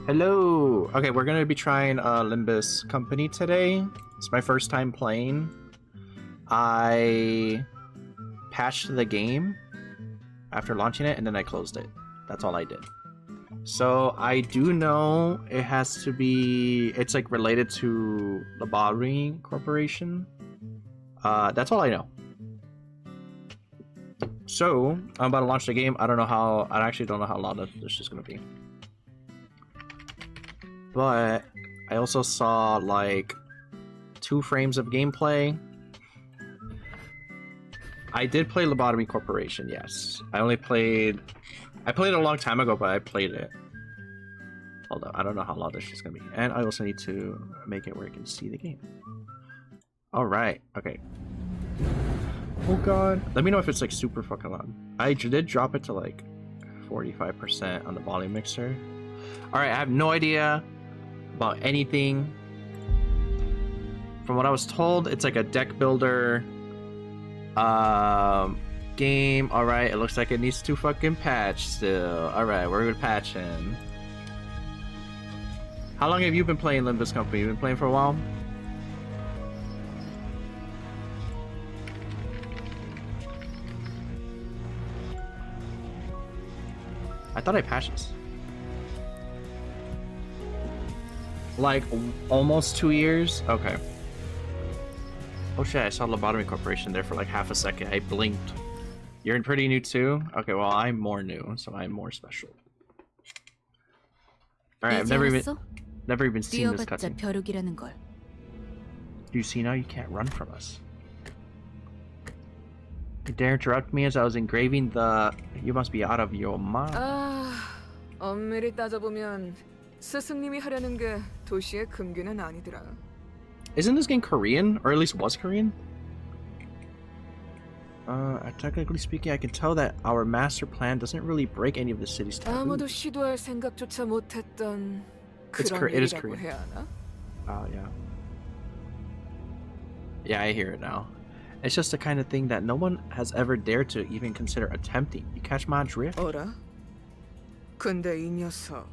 Hello! Okay, we're gonna be trying Limbus Company today. It's my first time playing. I patched the game after launching it, and then I closed it. That's all I did. So I do know it has to be... It's like related to the Limbus Corporation. That's all I know. So, I'm about to launch the game. I actually don't know how long this is gonna be. But I also saw like 2 frames of gameplay. I did play Limbus Corporation, yes. I played it a long time ago, but I played it. Hold on, I don't know how long this is gonna be. And I also need to make it where I can see the game. Alright, okay. Oh god. Let me know if it's like super fucking loud. I did drop it to like 45% on the volume mixer. Alright, I have no idea about anything. From what I was told, it's like a deck builder game. Alright, it looks like it needs to fucking patch still. Alright, we're gonna patch in. How long have you been playing Limbus Company? You been playing for a while? I thought I patched this. Like, almost 2 years? Okay. Oh shit, I saw Limbus Corporation there for like half a second. I blinked. You're pretty new too? Okay, well, I'm more new, so I'm more special. Alright, I've never even seen this cutscene. Do you see now? You can't run from us. You dare interrupt me as I was engraving the... You must be out of your mind. 엄밀히 따져보면 스승님이 하려는 게 도시의 금기는 아니더라. Isn't this game Korean? Or at least was Korean? Technically speaking, I can tell that our master plan doesn't really break any of the city's taboos. 아무도 시도할 생각조차 못했던 그런 it is 일이라고 Korean. 해야 하나? Oh, yeah. Yeah, I hear it now. It's just the kind of thing that no one has ever dared to even consider attempting. You catch my drift? 어라? 근데 이 녀석.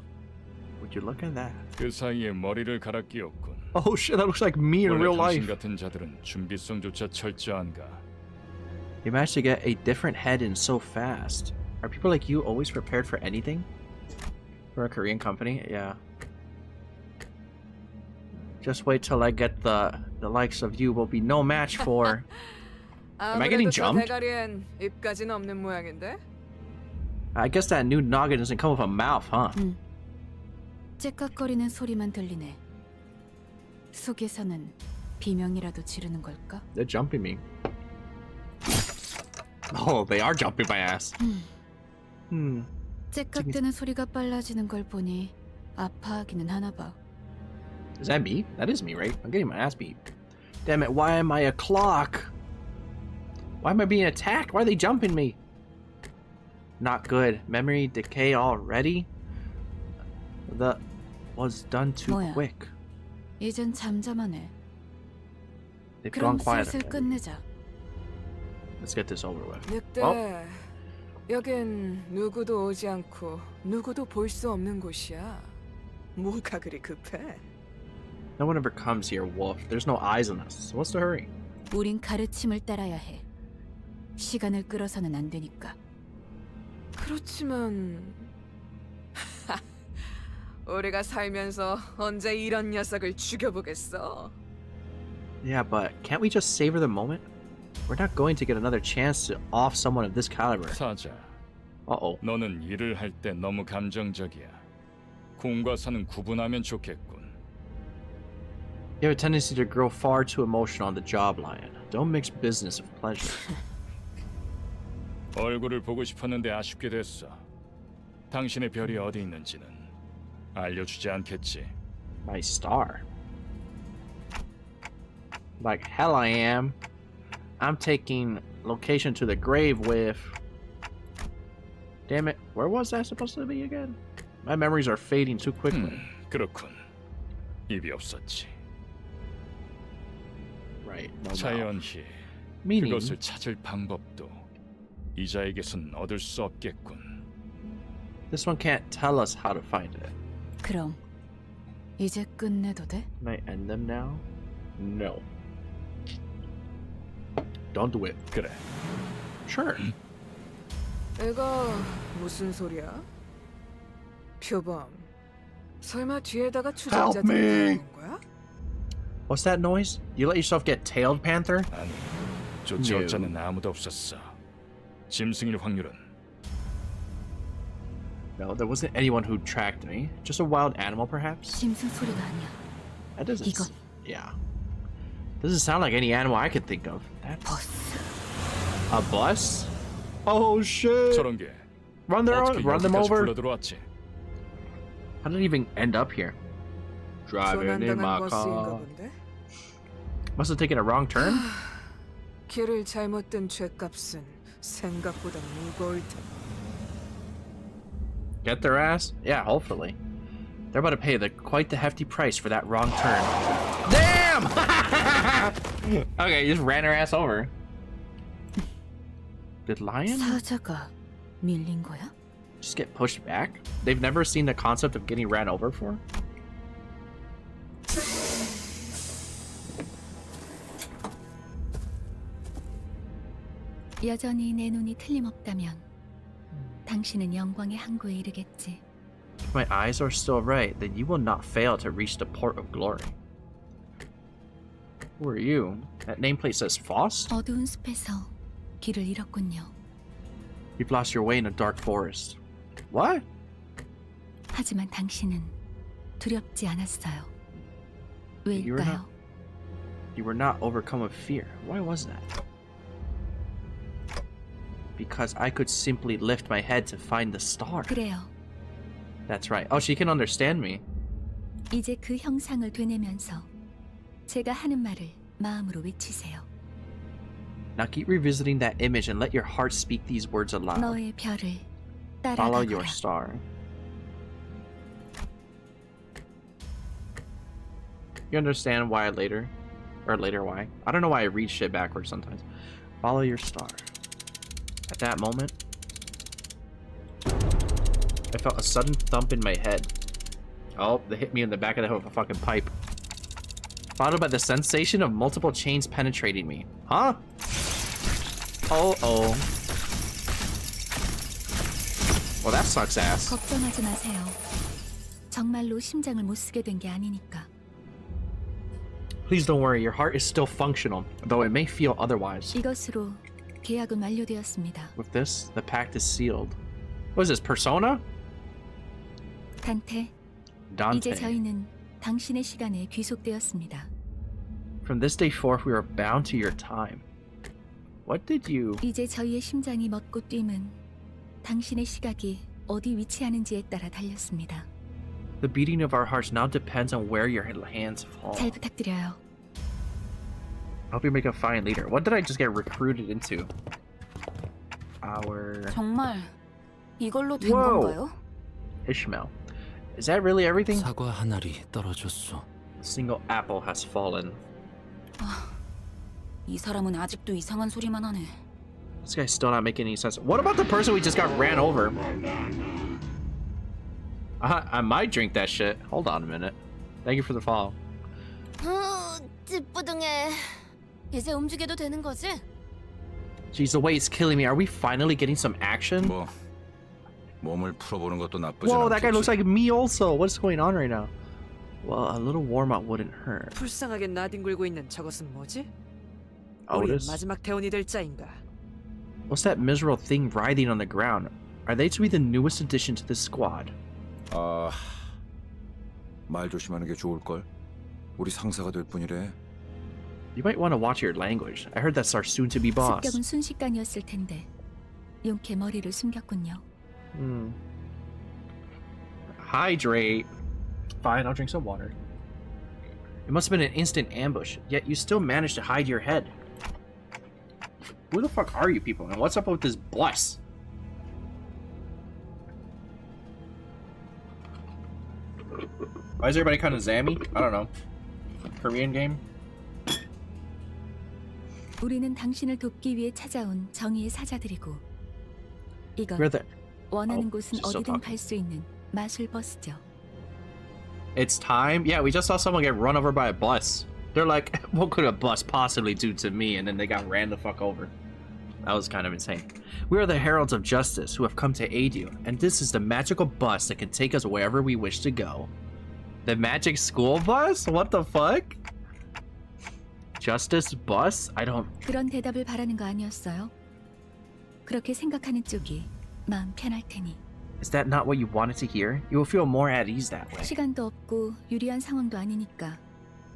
Would you look at that? 그 사이에 머리를 갈아 끼웠군. Oh shit, that looks like me in real life. 당신 같은 자들은 준비성조차 철저한가? You managed to get a different head in so fast. Are people like you always prepared for anything? For a Korean company? Yeah. Just wait till I get the likes of you will be no match for. Am I getting jumped? 입까지는 없는 모양인데? I guess that new noggin doesn't come with a mouth, huh? 째깍거리는 소리만 들리네. 속에서는 비명이라도 지르는 걸까? They're jumping me. Oh, they are jumping my ass. 째깍대는 소리가 빨라지는 걸 보니 아파하기는 하나 봐. Is that me? That is me, right? I'm getting my ass beat. Damn it, why am I a clock? Why am I being attacked? Why are they jumping me? Not good. Memory decay already? That was done too quick. 이젠 잠잠하네. They've gone 그럼 quiet. 슬슬 끝내자. Let's get this over with. 늑대, 여긴 누구도 오지 않고 누구도 볼 수 없는 곳이야. 뭐가 그리 급해? No one ever comes here, Wolf. There's no eyes on us. So what's the hurry? 우린 가르침을 따라야 해. 시간을 끌어서는 안 되니까. 그렇지만 우리가 살면서 언제 이런 녀석을 죽여보겠어? Yeah, but can't we just savor the moment? We're not going to get another chance to off someone of this caliber. 사자. Uh-oh. 너는 일을 할 때 너무 감정적이야. 공과 사는 구분하면 좋겠군. You have a tendency to grow far too emotional on the job, Lion. Don't mix business with pleasure. 얼굴을 보고 싶었는데 아쉽게 됐어. 당신의 별이 어디 있는지는 알려주지 않겠지. My star. Like hell I am. I'm taking location to the grave with... Damn it, where was that supposed to be again? My memories are fading too quickly. 그렇군. 입이 없었지. Right. No mouth. 자연히 Meaning... 그것을 찾을 방법도 이자에게선 얻을 수 없겠군. This one can't tell us how to find it. 그럼 이제 끝내도 돼? Can I end them now? No. Don't do it. 그래. Sure. 애가 무슨 소리야? 표범, 설마 뒤에다가 추적자 Help me. 들어온 거야? What's that noise? You let yourself get tailed, Panther? 아니, 쫓아올 자는 아무도 없었어. 짐승일 확률은 No, there wasn't anyone who tracked me. Just a wild animal, perhaps? 짐승 소리가 아니야. That doesn't... 이건- Yeah. Doesn't sound like any animal I could think of. That's... 버스. A bus? Oh, shit! 저런 게 Run 어떻게 them 여기까지 over? 굴러들어왔지? How did it even end up here? Driving in my 조난당한 버스인가 car. 본데? Must have taken a wrong turn? 길을 잘못 든 죄값은 생각보다 무거울 텐데. Get their ass? Yeah, hopefully. They're about to pay quite the hefty price for that wrong turn. Damn! Okay, you just ran her ass over. Did lion 사자가 밀린 거야? just get pushed back? They've never seen the concept of getting ran over for? 여전히 내 눈이 틀림없다면 당신은 영광의 항구에 이르겠지. If my eyes are still right, then you will not fail to reach the port of glory. Who are you? That nameplate says Faust? 어두운 숲에서 길을 잃었군요. You've lost your way in a dark forest. What? 하지만 당신은 두렵지 않았어요. You were 왜일까요? You were not overcome with fear. Why was that? Because I could simply lift my head to find the star. 그래요. That's right. Oh, she can understand me. 이제 그 형상을 되뇌면서 제가 하는 말을 마음으로 외치세요. Now keep revisiting that image and let your heart speak these words aloud. 너의 별을 Follow your 따라가거라. star. You understand why later? Or later why? I don't know why I read shit backwards sometimes. Follow your star. At that moment, I felt a sudden thump in my head. Oh, they hit me in the back of the head with a fucking pipe. Followed by the sensation of multiple chains penetrating me. Huh? Oh. Well, that sucks ass. 걱정하지 마세요. 정말로 심장을 못 쓰게 된 게 아니니까. Please don't worry, your heart is still functional, though it may feel otherwise. 이것으로 계약은 완료되었습니다. With this, the pact is sealed. What is this, Persona? 단테, Dante. 이제 저희는 당신의 시간에 귀속되었습니다. From this day forth, we are bound to your time. What did you... 이제 저희의 심장이 멎고 뛰면 당신의 시각이 어디 위치하는지에 따라 달렸습니다. The beating of our hearts now depends on where your hands fall. 잘 부탁드려요. I hope you make a fine leader. What did I just get recruited into? Our... 정말 이걸로 된 Whoa. 건가요? Ishmael. Is that really everything? 사과 한 알이 떨어졌어. A single apple has fallen. 이 사람은 아직도 이상한 소리만 하네. This guy's still not making any sense. What about the person we just got ran over? I might drink that shit. Hold on a minute. Thank you for the follow. 찌뿌둥해. 이제 움직여도 되는 거지? Jeez, the way it's killing me. Are we finally getting some action? 뭐 몸을 풀어보는 것도 나쁘지 Whoa, that guy looks 않겠지. like me also. What's going on right now? Well, a little warm-up wouldn't hurt. 불쌍하게 나뒹굴고 있는 저것은 뭐지? 우리의 Otis? 마지막 대원이 될 자인가? What's that miserable thing writhing on the ground? Are they to be the newest addition to this squad? 아, 말 조심하는 게 좋을 걸. 우리 상사가 될 뿐이래. You might want to watch your language. I heard that's our soon-to-be boss. 습격은 순식간이었을 텐데 용케 머리를 숨겼군요. Hydrate. Fine, I'll drink some water. It must have been an instant ambush, yet you still managed to hide your head. Who the fuck are you people, and what's up with this bus? Why is everybody kind of zammy? I don't know. Korean game? 우리는 당신을 돕기 위해 찾아온 정의의 사자들이고 이건 We're the... 원하는 Oh, 곳은 she's still 어디든 talking. 갈 수 있는 마술 버스죠. It's time. Yeah, we just saw someone get run over by a bus. They're like, what could a bus possibly do to me? And then they got ran the fuck over. That was kind of insane. We are the heralds of justice who have come to aid you, and this is the magical bus that can take us wherever we wish to go. The magic school bus? What the fuck? Justice bus? I don't... 그런 대답을 바라는 거 아니었어요? 그렇게 생각하는 쪽이 마음 편할 테니. Is that not what you wanted to hear? You will feel more at ease that way. 시간도 없고 유리한 상황도 아니니까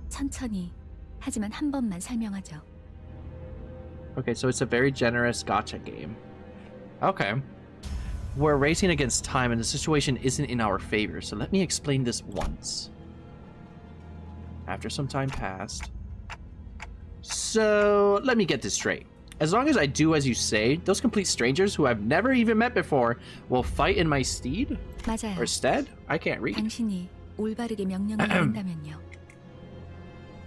천천히 하지만 한 번만 설명하죠. Okay, so it's a very generous gacha game. Okay. We're racing against time and the situation isn't in our favor, so let me explain this once. After some time passed. So, let me get this straight. As long as I do as you say, those complete strangers who I've never even met before will fight in my stead? 맞아요. Or stead? I can't read. 당신이 올바르게 명령을 내린다면요.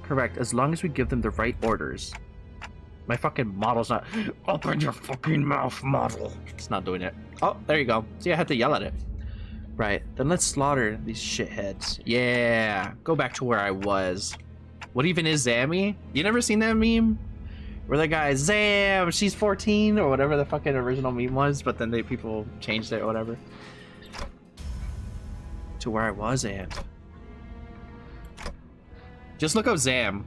Correct, as long as we give them the right orders. My fucking model's not... Open your fucking mouth, model. It's not doing it. Oh, there you go. See, I had to yell at it. Right, then let's slaughter these shitheads. Yeah, go back to where I was. What even is Zammy? You never seen that meme? Where that guy, Zam, she's 14, or whatever the fucking original meme was, but then people changed it or whatever. To where I was at. Just look up Zam.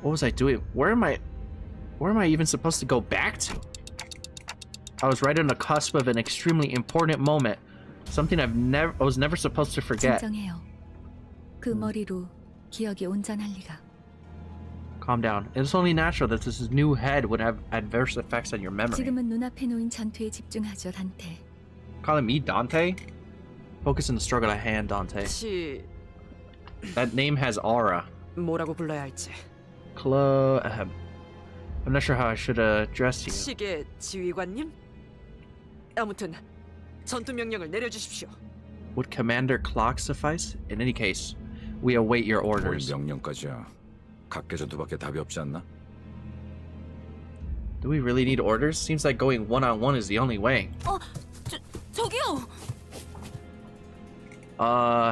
What was I doing? Where am I even supposed to go back to? I was right on the cusp of an extremely important moment. Something I was never supposed to forget. 진정해요. 그 머리로 기억이 온전할 리가. Calm down. It's only natural that this new head would have adverse effects on your memory. 지금은 눈앞에 놓인 전투에 집중하죠, 단테. Calling me Dante? Focus on the struggle at hand, Dante. That name has aura. 뭐라고 불러야 할지. I'm not sure how I should address you. 시계 지휘관님? 아무튼 전투 명령을 내려주십시오. Would Commander Clock suffice? In any case, we await your 뭘 orders. 명령까지야. 각계전투밖에 답이 없지 않나? Do we really need orders? Seems like going one-on-one is the only way. 저기요.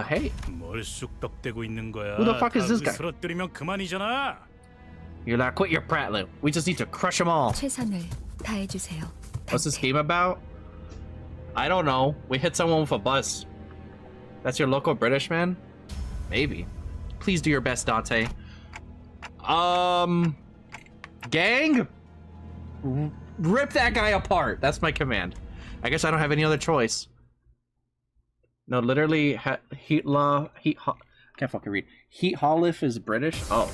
Hey. 뭘 쑥덕대고 있는 거야? Who the fuck is this guy? 쓰러뜨리면 그만이잖아. You're like, quit your prattling. We just need to crush them all. 최선을 다해 주세요. What's this game about? I don't know. We hit someone with a bus. That's your local British man? Maybe. Please do your best, Dante. Gang? Rip that guy apart. That's my command. I guess I don't have any other choice. No, literally, can't fucking read. Heat Holliff is British? Oh.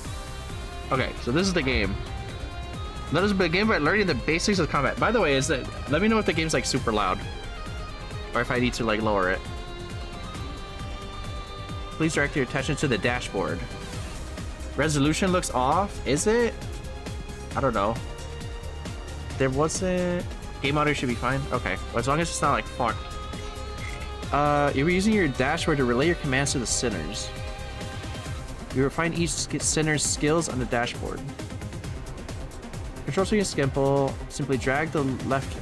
Okay, so this is the game. Let us begin by learning the basics of combat. By the way, let me know if the game's like super loud. Or if I need to like lower it. Please direct your attention to the dashboard. Resolution looks off. Is it? I don't know. There wasn't... Game audio should be fine? Okay. Well, as long as it's not like fucked. You were using your dashboard to relay your commands to the sinners. You refine each sinner's skills on the dashboard. Control swing is simple. Simply drag the left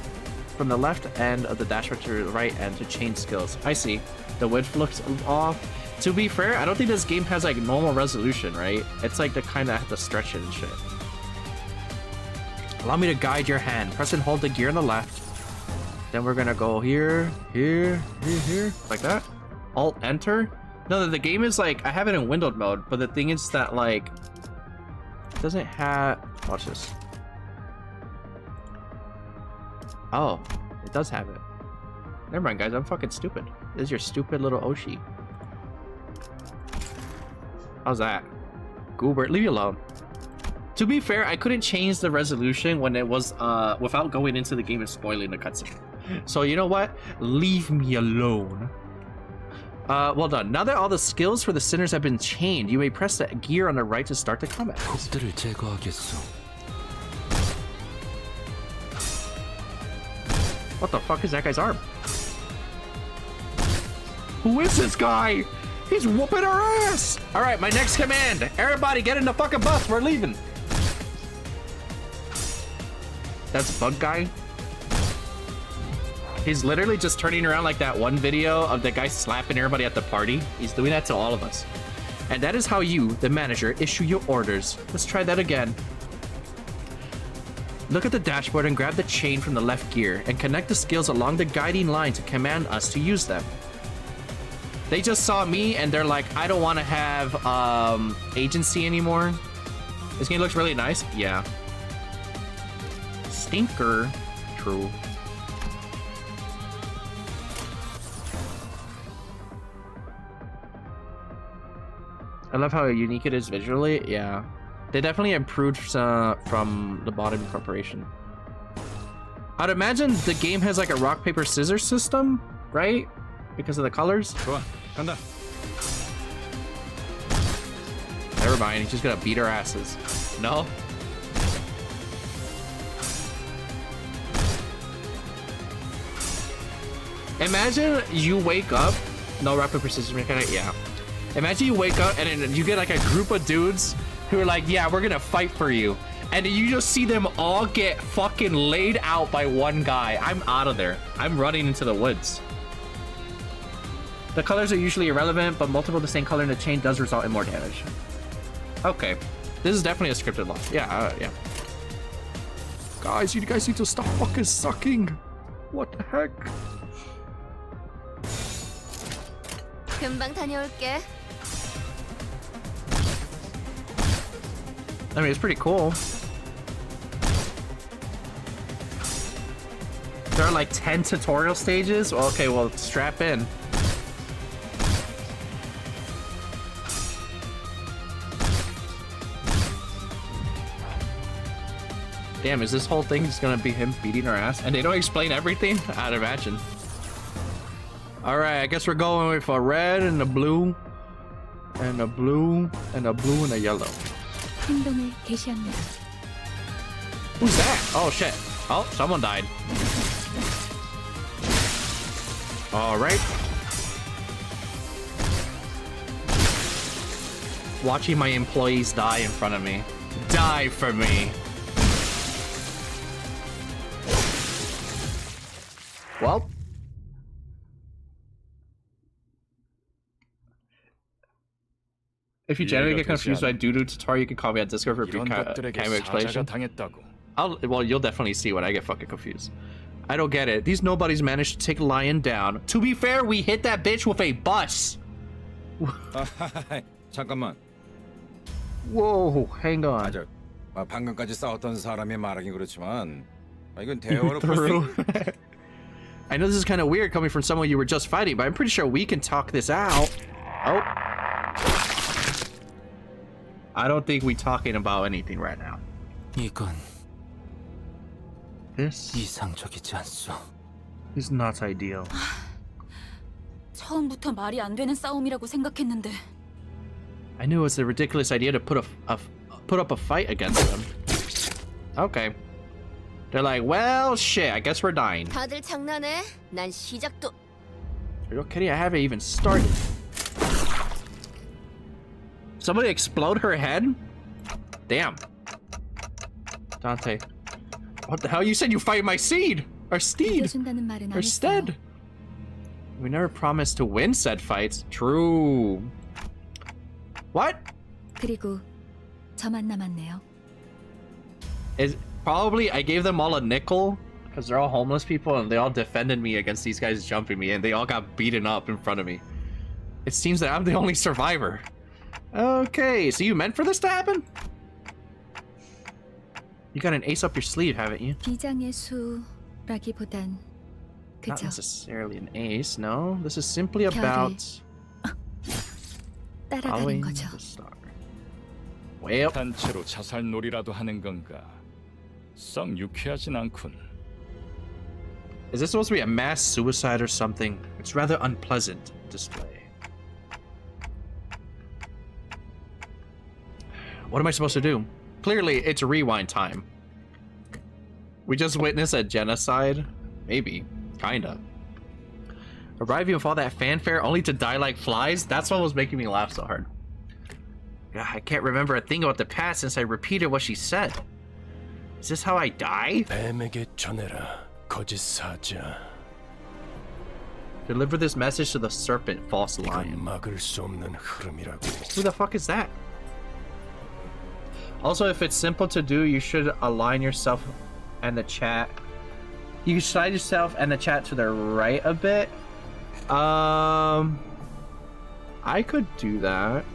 from the left end of the dashboard to the right end to change skills. I see. The width looks off. To be fair, I don't think this game has like normal resolution, right? It's like the kind that have to stretch it and shit. Allow me to guide your hand. Press and hold the gear on the left. Then we're gonna go here, here, here, here, like that. Alt enter. No, the game is like, I have it in windowed mode, but the thing is that like, it doesn't have, watch this. Oh, it does have it. Never mind guys, I'm fucking stupid. This is your stupid little Oshi. How's that? Goobert, leave you alone. To be fair, I couldn't change the resolution when it was, without going into the game and spoiling the cutscene. So you know what? Leave me alone. Well done. Now that all the skills for the sinners have been chained, you may press the gear on the right to start the combat. 적들을 제거하겠소. What the fuck is that guy's arm? Who is this guy? He's whooping our ass! Alright, my next command. Everybody get in the fucking bus. We're leaving. That's Bug Guy. He's literally just turning around like that one video of the guy slapping everybody at the party. He's doing that to all of us. And that is how you, the manager, issue your orders. Let's try that again. Look at the dashboard and grab the chain from the left gear and connect the skills along the guiding line to command us to use them. They just saw me and they're like, I don't want to have agency anymore. This game looks really nice. Yeah. Stinker. True. I love how unique it is visually. Yeah. They definitely improved from Lobotomy Corporation. I'd imagine the game has like a rock, paper, scissors system, right? Because of the colors. 좋아, 간다. Never mind, he's just gonna beat our asses. No? Imagine you wake up. No rock, paper, scissors mechanic. Yeah. Imagine you wake up and then you get like a group of dudes who are like, yeah, we're gonna fight for you. And then you just see them all get fucking laid out by one guy. I'm out of there. I'm running into the woods. The colors are usually irrelevant, but multiple of the same color in the chain does result in more damage. Okay. This is definitely a scripted loss. Yeah, yeah. Guys, you guys need to stop fucking sucking. What the heck? 금방 다녀올게. I mean, it's pretty cool. There are like 10 tutorial stages? Well, okay, well, strap in. Damn, is this whole thing just gonna be him beating our ass? And they don't explain everything? I'd imagine. Alright, I guess we're going with a red and a blue. And a blue, and a blue and a yellow. 행동을 개시합니다. Who's that? Oh shit. Oh, someone died. Alright. Watching my employees die in front of me. Die for me. Well. If you generally get confused by doo-doo tutorial, you can call me on Discord for a brief cameo explanation. Well, you'll definitely see when I get fucking confused. I don't get it. These nobodies managed to take Lion down. To be fair, we hit that bitch with a bus. 잠깐만. Whoa, hang on. 맞아. 방금까지 싸웠던 사람이 말하긴 그렇지만 이건 대화로 풀 수. I know this is kind of weird coming from someone you were just fighting, but I'm pretty sure we can talk this out. Oh. I don't think we're talking about anything right now. 이건 This 이상적이지 않소. is not ideal. 처음부터 말이 안 되는 싸움이라고 생각했는데. I knew it was a ridiculous idea to put up a fight against them. Okay. They're like, well, shit, I guess we're dying. 다들 장난해? 난 시작도. Are you kidding? I haven't even started. Somebody explode her head? Damn. Dante. What the hell? You said you fight my seed! Or steed! 이겨준다는 말은 안 Or 했어요. stead! We never promised to win said fights. True. What? 그리고 저만 남았네요. Is probably I gave them all a nickel because they're all homeless people and they all defended me against these guys jumping me and they all got beaten up in front of me. It seems that I'm the only survivor. Okay, so you meant for this to happen? You got an ace up your sleeve, haven't you? 비장의 수라기보단 Not 그저 necessarily an ace, no. This is simply about 따라가는 following 거죠. the star. Well, 단체로 자살놀이라도 하는 건가? 썩 유쾌하진 않군. is this supposed to be a mass suicide or something? It's rather unpleasant display. What am I supposed to do? Clearly, it's rewind time. We just witnessed a genocide? Maybe. Kinda. Arriving with all that fanfare only to die like flies? That's what was making me laugh so hard. God, I can't remember a thing about the past since I repeated what she said. Is this how I die? 뱀에게 전해라, 거짓 사자. Deliver this message to the serpent, false lion. 막을 수 없는 흐름이라고. Who the fuck is that? Also, if it's simple to do, you should align yourself and the chat. You can slide yourself and the chat to the right a bit. I could do that.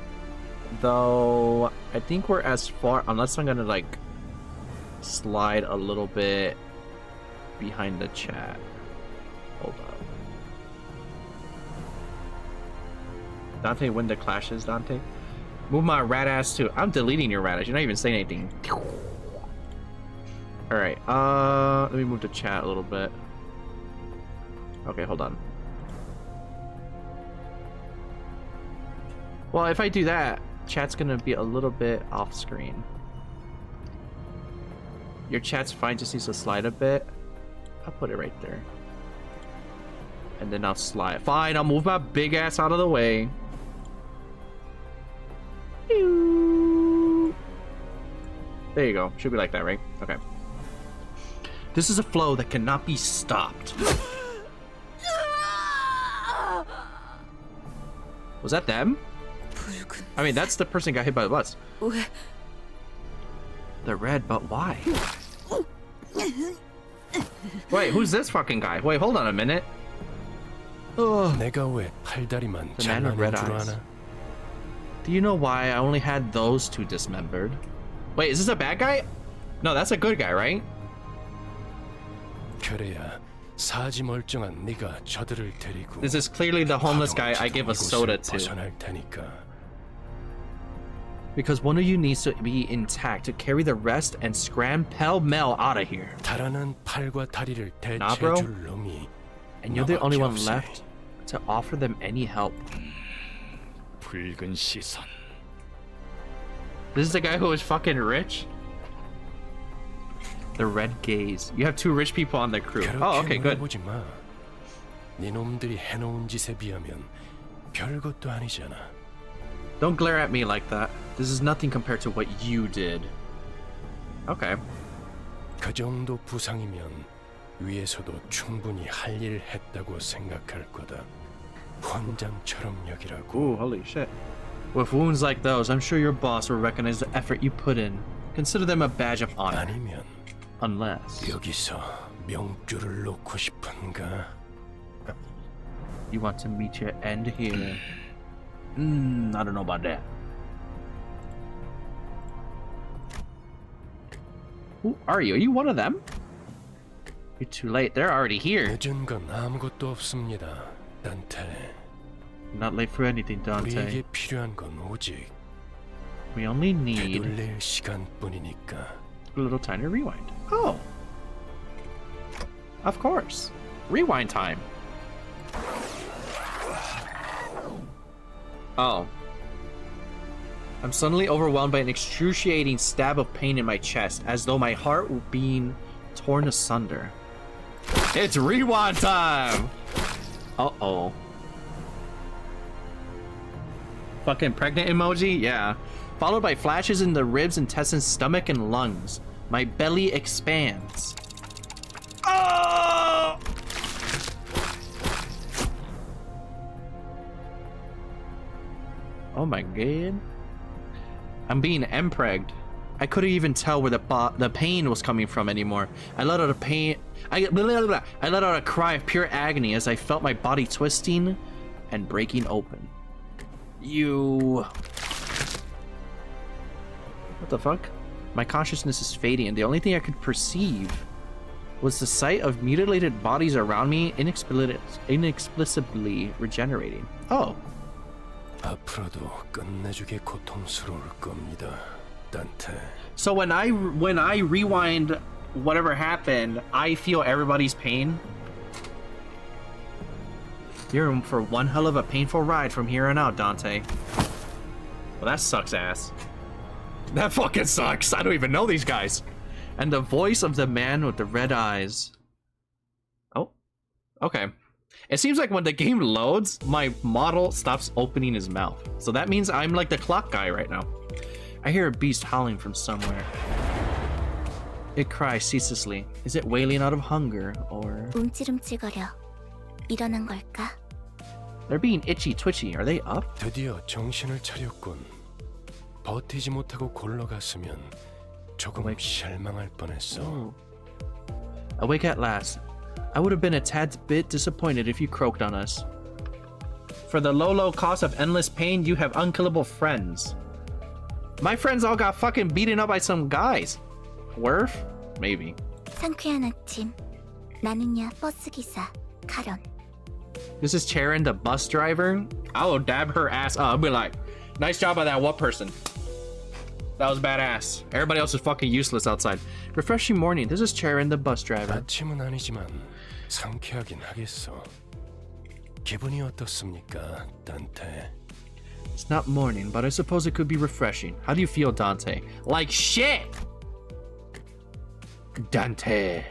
Though, I think we're as far, unless I'm gonna like slide a little bit behind the chat. Hold up. Dante, win the clashes, Dante. Move my rat ass too. I'm deleting your rat ass. You're not even saying anything. Alright, let me move the chat a little bit. Okay, hold on. Well, if I do that, chat's gonna be a little bit off screen. Your chat's fine, just needs to slide a bit. I'll put it right there. And then I'll slide. Fine, I'll move my big ass out of the way. There you go. Should be like that, right? Okay. This is a flow that cannot be stopped. Was that them? I mean, that's the person who got hit by the bus. They're red, but why? Wait, who's this fucking guy? Wait, hold on a minute. 내가 왜 팔다리만 The man with red 잘라낸 줄 eyes. 아나? Do you know why I only had those two dismembered? Wait, is this a bad guy? No, that's a good guy, right? 그래야 사지 멀쩡한 네가 저들을 데리고 This is clearly the homeless guy I gave a soda to. 벗어날 테니까. Because one of you needs to be intact to carry the rest and scram pell-mell out of here. 달아난 팔과 다리를 Nah, bro. 대체해줄 놈이 And you're the only one 너밖에 없어. left to offer them any help. 붉은 시선. This is the guy who was fucking rich? The red gaze. You have two rich people on the crew. Oh, okay, good. 물어보지 마. 네 놈들이 해놓은 짓에 비하면 별것도 아니잖아. Don't glare at me like that. This is nothing compared to what you did. Okay. 그 정도 부상이면 위에서도 충분히 할 일 했다고 생각할 거다. 헌장처럼 여기라고. Ooh, holy shit. With wounds like those, I'm sure your boss will recognize the effort you put in. Consider them a badge of honor. 아니면 Unless 여기서 명줄을 놓고 싶은가? you want to meet your end here. I don't know about that. Who are you? Are you one of them? You're too late. They're already here. 늦은 건 아무것도 없습니다, 단테. Not late for anything, Dante. 우리에게 필요한 건 오직 We only need 되돌릴 시간뿐이니까. a little tiny rewind. Oh. Of course. Rewind time. Oh. I'm suddenly overwhelmed by an excruciating stab of pain in my chest, as though my heart were being torn asunder. It's rewind time! Uh-oh. Fucking pregnant emoji? Yeah. Followed by flashes in the ribs, intestines, stomach, and lungs. My belly expands. Oh! Oh my god. I'm being empregged. I couldn't even tell where the pain was coming from anymore. I let out a pain. I let out a cry of pure agony as I felt my body twisting and breaking open. You. What the fuck? My consciousness is fading, and the only thing I could perceive was the sight of mutilated bodies around me, inexplicably regenerating. Oh. 앞으로도 끝내주게 고통스러울 겁니다, 단테. So when I rewind whatever happened, I feel everybody's pain. You're in for one hell of a painful ride from here on out, Dante. Well, that sucks ass. That fucking sucks. I don't even know these guys. And the voice of the man with the red eyes. Oh, okay. It seems like when the game loads, my model stops opening his mouth. So that means I'm like the clock guy right now. I hear a beast howling from somewhere. It cries ceaselessly. Is it wailing out of hunger, or... 움찔움찔거려. 일어난 걸까? They're being itchy twitchy. Are they up? 드디어 정신을 차렸군. 버티지 못하고 골러갔으면 조금 실망할 뻔했어. Oh. Awake at last. I would have been a tad bit disappointed if you croaked on us. For the low cost of endless pain, you have unkillable friends. My friends all got fucking beaten up by some guys. Worf? Maybe. 상쾌한 아침. 나는야 버스 기사 카런. This is Charon, the bus driver. I will dab her ass up. I'll be like, nice job by that one person. That was badass. Everybody else is fucking useless outside. Refreshing morning. This is Charon, the bus driver. 아침은 아니지만 상쾌하긴 하겠어. 기분이 어떻습니까, 단테? It's not morning, but I suppose it could be refreshing. How do you feel, Dante? Like shit! Dante.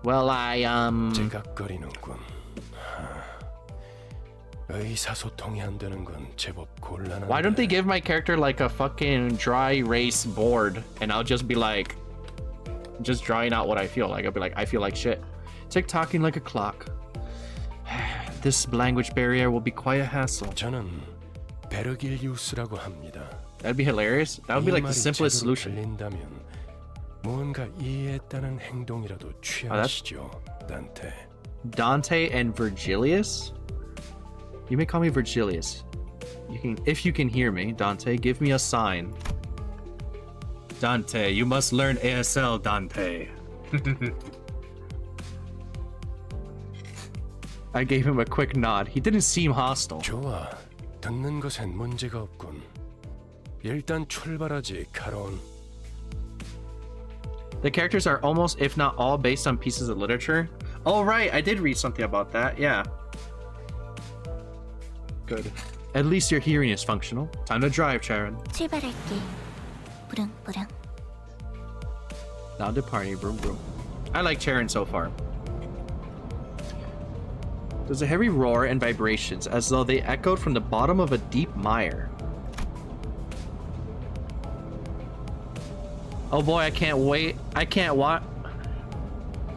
Well, 찌각거리는군. 의사소통이 안 되는 건 제법 곤란한데. Why don't they give my character like a fucking dry erase board and I'll just be like just drawing out what I feel like. I'll be like, I feel like shit. Tick-tocking like a clock. This language barrier will be quite a hassle. 저는 베르길리우스라고 합니다. That'd be hilarious. That would be like the simplest solution. 들린다면 뭔가 이해했다는 행동이라도 취하시죠, 단테. Dante and Virgilius? You may call me Virgilius. If you can hear me, Dante, give me a sign. Dante, you must learn ASL, Dante. I gave him a quick nod. He didn't seem hostile. 좋아, 듣는 것엔 문제가 없군. 일단 출발하지, 카론. The characters are almost, if not all, based on pieces of literature. Oh, right, I did read something about that, yeah. Good. At least your hearing is functional. Time to drive, Charon. 출발할게. 부릉부릉. Now departing, broom broom. I like Charon so far. There's a heavy roar and vibrations as though they echoed from the bottom of a deep mire. Oh boy, I can't wait. I can't watch.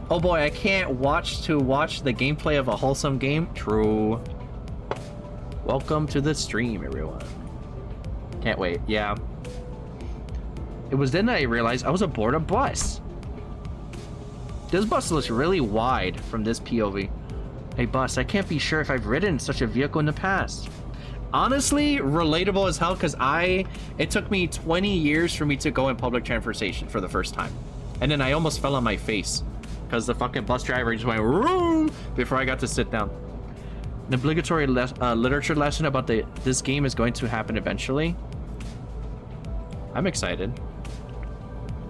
Oh boy, I can't watch the gameplay of a wholesome game. True. Welcome to the stream, everyone. Can't wait. Yeah. It was then that I realized I was aboard a bus. This bus looks really wide from this POV. Hey bus, I can't be sure if I've ridden such a vehicle in the past. Honestly, relatable as hell because it took me 20 years for me to go in public transportation for the first time. And then I almost fell on my face because the fucking bus driver just went room before I got to sit down. An obligatory literature lesson about this game is going to happen eventually. I'm excited.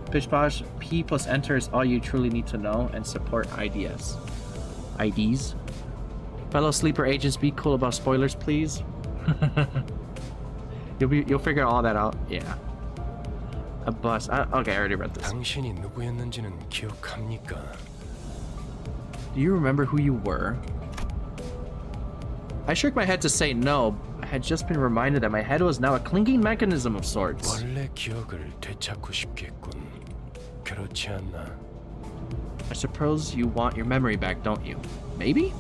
Pish Posh, P plus enter is all you truly need to know and support IDs. Fellow sleeper agents, be cool about spoilers, please. You'll figure all that out. Yeah. A bus. Okay, I already read this. 당신이 누구였는지는 기억합니까? Do you remember who you were? I shook my head to say no. I had just been reminded that my head was now a clinking mechanism of sorts. 원래 기억을 되찾고 싶겠군. 그렇지 않나? I suppose you want your memory back, don't you? Maybe?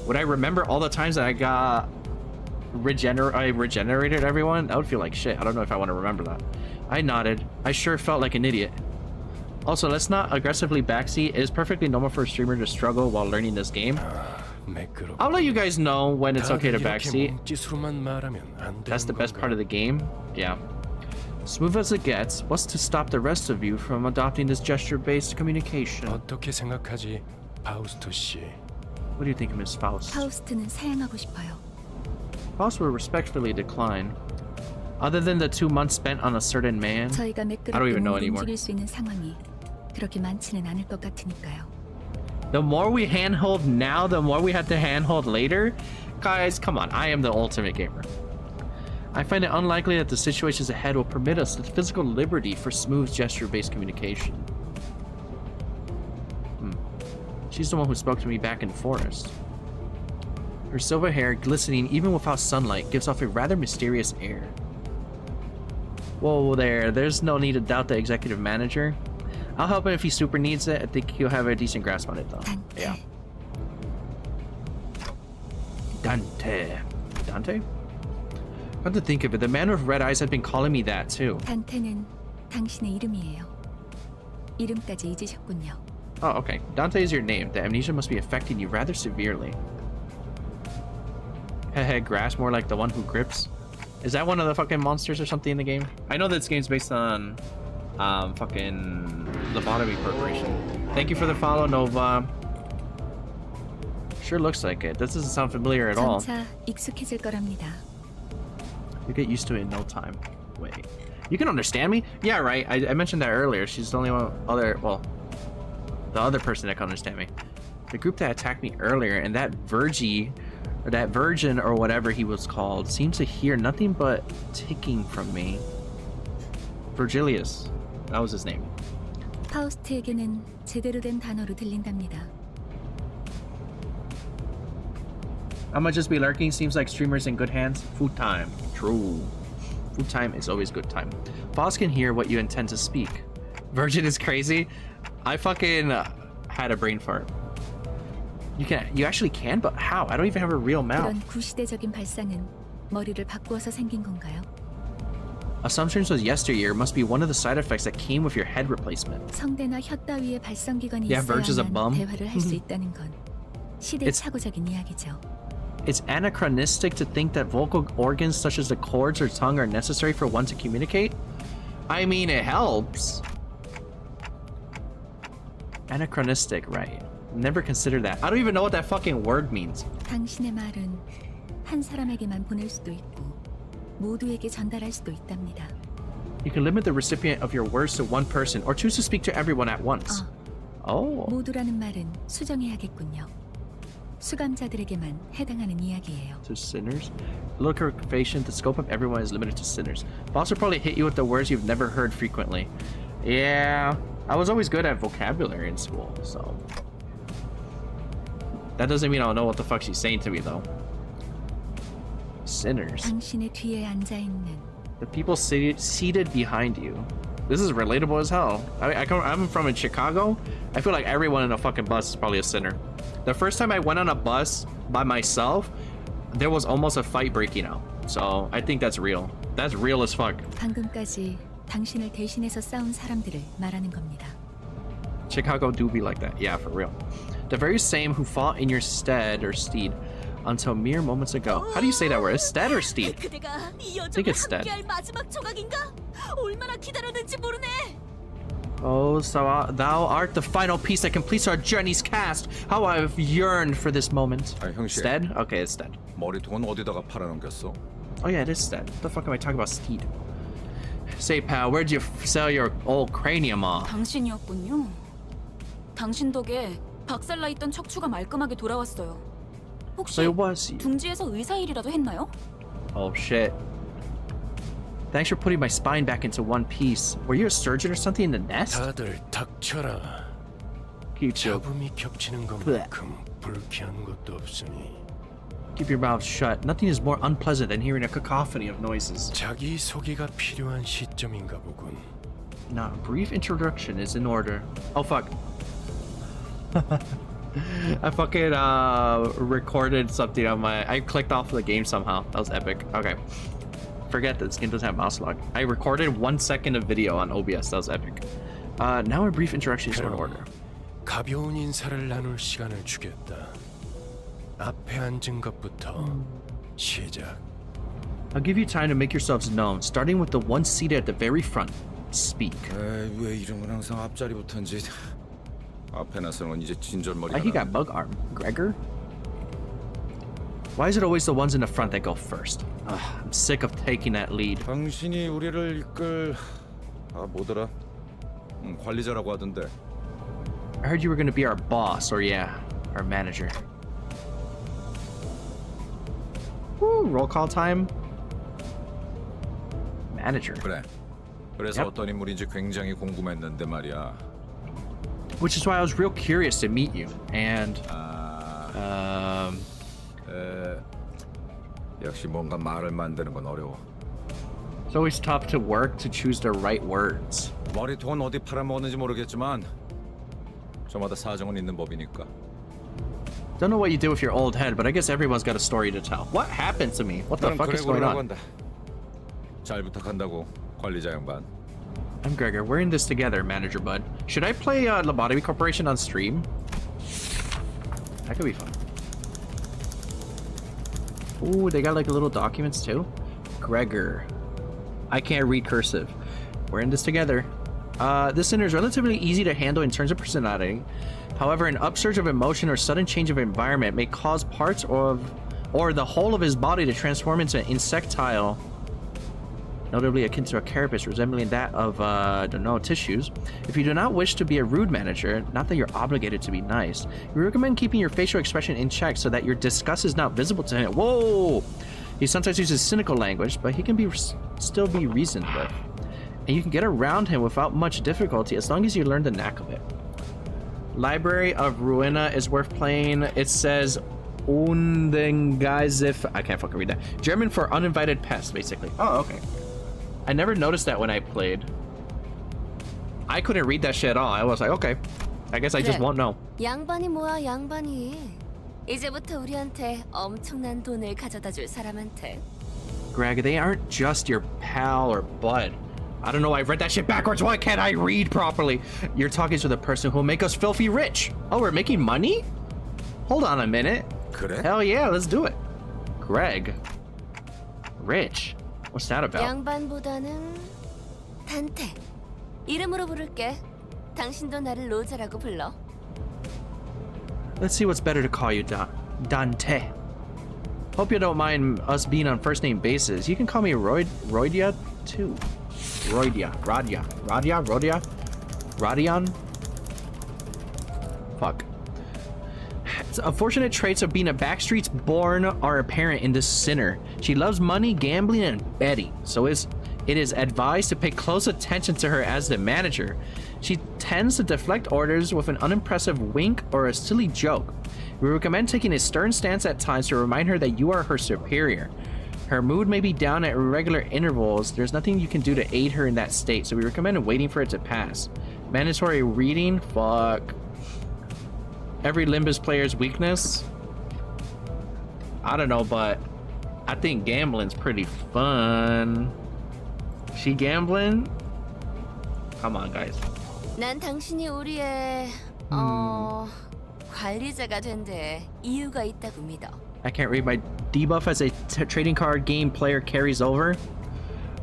Would I remember all the times that I got regenerated everyone? That would feel like shit. I don't know if I want to remember that. I nodded. I sure felt like an idiot. Also, let's not aggressively backseat. It is perfectly normal for a streamer to struggle while learning this game. I'll let you guys know when it's okay to backseat. That's the best part of the game. Yeah. Smooth as it gets, what's to stop the rest of you from adopting this gesture-based communication? 어떻게 생각하지, 파우스트 씨? What do you think, Miss Faust? 파우스트는 사양하고 싶어요. Faust will respectfully decline. Other than the 2 months spent on a certain man, 저희가 I don't even know 매끄럽게 anymore. 움직일 수 있는 상황이 그렇게 많지는 않을 것 같으니까요. The more we handhold now, the more we have to handhold later. Guys, come on, I am the ultimate gamer. I find it unlikely that the situations ahead will permit us the physical liberty for smooth gesture-based communication. She's the one who spoke to me back in the forest. Her silver hair, glistening even without sunlight, gives off a rather mysterious air. Whoa there, there's no need to doubt the executive manager. I'll help him if he super needs it. I think he'll have a decent grasp on it though. 단테. Yeah. Dante. Dante? Come to think of it, the man with red eyes had been calling me that too. 단테는 당신의 이름이에요. 이름까지 잊으셨군요. Oh, okay. Dante is your name. The amnesia must be affecting you rather severely. Hehe, grass more like the one who grips. Is that one of the fucking monsters or something in the game? I know this game's based on fucking Lobotomy Corporation. Thank you for the follow, Nova. Sure looks like it. This doesn't sound familiar at all. 점차 익숙해질 거랍니다. You get used to it in no time. Wait. You can understand me? Yeah, right. I mentioned that earlier. She's the only one the other person that can understand me. The group that attacked me earlier and that virgin or whatever he was called seemed to hear nothing but ticking from me. Virgilius. That was his name. 파우스트에게는 제대로 된 단어로 들린답니다. I might just be lurking. Seems like streamers in good hands. Food time. True. Food time is always good time. Boss can hear what you intend to speak. Virgin is crazy. I fucking had a brain fart. You actually can, but how? I don't even have a real mouth. 그런 구시대적인 발상은 머리를 바꾸어서 생긴 건가요? Assumptions was yesteryear must be one of the side effects that came with your head replacement. 성대나 혀 따위의 발성기관이 Yeah, Verge is a bum. 있어야만 대화를 할 수 있다는 건 시대착오적인 이야기죠. It's anachronistic to think that vocal organs such as the cords or tongue are necessary for one to communicate. I mean, it helps. Anachronistic, right? Never considered that. I don't even know what that fucking word means. 당신의 말은 한 사람에게만 보낼 수도 있고 모두에게 전달할 수도 있답니다. You can limit the recipient of your words to one person or choose to speak to everyone at once. Oh. 모두라는 말은 수정해야겠군요. 수감자들에게만 해당하는 이야기예요. To sinners? Location, the scope of everyone is limited to sinners. Boss will probably hit you with the words you've never heard frequently. Yeah, I was always good at vocabulary in school, so... That doesn't mean I'll know what the fuck she's saying to me, though. Sinners. 당신의 뒤에 앉아 있는 The people seated behind you. This is relatable as hell. I'm from in Chicago. I feel like everyone in a fucking bus is probably a sinner. The first time I went on a bus by myself, there was almost a fight breaking out. So I think that's real. That's real as fuck. 방금까지 당신을 대신해서 싸운 사람들을 말하는 겁니다. Chicago do be like that. Yeah, for real. The very same who fought in your stead or steed until mere moments ago. How do you say that word? Is stead or steed? I think it's stead. Oh, so thou art the final piece that completes our journey's cast. How I've yearned for this moment. 형씨. Stead? Okay, it's stead. 머리통은 어디다가 팔아넘겼어? Oh yeah, it is stead. What the fuck am I talking about steed? Say, pal, where'd you sell your old cranium off? 당신이었군요. 당신 덕에 박살나 있던 척추가 말끔하게 돌아왔어요. 혹시 So it was you. 둥지에서 의사 일이라도 했나요? Oh shit. Thanks for putting my spine back into one piece. Were you a surgeon or something in the nest? 다들 닥쳐라. Keep 잡음이 겹치는 것만큼 불쾌한 것도 없으니 your mouth shut. Nothing is more unpleasant than hearing a cacophony of noises. 자기 소개가 필요한 시점인가 보군. Now, a brief introduction is in order. Oh fuck. I fucking recorded something on my... I clicked off the game somehow. That was epic. Okay. Forget that this game doesn't have mouse lock. I recorded 1 second of video on OBS. That was epic. Now a brief introduction is in order. 가벼운 인사를 나눌 시간을 주겠다. 앞에 앉은 것부터 시작. I'll give you time to make yourselves known, starting with the one seated at the very front. Speak. 왜 이런 건 항상 앞자리부터인지. 앞에 나서는 건 이제 진절머리가 Why he got bug arm? Gregor? Why is it always the ones in the front that go first? Ugh, I'm sick of taking that lead. 당신이 우리를 이끌... 뭐더라? 관리자라고 하던데. I heard you were gonna be our boss, or yeah, our manager. Woo, roll call time. Manager. 그래. 그래서 Yep. 어떤 인물인지 굉장히 궁금했는데 말이야. Which is why I was real curious to meet you. And 역시 뭔가 말을 만드는 건 어려워. it's always tough to work to choose the right words. 머리통은 어디 팔아먹었는지 모르겠지만 저마다 사정은 있는 법이니까. Don't know what you do with your old head, but I guess everyone's got a story to tell. What happened to me? What the fuck is going on? 잘 부탁한다고, 관리자 양반. I'm Gregor. We're in this together, Manager Bud. Should I play Lobotomy Corporation on stream? That could be fun. Ooh, they got like little documents too. Gregor. I can't read cursive. We're in this together. This center is relatively easy to handle in terms of personality. However, an upsurge of emotion or sudden change of environment may cause parts of or the whole of his body to transform into an insectile, notably akin to a carapace resembling that of, I don't know, tissues. If you do not wish to be a rude manager, not that you're obligated to be nice, we recommend keeping your facial expression in check so that your disgust is not visible to him. Whoa! He sometimes uses cynical language, but he can still be reasoned with. And you can get around him without much difficulty as long as you learn the knack of it. Library of Ruina is worth playing. It says Undengeisif. I can't fucking read that. German for uninvited pests, basically. Oh, okay. I never noticed that when I played. I couldn't read that shit at all. I was like, okay. I guess I just won't know. 양반이 뭐야, 양반이. 이제부터 우리한테 엄청난 돈을 가져다 줄 사람한테. Greg, they aren't just your pal or bud. I don't know, I read that shit backwards. Why can't I read properly? You're talking to the person who'll make us filthy rich. Oh, we're making money? Hold on a minute. 그래? Hell yeah, let's do it. Greg. Rich. What's that about? 양반보다는 단테. 이름으로 부를게. 당신도 나를 로자라고 불러. Let's see what's better to call you, Dante. Hope you don't mind us being on first name basis. You can call me Roidia too. Radion? Fuck. Unfortunate traits of being a backstreets born are apparent in this sinner. She loves money, gambling, and betting, so it is advised to pay close attention to her as the manager. She tends to deflect orders with an unimpressive wink or a silly joke. We recommend taking a stern stance at times to remind her that you are her superior. Her mood may be down at irregular intervals. There's nothing you can do to aid her in that state, so we recommend waiting for it to pass. Mandatory reading? Fuck. Every Limbus player's weakness? I don't know, but I think gambling's pretty fun. She gambling? Come on, guys. 난 당신이 우리의 관리자가 된 데 이유가 있다고 믿어. I can't read my debuff as a trading card game player carries over.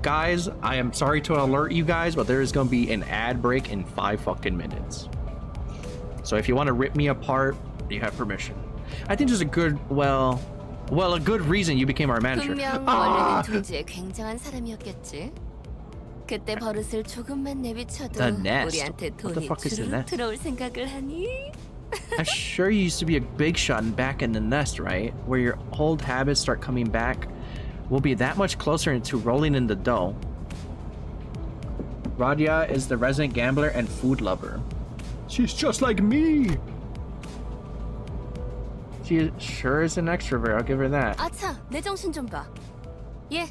Guys, I am sorry to alert you guys, but there is going to be an ad break in 5 fucking minutes. So if you want to rip me apart, you have permission. I think there's a good, well, a good reason you became our manager. 분명 원래는 존재에 굉장한 사람이었겠지. 그때 버릇을 조금만 내비쳐도 우리한테 돈이 주르륵 들어올 생각을 하니? I'm sure you used to be a big shot and back in the nest, right? Where your old habits start coming back. We'll be that much closer into rolling in the dough. Radia is the resident gambler and food lover. She's just like me! She sure is an extrovert, I'll give her that. 아차, 내 정신 좀 봐. 예,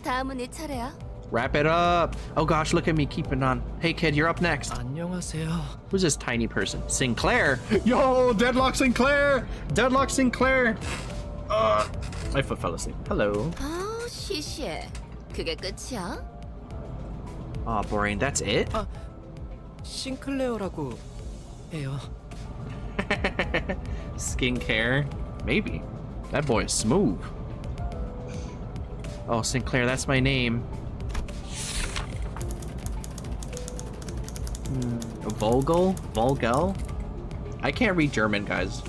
다음은 네 차례야. Wrap it up! Oh gosh, look at me keeping on. Hey kid, you're up next. 안녕하세요. Who's this tiny person? Sinclair! Yo, Deadlock Sinclair! Deadlock Sinclair! My foot fell asleep. Hello. 아, 시시해. 그게 끝이야? Aw, boring. That's it? 싱클레어라고 해요. Skincare? Maybe. That boy is smooth. Oh, Sinclair, that's my name. Volgel? I can't read German, guys.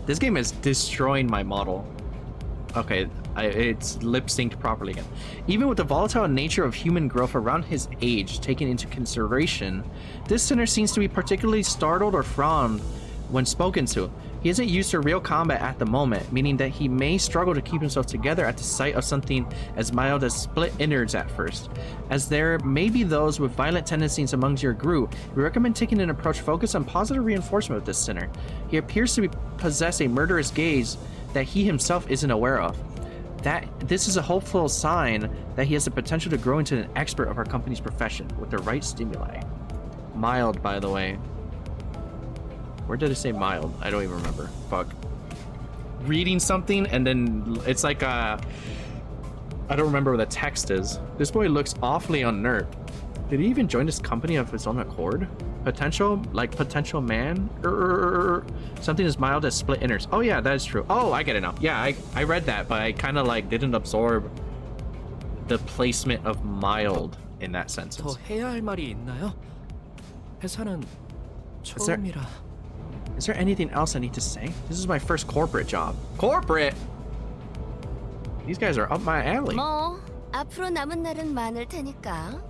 This game is destroying my model. Okay, it's lip-synced properly again. Even with the volatile nature of human growth around his age taken into consideration, this sinner seems to be particularly startled or frowned when spoken to. He isn't used to real combat at the moment, meaning that he may struggle to keep himself together at the sight of something as mild as split innards at first. As there may be those with violent tendencies amongst your group, we recommend taking an approach focused on positive reinforcement with this sinner. He appears to possess a murderous gaze that he himself isn't aware of. This is a hopeful sign that he has the potential to grow into an expert of our company's profession with the right stimuli. Mild, by the way. Where did it say mild? I don't even remember. Fuck. Reading something and then it's like I don't remember what the text is. This boy looks awfully unnerved. Did he even join this company of his own accord? Potential man? Something as mild as split innards. Oh yeah, that is true. Oh, I get it now. Yeah, I read that, but I kind of like didn't absorb the placement of mild in that sentence. 더 해야 할 말이 있나요? 회사는 처음이라. Is there anything else I need to say? This is my first corporate job. Corporate? These guys are up my alley. 뭐 앞으로 남은 날은 많을 테니까.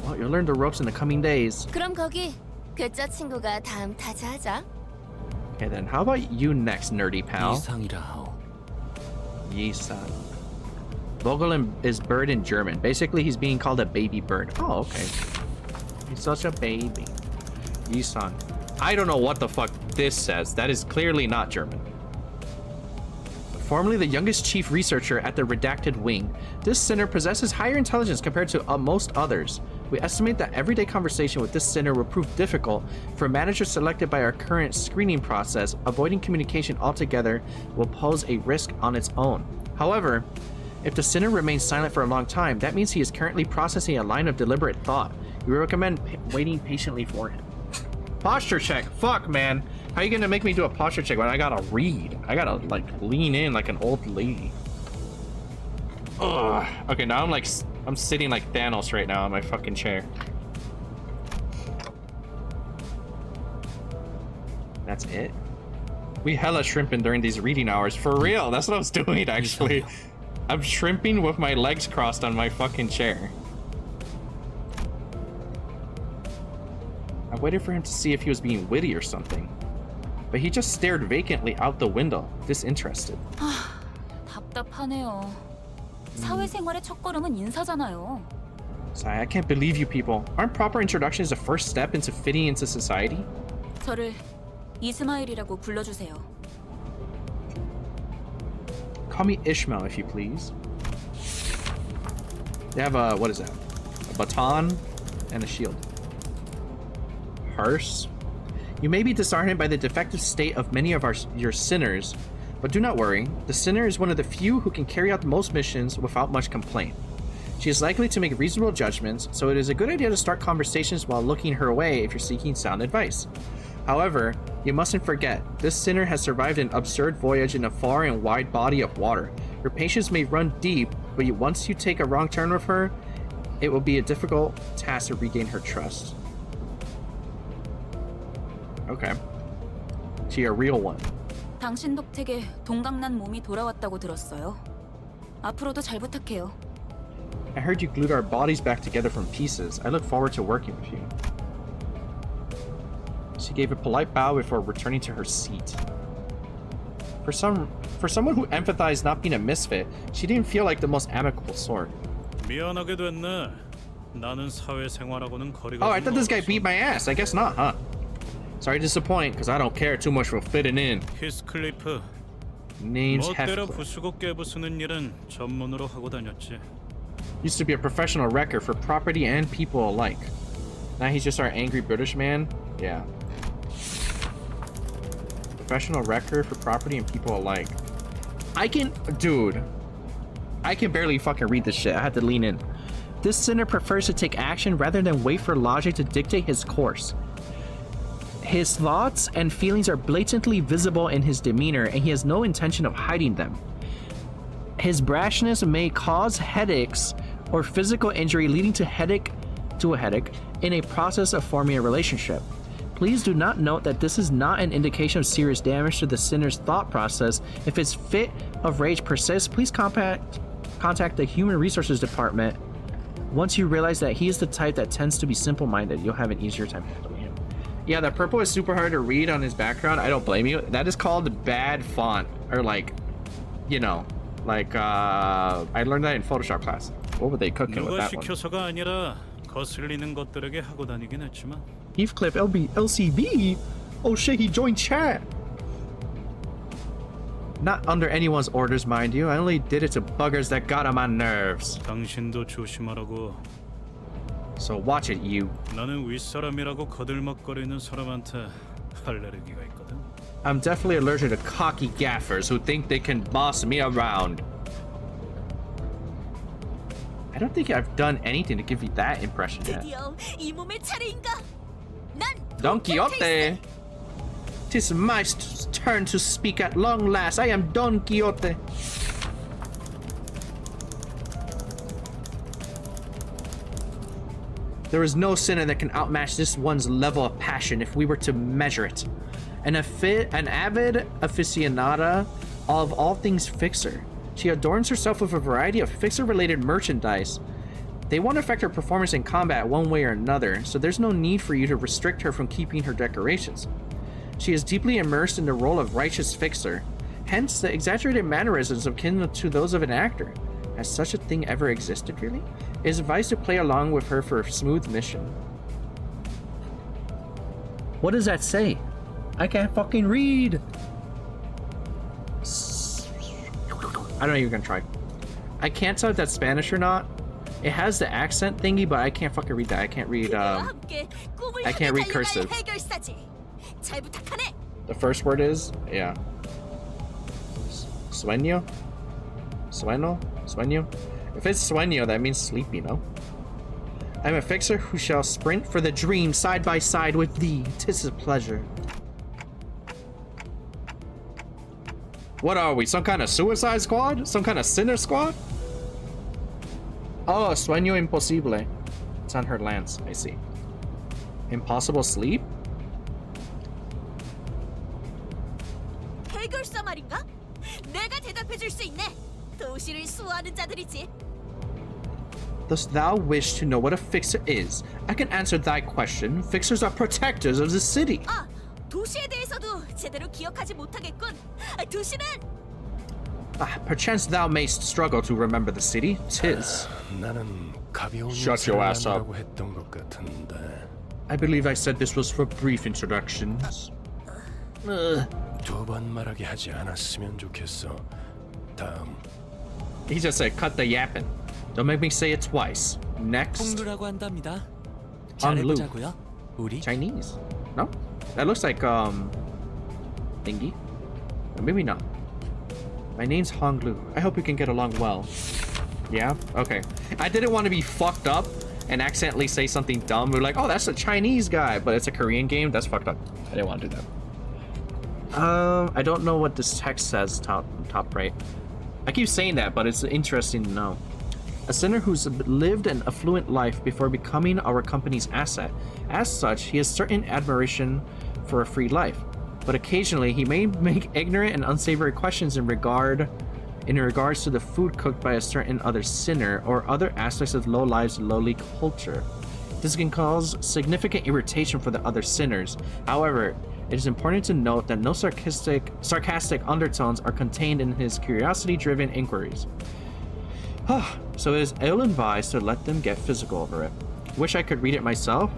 Well, you'll learn the ropes in the coming days. 그럼 거기 괴짜 친구가 다음 타자하자. Okay then, how about you next, nerdy pal? 이상이라 하오. Yisan. Vogelin is bird in German. Basically, he's being called a baby bird. Oh, okay. He's such a baby. Yisan. I don't know what the fuck this says. That is clearly not German. Formerly the youngest chief researcher at the Redacted Wing, this center possesses higher intelligence compared to most others. We estimate that everyday conversation with this center will prove difficult for a manager selected by our current screening process. Avoiding communication altogether will pose a risk on its own. However, if the center remains silent for a long time, that means he is currently processing a line of deliberate thought. We recommend waiting patiently for him. Posture check. Fuck, man. How are you gonna make me do a posture check when I gotta read? I gotta, like, lean in like an old lady. Ugh. Okay, now I'm sitting like Thanos right now in my fucking chair. That's it? We hella shrimping during these reading hours. For real, that's what I was doing, actually. I'm shrimping with my legs crossed on my fucking chair. I waited for him to see if he was being witty or something. But he just stared vacantly out the window, disinterested. 답답하네요. 사회생활의 첫걸음은 인사잖아요. Sorry, I can't believe you people. Aren't proper introductions the first step into fitting into society? 저를 이스마일이라고 불러주세요. Call me Ishmael, if you please. They have a, what is that? A baton and a shield. Hearse? You may be disheartened by the defective state of many of your sinners, but do not worry. The sinner is one of the few who can carry out most missions without much complaint. She is likely to make reasonable judgments, so it is a good idea to start conversations while looking her way if you're seeking sound advice. However, you mustn't forget, this sinner has survived an absurd voyage in a far and wide body of water. Her patience may run deep, but once you take a wrong turn with her, it will be a difficult task to regain her trust. Okay. She a real one. 당신 덕택에 동강난 몸이 돌아왔다고 들었어요. 앞으로도 잘 부탁해요. I heard you glued our bodies back together from pieces. I look forward to working with you. She gave a polite bow before returning to her seat. For someone who empathized not being a misfit, she didn't feel like the most amicable sort. 미안하게 됐네. 나는 사회생활하고는 거리가 Oh, I thought this guy beat my ass. I guess not, huh? Sorry to disappoint, because I don't care too much for fitting in. 히스클리프. Name's 멋대로 Heathcliff. 부수고 깨부수는 일은 전문으로 하고 다녔지. Used to be a professional wrecker for property and people alike. Now he's just our angry British man? Yeah. Professional wrecker for property and people alike. Dude. I can barely fucking read this shit. I had to lean in. This sinner prefers to take action rather than wait for logic to dictate his course. His thoughts and feelings are blatantly visible in his demeanor, and he has no intention of hiding them. His brashness may cause headaches or physical injury, leading to a headache in a process of forming a relationship. Please do not note that this is not an indication of serious damage to the sinner's thought process. If his fit of rage persists, please contact the Human Resources Department. Once you realize that he is the type that tends to be simple-minded, you'll have an easier time handling him. Yeah, that purple is super hard to read on his background. I don't blame you. That is called bad font, or like, you know, like I learned that in Photoshop class. What were they cooking with that one? 시켜서가 아니라 거슬리는 것들에게 하고 다니긴 했지만. Heathcliff LCB? Oh shit, he joined chat. Not under anyone's orders, mind you. I only did it to buggers that got on my nerves. 당신도 조심하라고. So watch it, you. 나는 윗사람이라고 거들먹거리는 사람한테 알레르기가 있거든. I'm definitely allergic to cocky gaffers who think they can boss me around. I don't think I've done anything to give you that impression yet. 드디어 이 몸의 차례인가? 난 Don Quixote! 'Tis my turn to speak at long last. I am Don Quixote. There is no sinner that can outmatch this one's level of passion if we were to measure it. An avid aficionada of all things Fixer. She adorns herself with a variety of Fixer-related merchandise. They won't affect her performance in combat one way or another, so there's no need for you to restrict her from keeping her decorations. She is deeply immersed in the role of righteous Fixer, hence the exaggerated mannerisms akin to those of an actor. Has such a thing ever existed, really? It is advised to play along with her for a smooth mission. What does that say? I can't fucking read! I'm not even gonna try. I can't tell if that's Spanish or not. It has the accent thingy, but I can't fucking read that. I can't read, I can't read cursive. The first word is, yeah. Sueño? Sueño? Sueño? If it's sueño, that means sleepy, no? I'm a fixer who shall sprint for the dream side by side with thee. 'Tis a pleasure. What are we, some kind of suicide squad? Some kind of sinner squad? Oh, sueño imposible. It's on her lance, I see. Impossible sleep? 해결사 말인가? 내가 대답해줄 수 있네. 도시를 수호하는 자들이지. Dost thou wish to know what a fixer is? I can answer thy question. Fixers are protectors of the city. 아, 도시에 대해서도 제대로 기억하지 못하겠군. 도시는 Perchance thou mayst struggle to remember the city. 'Tis. 나는 가벼운 Shut your ass up. 사람이라고 했던 것 같은데. I believe I said this was for brief introductions. 두 번 말하게 하지 않았으면 좋겠어. 다음. He just said, cut the yapping. Don't make me say it twice. Next. 홍루라고 한답니다. Honglu. 잘해보자고요. 우리 Chinese? No? That looks like, thingy? Or maybe not. My name's Honglu. I hope we can get along well. Yeah? Okay. I didn't want to be fucked up and accidentally say something dumb. We're like, oh, that's a Chinese guy, but it's a Korean game? That's fucked up. I didn't want to do that. I don't know what this text says, top right. I keep saying that, but it's interesting to know. A sinner who's lived an affluent life before becoming our company's asset. As such, he has certain admiration for a free life. But occasionally, he may make ignorant and unsavory questions in regards to the food cooked by a certain other sinner or other aspects of low lives lowly culture. This can cause significant irritation for the other sinners. However, it is important to note that no sarcastic undertones are contained in his curiosity-driven inquiries. So it is ill-advised to let them get physical over it. Wish I could read it myself?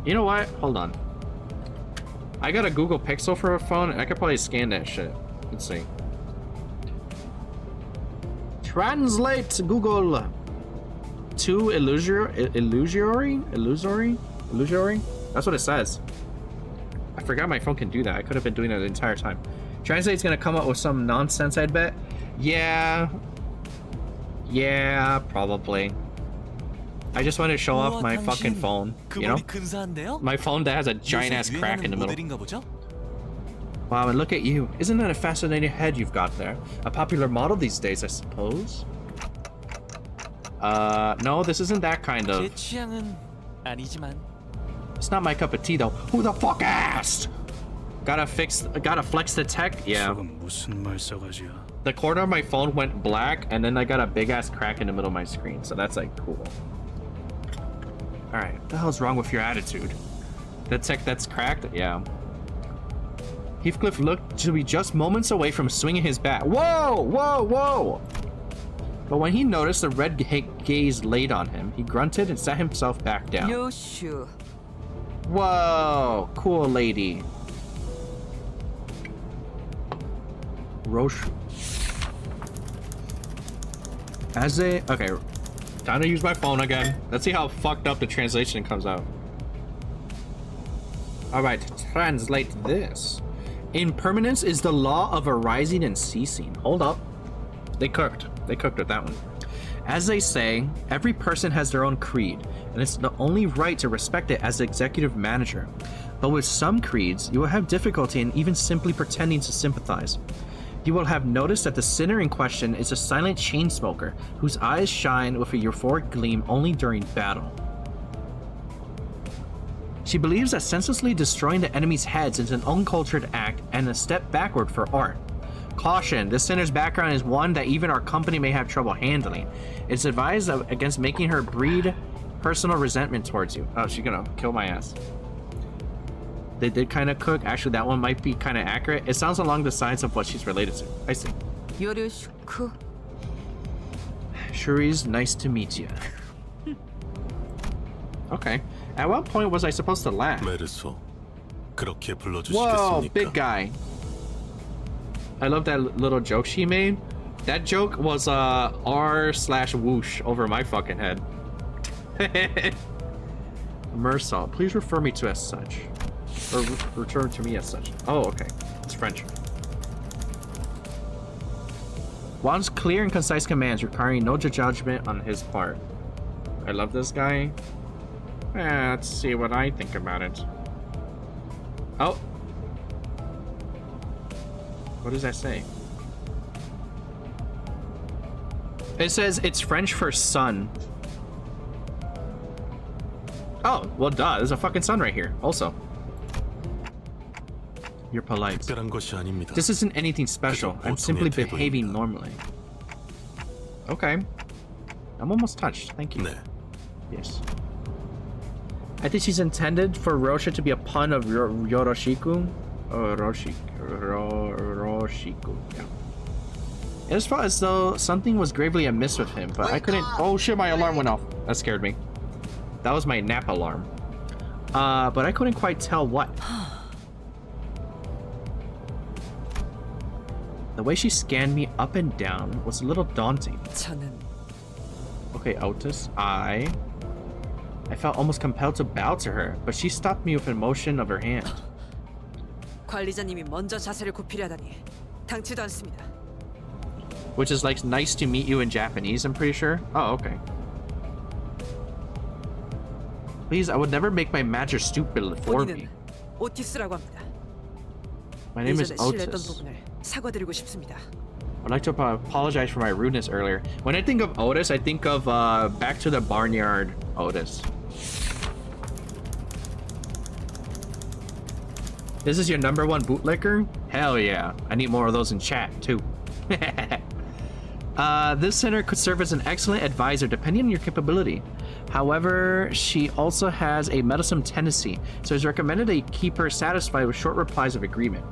You know what? Hold on. I got a Google Pixel for a phone, and I could probably scan that shit. Let's see. Translate Google to illusory? That's what it says. I forgot my phone can do that. I could have been doing it the entire time. Translate's gonna come up with some nonsense, I'd bet. Yeah, probably. I just wanted to show off my fucking phone, you know? My phone that has a giant ass crack in the middle. Wow, and look at you. Isn't that a fascinating head you've got there? A popular model these days, I suppose. No, this isn't that kind of. It's not my cup of tea though. Who the fuck asked? Gotta flex the tech? Yeah. The corner of my phone went black and then I got a big ass crack in the middle of my screen. So that's like cool. Alright, what the hell's wrong with your attitude? The tech that's cracked? Yeah. Heathcliff looked to be just moments away from swinging his bat. Whoa! But when he noticed the red gaze laid on him, he grunted and sat himself back down. 요슈. Whoa, cool lady. Roshu. Okay, time to use my phone again. Let's see how fucked up the translation comes out. Alright, translate this. Impermanence is the law of arising and ceasing. Hold up. They cooked with that one. As they say, every person has their own creed, and it's the only right to respect it as the executive manager. But with some creeds, you will have difficulty in even simply pretending to sympathize. You will have noticed that the sinner in question is a silent chain smoker whose eyes shine with a euphoric gleam only during battle. She believes that senselessly destroying the enemy's heads is an uncultured act and a step backward for art. Caution, this sinner's background is one that even our company may have trouble handling. It's advised against making her breed personal resentment towards you. Oh, she's gonna kill my ass. They did kind of cook. Actually, that one might be kind of accurate. It sounds along the lines of what she's related to. I see. 요르슈크. Shuri's nice to meet you. Okay. At what point was I supposed to laugh? 메르소, 그렇게 Whoa, 불러주시겠습니까? big guy. I love that little joke she made. That joke was R/whoosh over my fucking head. Mersal, please refer me to as such. Or return to me as such. Oh, okay. It's French. Wants clear and concise commands requiring no judgment on his part. I love this guy. Let's see what I think about it. Oh. What does that say? It says it's French for sun. Oh, well duh, there's a fucking sun right here, also. You're polite. 특별한 것이 아닙니다. This isn't anything special. I'm simply behaving normally. Okay. I'm almost touched. Thank you. 네. Yes. I think she's intended for Rosha to be a pun of Yoroshiku. Roshiku. Yeah. It felt as though something was gravely amiss with him, but I couldn't. Oh shit! My alarm went off. That scared me. That was my nap alarm. But I couldn't quite tell what. The way she scanned me up and down was a little daunting. 저는 Okay, Otis, I felt almost compelled to bow to her, but she stopped me with a motion of her hand. 관리자님이 먼저 자세를 굽히려다니 당치도 않습니다. Which is like nice to meet you in Japanese, I'm pretty sure. Oh, okay. Please, I would never make my master stoop before me. 오티스라고 합니다. My name is 예전에 실례했던 Otis. 부분을 사과드리고 싶습니다. I'd like to apologize for my rudeness earlier. When I think of Otis, I think of Back to the Barnyard Otis. This is your #1 bootlicker? Hell yeah. I need more of those in chat, too. This center could serve as an excellent advisor depending on your capability. However, she also has a meddlesome tendency, so it's recommended that you keep her satisfied with short replies of agreement.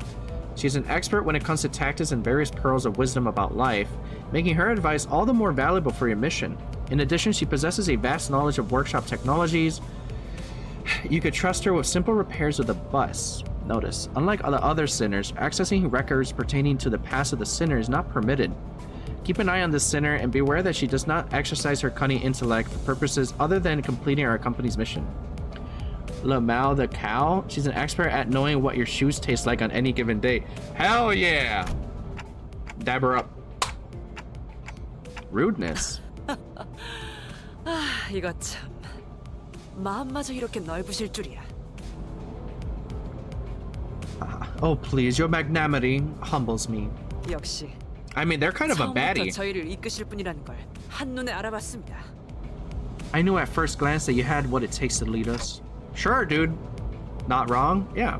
She's an expert when it comes to tactics and various pearls of wisdom about life, making her advice all the more valuable for your mission. In addition, she possesses a vast knowledge of workshop technologies. You could trust her with simple repairs of the bus. Notice, unlike the other sinners, accessing records pertaining to the past of the sinner is not permitted. Keep an eye on this sinner and beware that she does not exercise her cunning intellect for purposes other than completing our company's mission. Lamau the cow, she's an expert at knowing what your shoes taste like on any given day. Hell yeah! Dab her up. Rudeness. 아, 이거 참 마음마저 이렇게 넓으실 줄이야. Oh please, your magnanimity humbles me. 역시 I mean, they're kind of a 처음부터 baddie. 저희를 이끄실 분이라는 걸 한눈에 알아봤습니다. I knew at first glance that you had what it takes to lead us. Sure, dude. Not wrong? Yeah.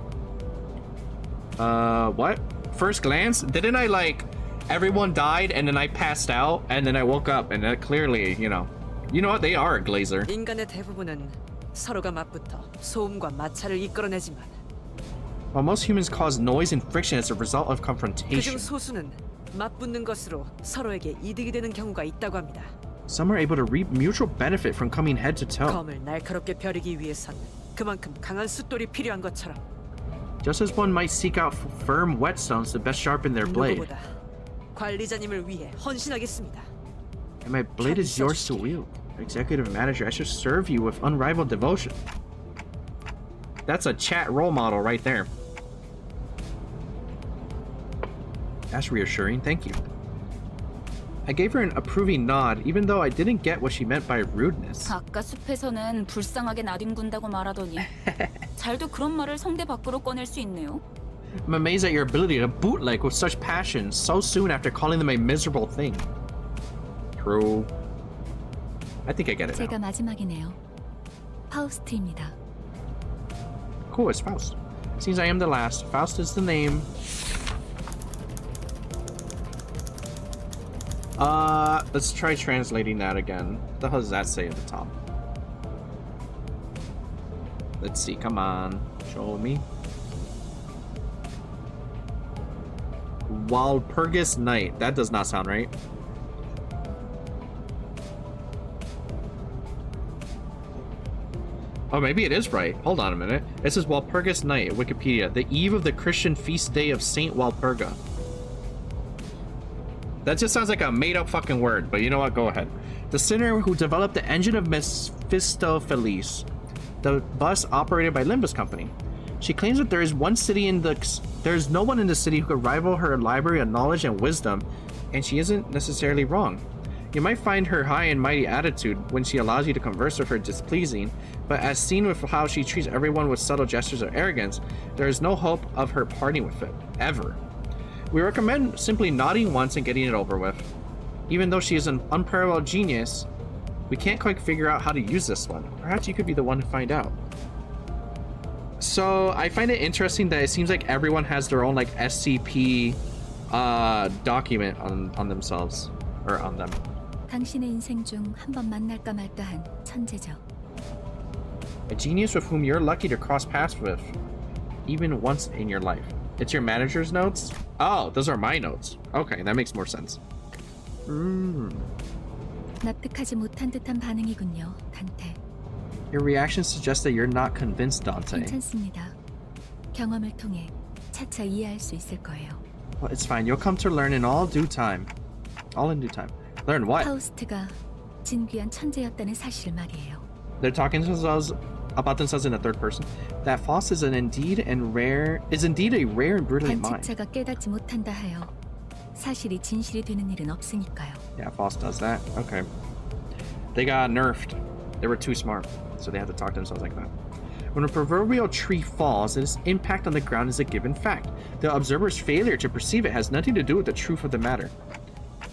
What? First glance? Didn't I, like, everyone died and then I passed out and then I woke up and that clearly, you know what? They are a glazer. 인간의 대부분은 서로가 맞붙어 소음과 마찰을 이끌어내지만 While most humans cause noise and friction as a result of confrontation, 그중 소수는 맞붙는 것으로 서로에게 이득이 되는 경우가 있다고 합니다. some are able to reap mutual benefit from coming head to toe. 검을 날카롭게 벼리기 위해선 그만큼 강한 숫돌이 필요한 것처럼 Just as one might seek out firm whetstones to best sharpen their blade. 누구보다 관리자님을 위해 헌신하겠습니다. And my blade is yours to wield. Executive manager, I should serve you with unrivaled devotion. That's a chat role model right there. That's reassuring, thank you. I gave her an approving nod, even though I didn't get what she meant by rudeness. 아까 숲에서는 불쌍하게 나뒹군다고 말하더니 잘도 그런 말을 성대 밖으로 꺼낼 수 있네요. I'm amazed at your ability to bootleg with such passion so soon after calling them a miserable thing. True. I think I get it 제가 now. 마지막이네요. 파우스트입니다. Cool, it's Faust. Seems I am the last. Faust is the name. Let's try translating that again. What the hell does that say at the top? Let's see, come on. Show me. Walpurgis Night. That does not sound right. Oh, maybe it is right. Hold on a minute. It says Walpurgis Night, Wikipedia. The eve of the Christian feast day of Saint Walpurga. That just sounds like a made-up fucking word, but you know what? Go ahead. The sinner who developed the engine of Mephistopheles, the bus operated by Limbus Company. She claims that there is no one in the city who could rival her library of knowledge and wisdom, and she isn't necessarily wrong. You might find her high and mighty attitude when she allows you to converse with her displeasing, but as seen with how she treats everyone with subtle gestures of arrogance, there is no hope of her parting with it, ever. We recommend simply nodding once and getting it over with. Even though she is an unparalleled genius, we can't quite figure out how to use this one. Perhaps you could be the one to find out. So I find it interesting that it seems like everyone has their own like SCP document on themselves or on them. 당신의 인생 중 한 번 만날까 말까한 천재죠. A genius with whom you're lucky to cross paths with, even once in your life. It's your manager's notes? Oh, those are my notes. Okay, that makes more sense. 납득하지 못한 듯한 반응이군요, 단테. Your reaction suggests that you're not convinced, Dante. 괜찮습니다. 경험을 통해 차차 이해할 수 있을 거예요. Well, it's fine. You'll come to learn in all due time. All in due time. Learn what? 파우스트가 진귀한 천재였다는 사실 말이에요. They're talking to themselves about themselves in the third person. That Faust is indeed a rare and brilliant mind. 관측자가 깨닫지 못한다 하여 사실이 진실이 되는 일은 없으니까요. Yeah, Faust does that. Okay. They got nerfed. They were too smart, so they had to talk to themselves like that. When a proverbial tree falls, its impact on the ground is a given fact. The observer's failure to perceive it has nothing to do with the truth of the matter.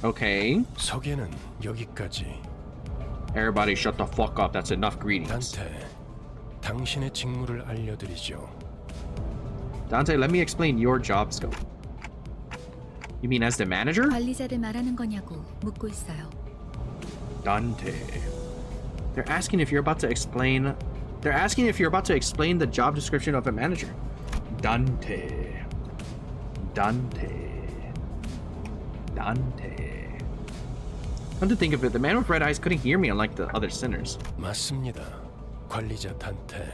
Okay. 소개는 여기까지. Everybody shut the fuck up. That's enough greetings. 단테, 당신의 직무를 알려드리죠. Dante, let me explain your job scope. You mean as the manager? 관리자를 말하는 거냐고 묻고 있어요. Dante. They're asking if you're about to explain the job description of a manager. Dante. Come to think of it, the man with red eyes couldn't hear me unlike the other sinners. 맞습니다. 관리자 단테.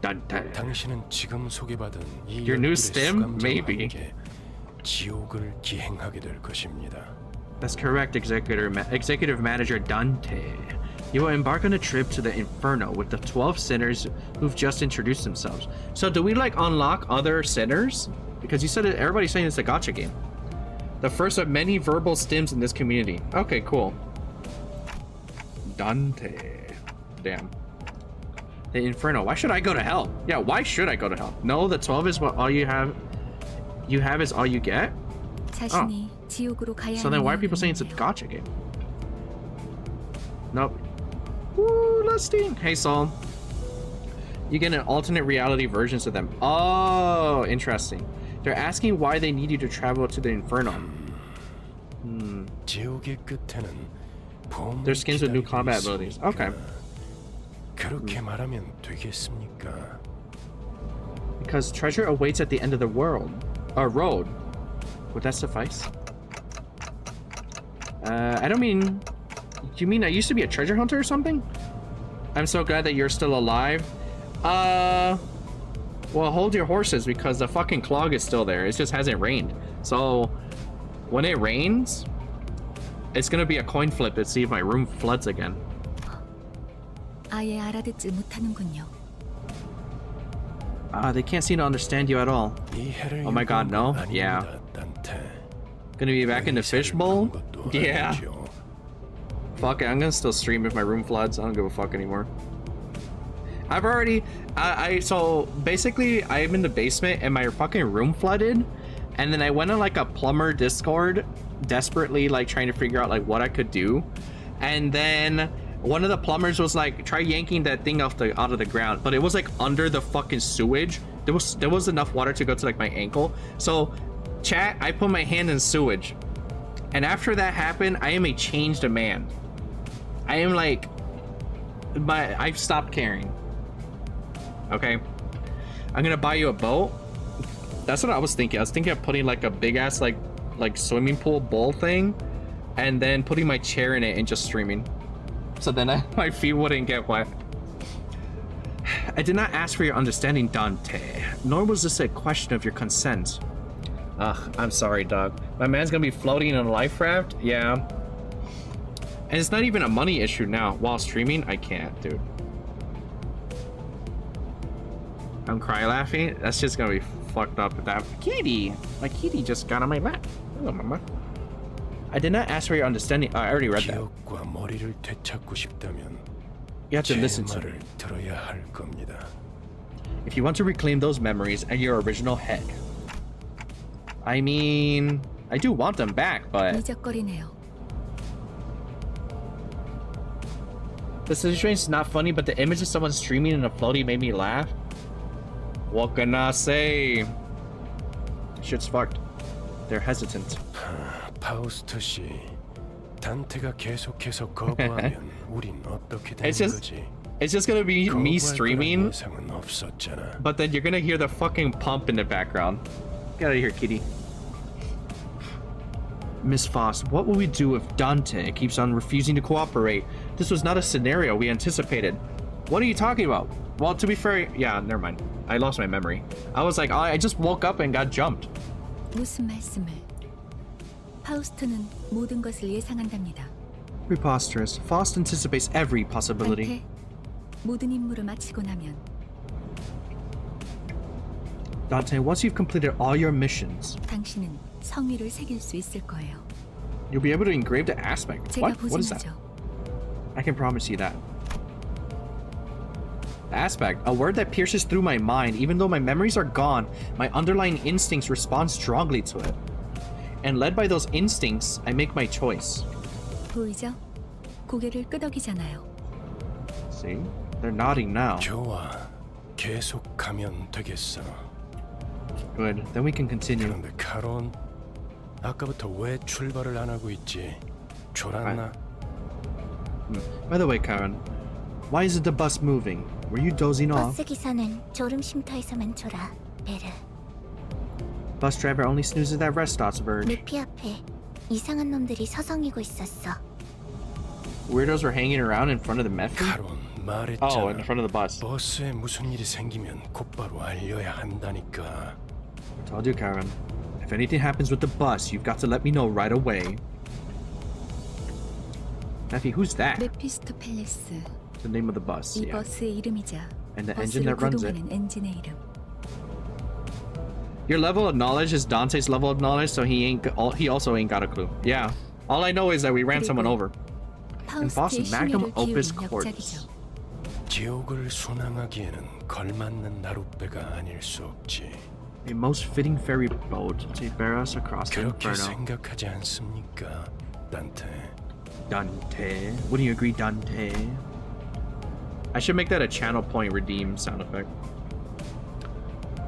Dante. 당신은 지금 소개받은 이 Your new 연구의 stim? 수감자와 Maybe. 함께 지옥을 기행하게 될 것입니다. That's correct, Executive Manager Dante. You will embark on a trip to the Inferno with the 12 sinners who've just introduced themselves. So do we like unlock other sinners? Because you said it, everybody's saying it's a gacha game. The first of many verbal stims in this community. Okay, cool. Dante. Damn. The Inferno. Why should I go to hell? Yeah, why should I go to hell? No, the 12 is what all you have. You have is all you get? 자신이 지옥으로 가야 So then why are people saying it's a gacha game? Nope. Woo, Lusty. Hey, Saul. You get an alternate reality versions of them. Oh, interesting. They're asking why they need you to travel to the Inferno. 지옥의 끝에는 보험이 Their skins with new 기다리고 combat abilities. 있으니까. Okay. 그렇게 말하면 되겠습니까? Because treasure awaits at the end of the road. Would that suffice? I don't mean... You mean I used to be a treasure hunter or something? I'm so glad that you're still alive. Well, hold your horses because the fucking clog is still there. It just hasn't rained. So, when it rains, it's gonna be a coin flip to see if my room floods again. 아예 알아듣지 못하는군요. They can't seem to understand you at all. Oh my god, no? Yeah. Gonna be back in the fishbowl? Yeah. Fuck it, I'm gonna still stream if my room floods. I don't give a fuck anymore. I've already... So, basically, I'm in the basement and my fucking room flooded. And then I went on like a plumber Discord, desperately like trying to figure out like what I could do. And then one of the plumbers was like, try yanking that thing out of the ground. But it was like under the fucking sewage. There was enough water to go to like my ankle. So, chat, I put my hand in sewage. And after that happened, I am a changed man. I am like... I've stopped caring. Okay? I'm gonna buy you a boat. That's what I was thinking. I was thinking of putting like a big ass like swimming pool bowl thing, and then putting my chair in it and just streaming. So then my feet wouldn't get wet. I did not ask for your understanding, Dante. Nor was this a question of your consent. Ugh, I'm sorry, dog. My man's gonna be floating in a life raft? Yeah. And it's not even a money issue now. While streaming, I can't, dude. I'm cry laughing. That's just gonna be fucked up with that. Kitty! My kitty just got on my lap. Hello, mama. I did not ask for your understanding. I already read that. You have to listen to me. If you want to reclaim those memories and your original head. I mean, I do want them back, but... The situation's not funny, but the image of someone streaming in a floaty made me laugh. What can I say? Shit's fucked. They're hesitant. 파우스트 씨, 단테가 계속해서 거부하면 우린 어떻게 되는 거지? It's just gonna be me streaming, but then you're gonna hear the fucking pump in the background. Get out of here, kitty. Miss Foss, what will we do if Dante keeps on refusing to cooperate? This was not a scenario we anticipated. What are you talking about? Well, to be fair, yeah, never mind. I lost my memory. I was like, I just woke up and got jumped. 무슨 말씀을? 파우스트는 모든 것을 예상한답니다. Preposterous. Faust anticipates every possibility. 단테, 모든 임무를 마치고 나면 Dante, once you've completed all your missions, 당신은 성의를 새길 수 있을 거예요. you'll be able to engrave the aspect. 제가 What is that? 보증하죠. I can promise you that. Aspect, a word that pierces through my mind. Even though my memories are gone, my underlying instincts respond strongly to it. And led by those instincts, I make my choice. 보이죠? 고개를 끄덕이잖아요. See? They're nodding now. 좋아, 계속 가면 되겠어. Good, then we can continue. 그런데 카론, 아까부터 왜 출발을 안 하고 있지? 졸았나? By the way, Karen, why isn't the bus moving? Were you dozing off? 버스 기사는 졸음 쉼터에서만 졸아, 베르. Bus driver only snoozes at rest stops, Verge. 루피 앞에 이상한 놈들이 서성이고 있었어. Weirdos were hanging around in front of the meth room? 카론, 말했잖아. Oh, in front of the bus. 버스에 무슨 일이 생기면 곧바로 알려야 한다니까. I told you, Karen. If anything happens with the bus, you've got to let me know right away. Effie, who's that? 메피스토 팰리스. The name of the bus. 이 Yeah. 버스의 이름이자 And the engine that 버스를 runs it. 구동하는 엔진의 이름. Your level of knowledge is Dante's level of knowledge, so he also ain't got a clue. Yeah. All I know is that we ran someone over. And Boston 파우스트의 Magnum 심혈을 Opus 기울인 Quartz. 역작이죠. 지옥을 순항하기에는 걸맞는 나룻배가 아닐 수 없지. A most fitting ferry boat to bear us across the 그렇게 inferno. 생각하지 않습니까, 단테? Dante. Wouldn't you agree, Dante? I should make that a channel point redeem sound effect.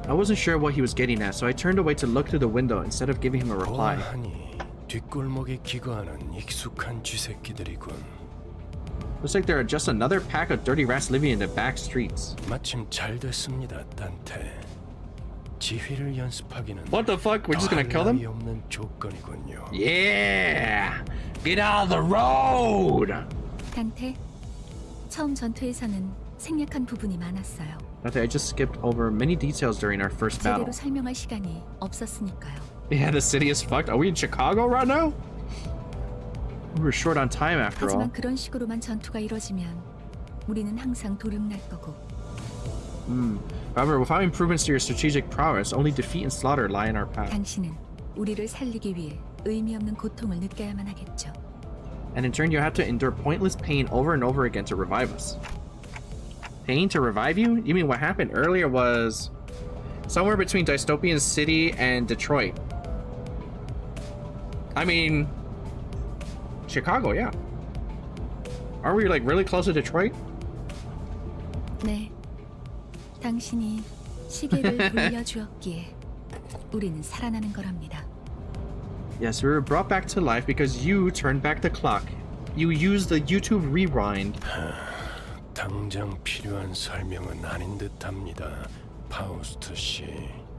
I wasn't sure what he was getting at, so I turned away to look through the window instead of giving him a reply. 보아하니 뒷골목에 기거하는 익숙한 쥐새끼들이군. Looks like there are just another pack of dirty rats living in the back streets. 마침 잘 됐습니다, 단테. 지휘를 연습하기는 What the fuck? We're just gonna kill them? 없는 조건이군요. Yeah! Get out of the road! 단테, 처음 전투에서는 생략한 부분이 많았어요. I just skipped over many details during our first battle. 제대로 설명할 시간이 없었으니까요. Yeah, the city is fucked. Are we in Chicago right now? We were short on time after all. 하지만 그런 식으로만 전투가 이뤄지면 우리는 항상 도륙날 거고 However, without improvements to your strategic prowess, only defeat and slaughter lie in our path. 당신은 우리를 살리기 위해 의미 없는 고통을 느껴야만 하겠죠. And in turn, you have to endure pointless pain over and over again to revive us. Pain to revive you? You mean what happened earlier was somewhere between Dystopian City and Detroit? I mean, Chicago, yeah. Are we like really close to Detroit? 네. 당신이 시계를 돌려주었기에 우리는 살아나는 거랍니다. Yes, we were brought back to life because you turned back the clock. You used the YouTube rewind. 당장 필요한 설명은 아닌 듯합니다, 파우스트 씨.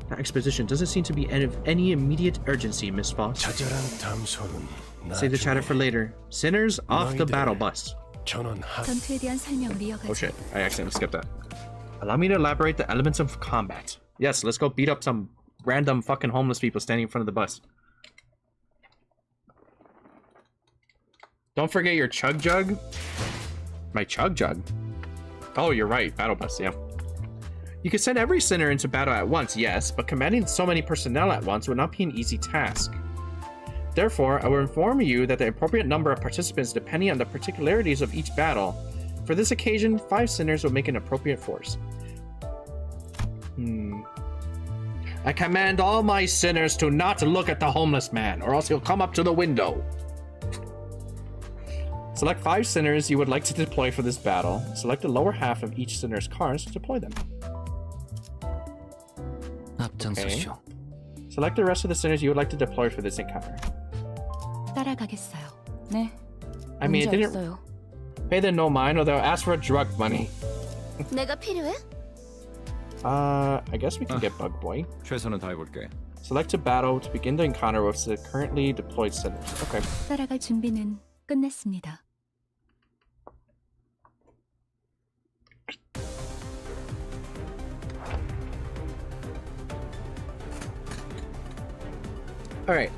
That exposition doesn't seem to be of any immediate urgency, Miss Fox. 자잘한 담소는 Save the chatter for later. Sinners off the battle bus. 전투에 대한 설명을 이어가죠. Oh shit, I accidentally skipped that. Allow me to elaborate the elements of combat. Yes, let's go beat up some random fucking homeless people standing in front of the bus. Don't forget your chug jug. My chug jug? Oh, you're right, battle bus, yeah. You can send every sinner into battle at once, yes, but commanding so many personnel at once would not be an easy task. Therefore, I will inform you that the appropriate number of participants depending on the particularities of each battle. For this occasion, 5 sinners will make an appropriate force. I command all my sinners to not look at the homeless man, or else he'll come up to the window. Select 5 sinners you would like to deploy for this battle. Select the lower half of each sinner's cars to deploy them. Okay. Select the rest of the sinners you would like to deploy for this encounter. 따라가겠어요. 네. I mean, it didn't 없어요. pay them no mind, or they'll ask for drug money. 내가 필요해? I guess we can get Bug Boy. 최선은 다해볼게. Select to battle to begin the encounter with the currently deployed sinners. Okay. 따라갈 준비는 끝났습니다. Alright.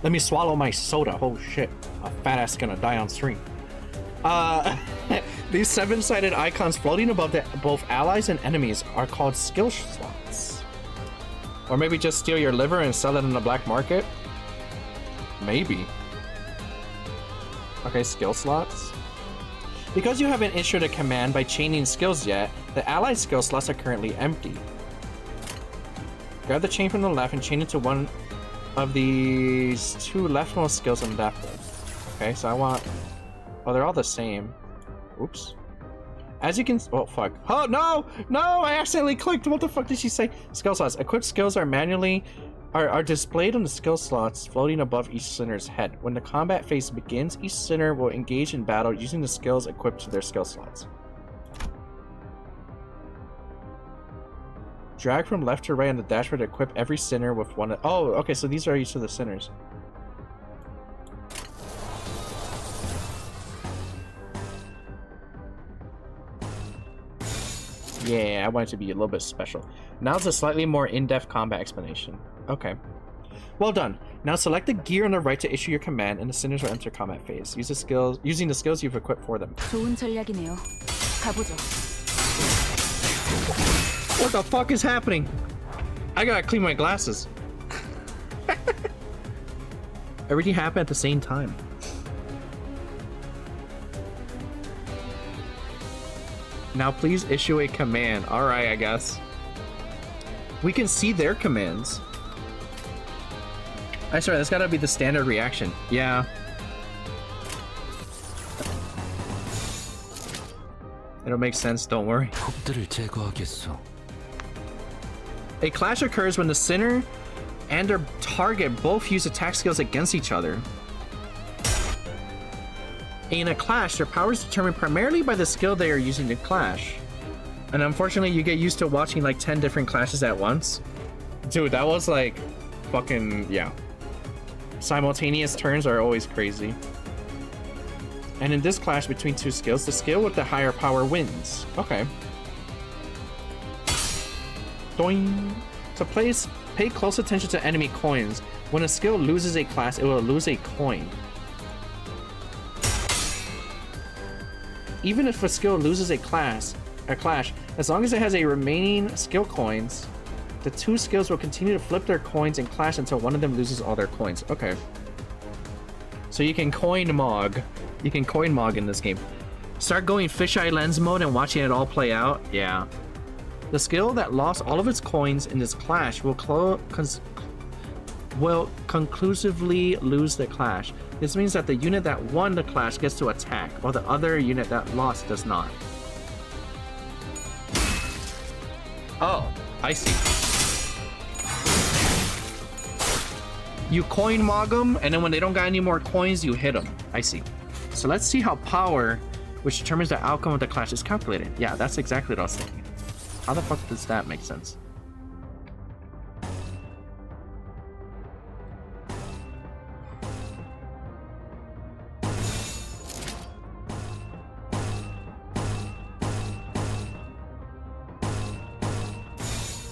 Let me swallow my soda. Oh shit. A fat ass gonna die on stream. These 7-sided icons floating above both allies and enemies are called skill slots. Or maybe just steal your liver and sell it in the black market? Maybe. Okay, skill slots. Because you haven't issued a command by chaining skills yet, the allied skill slots are currently empty. Grab the chain from the left and chain it to one of these 2 leftmost skills on the left. Okay, so I want... Oh, they're all the same. Oops. As you can... Oh, fuck. Oh, no! No! I accidentally clicked! What the fuck did she say? Skill slots. Equipped skills are manually... Are displayed on the skill slots floating above each sinner's head. When the combat phase begins, each sinner will engage in battle using the skills equipped to their skill slots. Drag from left to right on the dashboard to equip every sinner with one... Oh, okay, so these are each of the sinners. Yeah, I want it to be a little bit special. Now it's a slightly more in-depth combat explanation. Okay. Well done. Now select the gear on the right to issue your command, and the sinners will enter combat phase. Using the skills you've equipped for them. 좋은 전략이네요. 가보죠. What the fuck is happening? I gotta clean my glasses. Everything happened at the same time. Now please issue a command. Alright, I guess. We can see their commands. I swear, that's gotta be the standard reaction. Yeah. It'll make sense, don't worry. A clash occurs when the sinner and their target both use attack skills against each other. In a clash, their power is determined primarily by the skill they are using to clash. And unfortunately, you get used to watching like 10 different clashes at once. Dude, that was like fucking, yeah. Simultaneous turns are always crazy. And in this clash between 2 skills, the skill with the higher power wins. Okay. Doing. So pay close attention to enemy coins. When a skill loses a class, it will lose a coin. Even if a skill loses a class, a clash, as long as it has a remaining skill coins, the two skills will continue to flip their coins and clash until one of them loses all their coins. Okay. So you can coin mog. You can coin mog in this game. Start going fisheye lens mode and watching it all play out. Yeah. The skill that lost all of its coins in this clash will conclusively lose the clash. This means that the unit that won the clash gets to attack, while the other unit that lost does not. Oh, I see. You coin mog them, and then when they don't got any more coins, you hit them. I see. So let's see how power, which determines the outcome of the clash, is calculated. Yeah, that's exactly what I was thinking. How the fuck does that make sense?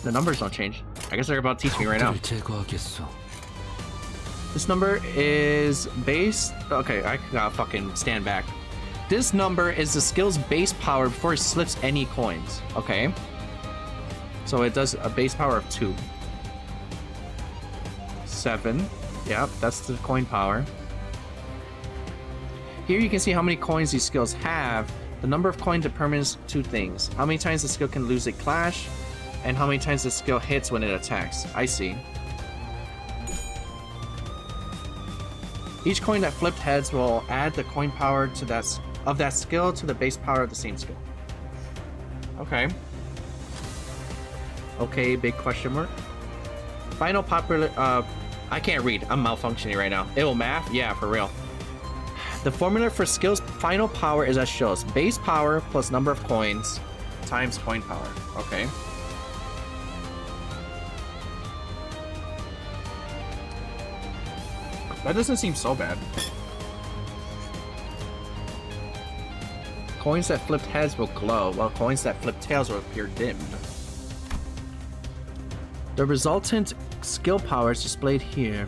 The numbers don't change. I guess they're about to teach me right now. This number is base. Okay, I gotta fucking stand back. This number is the skill's base power before it slips any coins. Okay. So it does a base power of 2. 7. Yep, that's the coin power. Here you can see how many coins these skills have. The number of coins determines 2 things. How many times the skill can lose a clash, and how many times the skill hits when it attacks. I see. Each coin that flipped heads will add the coin power to that skill to the base power of the same skill. Okay. Okay, big question mark. Final popular... I can't read. I'm malfunctioning right now. It will math? Yeah, for real. The formula for skill's final power is as shows. Base power plus number of coins times coin power. Okay. That doesn't seem so bad. Coins that flipped heads will glow, while coins that flipped tails will appear dimmed. The resultant skill power is displayed here.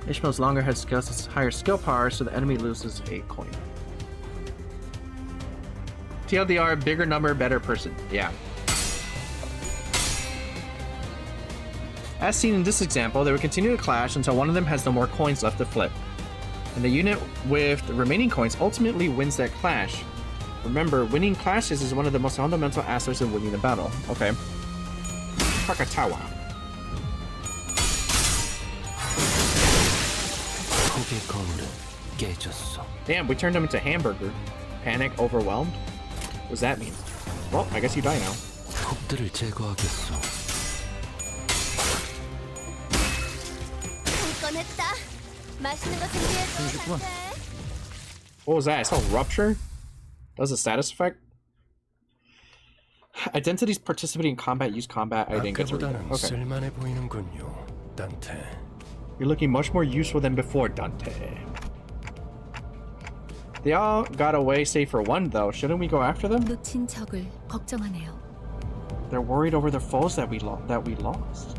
Ishmael's longer head scales has higher skill power, so the enemy loses a coin. TLDR, bigger number, better person. Yeah. As seen in this example, they will continue to clash until one of them has no more coins left to flip. And the unit with the remaining coins ultimately wins that clash. Remember, winning clashes is one of the most fundamental aspects of winning a battle. Okay. Hakatawa. Damn, we turned him into hamburger. Panic, overwhelmed? What does that mean? Well, I guess you die now. What was that? I saw rupture? That was a status effect? Identities participating in combat use combat. I didn't get to read that. Okay. You're looking much more useful than before, Dante. They all got away save for one, though. Shouldn't we go after them? 놓친 적을 걱정하네요. They're worried over their foes that we lost.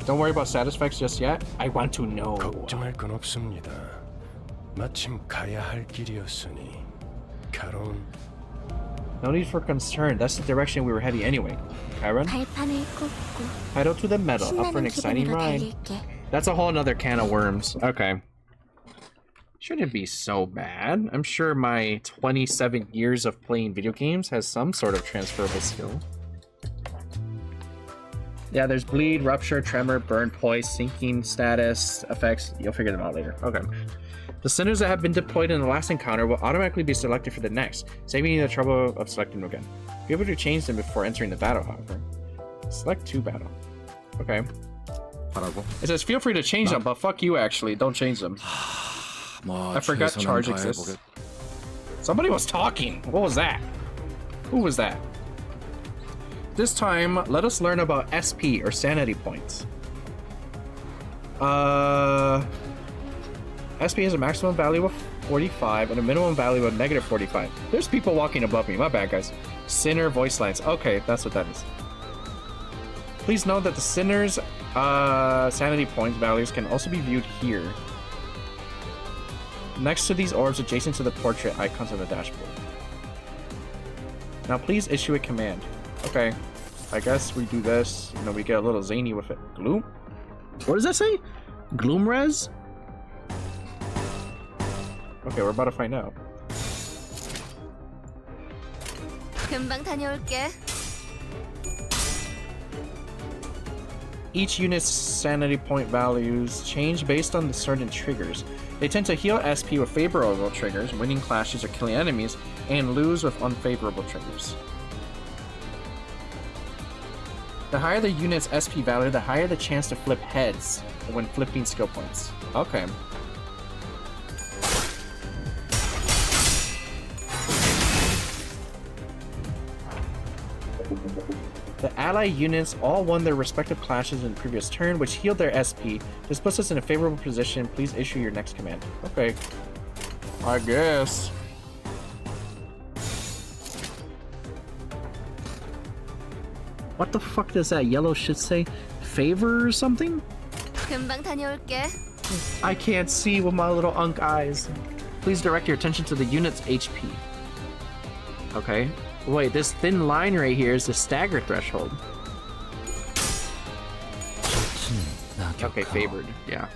Don't worry about status effects just yet. I want to know. 걱정할 건 없습니다. 마침 가야 할 길이었으니 가론. No need for concern. That's the direction we were heading anyway. Karen? Pedal to the metal. Up for an exciting ride. That's a whole nother can of worms. Okay. Shouldn't be so bad. I'm sure my 27 years of playing video games has some sort of transferable skill. Yeah, there's bleed, rupture, tremor, burn, poise, sinking, status, effects. You'll figure them out later. Okay. The centers that have been deployed in the last encounter will automatically be selected for the next, saving you the trouble of selecting them again. Be able to change them before entering the battle, however. Select to battle. Okay. It says feel free to change them, but fuck you actually. Don't change them. I forgot charge exists. Somebody was talking. What was that? Who was that? This time, let us learn about SP, or sanity points. SP has a maximum value of 45 and a minimum value of negative 45. There's people walking above me. My bad, guys. Sinner voice lines. Okay, that's what that is. Please note that the Sinner's sanity points values can also be viewed here, next to these orbs adjacent to the portrait icons on the dashboard. Now please issue a command. Okay. I guess we do this. You know, we get a little zany with it. Gloom? What does that say? Gloom res? Okay, we're about to find out. 금방 다녀올게. Each unit's sanity point values change based on the certain triggers. They tend to heal SP with favorable triggers, winning clashes or killing enemies, and lose with unfavorable triggers. The higher the unit's SP value, the higher the chance to flip heads when flipping skill points. Okay. The ally units all won their respective clashes in the previous turn, which healed their SP. This puts us in a favorable position. Please issue your next command. Okay. I guess. What the fuck does that yellow shit say? Favor or something? 금방 다녀올게. I can't see with my little unk eyes. Please direct your attention to the unit's HP. Okay. Wait, this thin line right here is the stagger threshold. Okay, favored. Yeah.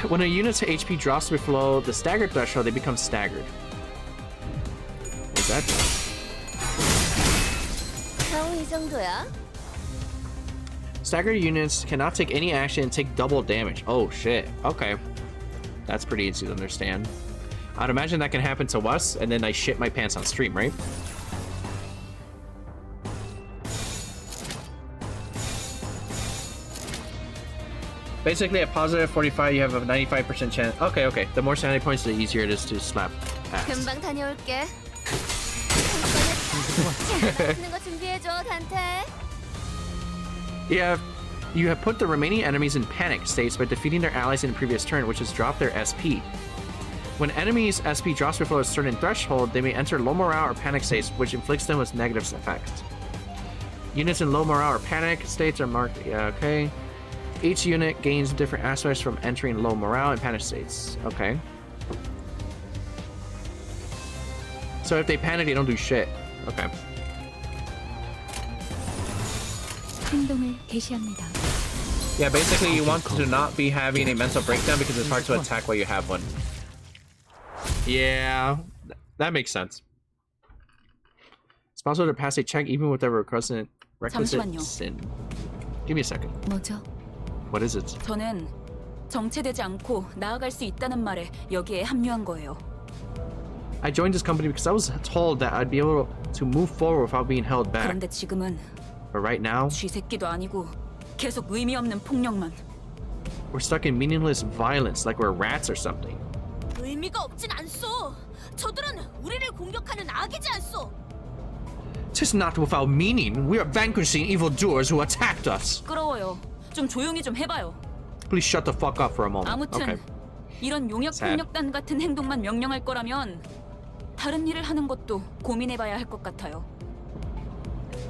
When a unit's HP drops below the stagger threshold, they become staggered. What's that? 겨우 이 정도야? Staggered units cannot take any action and take double damage. Oh shit. Okay. That's pretty easy to understand. I'd imagine that can happen to us, and then I shit my pants on stream, right? Basically, at positive 45, you have a 95% chance. Okay, okay. The more sanity points, the easier it is to slap ass. 금방 다녀올게. 하는 거 준비해줘, 단테. You have put the remaining enemies in panic states by defeating their allies in the previous turn, which has dropped their SP. When enemies' SP drops below a certain threshold, they may enter low morale or panic states, which inflicts them with negative effects. Units in low morale or panic states are marked. Yeah, okay. Each unit gains different aspects from entering low morale and panic states. Okay. So if they panic, they don't do shit. Okay. 행동을 개시합니다. Yeah, basically you want to not be having a mental breakdown because it's hard to attack while you have one. Yeah, that makes sense. It's possible to pass a check even with the requisite sin. Give me a second. 뭐죠? What is it? 저는 정체되지 않고 나아갈 수 있다는 말에 여기에 합류한 거예요. I joined this company because I was told that I'd be able to move forward without being held back. 그런데 지금은 But right now, 쥐새끼도 아니고 계속 의미 없는 폭력만. we're stuck in meaningless violence like we're rats or something. 의미가 없진 않소. 저들은 우리를 공격하는 악이지 않소. Tis not without meaning. We are vanquishing evildoers who attacked us. 시끄러워요. 좀 조용히 좀 해봐요. Please shut the fuck up for a moment. 아무튼 Okay. 이런 용역 폭력단 같은 행동만 명령할 거라면 다른 일을 하는 것도 고민해봐야 할 것 같아요.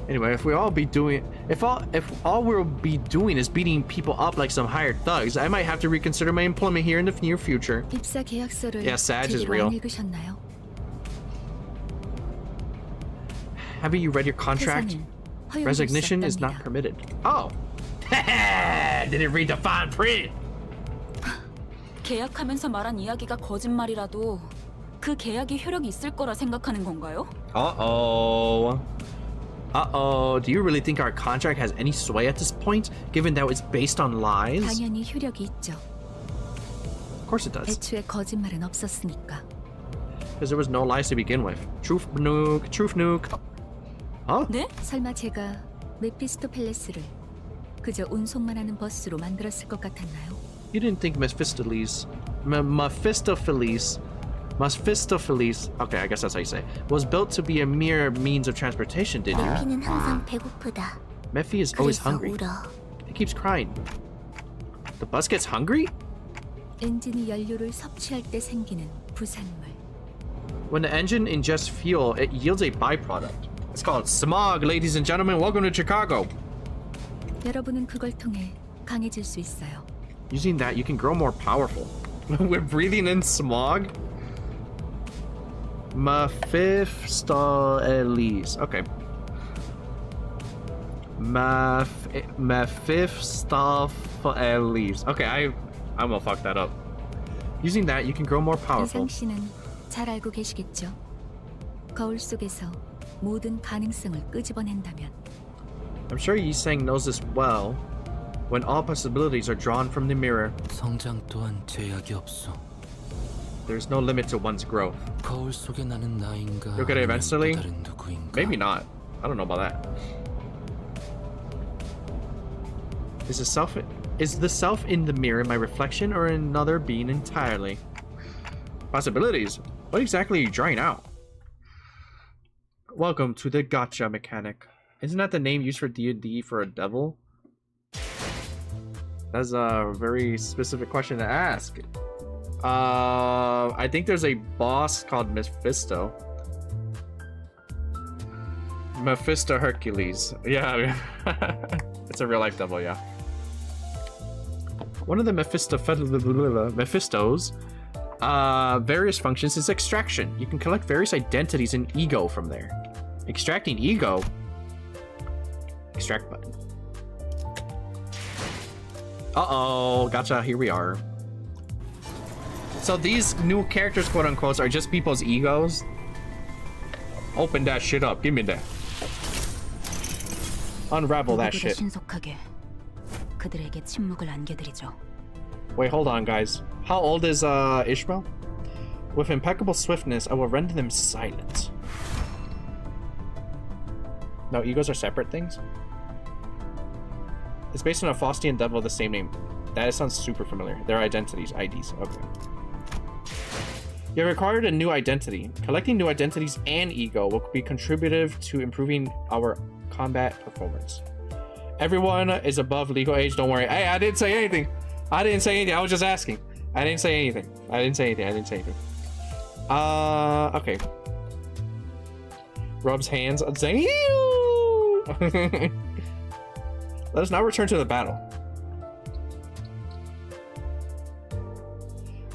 Anyway, if all we'll be doing is beating people up like some hired thugs, I might have to reconsider my employment here in the near future. 입사 계약서를 Yeah, Sag is 제대로 real. 안 읽으셨나요? Haven't you read your contract? 회사는 허용될 수 Resignation is not 없답니다. permitted. Oh! Didn't read the fine print! 계약하면서 말한 이야기가 거짓말이라도 그 계약이 효력이 있을 거라 생각하는 건가요? Uh-oh. Uh-oh. Do you really think our contract has any sway at this point, given that it's based on lies? 당연히 효력이 있죠. Of course it does. 애초에 거짓말은 없었으니까. Because there was no lies to begin with. Truth nuke, truth nuke. Huh? 네? 설마 제가 메피스토펠레스를 그저 운송만 하는 버스로 만들었을 것 같았나요? You didn't think Mephistopheles, okay, I guess that's how you say it, was built to be a mere means of transportation, did you? 메피는 항상 배고프다. Mephi is always 그래서 hungry. 울어. He keeps crying. The bus gets hungry? 엔진이 연료를 섭취할 때 생기는 부산물. When the engine ingests fuel, it yields a byproduct. It's called smog, ladies and gentlemen. Welcome to Chicago. 여러분은 그걸 통해 강해질 수 있어요. Using that, you can grow more powerful. We're breathing in smog? Mephistopheles. Okay. Mephistopheles. Okay, I'm gonna fuck that up. Using that, you can grow more powerful. 이상 씨는 잘 알고 계시겠죠? 거울 속에서 모든 가능성을 끄집어낸다면 I'm sure Yi-sang knows this well. When all possibilities are drawn from the mirror, 성장 또한 제약이 없어. there's no limit to one's growth. 거울 속에 나는 나인가? You'll get it eventually? 다른 누구인가? Maybe not. I don't know about that. Is the self in the mirror my reflection or another being entirely? Possibilities? What exactly are you drawing out? Welcome to the gotcha mechanic. Isn't that the name used for D&D for a devil? That's a very specific question to ask. I think there's a boss called Mephisto. Mephisto Hercules. Yeah, it's a real life devil, yeah. One of the Mephistos various functions is extraction. You can collect various identities and ego from there. Extracting ego. Extract button. Uh-oh, gotcha, here we are. So these new characters, quote unquote, are just people's egos? Open that shit up, give me that. Unravel that shit. 신속하게 그들에게 침묵을 안겨드리죠. Wait, hold on, guys. How old is Ishmael? With impeccable swiftness, I will render them silent. No, egos are separate things? It's based on a Faustian devil of the same name. That sounds super familiar. Their identities, IDs. Okay. You have acquired a new identity. Collecting new identities and ego will be contributive to improving our combat performance. Everyone is above legal age, don't worry. Hey, I didn't say anything. I didn't say anything. I was just asking. I didn't say anything. Okay. Rubs hands. Damn! Let us now return to the battle.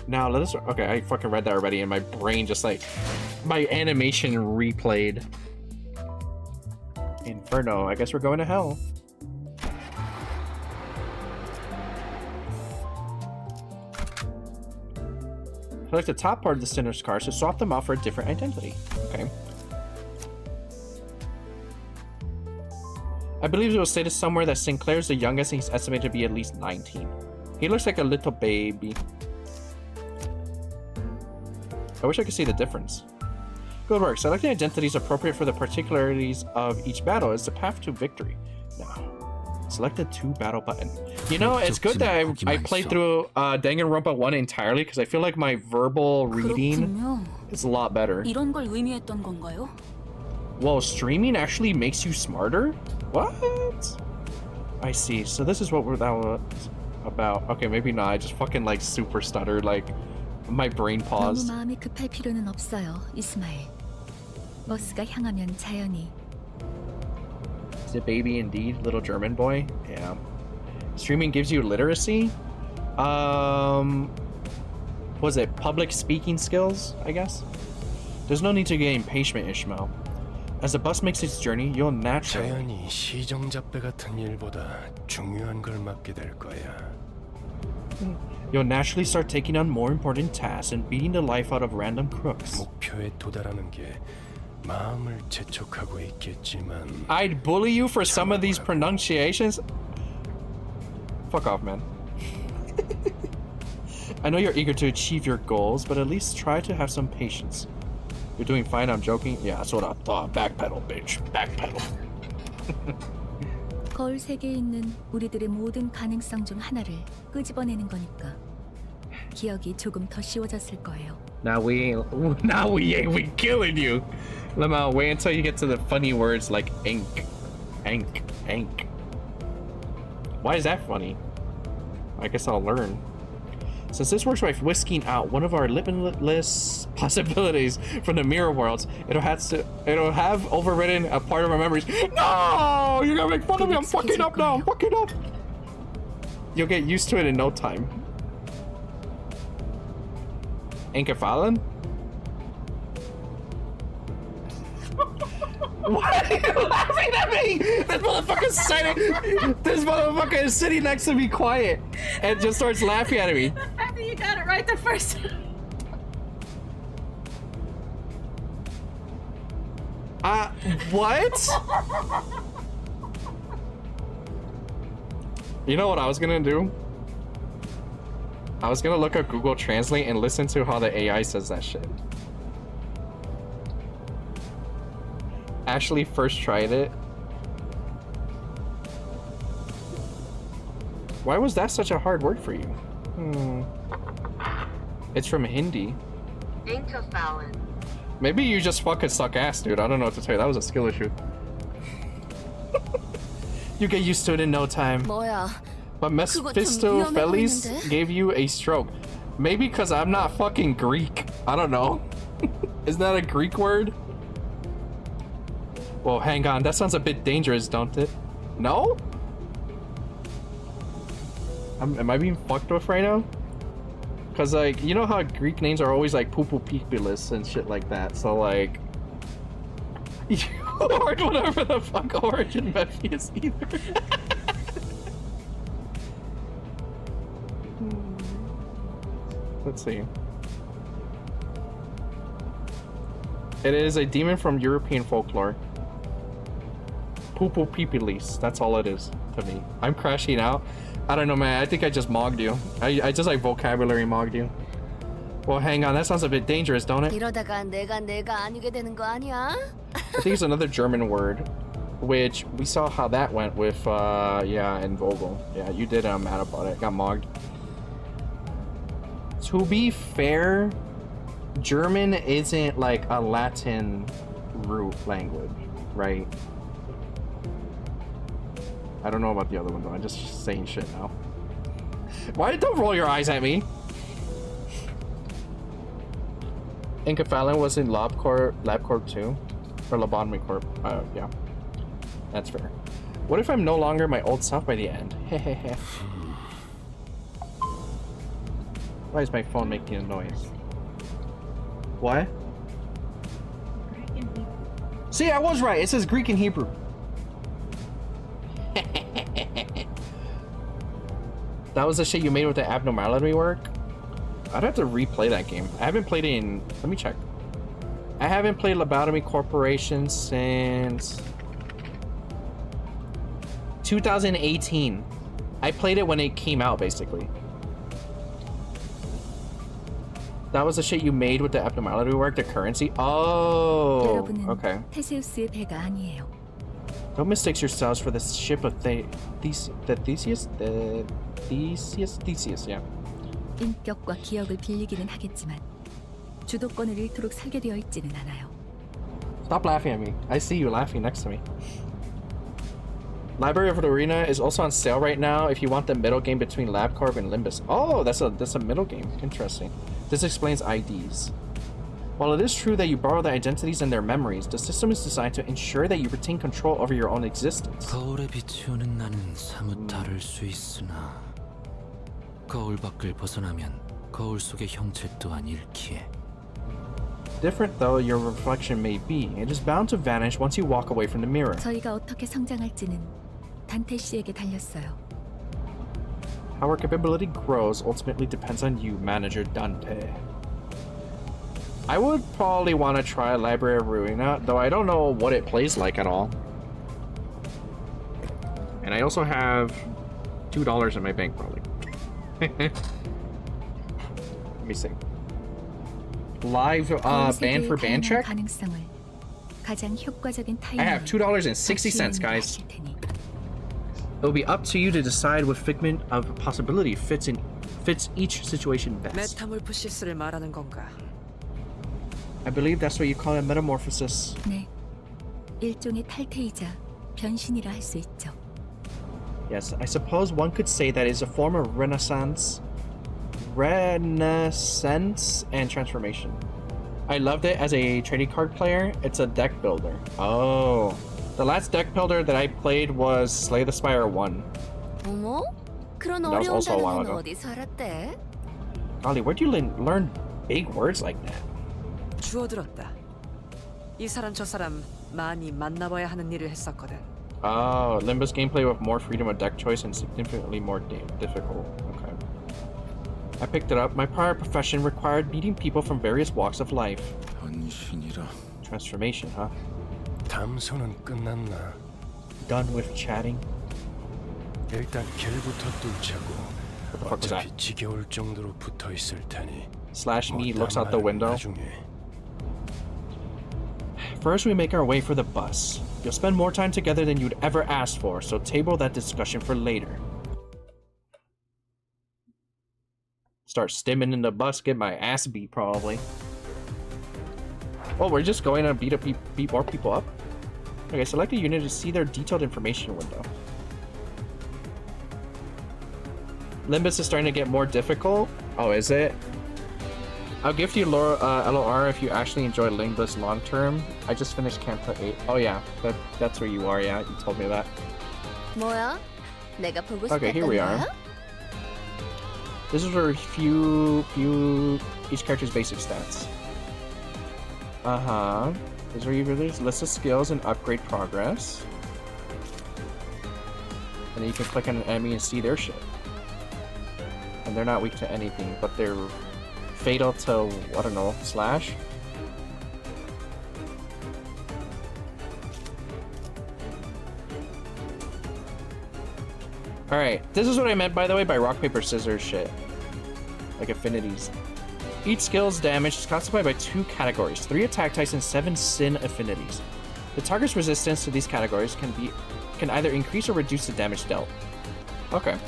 Now let us. Okay, I fucking read that already, and my brain just like my animation replayed. Inferno. I guess we're going to hell. Select the top part of the sinner's cards to swap them out for a different identity. Okay. I believe it was stated somewhere that Sinclair's the youngest and he's estimated to be at least 19. He looks like a little baby. I wish I could see the difference. Good work. Selecting identities appropriate for the particularities of each battle is the path to victory. Now, select the 2 battle button. You know, it's good that I played through Danganronpa 1 entirely because I feel like my verbal reading is a lot better. 이런 걸 의미했던 건가요? Whoa, streaming actually makes you smarter? What? I see. So this is what that was about. Okay, maybe not. I just fucking like super stuttered. Like my brain paused. 너무 마음이 급할 필요는 없어요, 이스마엘. 버스가 향하면 자연히. Is it baby indeed, little German boy? Yeah. Streaming gives you literacy. Was it public speaking skills? I guess. There's no need to get impatient, Ishmael. As the bus makes its journey, you'll naturally. 자연히 시정잡배 같은 일보다 중요한 걸 맡게 될 거야. You'll naturally start taking on more important tasks and beating the life out of random crooks. 목표에 도달하는 게 마음을 재촉하고 있겠지만. I'd bully you for some of these pronunciations. Fuck off, man. I know you're eager to achieve your goals, but at least try to have some patience. You're doing fine, I'm joking. Yeah, that's what I thought. Backpedal, bitch. Backpedal. 거울 세계에 있는 우리들의 모든 가능성 중 하나를 끄집어내는 거니까 기억이 조금 더 쉬워졌을 거예요. Now we ain't killing you. Lemma, wait until you get to the funny words like ink. Why is that funny? I guess I'll learn. Since this works by whisking out one of our limitless possibilities from the mirror worlds, it'll have overridden a part of our memories. No! You're gonna make fun of me. I'm fucking up now. I'm fucking up. You'll get used to it in no time. Enkephalon? Why are you laughing at me? This motherfucker is sitting next to me quiet and just starts laughing at me. I think you got it right the first time. What? You know what I was gonna do? I was gonna look up Google Translate and listen to how the AI says that shit. Actually first tried it. Why was that such a hard word for you? It's from Hindi. Maybe you just fucking suck ass, dude. I don't know what to tell you. That was a skill issue. You get used to it in no time. 뭐야? But Mephistopheles gave you a stroke. Maybe because I'm not fucking Greek. I don't know. Is that a Greek word? Well, hang on. That sounds a bit dangerous, don't it? No? Am I being fucked with right now? Because, like, you know how Greek names are always, like, Poupopipilus and shit like that. So, like... You aren't whatever the fuck origin Mephi is either. Let's see. It is a demon from European folklore. Poupopipilus. That's all it is to me. I'm crashing out. I don't know, man. I think I just mogged you. I just like vocabulary mogged you. Well, hang on. That sounds a bit dangerous, don't it? 이러다가 내가 아니게 되는 거 아니야? I think it's another German word, which we saw how that went with, yeah, and Vogel. Yeah, you did mad about it. Got mogged. To be fair, German isn't like a Latin root language, right? I don't know about the other one though. I'm just saying shit now. Why don't roll your eyes at me? Enkephalin was in LabCorp 2 or Lobotomy Corp. Yeah, that's fair. What if I'm no longer my old self by the end? Hehehe. Why is my phone making a noise? What? See, I was right. It says Greek and Hebrew. That was the shit you made with the abnormality work? I'd have to replay that game. I haven't played it in... Let me check. I haven't played Lobotomy Corporation since... 2018. I played it when it came out, basically. That was the shit you made with the abnormality work, the currency? Oh, okay. 테세우스의 배가 아니에요. Don't mistake yourselves for the ship of Theseus, yeah. 인격과 기억을 빌리기는 하겠지만 주도권을 잃도록 설계되어 있지는 않아요. Stop laughing at me. I see you laughing next to me. Library of the Arena is also on sale right now if you want the middle game between LabCorp and Limbus. Oh, that's a middle game. Interesting. This explains IDs. While it is true that you borrow their identities and their memories, the system is designed to ensure that you retain control over your own existence. 거울에 비추는 나는 사뭇 다를 수 있으나 거울 밖을 벗어나면 거울 속의 형체 또한 잃기에. Different though your reflection may be, it is bound to vanish once you walk away from the mirror. 저희가 어떻게 성장할지는 단테 씨에게 달렸어요. How our capability grows ultimately depends on you, Manager Dante. I would probably want to try Library of Ruina, though I don't know what it plays like at all. And I also have $2 in my bank, probably. Let me see. Live band for band check? I have $2.60, guys. It'll be up to you to decide what figment of possibility fits each situation best. 메타몰프시스를 말하는 건가? I believe that's what you call a metamorphosis. 네, 일종의 탈퇴이자 변신이라 할 수 있죠. Yes, I suppose one could say that is a form of renaissance and transformation. I loved it as a trading card player. It's a deck builder. Oh, the last deck builder that I played was Slay the Spire 1. 어머? 그런 That was 어려운 also a while 단어는 ago. 어디서 알았대? Golly, where'd you learn big words like that? 주워들었다. 이 사람 저 사람 많이 만나봐야 하는 일을 했었거든. Oh, Limbus gameplay with more freedom of deck choice and significantly more difficult. Okay. I picked it up. My prior profession required meeting people from various walks of life. 변신이라. Transformation, huh? 담소는 끝났나? Done with chatting. 일단 길부터 뚫자고. What the fuck was that? 어차피 지겨울 정도로 붙어 있을 테니. Slash me looks out the window. 나중에. First, we make our way for the bus. You'll spend more time together than you'd ever ask for, so table that discussion for later. Start stimming in the bus, get my ass beat probably. Oh, we're just going to beat more people up? Okay, select a unit to see their detailed information window. Limbus is starting to get more difficult. Oh, is it? I'll gift you LOR if you actually enjoy Limbus long term. I just finished Canto 8. Oh yeah, that's where you are, yeah, you told me that. 뭐야? 내가 보고 Okay, here we are. 거야? This is where each character's basic stats. This is where you release list of skills and upgrade progress. And then you can click on an enemy and see their shit. And they're not weak to anything, but they're fatal to, I don't know, slash? Alright, this is what I meant, by the way, by rock, paper, scissors shit. Like affinities. Each skill's damage is classified by 2 categories, 3 attack types and 7 sin affinities. The target's resistance to these categories can either increase or reduce the damage dealt. Okay.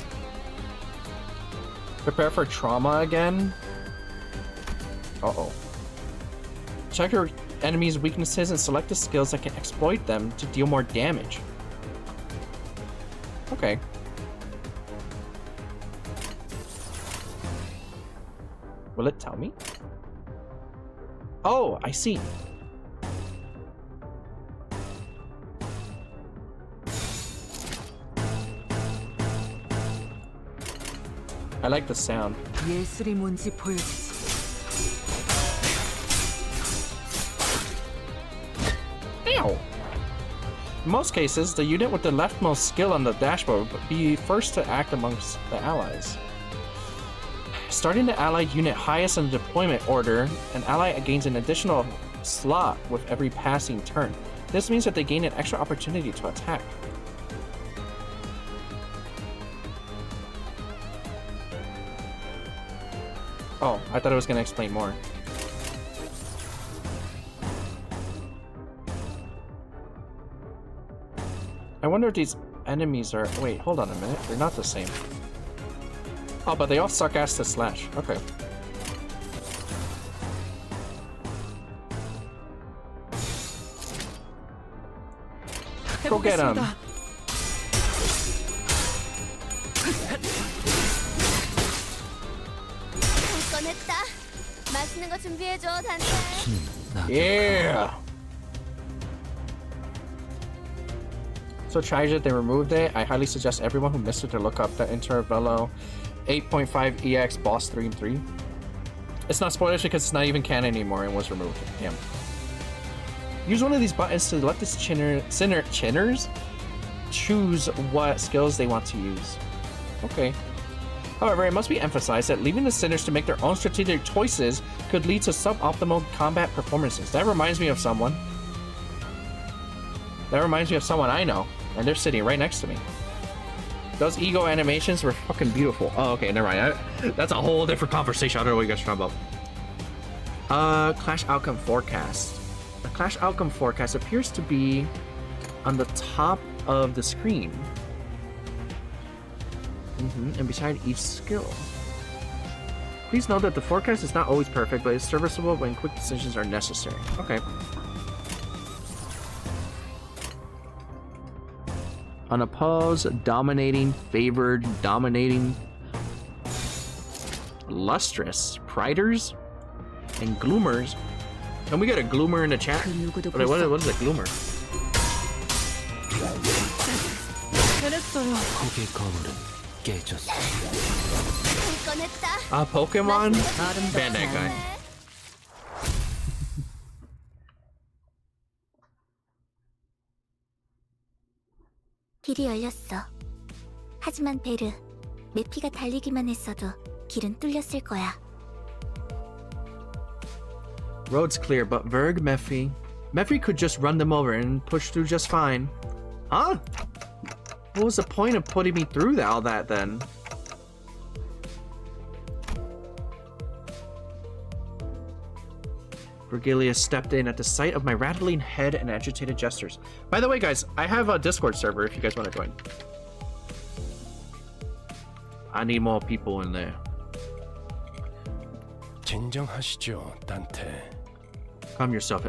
Prepare for trauma again. Uh-oh. Check your enemy's weaknesses and select the skills that can exploit them to deal more damage. Okay. Will it tell me? Oh, I see. I like the sound. 예술이 뭔지 보여주지. Ow! In most cases, the unit with the leftmost skill on the dashboard would be first to act amongst the allies. Starting the ally unit highest in the deployment order, an ally gains an additional slot with every passing turn. This means that they gain an extra opportunity to attack. Oh, I thought it was going to explain more. I wonder if these enemies are... Wait, hold on a minute. They're not the same. Oh, but they all suck ass to slash. Okay. Go get him. 꺼냈다. 맛있는 거 준비해줘, 단테. Yeah. So tragic they removed it. I highly suggest everyone who missed it to look up the Intervello 8.5 EX Boss 3 and 3. It's not spoilers because it's not even canon anymore and was removed. Damn. Use one of these buttons to let this chinners choose what skills they want to use. Okay. However, it must be emphasized that leaving the sinners to make their own strategic choices could lead to suboptimal combat performances. That reminds me of someone. That reminds me of someone I know, and they're sitting right next to me. Those ego animations were fucking beautiful. Oh, okay, never mind. That's a whole different conversation. I don't know what you guys are talking about. Clash Outcome Forecast. The Clash Outcome Forecast appears to be on the top of the screen. And beside each skill. Please note that the forecast is not always perfect, but it's serviceable when quick decisions are necessary. Okay. Unopposed, dominating, favored, dominating, lustrous, priders, and gloomers. Can we get a gloomer in the chat? Wait, what is a gloomer? Pokemon? Ban that guy. 길이 열렸어. 하지만 베르, 메피가 달리기만 했어도 길은 뚫렸을 거야. Road's clear, but Verg, Mephi could just run them over and push through just fine. Huh? What was the point of putting me through all that then? Virgilius stepped in at the sight of my rattling head and agitated gestures. By the way, guys, I have a Discord server if you guys want to join. I need more people in there. 진정하시죠, 단테. Calm yourself,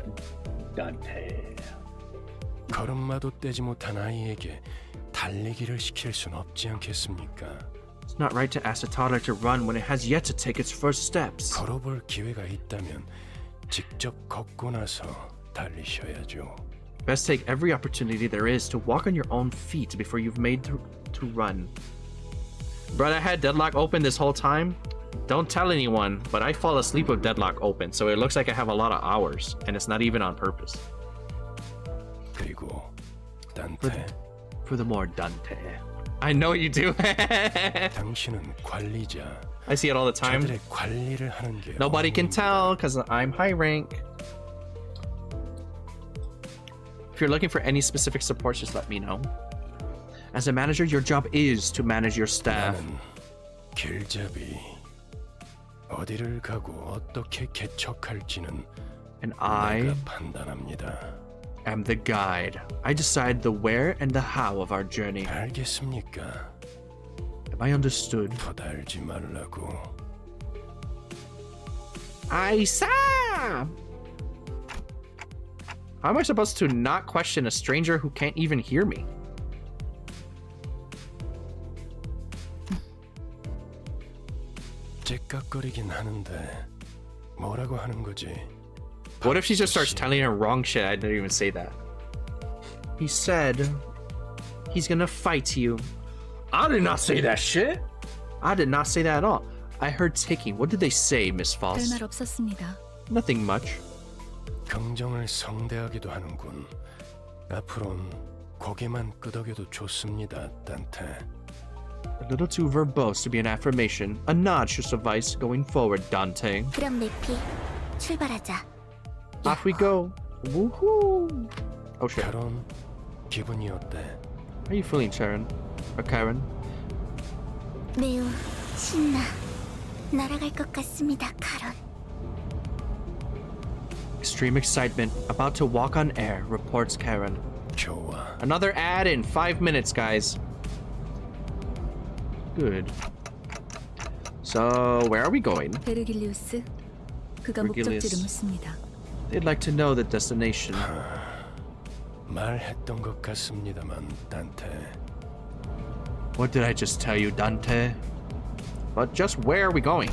Dante. 걸음마도 떼지 못한 아이에게 달리기를 시킬 순 없지 않겠습니까? It's not right to ask a toddler to run when it has yet to take its first steps. 걸어볼 기회가 있다면 직접 걷고 나서 달리셔야죠. Best take every opportunity there is to walk on your own feet before you've made to run. But I had Deadlock open this whole time. Don't tell anyone, but I fall asleep with Deadlock open, so it looks like I have a lot of hours, and it's not even on purpose. 그리고 단테. Furthermore, Dante. I know you do. 당신은 관리자. I see it all the time. 저들의 관리를 하는 게 Nobody can tell because I'm high rank. If you're looking for any specific supports, just let me know. As a manager, your job is to manage your staff. 나는 길잡이. 어디를 가고 어떻게 개척할지는 And I 내가 판단합니다. am the guide. I decide the where and the how of our journey. 알겠습니까? Am I understood? 퍼달지 말라고. I saw. How am I supposed to not question a stranger who can't even hear me? 째깍거리긴 하는데 뭐라고 하는 거지? What if she just starts telling her wrong shit? I didn't even say that. He said he's gonna fight you. I did not say that shit. I did not say that at all. I heard ticking. What did they say, Miss Foss? 별말 없었습니다. Nothing much. 긍정을 성대하기도 하는군. 앞으론 고개만 끄덕여도 좋습니다, 단테. A little too verbose to be an affirmation. A nod should suffice going forward, Dante. 그럼 메피, 출발하자. Off we go. Woohoo! Oh shit. 카론, 기분이 어때? How are you feeling, Sharon? Or Karen? 매우 신나. 날아갈 것 같습니다, 카론. Extreme excitement. About to walk on air, reports Karen. 좋아. Another ad in 5 minutes, guys. Good. So, where are we going? 베르길리우스, 그가 베르길리우스. 목적지를 묻습니다. They'd like to know the destination. 말했던 것 같습니다만, 단테. What did I just tell you, Dante? But just where are we going?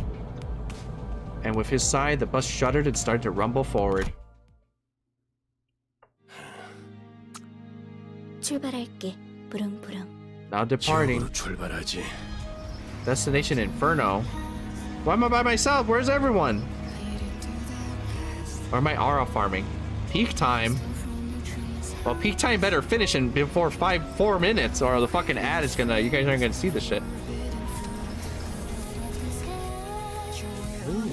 And with his sigh, the bus shuddered and started to rumble forward. 출발할게. 부릉부릉. Now departing. 지옥으로 출발하지. Destination Inferno. Why am I by myself? Where's everyone? Or am I aura farming? Peak time. Well, peak time better finish in before 4 minutes, or the fucking ad is gonna. You guys aren't gonna see the shit. Ooh.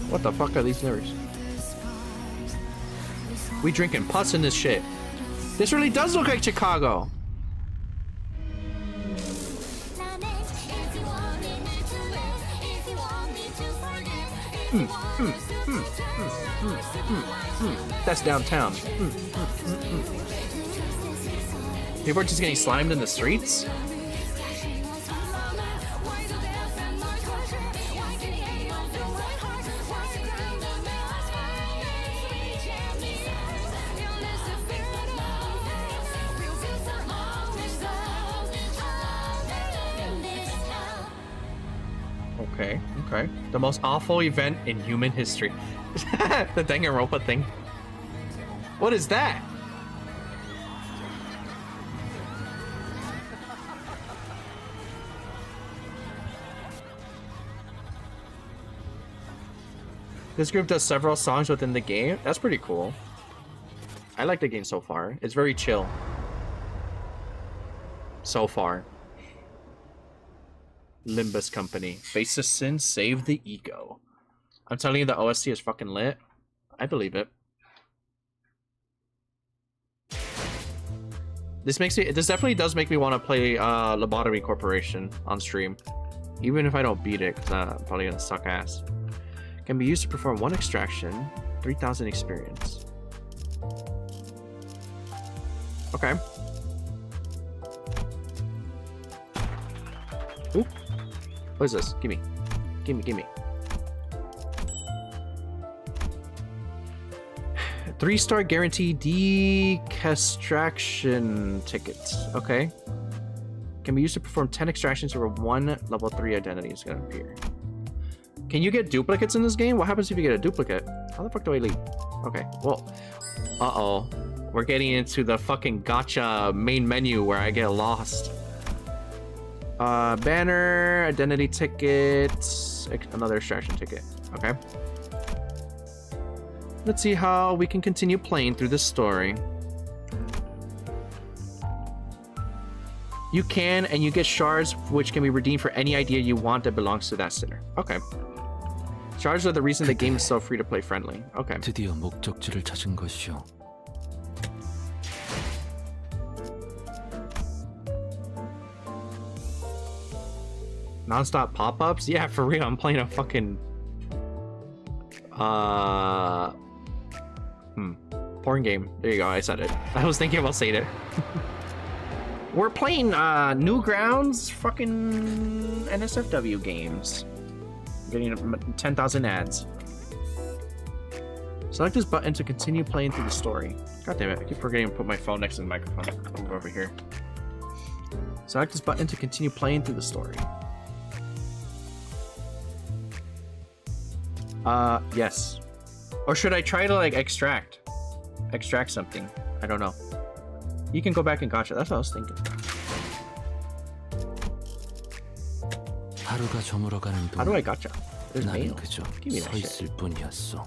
What the fuck are these lyrics? We drinking pus in this shit. This really does look like Chicago. That's downtown. People are just getting slimed in the streets? Okay, okay. The most awful event in human history. The Danganronpa thing. What is that? This group does several songs within the game. That's pretty cool. I like the game so far. It's very chill. So far. Limbus Company. Face the sin, save the ego. I'm telling you, the OST is fucking lit. I believe it. This definitely does make me want to play Lobotomy Corporation on stream. Even if I don't beat it, because I'm probably gonna suck ass. Can be used to perform 1 extraction, 3,000 experience. Okay. Ooh. What is this? Gimme. Gimme. 3-star guarantee decastraction tickets. Okay. Can be used to perform 10 extractions over 1 level 3 identity is gonna appear. Can you get duplicates in this game? What happens if you get a duplicate? How the fuck do I leave? Okay, well, uh-oh. We're getting into the fucking gacha main menu where I get lost. Banner, identity ticket, another extraction ticket. Okay. Let's see how we can continue playing through this story. You can, and you get shards which can be redeemed for any idea you want that belongs to that sinner. Okay. Shards are the reason the game is so free to play friendly. Okay. 드디어 목적지를 찾은 것이오. Non-stop pop-ups? Yeah, for real. I'm playing a fucking porn game. There you go, I said it. I was thinking about saying it. We're playing Newgrounds fucking NSFW games. Getting 10,000 ads. Select this button to continue playing through the story. God damn it, I keep forgetting to put my phone next to the microphone. Move over here. Select this button to continue playing through the story. Yes. Or should I try to like extract something? I don't know. You can go back and gotcha. That's what I was thinking. 하루가 저물어가는 How do I gotcha? There's 나는 mail. 그저 Give me 서 that shit. 있을 뿐이었어.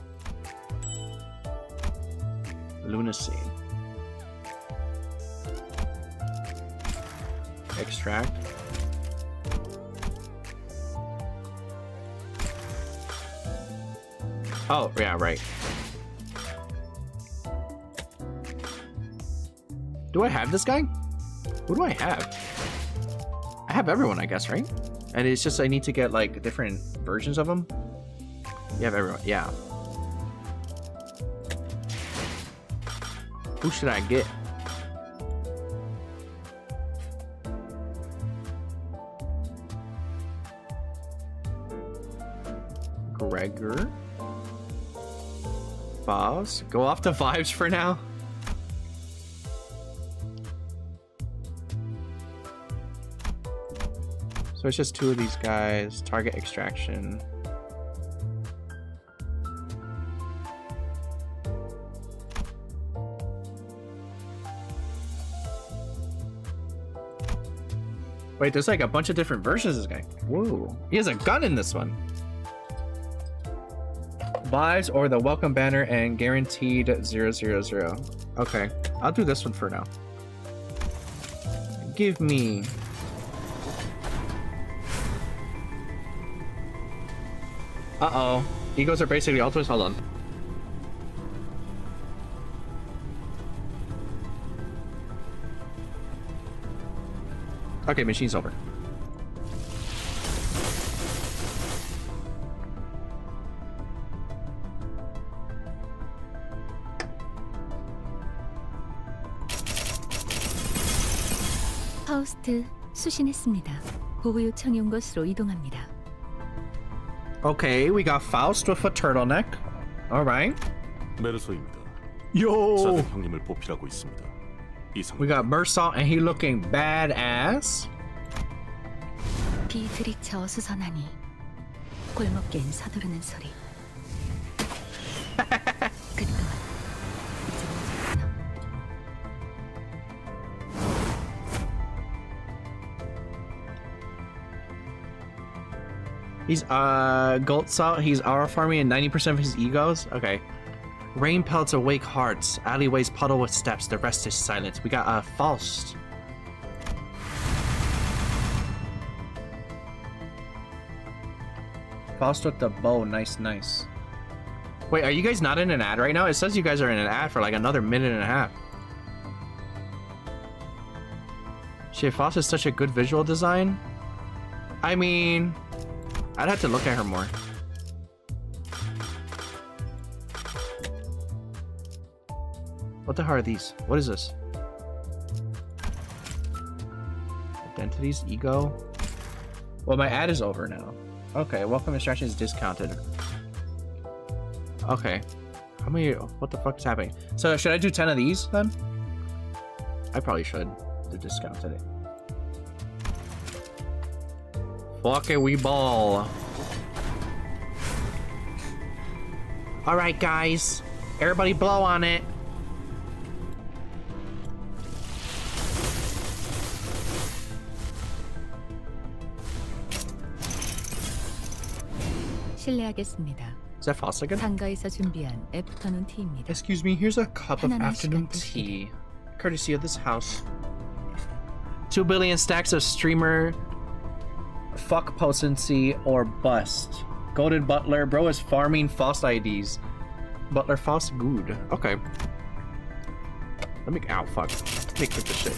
Lunacy. Extract. Oh, yeah, right. Do I have this guy? Who do I have? I have everyone, I guess, right? And it's just I need to get like different versions of them. You have everyone, yeah. Who should I get? Gregor. Boss. Go off the vibes for now. So it's just 2 of these guys. Target extraction. Wait, there's like a bunch of different versions of this guy. Whoa. He has a gun in this one. Vibes or the welcome banner and guaranteed 000. Okay, I'll do this one for now. Give me... Uh-oh. Egos are basically alters. Hold on. Okay, machine's over. 파우스트 수신했습니다. 보호 요청이 온 것으로 이동합니다. Okay, we got Faust with a turtleneck. Alright. 메르소입니다. Yo! 사등 형님을 보필하고 있습니다. We got Mersault and he looking badass. 비 들이쳐 어수선하니 골목길은 서두르는 소리. 그동안 He's gold salt. He's aura farming and 90% of his egos. Okay. Rain pelts awake hearts. Alleyways puddle with steps. The rest is silence. We got Faust. Faust with the bow. Nice, nice. Wait, are you guys not in an ad right now? It says you guys are in an ad for like another minute and a half. Shit, Faust is such a good visual design. I mean, I'd have to look at her more. What the hell are these? What is this? Identities, ego. Well, my ad is over now. Okay, welcome instruction is discounted. Okay. How many? What the fuck is happening? So, should I do 10 of these then? I probably should. They're discounted. Fuck it, we ball. Alright, guys. Everybody blow on it. 실례하겠습니다. Is that Faust again? 상가에서 준비한 애프터눈 티입니다. Excuse me, here's a cup of afternoon 시간 tea. Courtesy of this house. 2 billion stacks of streamer. Fuck potency or bust. Golden Butler. Bro is farming Faust IDs. Butler Faust good. Okay. Let me. Ow, fuck. Let me click this shit.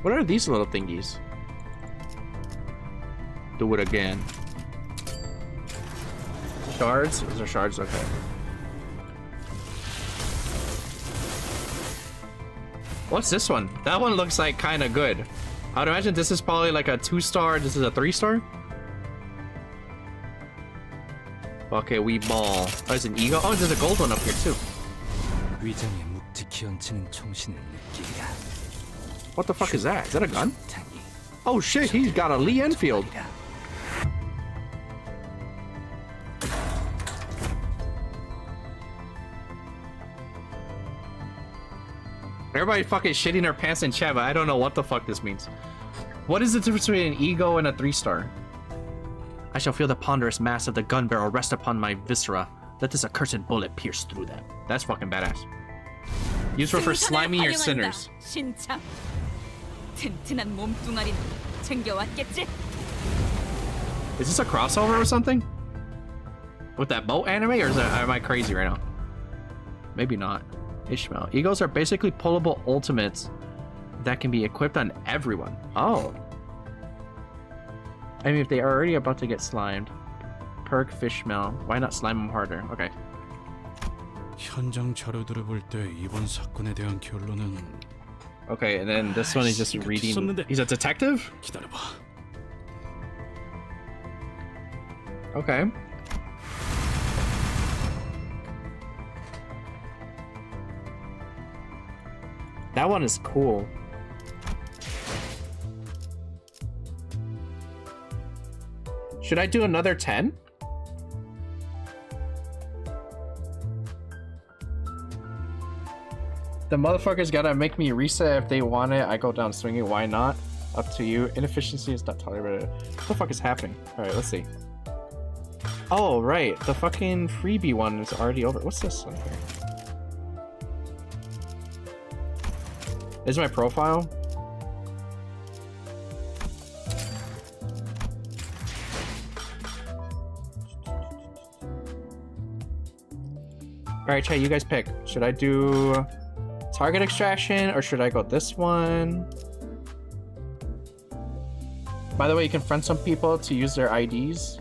What are these little thingies? Do it again. Shards? Those are shards? Okay. What's this one? That one looks like kind of good. I'd imagine this is probably like a 2-star. This is a 3-star. Okay, we ball. Oh, there's an ego. Oh, there's a gold one up here too. What the fuck is that? Is that a gun? Oh shit, he's got a Lee Enfield. Everybody fucking shitting their pants in chat, but I don't know what the fuck this means. What is the difference between an ego and a 3-star? I shall feel the ponderous mass of the gun barrel rest upon my viscera. Let this accursed bullet pierce through them. That's fucking badass. Useful for sliming your sinners. 신참. 튼튼한 몸뚱아리는 챙겨왔겠지? Is this a crossover or something? With that boat anime, or is that, am I crazy right now? Maybe not. Ishmael. Egos are basically pullable ultimates that can be equipped on everyone. Oh. I mean, if they are already about to get slimed. Perk Fishmail. Why not slime them harder? Okay. 현장 자료들을 볼 때 이번 사건에 대한 결론은 Okay, and then this one is just reading. He's a detective? 기다려봐. Okay. That one is cool. Should I do another 10? The motherfuckers gotta make me reset if they want it. I go down swinging. Why not? Up to you. Inefficiency is not tolerated. What the fuck is happening? Alright, let's see. Oh, right. The fucking freebie one is already over. What's this one here? This is my profile. Alright, chat, you guys pick. Should I do target extraction or should I go this one? By the way, you can friend some people to use their IDs.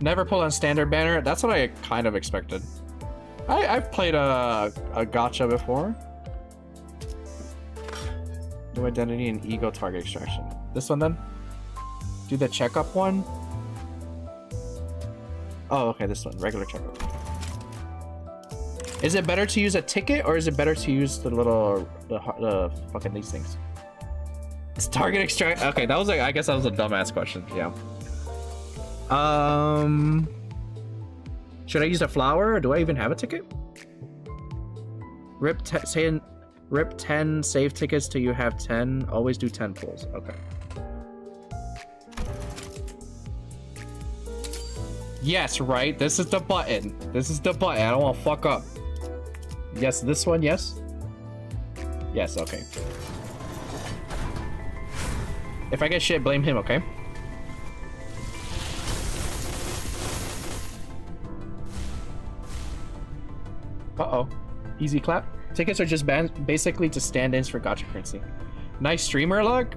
Never pull on standard banner. That's what I kind of expected. I've played a gacha before. New identity and ego target extraction. This one then? Do the checkup one? Oh, okay, this one. Regular checkup. Is it better to use a ticket or is it better to use the little the fucking these things? It's target extract. Okay, that was like, I guess that was a dumbass question. Yeah. Should I use a flower or do I even have a ticket? Rip saying Rip 10 save tickets till you have 10. Always do 10 pulls. Okay. Yes, right? This is the button. This is the button. I don't want to fuck up. Yes, this one, yes? Yes, okay. If I get shit, blame him, okay? Uh-oh. Easy clap. Tickets are just basically to stand-ins for gacha currency. Nice streamer luck?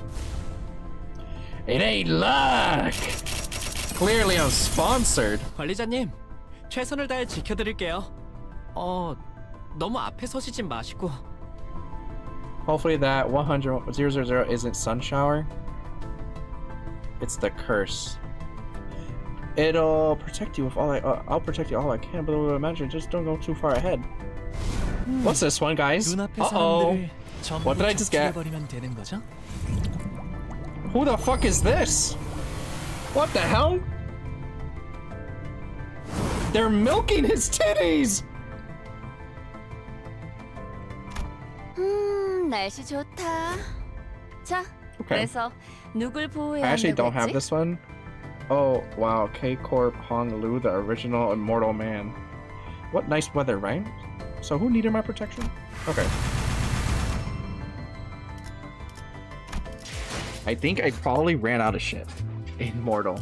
It ain't luck! Clearly unsponsored. 관리자님, 최선을 다해 지켜드릴게요. 너무 앞에 서시진 마시고. Hopefully that 100,000 isn't sun shower. It's the curse. It'll protect you with all I'll protect you all I can, but imagine just don't go too far ahead. What's this one, guys? Uh-oh. What did I just get? Who the fuck is this? What the hell? They're milking his titties! 날씨 좋다. 자, Okay. 그래서 누굴 보호해야 I actually don't 한다고 have 했지? this one. Oh, wow. K-Corp Hong Lu, the original immortal man. What nice weather, right? So who needed my protection? Okay. I think I probably ran out of shit. Immortal.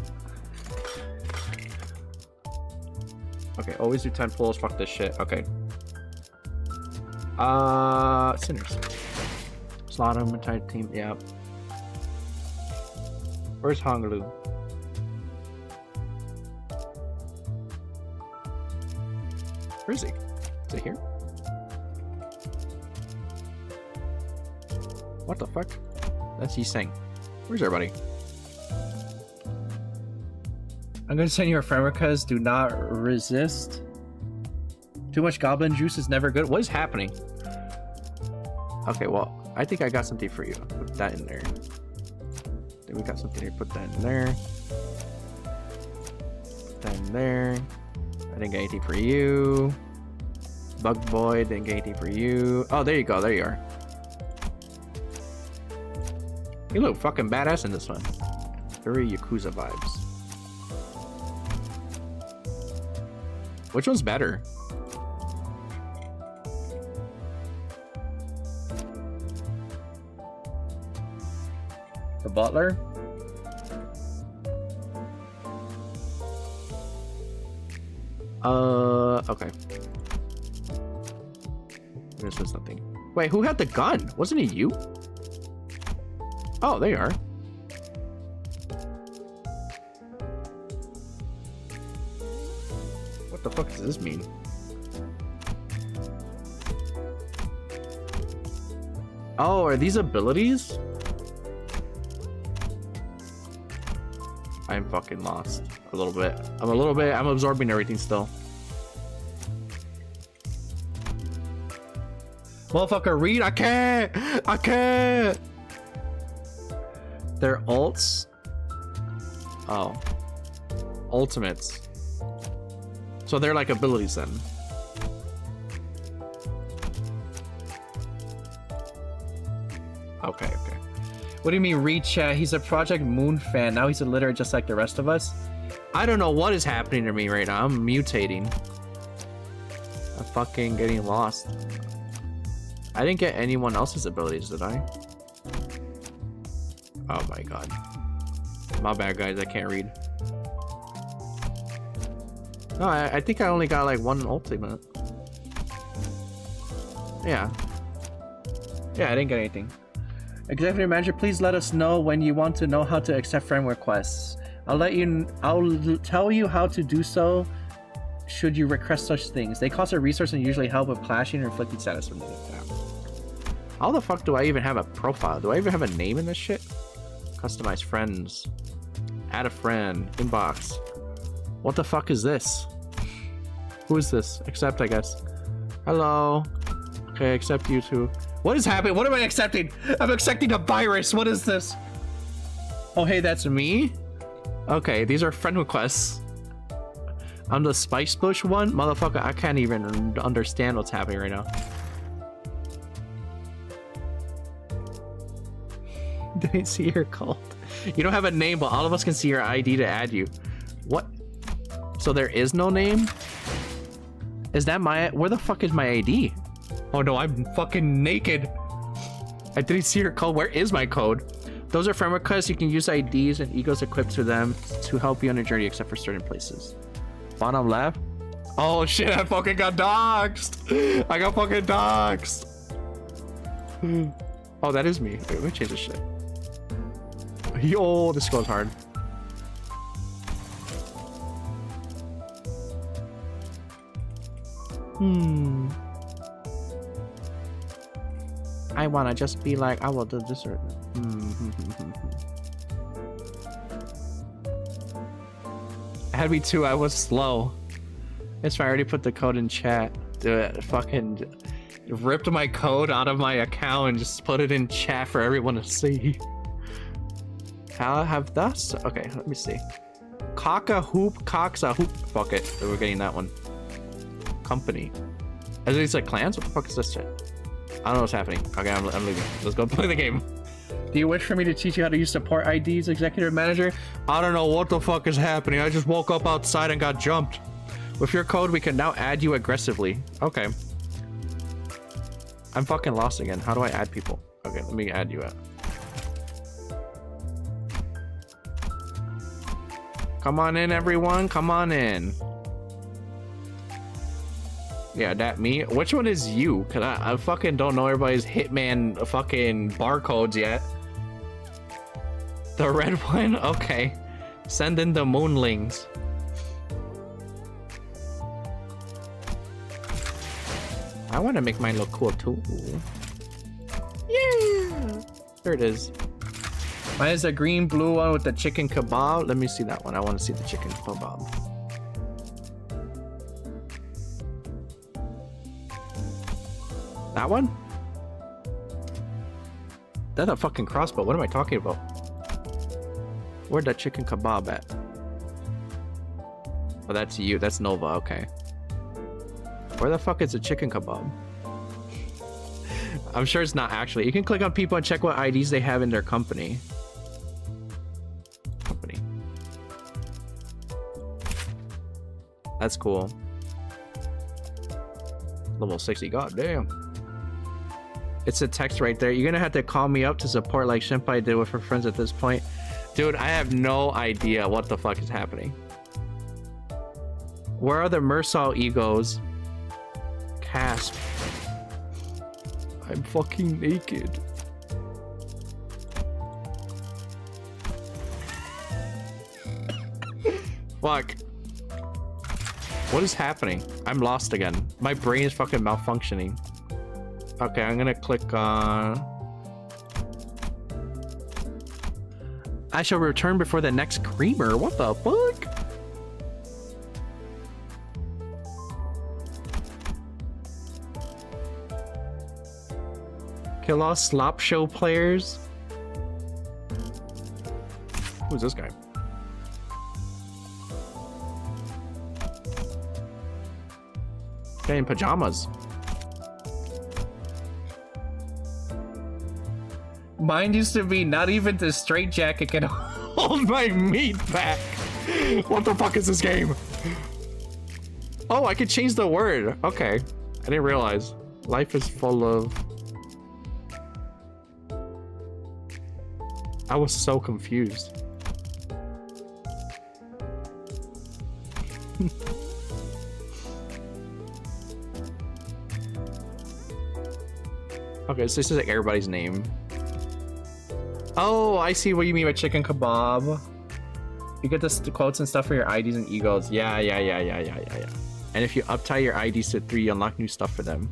Okay, always do 10 pulls. Fuck this shit. Okay. Sinners. Slaughter, entire team. Yeah. Where's Honglu? Where is he? Is it here? What the fuck? That's he saying. Where's everybody? I'm gonna send you a friend request. Do not resist. Too much goblin juice is never good. What is happening? Okay, well, I think I got something for you. Put that in there. Then we got something here. Put that in there. Put that in there. I didn't get anything for you. Bug boy, didn't get anything for you. Oh, there you go. There you are. You look fucking badass in this one. Very Yakuza vibes. Which one's better? The butler? Okay. This was nothing. Wait, who had the gun? Wasn't it you? Oh, there you are. What the fuck does this mean? Oh, are these abilities? I'm fucking lost. A little bit. I'm absorbing everything still. Motherfucker, read! I can't! I can't! They're ults? Oh. Ultimates. So they're like abilities then. Okay, okay. What do you mean read chat? He's a Project Moon fan. Now he's illiterate just like the rest of us. I don't know what is happening to me right now. I'm mutating. I'm fucking getting lost. I didn't get anyone else's abilities, did I? Oh my god. My bad, guys. I can't read. No, I think I only got like one ultimate. Yeah. Yeah, I didn't get anything. Executive Manager, please let us know when you want to know how to accept friend requests. I'll tell you how to do so should you request such things. They cost a resource and usually help with clashing and inflicting status from the attack. How the fuck do I even have a profile? Do I even have a name in this shit? Customize friends. Add a friend. Inbox. What the fuck is this? Who is this? Accept, I guess. Hello. Okay, accept you too. What is happening? What am I accepting? I'm accepting a virus. What is this? Oh, hey, that's me? Okay, these are friend requests. I'm the Spice Bush one? Motherfucker, I can't even understand what's happening right now. Didn't see your cult. You don't have a name, but all of us can see your ID to add you. What? So there is no name? Is that my... Where the fuck is my ID? Oh no, I'm fucking naked. I didn't see your code. Where is my code? Those are friend requests. You can use IDs and egos equipped to them to help you on a journey, except for certain places. Bottom left. Oh shit, I fucking got doxxed. I got fucking doxxed. Oh, that is me. Wait, let me change this shit. Yo, this goes hard. I wanna just be like, I will do this or I had me too, I was slow. It's fine, I already put the code in chat. Dude, fucking ripped my code out of my account and just put it in chat for everyone to see. How have thus? Okay, let me see. Cock-a hoop, cocks a hoop. Fuck it, we're getting that one. Company. Are these like clans? What the fuck is this shit? I don't know what's happening. Okay, I'm leaving. Let's go play the game. Do you wish for me to teach you how to use support IDs, executive manager? I don't know what the fuck is happening. I just woke up outside and got jumped. With your code, we can now add you aggressively. Okay. I'm fucking lost again. How do I add people? Okay, let me add you out. Come on in, everyone. Come on in. Yeah, that me. Which one is you? Cause I fucking don't know everybody's Hitman fucking barcodes yet. The red one? Okay. Send in the moonlings. I want to make mine look cool too. Yeah! There it is. Mine is a green blue one with the chicken kebab. Let me see that one. I want to see the chicken kebab. That one? That's a fucking crossbow. What am I talking about? Where'd that chicken kebab at? Oh, that's you. That's Nova. Okay. Where the fuck is the chicken kebab? I'm sure it's not actually. You can click on people and check what IDs they have in their company. That's cool. Level 60. God damn. It's a text right there. You're gonna have to call me up to support like Senpai did with her friends at this point. Dude, I have no idea what the fuck is happening. Where are the Mersal egos? Casp. I'm fucking naked. Fuck. What is happening? I'm lost again. My brain is fucking malfunctioning. Okay, I'm gonna click on... I shall return before the next creamer. What the fuck? Kill all slop show players. Who's this guy? Guy in pajamas. Mine used to be not even the straitjacket can hold my meat back. What the fuck is this game? Oh, I could change the word. Okay. I didn't realize. Life is full of... I was so confused. Okay, so this is like everybody's name. Oh, I see what you mean by chicken kebab. You get the quotes and stuff for your IDs and egos. Yeah. And if you uptie your IDs to 3, you unlock new stuff for them.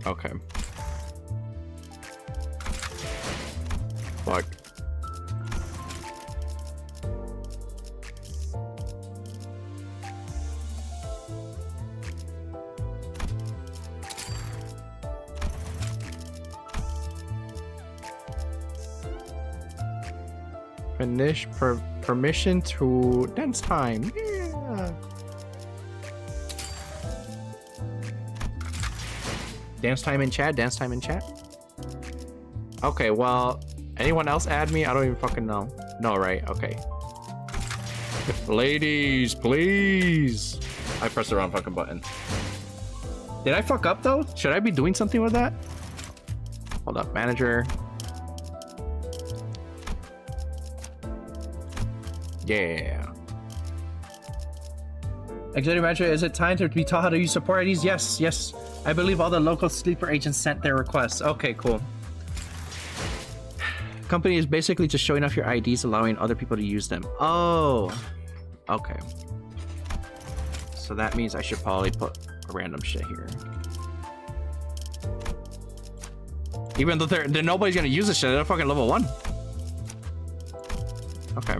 Okay. Fuck. Finish permission to dance time. Yeah. Dance time in chat. Dance time in chat. Okay, well, anyone else add me? I don't even fucking know. No, right? Okay. Ladies, please. I pressed the wrong fucking button. Did I fuck up though? Should I be doing something with that? Hold up, manager. Yeah. Executive manager, is it time to be taught how to use support IDs? Yes, yes. I believe all the local sleeper agents sent their requests. Okay, cool. Company is basically just showing off your IDs, allowing other people to use them. Oh, okay. So that means I should probably put a random shit here. Even though they're nobody's gonna use this shit, they're fucking level 1. Okay.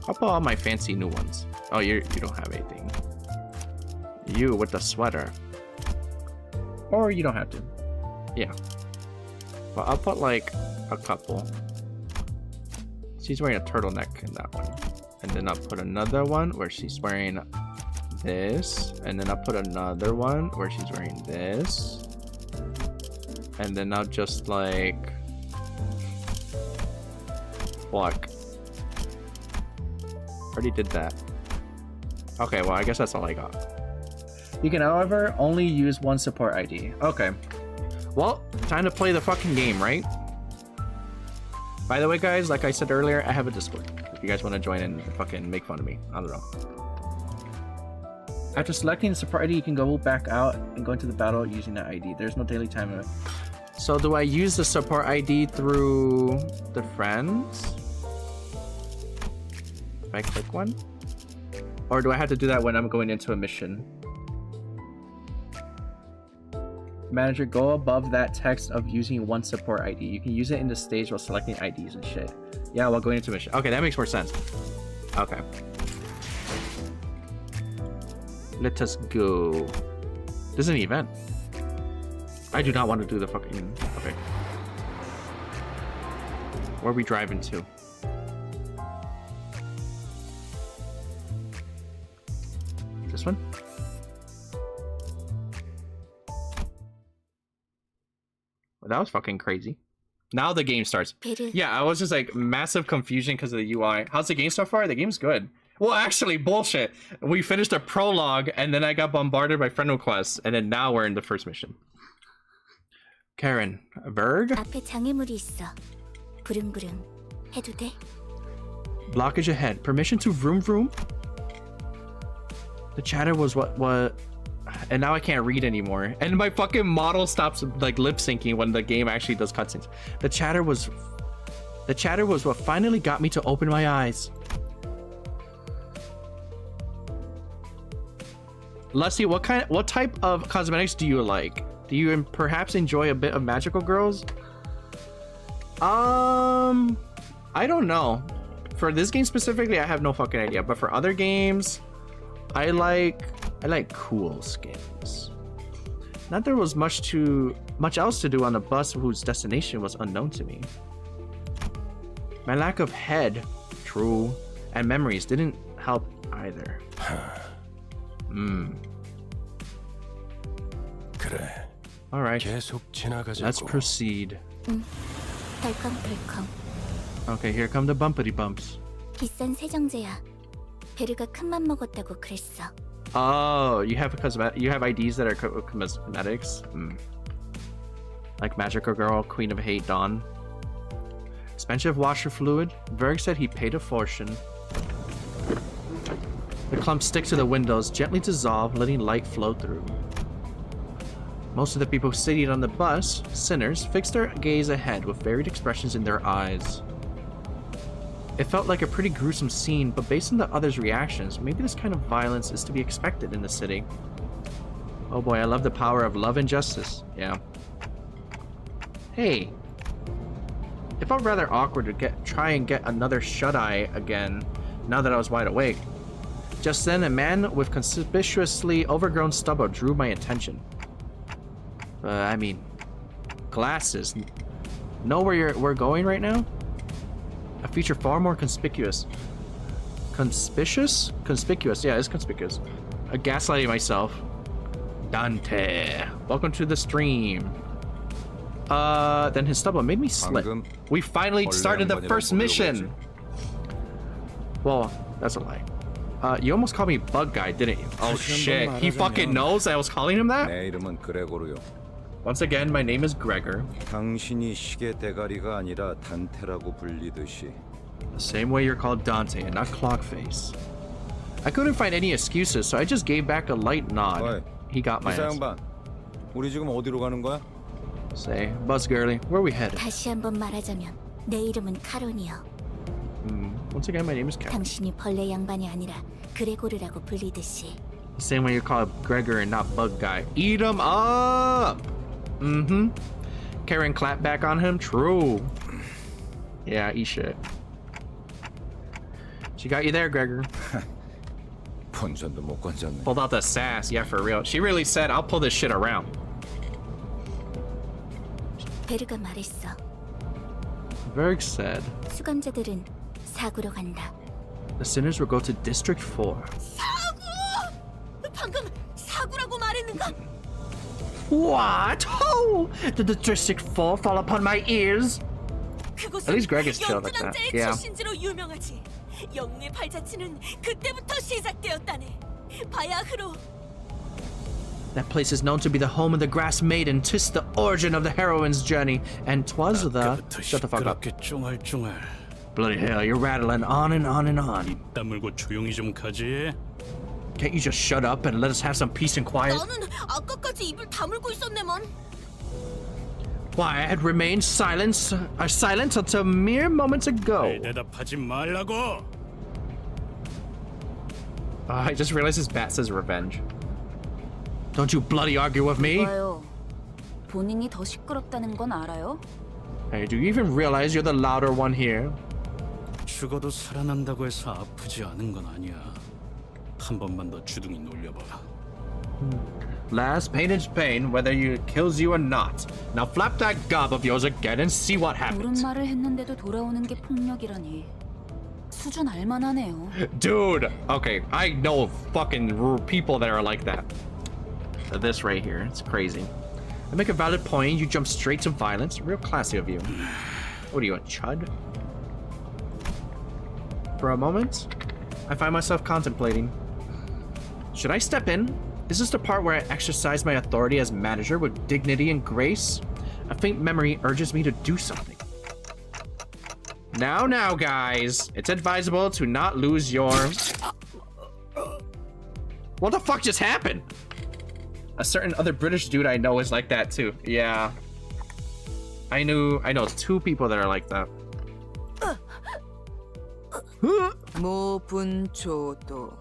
I'll put all my fancy new ones. Oh, you don't have anything. You with the sweater. Or you don't have to. Yeah. But I'll put like a couple. She's wearing a turtleneck in that one. And then I'll put another one where she's wearing this. And then I'll put another one where she's wearing this. And then I'll just like... Fuck. Already did that. Okay, well I guess that's all I got. You can, however, only use one support ID. Okay. Well, time to play the fucking game, right? By the way, guys, like I said earlier, I have a Discord. If you guys want to join in and fucking make fun of me. I don't know. After selecting the support ID, you can go back out and go into the battle using that ID. There's no daily time limit. So do I use the support ID through the friends? If I click one? Or do I have to do that when I'm going into a mission? Manager, go above that text of using one support ID. You can use it in the stage while selecting IDs and shit. Yeah, while going into mission. Okay, that makes more sense. Okay. Let us go. This is an event. I do not want to do the fucking... Okay. Where are we driving to? This one? Well, that was fucking crazy. Now the game starts. Yeah, I was just like massive confusion because of the UI. How's the game so far? The game's good. Well, actually, bullshit. We finished a prologue and then I got bombarded by friend requests, and then now we're in the first mission. Karen, Berg? 앞에 장애물이 있어. 부릉부릉 해도 돼? Blockage ahead. Permission to vroom vroom? The chatter was what... And now I can't read anymore. And my fucking model stops like lip syncing when the game actually does cutscenes. The chatter was what finally got me to open my eyes. Lusty, what type of cosmetics do you like? Do you perhaps enjoy a bit of magical girls? I don't know. For this game specifically, I have no fucking idea. But for other games, I like cool skins. Not there was much else to do on a bus whose destination was unknown to me. My lack of head, true, and memories didn't help either. 그래. All right. 계속 지나가자고. Let's proceed. 덜컹덜컹. Okay, here come the bumpity bumps. 비싼 세정제야. 베르가 큰맘 먹었다고 그랬어. Oh, you have IDs that are cosmetics? Like Magical Girl, Queen of Hate, Dawn. Expensive washer fluid? Berg said he paid a fortune. The clumps stick to the windows, gently dissolve, letting light flow through. Most of the people sitting on the bus, sinners, fixed their gaze ahead with varied expressions in their eyes. It felt like a pretty gruesome scene, but based on the others' reactions, maybe this kind of violence is to be expected in the city. Oh boy, I love the power of love and justice. Yeah. Hey. It felt rather awkward to try and get another shut-eye again, now that I was wide awake. Just then, a man with conspicuously overgrown stubble drew my attention. I mean, glasses. Know where we're going right now? A feature far more conspicuous. Conspicuous? Conspicuous, yeah, it's conspicuous. Gaslighting myself. Dante. Welcome to the stream. Then his stubble made me slip. We finally started the first mission. Well, that's a lie. You almost called me bug guy, didn't you? Oh shit, he fucking knows I was calling him that? 내 이름은 그레고르요. Once again, my name is Gregor. 당신이 시계 대가리가 아니라 단테라고 불리듯이. The same way you're called Dante and not Clockface. I couldn't find any excuses, so I just gave back a light nod. He got my answer. 양반, 우리 지금 어디로 가는 거야? Say, Buzz Girly, where are we headed? 다시 한번 말하자면 내 이름은 카론이요. Once again, my name is Cat. 당신이 벌레 양반이 아니라 그레고르라고 불리듯이. The same way you're called Gregor and not Bug Guy. Eat him up! Karen clap back on him? True. Yeah, eat shit. She got you there, Gregor. 본전도 못 건졌네. Pulled out the sass, yeah, for real. She really said, I'll pull this shit around. 베르가 말했어. Berg said, 수감자들은 사구로 간다. the sinners will go to District 4. 사구! 방금 사구라고 말했는가? What? Oh! Did the District 4 fall upon my ears? At least Greg is chill like that. Yeah. 출신지로 유명하지. 영웅의 발자취는 그때부터 시작되었다네. 바야흐로. That place is known to be the home of the Grass Maiden. 'Tis the origin of the heroine's journey, and 'twas the... Shut the fuck up. Bloody hell, you're rattling on and on and on. 다물고 조용히 좀 가지. Can't you just shut up and let us have some peace and quiet? 나는 아까까지 입을 다물고 있었네만. Why, I had remained silent until mere moments ago. 대답하지 말라고. I just realized his bat says revenge. Don't you bloody argue with me. 봐요. 본인이 더 시끄럽다는 건 알아요? Hey, do you even realize you're the louder one here? 죽어도 살아난다고 해서 아프지 않은 건 아니야. 한 번만 더 주둥이 놀려봐. Last, pain is pain, whether it kills you or not. Now flap that gob of yours again and see what 옳은 happens. 말을 했는데도 돌아오는 게 폭력이라니. 수준 알만하네요. Dude, okay, I know fucking people that are like that. This right here, it's crazy. I make a valid point, you jump straight to violence. Real classy of you. What are you, a chud? For a moment, I find myself contemplating. Should I step in? Is this the part where I exercise my authority as manager with dignity and grace? A faint memory urges me to do something. Now, guys, it's advisable to not lose your... What the fuck just happened? A certain other British dude I know is like that too. Yeah. I know 2 people that are like that. 모분조도.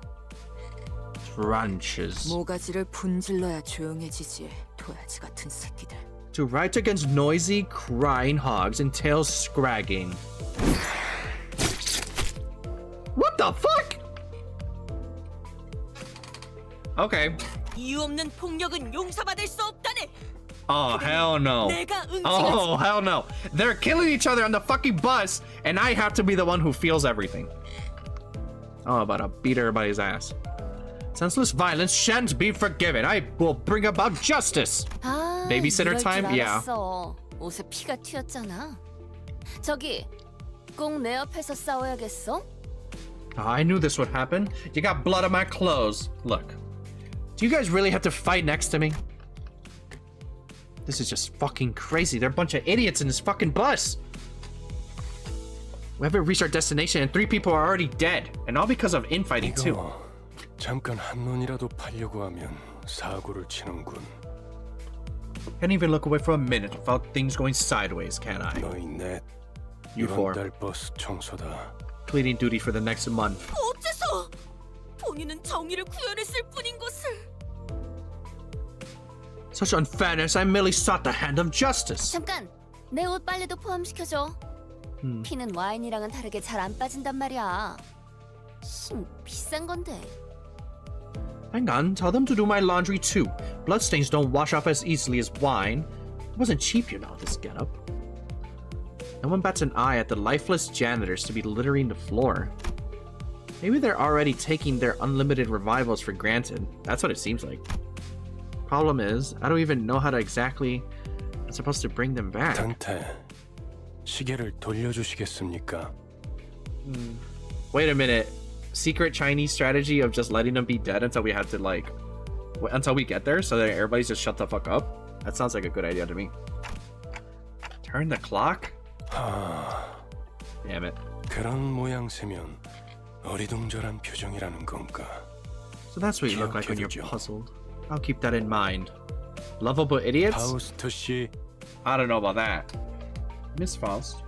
Tranches. 모가지를 분질러야 조용해지지. 도야지 같은 새끼들. To write against noisy, crying hogs entails scragging. What the fuck? Okay. 이유 없는 폭력은 용서받을 수 없다네. Oh, hell no. 내가 Oh, hell no. They're killing each other on the fucking bus, and I have to be the one who feels everything. Oh, but I'll beat everybody's ass. Senseless violence shan't be forgiven. I will bring about justice. 아, Babysitter time? Yeah. 옷에 피가 튀었잖아. 저기, 꼭 내 옆에서 싸워야겠어? Oh, I knew this would happen. You got blood on my clothes. Look. Do you guys really have to fight next to me? This is just fucking crazy. They're a bunch of idiots in this fucking bus. We haven't reached our destination and 3 people are already dead. And all because of infighting too. 잠깐 한눈이라도 팔려고 하면 사고를 치는군. Can't even look away for a minute without things going sideways, can I? 너희 넷. You 4. 이번 달 버스 청소다. Cleaning duty for the next month. 어째서? 본인은 정의를 구현했을 뿐인 것을. Such unfairness, I merely sought the hand of justice. 잠깐, 내 옷 빨래도 포함시켜줘. 피는 와인이랑은 다르게 잘 안 빠진단 말이야. 심 비싼 건데. Hang on, tell them to do my laundry too. Bloodstains don't wash off as easily as wine. It wasn't cheap, you know, this getup. No one bats an eye at the lifeless janitors to be littering the floor. Maybe they're already taking their unlimited revivals for granted. That's what it seems like. Problem is, I don't even know how to exactly I'm supposed to bring them back. 단테, 시계를 돌려주시겠습니까? Wait a minute. Secret Chinese strategy of just letting them be dead until we had to until we get there, so that everybody's just shut the fuck up? That sounds like a good idea to me. Turn the clock? Damn it. 그런 모양새면 어리둥절한 표정이라는 건가? So that's what you look like when you're puzzled. I'll keep that in mind. Lovable idiots? 파우스트 씨. I don't know about that. Miss Faust.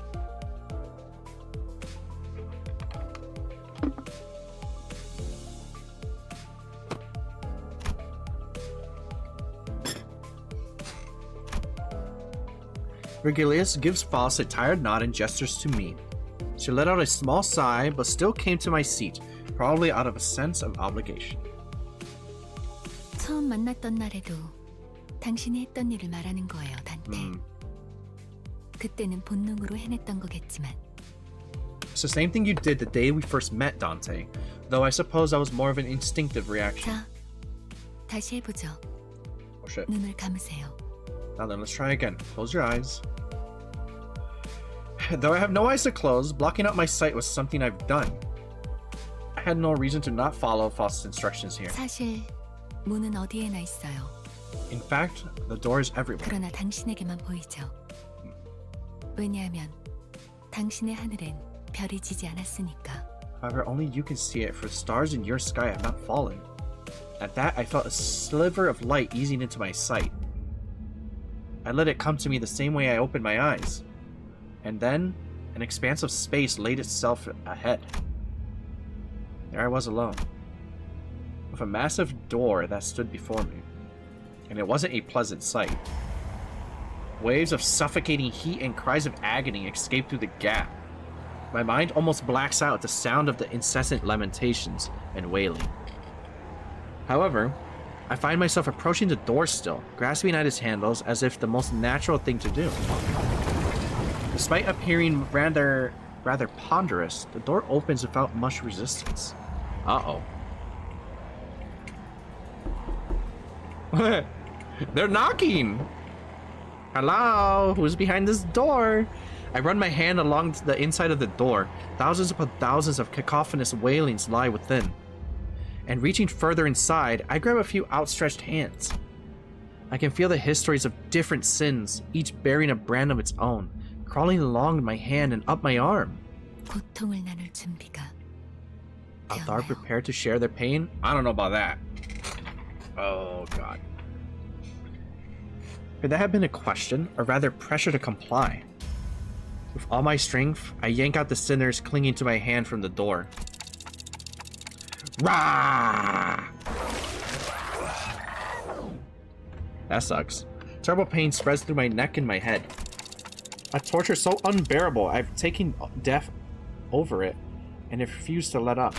Virgilius gives Faust a tired nod and gestures to me. She let out a small sigh, but still came to my seat, probably out of a sense of obligation. 처음 만났던 날에도 당신이 했던 일을 말하는 거예요, 단테. 그때는 본능으로 해냈던 거겠지만. It's the same thing you did the day we first met, Dante. Though I suppose that was more of an instinctive reaction. 자, 다시 해보죠. Oh shit. 눈을 감으세요. Now then, let's try again. Close your eyes. Though I have no eyes to close, blocking out my sight was something I've done. I had no reason to not follow Faust's instructions here. 사실 문은 어디에나 있어요. In fact, the door is everywhere. 그러나 당신에게만 보이죠. 왜냐하면 당신의 하늘엔 별이 지지 않았으니까. However, only you can see it, for the stars in your sky have not fallen. At that, I felt a sliver of light easing into my sight. I let it come to me the same way I opened my eyes. And then, an expanse of space laid itself ahead. There I was alone, with a massive door that stood before me. And it wasn't a pleasant sight. Waves of suffocating heat and cries of agony escaped through the gap. My mind almost blacks out at the sound of the incessant lamentations and wailing. However, I find myself approaching the door still, grasping at its handles as if the most natural thing to do. Despite appearing rather ponderous, the door opens without much resistance. Uh-oh. They're knocking! Hello? Who's behind this door? I run my hand along the inside of the door. Thousands upon thousands of cacophonous wailings lie within. And reaching further inside, I grab a few outstretched hands. I can feel the histories of different sins, each bearing a brand of its own, crawling along my hand and up my arm. 고통을 나눌 준비가 Are thou prepared to share their pain? I don't know about that. Oh god. Could that have been a question, or rather pressure to comply? With all my strength, I yank out the sinners clinging to my hand from the door. Rah! That sucks. Terrible pain spreads through my neck and my head. A torture so unbearable, I've taken death over it, and it refused to let up.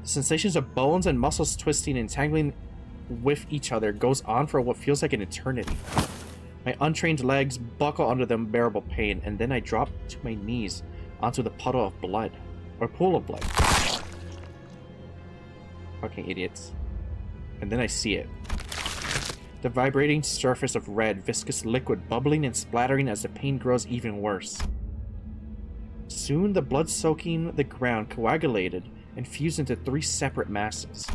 The sensations of bones and muscles twisting and tangling with each other goes on for what feels like an eternity. My untrained legs buckle under the unbearable pain, and then I drop to my knees onto the puddle of blood, or pool of blood. Fucking idiots. And then I see it. The vibrating surface of red, viscous liquid bubbling and splattering as the pain grows even worse. Soon the blood soaking the ground coagulated and fused into 3 separate masses.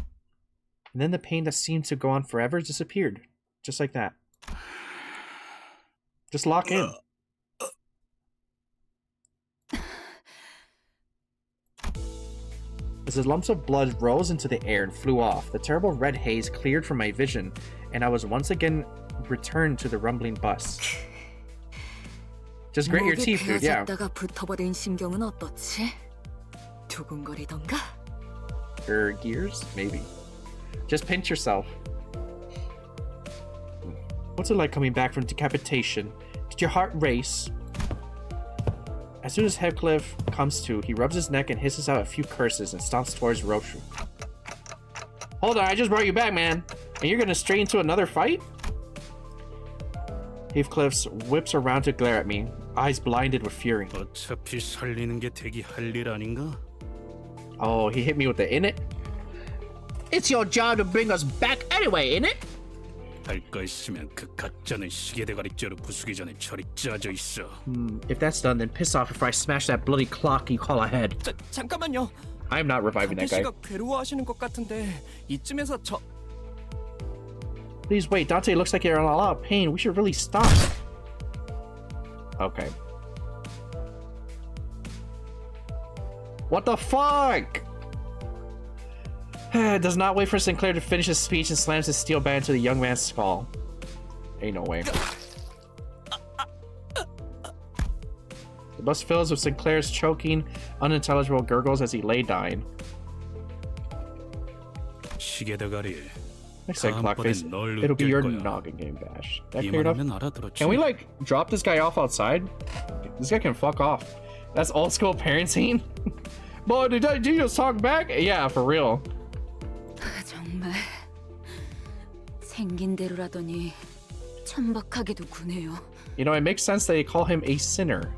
And then the pain that seemed to go on forever disappeared. Just like that. Just lock in. As the lumps of blood rose into the air and flew off, the terrible red haze cleared from my vision, and I was once again returned to the rumbling bus. Just grit your teeth, dude, yeah. 붙어버린 심경은 어떻지? 두근거리던가? Your gears? Maybe. Just pinch yourself. What's it like coming back from decapitation? Did your heart race? As soon as Heathcliff comes to, he rubs his neck and hisses out a few curses and stomps towards Roshu. Hold on, I just brought you back, man. And you're gonna stray into another fight? Heathcliff whips around to glare at me, eyes blinded with fury. 어차피 살리는 게 대기 할 일 아닌가? Oh, he hit me with the "in it." It's your job to bring us back anyway, innit? 할 거 있으면 그 가짜는 시계 대가리째로 부수기 전에 처리 짜져 있어. If that's done, then piss off before I smash that bloody clock you call a head. 잠깐만요. I'm not reviving that guy. 씨가 괴로워하시는 것 같은데 이쯤에서 저 Please wait, Dante looks like you're in a lot of pain. We should really stop. Okay. What the fuck? Does not wait for Sinclair to finish his speech and slams his steel bat into the young man's skull. Ain't no way. The bus fills with Sinclair's choking, unintelligible gurgles as he lay dying. 시계 대가리. Next time, Clockface, it'll be your noggin game, Bash. That cleared up? 알아들었지. Can we, like, drop this guy off outside? This guy can fuck off. That's old school parenting. Boy, did you just talk back? Yeah, for real. 정말 생긴 대로라더니 천박하게도 구네요. You know, it makes sense that they call him a sinner.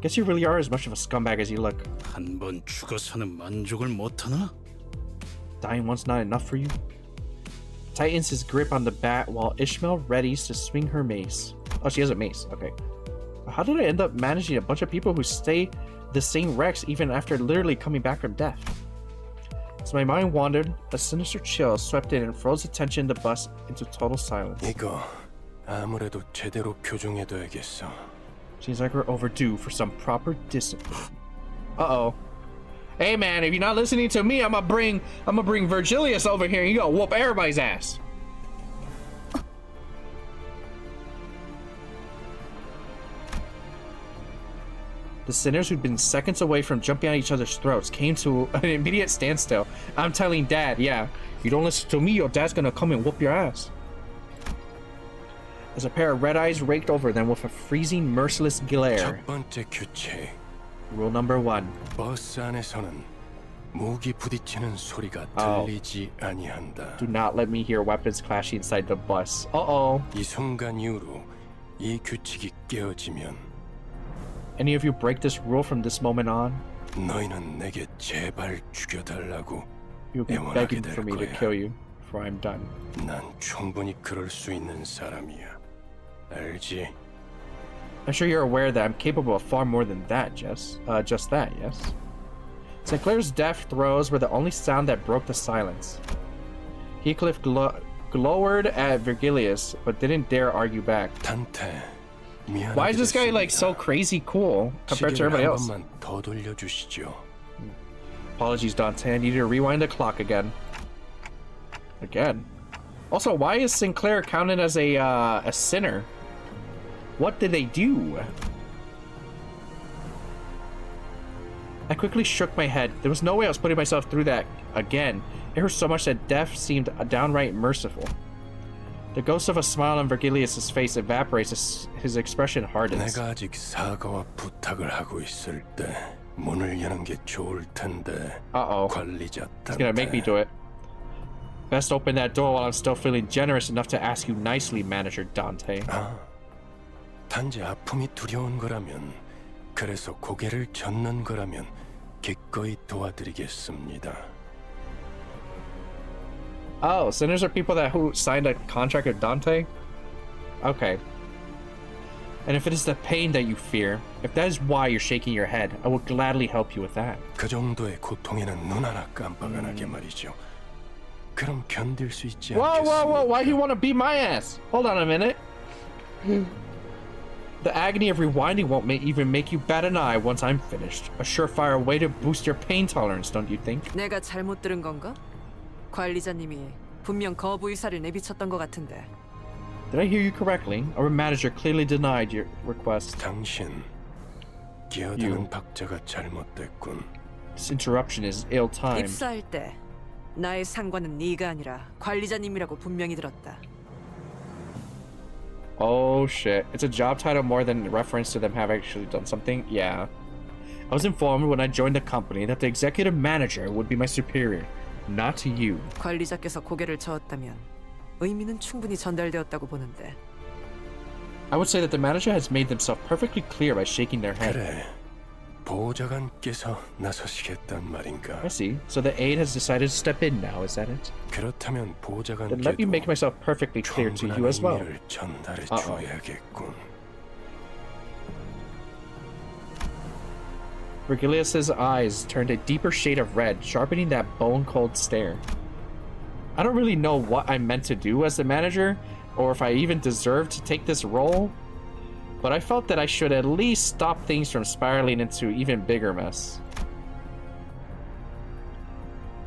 Guess you really are as much of a scumbag as you look. 한 번 죽어서는 만족을 못하나? Dying once not enough for you? Tightens his grip on the bat while Ishmael readies to swing her mace. Oh, she has a mace. Okay. How did I end up managing a bunch of people who stay the same wrecks even after literally coming back from death? As my mind wandered, a sinister chill swept in and froze the tension in the bus into total silence. 이거 아무래도 제대로 교정해둬야겠어. Seems like we're overdue for some proper discipline. Uh-oh. Hey man, if you're not listening to me, I'm gonna bring Virgilius over here and you gonna whoop everybody's ass. The sinners who'd been seconds away from jumping at each other's throats came to an immediate standstill. I'm telling Dad, yeah, you don't listen to me, your dad's gonna come and whoop your ass. As a pair of red eyes raked over them with a freezing, merciless glare. 첫 번째 규칙. Rule number 1. 버스 안에서는 무기 부딪히는 소리가 들리지 아니한다. Do not let me hear weapons clashing inside the bus. Uh-oh. 이 순간 이후로 이 규칙이 깨어지면 Any of you break this rule from this moment on? 너희는 내게 제발 죽여달라고 You'll be 애원하게 begging 될 for me to 거야. kill you before I'm done. 난 충분히 그럴 수 있는 사람이야. 알지? I'm sure you're aware that I'm capable of far more than that, Jess. Just that, yes? Sinclair's deft throws were the only sound that broke the silence. Heathcliff glowered at Virgilius, but didn't dare argue back. 단테, Why is this guy, like, so crazy cool compared to everybody else? 시계를 한 번만 더 돌려주시죠. Apologies, Dante. I need to rewind the clock again. Again? Also, why is Sinclair counted as a sinner? What did they do? I quickly shook my head. There was no way I was putting myself through that again. It hurt so much that death seemed downright merciful. The ghost of a smile on Virgilius' face evaporates as his expression hardens. 내가 아직 사과와 부탁을 하고 있을 때 문을 여는 게 좋을 텐데. Uh-oh. 관리자 He's gonna make me do it. Best open that door while I'm still feeling generous enough to ask you nicely, Manager Dante. 아, 단지 아픔이 두려운 거라면, 그래서 고개를 젓는 거라면 기꺼이 도와드리겠습니다. Oh, sinners are people who signed a contract with Dante? Okay. And if it is the pain that you fear, if that is why you're shaking your head, I will gladly help you with that. 그 정도의 고통에는 눈 하나 깜빡 안 하게 말이죠. 그럼 견딜 수 있지 않겠습니까? Whoa, why do you want to beat my ass? Hold on a minute. The agony of rewinding won't even make you bat an eye once I'm finished. A surefire way to boost your pain tolerance, don't you think? 내가 잘못 들은 건가? 관리자님이 분명 거부 의사를 내비쳤던 것 같은데. Did I hear you correctly? Our manager clearly denied your request. 당신 기어드는 박자가 잘못됐군. This interruption is ill-timed. 입사할 때 나의 상관은 네가 아니라 관리자님이라고 분명히 들었다. Oh shit. It's a job title more than reference to them have actually done something? Yeah. I was informed when I joined the company that the executive manager would be my superior, not to you. 관리자께서 고개를 저었다면 의미는 충분히 전달되었다고 보는데. I would say that the manager has made themselves perfectly clear by shaking their head. 그래. 보좌관께서 나서시겠단 말인가? I see. So the aide has decided to step in now, is that it? 그렇다면 Then let me make myself perfectly clear to you as well. 전달해 줘야겠군. Virgilius's eyes turned a deeper shade of red, sharpening that bone-cold stare. I don't really know what I'm meant to do as the manager, or if I even deserve to take this role, but I felt that I should at least stop things from spiraling into even bigger mess.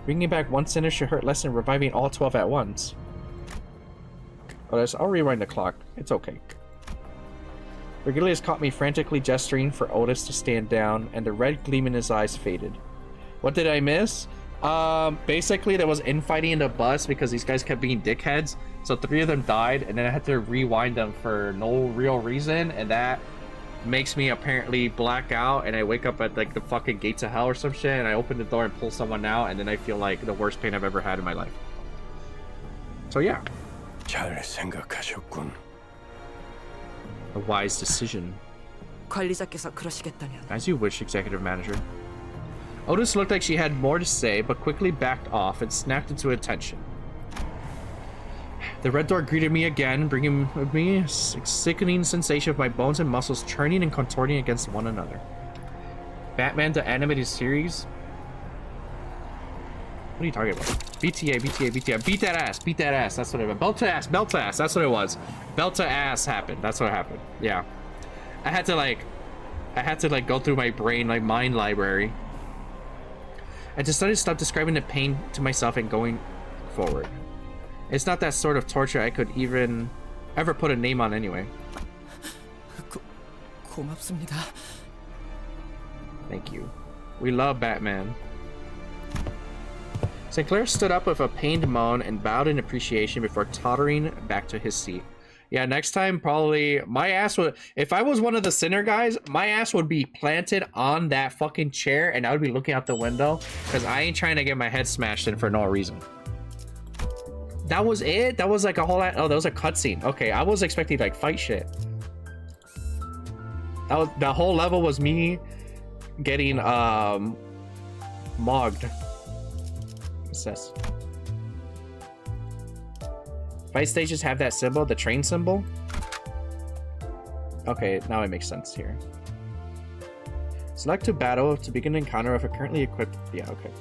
Bringing back one sinner should hurt less than reviving all 12 at once. Oh, I'll rewind the clock. It's okay. Virgilius caught me frantically gesturing for Otis to stand down, and the red gleam in his eyes faded. What did I miss? Basically there was infighting in the bus because these guys kept being dickheads. So 3 of them died, and then I had to rewind them for no real reason, and that makes me apparently black out, and I wake up at like the fucking gates of hell or some shit, and I open the door and pull someone out, and then I feel like the worst pain I've ever had in my life. So yeah. 잘 생각하셨군. A wise decision. 관리자께서 그러시겠다면. As you wish, executive manager. Otis looked like she had more to say, but quickly backed off and snapped into attention. The red door greeted me again, bringing with me a sickening sensation of my bones and muscles churning and contorting against one another. Batman the Animated Series? What are you talking about? BTA, BTA, BTA. Beat that ass, beat that ass. That's what it was. Belt to ass, that's what it was. Belt to ass happened. That's what happened. Yeah. I had to go through my brain, like mind library. I decided to stop describing the pain to myself and going forward. It's not that sort of torture I could even ever put a name on anyway. 고맙습니다. Thank you. We love Batman. Sinclair stood up with a pained moan and bowed in appreciation before tottering back to his seat. Yeah, next time probably my ass would, if I was one of the sinner guys, my ass would be planted on that fucking chair and I would be looking out the window because I ain't trying to get my head smashed in for no reason. That was it? That was like a whole, oh, that was a cutscene. Okay, I was expecting like fight shit. The whole level was me getting mogged. What's this? Fight stages have that symbol, the train symbol. Okay, now it makes sense here. Select to battle to begin an encounter if a currently equipped. Yeah, okay.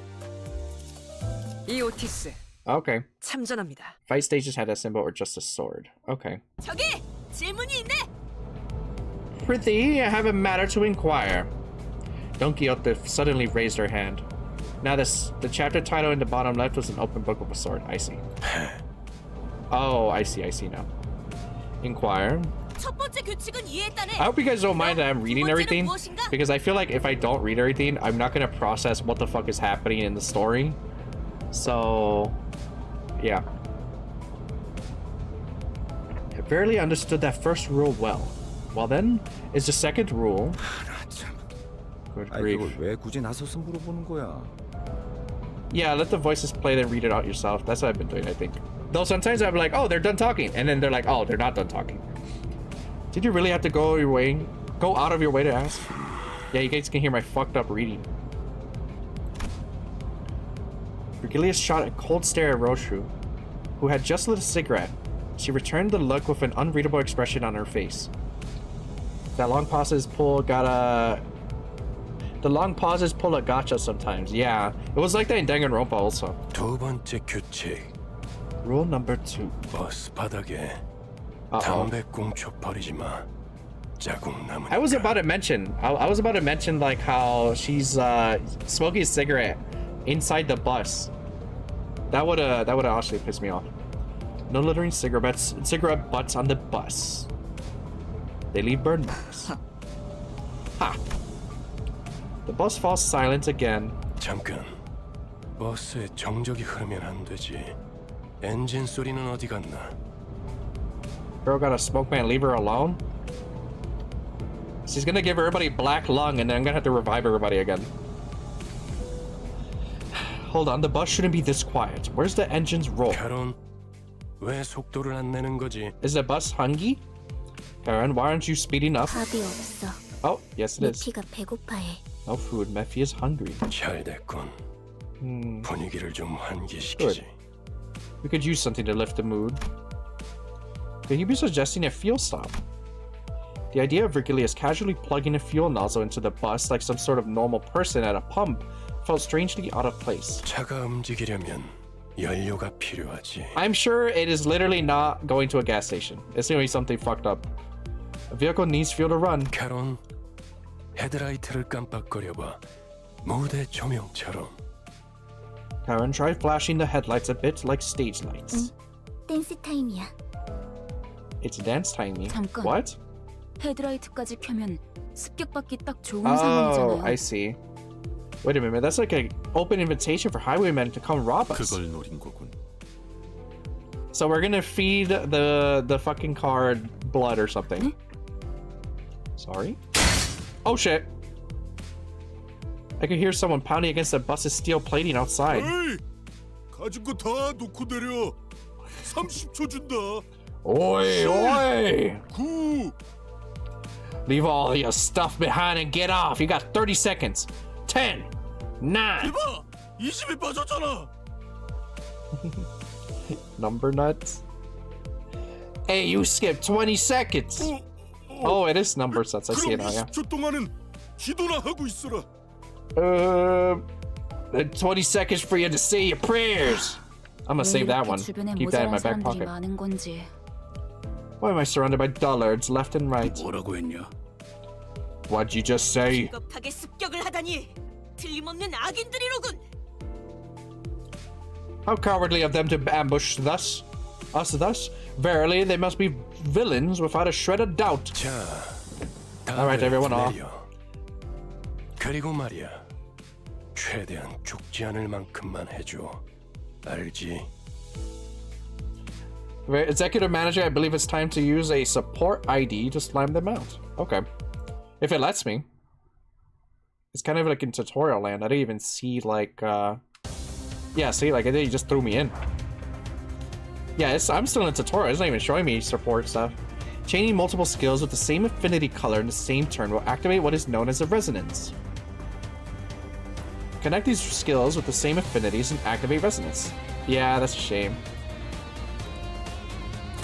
이오티스. Okay. 참전합니다. Fight stages have that symbol or just a sword. Okay. 저기 질문이 있네. Prithee, I have a matter to inquire. Don Quixote suddenly raised her hand. Now the chapter title in the bottom left was an open book with a sword. I see. Oh, I see now. Inquire. I hope you guys don't mind that I'm reading everything, because I feel like if I don't read everything, I'm not gonna process what the fuck is happening in the story. So, yeah. I barely understood that first rule well. Well then, is the second rule... Good grief. 왜 굳이 나서서 물어보는 거야? Yeah, let the voices play, then read it out yourself. That's what I've been doing, I think. Though sometimes I'm like, oh, they're done talking. And then they're like, oh, they're not done talking. Did you really have to go out of your way to ask? Yeah, you guys can hear my fucked up reading. Virgilius shot a cold stare at Roshu, who had just lit a cigarette. She returned the look with an unreadable expression on her face. The long pauses pull a gacha sometimes. Yeah, it was like that in Danganronpa also. 두 번째 규칙. Rule number 2. 버스 바닥에 담배꽁초 버리지 마. 자국 남은. I was about to mention like how she's smoking a cigarette inside the bus. That would actually piss me off. No littering cigarette butts on the bus. They leave burn marks. Ha! The bus falls silent again. 잠깐. 버스에 정적이 흐르면 안 되지. 엔진 소리는 어디 갔나? Girl got a smoke man, leave her alone? She's gonna give everybody black lung and then I'm gonna have to revive everybody again. Hold on, the bus shouldn't be this quiet. Where's the engine's roll? 결혼. 왜 속도를 안 내는 거지? Is the bus hungry? Karen, why aren't you speeding up? 답이 없어. Oh, yes it is. 메피가 배고파해. No food. Mephi is hungry. 잘 됐군. 분위기를 좀 Good. 환기시키지. We could use something to lift the mood. Could you be suggesting a fuel stop? The idea of Virgilius casually plugging a fuel nozzle into the bus like some sort of normal person at a pump felt strangely out of place. 차가 움직이려면 연료가 필요하지. I'm sure it is literally not going to a gas station. It's going to be something fucked up. A vehicle needs fuel to run. 캐론, 헤드라이트를 깜빡거려봐. 무대 조명처럼. Karen, try flashing the headlights a bit like stage lights. 댄스 타임이야. It's dance timey. 잠깐. What? 헤드라이트까지 켜면 습격받기 딱 좋은 Oh, 상황이잖아요. I see. Wait a minute, that's like an open invitation for highwaymen to come rob us. 그걸 노린 거군. So we're gonna feed the fucking car blood or something. Sorry? Oh shit! I could hear someone pounding against the bus's steel plating outside. 에이! 가진 거 다 놓고 내려. 30초 준다. Oi, oi! 9. Leave all your stuff behind and get off. You got 30 seconds. 10, 9. 이봐! 20이 빠졌잖아. Number nuts. Hey, you skipped 20 seconds. Oh, it is number nuts. I see it now, yeah. 20초 동안은 기도나 하고 있어라. 20 seconds for you to say your prayers. I'm gonna save that one. Keep that in my back pocket. Why am I surrounded by dullards left and right? 뭐라고 했냐? What'd you just say? 급하게 습격을 하다니 틀림없는 악인들이로군. How cowardly of them to ambush us thus. Verily, they must be villains without a shred of doubt. 자, Alright, everyone off. 그리고 말이야. 최대한 죽지 않을 만큼만 해줘. 알지? Executive manager, I believe it's time to use a support ID to slime them out. Okay. If it lets me. It's kind of like in tutorial land. I didn't even see like yeah, see, like it just threw me in. Yeah, I'm still in tutorial. It's not even showing me support stuff. Chaining multiple skills with the same affinity color in the same turn will activate what is known as a resonance. Connect these skills with the same affinities and activate resonance. Yeah, that's a shame.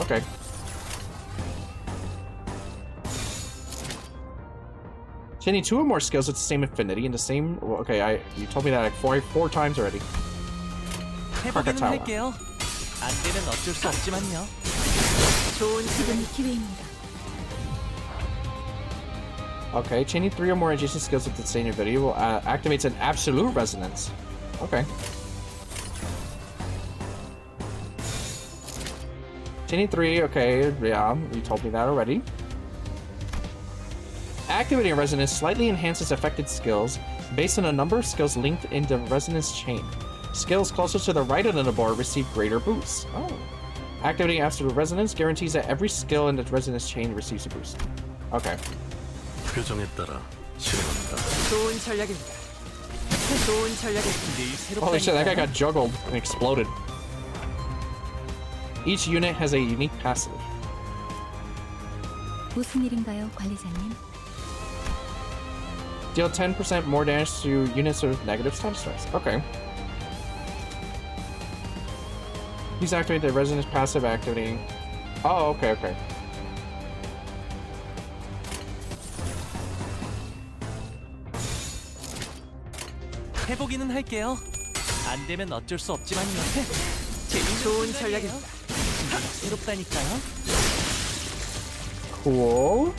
Okay. Chaining 2 or more skills with the same affinity and the same. Okay, you told me that like four times already. 해보기는 할게요. 안 되면 어쩔 수 없지만요. 좋은 지금이 기회입니다. Okay, chaining 3 or more adjacent skills with the same affinity will activates an absolute resonance. Okay. Chaining 3, okay, yeah, you told me that already. Activating resonance slightly enhances affected skills based on a number of skills linked in the resonance chain. Skills closer to the right of the board receive greater boosts. Oh. Activating absolute resonance guarantees that every skill in the resonance chain receives a boost. Okay. 표정에 따라 실행합니다. 좋은 전략입니다. 좋은 전략입니다. Holy shit, that guy got juggled and exploded. Each unit has a unique passive. 무슨 일인가요, 관리자님? Deal 10% more damage to units with negative status stress. Okay. Please activate the resonance passive activating. Oh, okay, okay. 해보기는 할게요. 안 되면 어쩔 수 없지만요. 좋은 전략입니다. 새롭다니까요. Cool.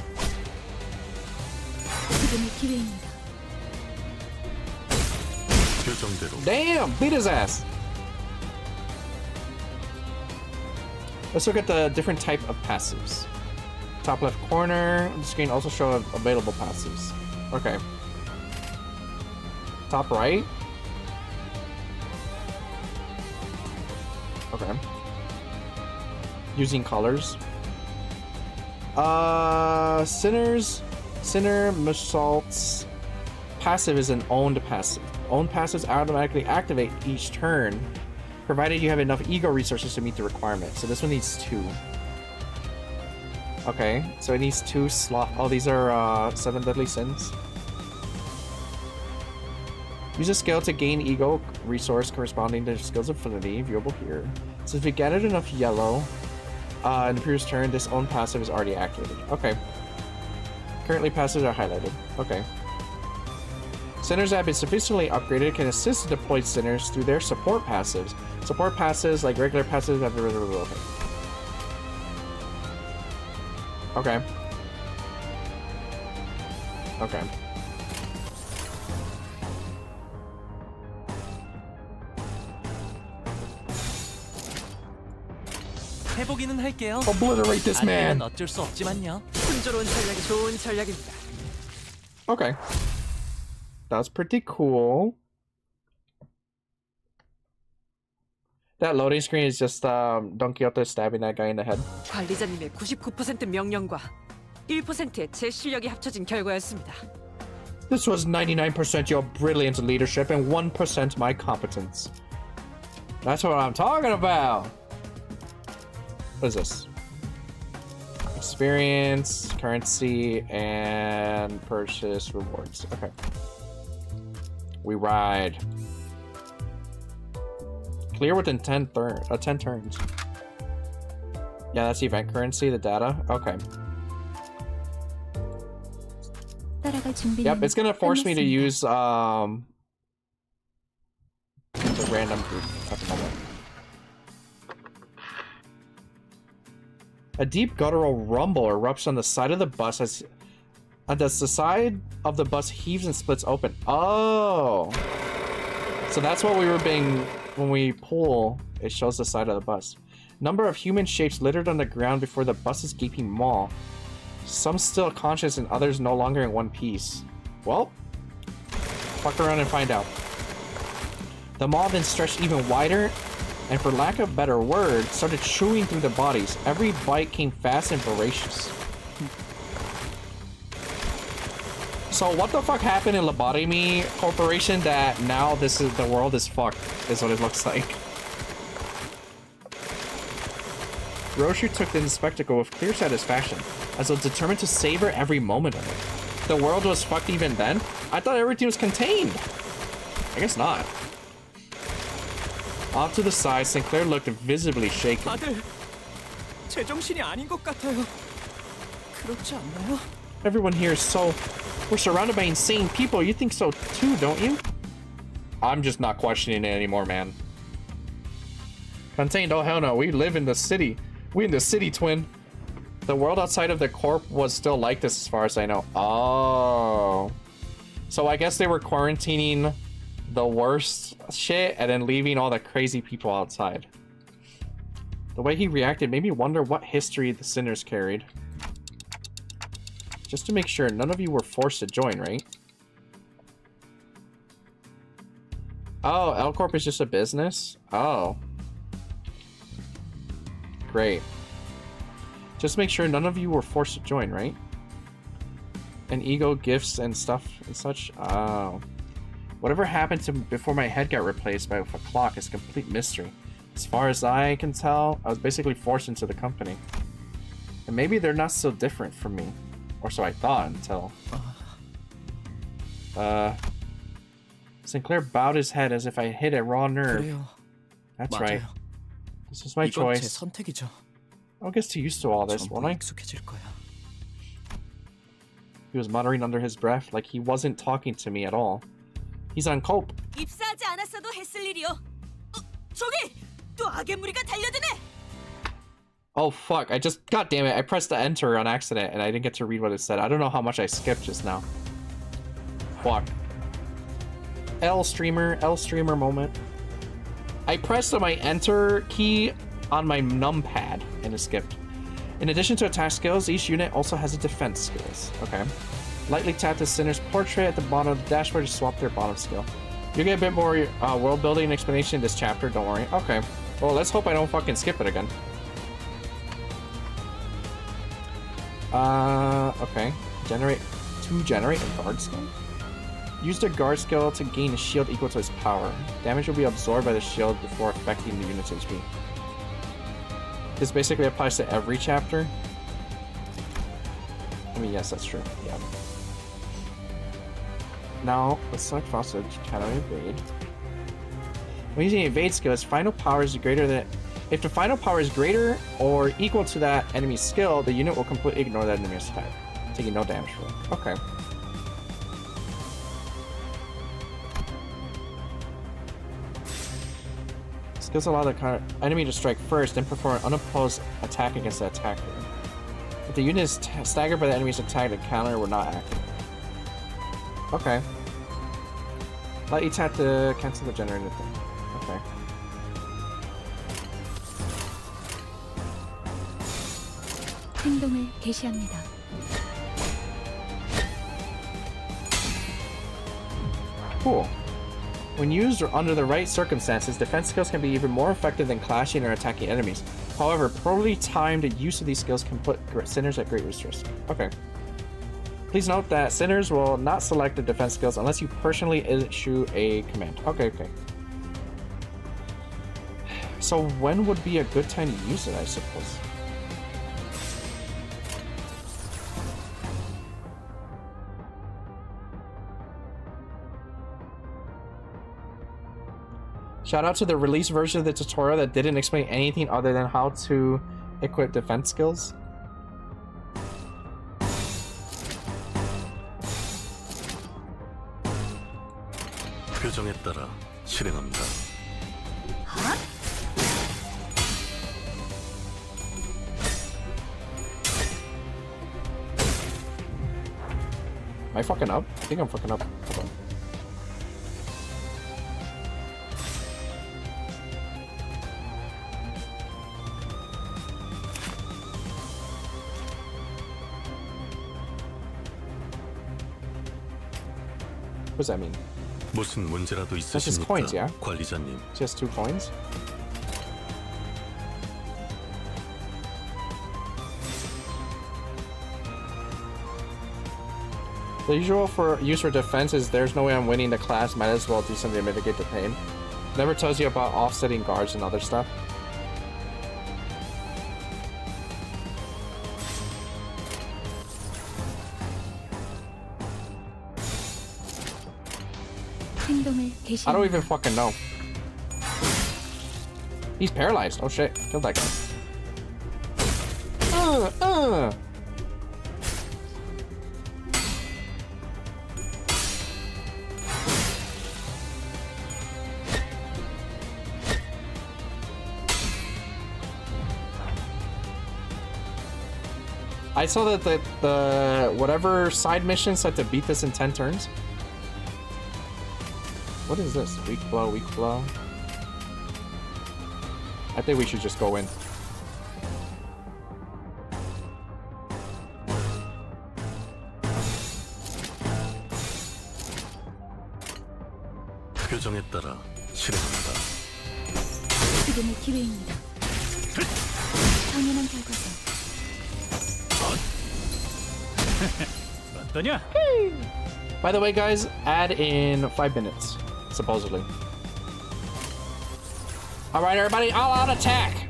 지금이 기회입니다. 표정대로. Damn, beat his ass. Let's look at the different type of passives. Top left corner of the screen also show available passives. Okay. Top right. Okay. Using colors. Sinner Massault's passive is an owned passive. Owned passives automatically activate each turn, provided you have enough ego resources to meet the requirement. So this one needs 2. Okay, so it needs 2 sloth. Oh, these are 7 deadly sins. Use a skill to gain ego resource corresponding to skills affinity, viewable here. So if you gathered enough yellow in the previous turn, this own passive is already activated. Okay. Currently passives are highlighted. Okay. Sinners that have been sufficiently upgraded can assist deployed sinners through their support passives. Support passives, like regular passives, have okay. Okay. 해보기는 할게요. Obliterate this man. 어쩔 수 없지만요. 순조로운 전략이 좋은 전략입니다. Okay. That's pretty cool. That loading screen is just Don Quixote stabbing that guy in the head. 관리자님의 99% 명령과 1%의 제 실력이 합쳐진 결과였습니다. This was 99% your brilliant leadership and 1% my competence. That's what I'm talking about. What is this? Experience, currency, and purchase rewards. Okay. We ride. Clear within 10 turns. Yeah, that's event currency, the data. Okay. Yep, it's gonna force me to use the random group at the moment. A deep guttural rumble erupts on the side of the bus as the side of the bus heaves and splits open. Oh, so that's what we were being when we pull. It shows the side of the bus. Number of human shapes littered on the ground before the bus's gaping maw. Some still conscious and others no longer in one piece. Well, fuck around and find out. The maw then stretched even wider, and for lack of a better word, started chewing through the bodies. Every bite came fast and voracious. So what the fuck happened in Lobotomy Corporation that now this is the world is fucked, is what it looks like. Roshu took the spectacle with clear satisfaction, as though determined to savor every moment of it. The world was fucked even then? I thought everything was contained. I guess not. Off to the side, Sinclair looked visibly shaken. 다들 제정신이 아닌 것 같아요. 그렇지 않나요? Everyone here is so... We're surrounded by insane people. You think so too, don't you? I'm just not questioning it anymore, man. Contained? Oh, hell no. We live in the city. We in the city, twin. The world outside of the corp was still like this as far as I know. Oh. So I guess they were quarantining the worst shit and then leaving all the crazy people outside. The way he reacted made me wonder what history the sinners carried. Just to make sure, none of you were forced to join, right? Oh, L Corp is just a business? Oh. Great. Just make sure none of you were forced to join, right? And ego, gifts, and stuff and such? Oh. Whatever happened to before my head got replaced by a clock is a complete mystery. As far as I can tell, I was basically forced into the company. And maybe they're not so different from me. Or so I thought until... Sinclair bowed his head as if I hit a raw nerve. That's right. This is my choice. I'll get too used to all this, won't I? He was muttering under his breath like he wasn't talking to me at all. He's on cope. 입사하지 않았어도 했을 일이요. 저기 또 악의 무리가 달려드네. Oh fuck, god damn it, I pressed the enter on accident and I didn't get to read what it said. I don't know how much I skipped just now. Fuck. L streamer moment. I pressed my enter key on my numpad and it skipped. In addition to attack skills, each unit also has a defense skills. Okay. Lightly tap the Sinner's portrait at the bottom of the dashboard to swap their bottom skill. You get a bit more world building explanation in this chapter, don't worry. Okay. Well, let's hope I don't fucking skip it again. Okay. Generate a guard skill? Use the guard skill to gain a shield equal to its power. Damage will be absorbed by the shield before affecting the unit's HP. This basically applies to every chapter. I mean, yes, that's true. Yeah. Now, let's select Foster to channel evade. When using evade skills, final power is greater than... If the final power is greater or equal to that enemy's skill, the unit will completely ignore that enemy's attack, taking no damage for it. Okay. Skills allow the enemy to strike first, then perform an unopposed attack against the attacker. If the unit is staggered by the enemy's attack, the counter will not activate. Okay. Let you tap to cancel the generated thing. Okay. 행동을 개시합니다. Cool. When used or under the right circumstances, defense skills can be even more effective than clashing or attacking enemies. However, poorly timed use of these skills can put sinners at great risk. Okay. Please note that sinners will not select the defense skills unless you personally issue a command. Okay, okay. So when would be a good time to use it, I suppose? Shout out to the release version of the tutorial that didn't explain anything other than how to equip defense skills. 표정에 따라 실행합니다. Am I fucking up? I think I'm fucking up. Hold on. What does that mean? 무슨 문제라도 That's just 있으십니까, coins, yeah? 관리자님? Just 2 coins? The usual for use for defense is there's no way I'm winning the class, might as well do something to mitigate the pain. Never tells you about offsetting guards and other stuff. I don't even fucking know. He's paralyzed. Oh shit. Killed that guy. I saw that the whatever side mission said to beat this in 10 turns. What is this? Weak blow, weak blow. I think we should just go in. 표정에 따라 실행합니다. 지금의 기회입니다. 당연한 결과죠. 어떠냐? By the way, guys, add in 5 minutes, supposedly. All right, everybody, all out attack!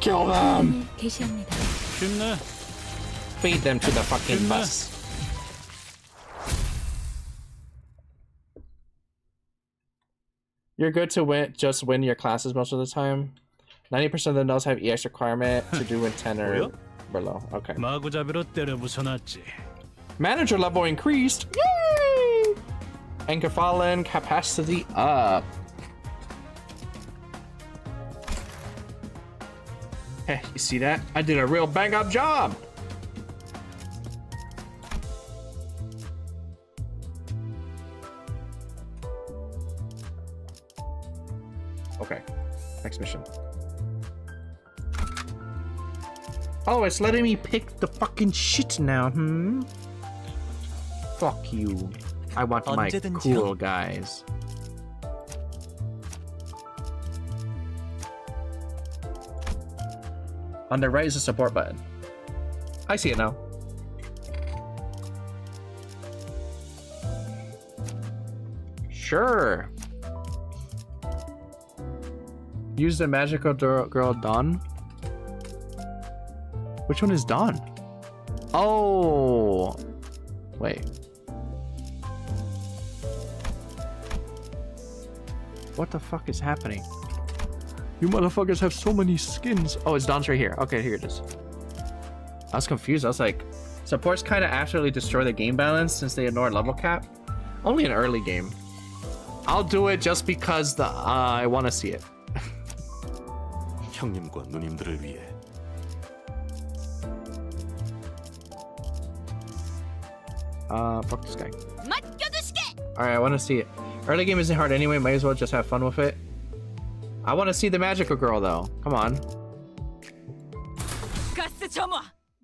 Kill them! Feed them to the fucking bus. You're good to win, just win your classes most of the time. 90% of the nodes have EX requirement to do in 10 or below. Okay. Manager level increased. Yay! And Kefallen capacity up. Hey, you see that? I did a real bang up job. Okay. Next mission. Oh, it's letting me pick the fucking shit now, Fuck you. I want my cool guys. On the right is the support button. I see it now. Sure. Use the magical girl Dawn. Which one is Dawn? Oh, wait. What the fuck is happening? You motherfuckers have so many skins. Oh, it's Dawn's right here. Okay, here it is. I was confused. I was like, supports kind of absolutely destroy the game balance since they ignore level cap. Only an early game. I'll do it just because I want to see it. 형님과 누님들을 위해. Fuck this guy. Alright, I want to see it. Early game isn't hard anyway, might as well just have fun with it. I want to see the magical girl though. Come on.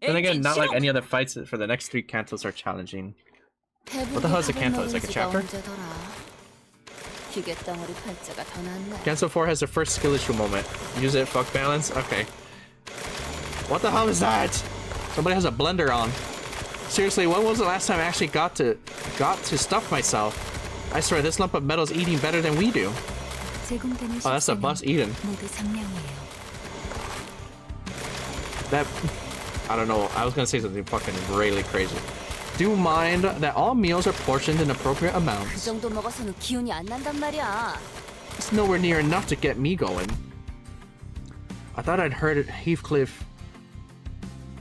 Then again, not like any other fights for the next 3 cantos are challenging. What the hell is a canto? It's like a chapter? Cancel 4 has the first skill issue moment. Use it, fuck balance? Okay. What the hell is that? Somebody has a blender on. Seriously, when was the last time I actually got to stuff myself? I swear, this lump of metal is eating better than we do. Oh, that's a bus eating. That... I don't know. I was gonna say something fucking really crazy. Do mind that all meals are portioned in appropriate amounts. It's nowhere near enough to get me going. I thought I'd heard Heathcliff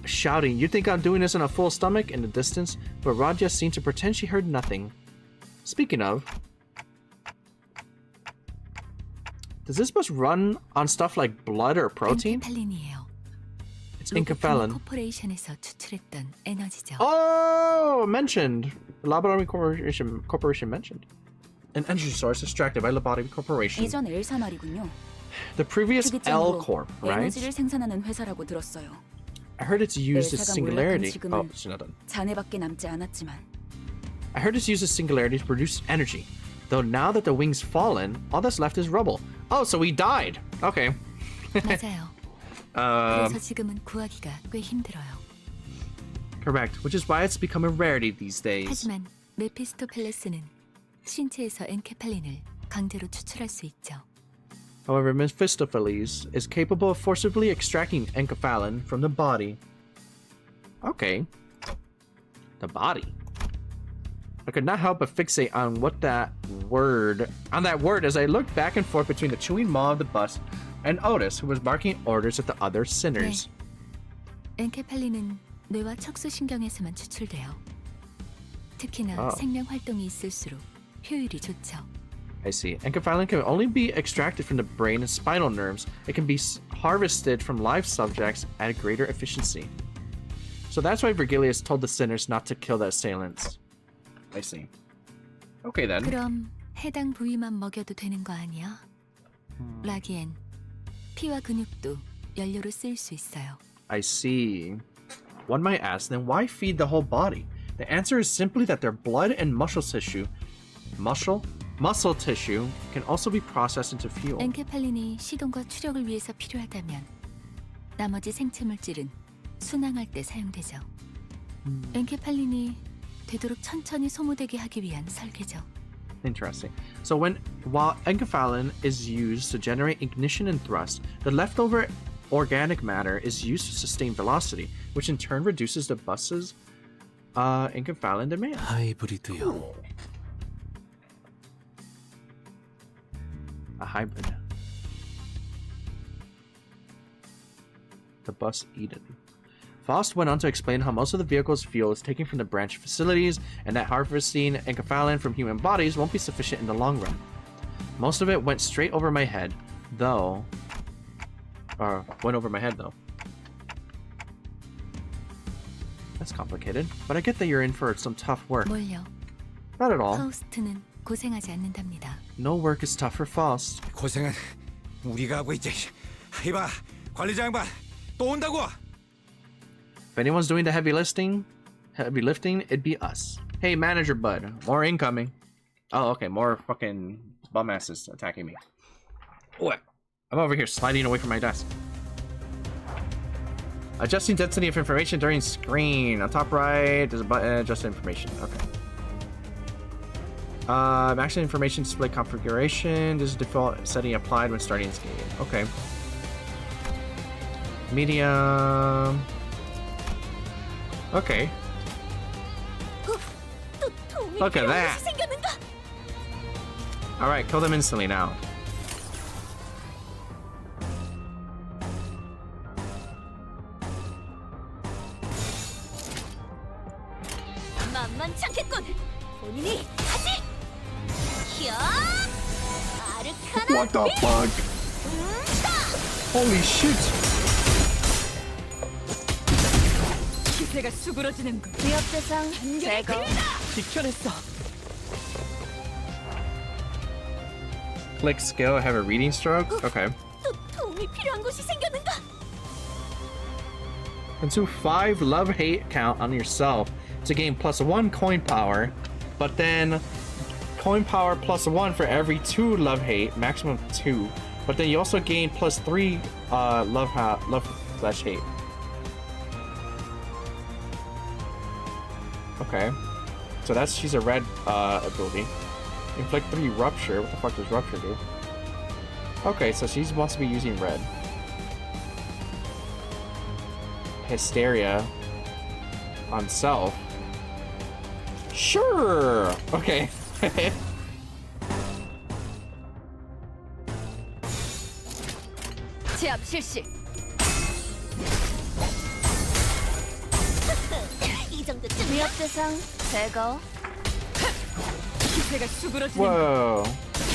shouting, "You think I'm doing this on a full stomach?" in the distance, but Raja seemed to pretend she heard nothing. Speaking of, does this bus run on stuff like blood or protein? It's enkephalin. Oh, mentioned. Lobotomy Corporation mentioned. An energy source extracted by Lobotomy Corporation. 예전 엘사 말이군요. The previous L Corp, right? 에너지를 생산하는 회사라고 들었어요. I heard it's used as singularity. Oh, she's not done. 잔해밖에 남지 않았지만. I heard it's used as singularity to produce energy. Though now that the wing's fallen, all that's left is rubble. Oh, so we died. Okay. 맞아요. 그래서 지금은 구하기가 꽤 힘들어요. Correct, which is why it's become a rarity these days. 하지만 메피스토펠레스는 신체에서 엔케팔린을 강제로 추출할 수 있죠. However, Mephistopheles is capable of forcibly extracting enkephalin from the body. Okay. The body. I could not help but fixate on that word as I looked back and forth between the chewing maw of the bus and Otis, who was barking orders at the other sinners. 네. 엔케팔린은 뇌와 척수신경에서만 추출돼요. 특히나 생명 활동이 있을수록 효율이 좋죠. I see. Enkephalin can only be extracted from the brain and spinal nerves. It can be harvested from live subjects at a greater efficiency. So that's why Virgilius told the sinners not to kill the assailants. I see. Okay then. 그럼 해당 부위만 먹여도 되는 거 아니야? 라기엔 피와 근육도 연료로 쓰일 수 있어요. I see. One might ask, then why feed the whole body? The answer is simply that their blood and muscle tissue can also be processed into fuel. 엔케팔린이 시동과 추력을 위해서 필요하다면 나머지 생체 물질은 순항할 때 사용되죠. 엔케팔린이 되도록 천천히 소모되게 하기 위한 설계죠. Interesting. So while enkephalin is used to generate ignition and thrust, the leftover organic matter is used to sustain velocity, which in turn reduces the bus's enkephalin demand. 하이브리드요. A hybrid. The bus Eden. Faust went on to explain how most of the vehicle's fuel is taken from the branch facilities and that harvesting enkephalin from human bodies won't be sufficient in the long run. Most of it went straight over my head, though. Went over my head, though. That's complicated, but I get that you're in for some tough work. 뭘요? Not at all. 파우스트는 고생하지 않는답니다. No work is tough for Faust. 고생은 우리가 하고 있지. 이봐, 관리자 양반, 또 온다고. If anyone's doing the heavy lifting, it'd be us. Hey, manager bud, more incoming. Oh, okay, more fucking bum asses attacking me. What? I'm over here sliding away from my desk. Adjusting density of information during screen. On top right, there's a button, adjust information. Okay. Maximum information display configuration. This is default setting applied when starting this game. Okay. Medium. Okay. Look at that. Alright, kill them instantly now. What the fuck? Holy shit! 기세가 수그러지는 군. 위협 대상 제거. 지켜냈어. Click skill, have a reading stroke? Okay. 도움이 필요한 곳이 생겼는가? Consume 5 love-hate count on yourself to gain +1 coin power, but then coin power +1 for every 2 love-hate, maximum 2. But then you also gain +3 love/hate. Okay. So that's, she's a red ability. Inflict 3 rupture. What the fuck does rupture do? Okay, so she wants to be using red. Hysteria on self. Sure. Okay. 제압 실시. 이 정도쯤 위협 대상 제거. 기세가 수그러지는 Whoa.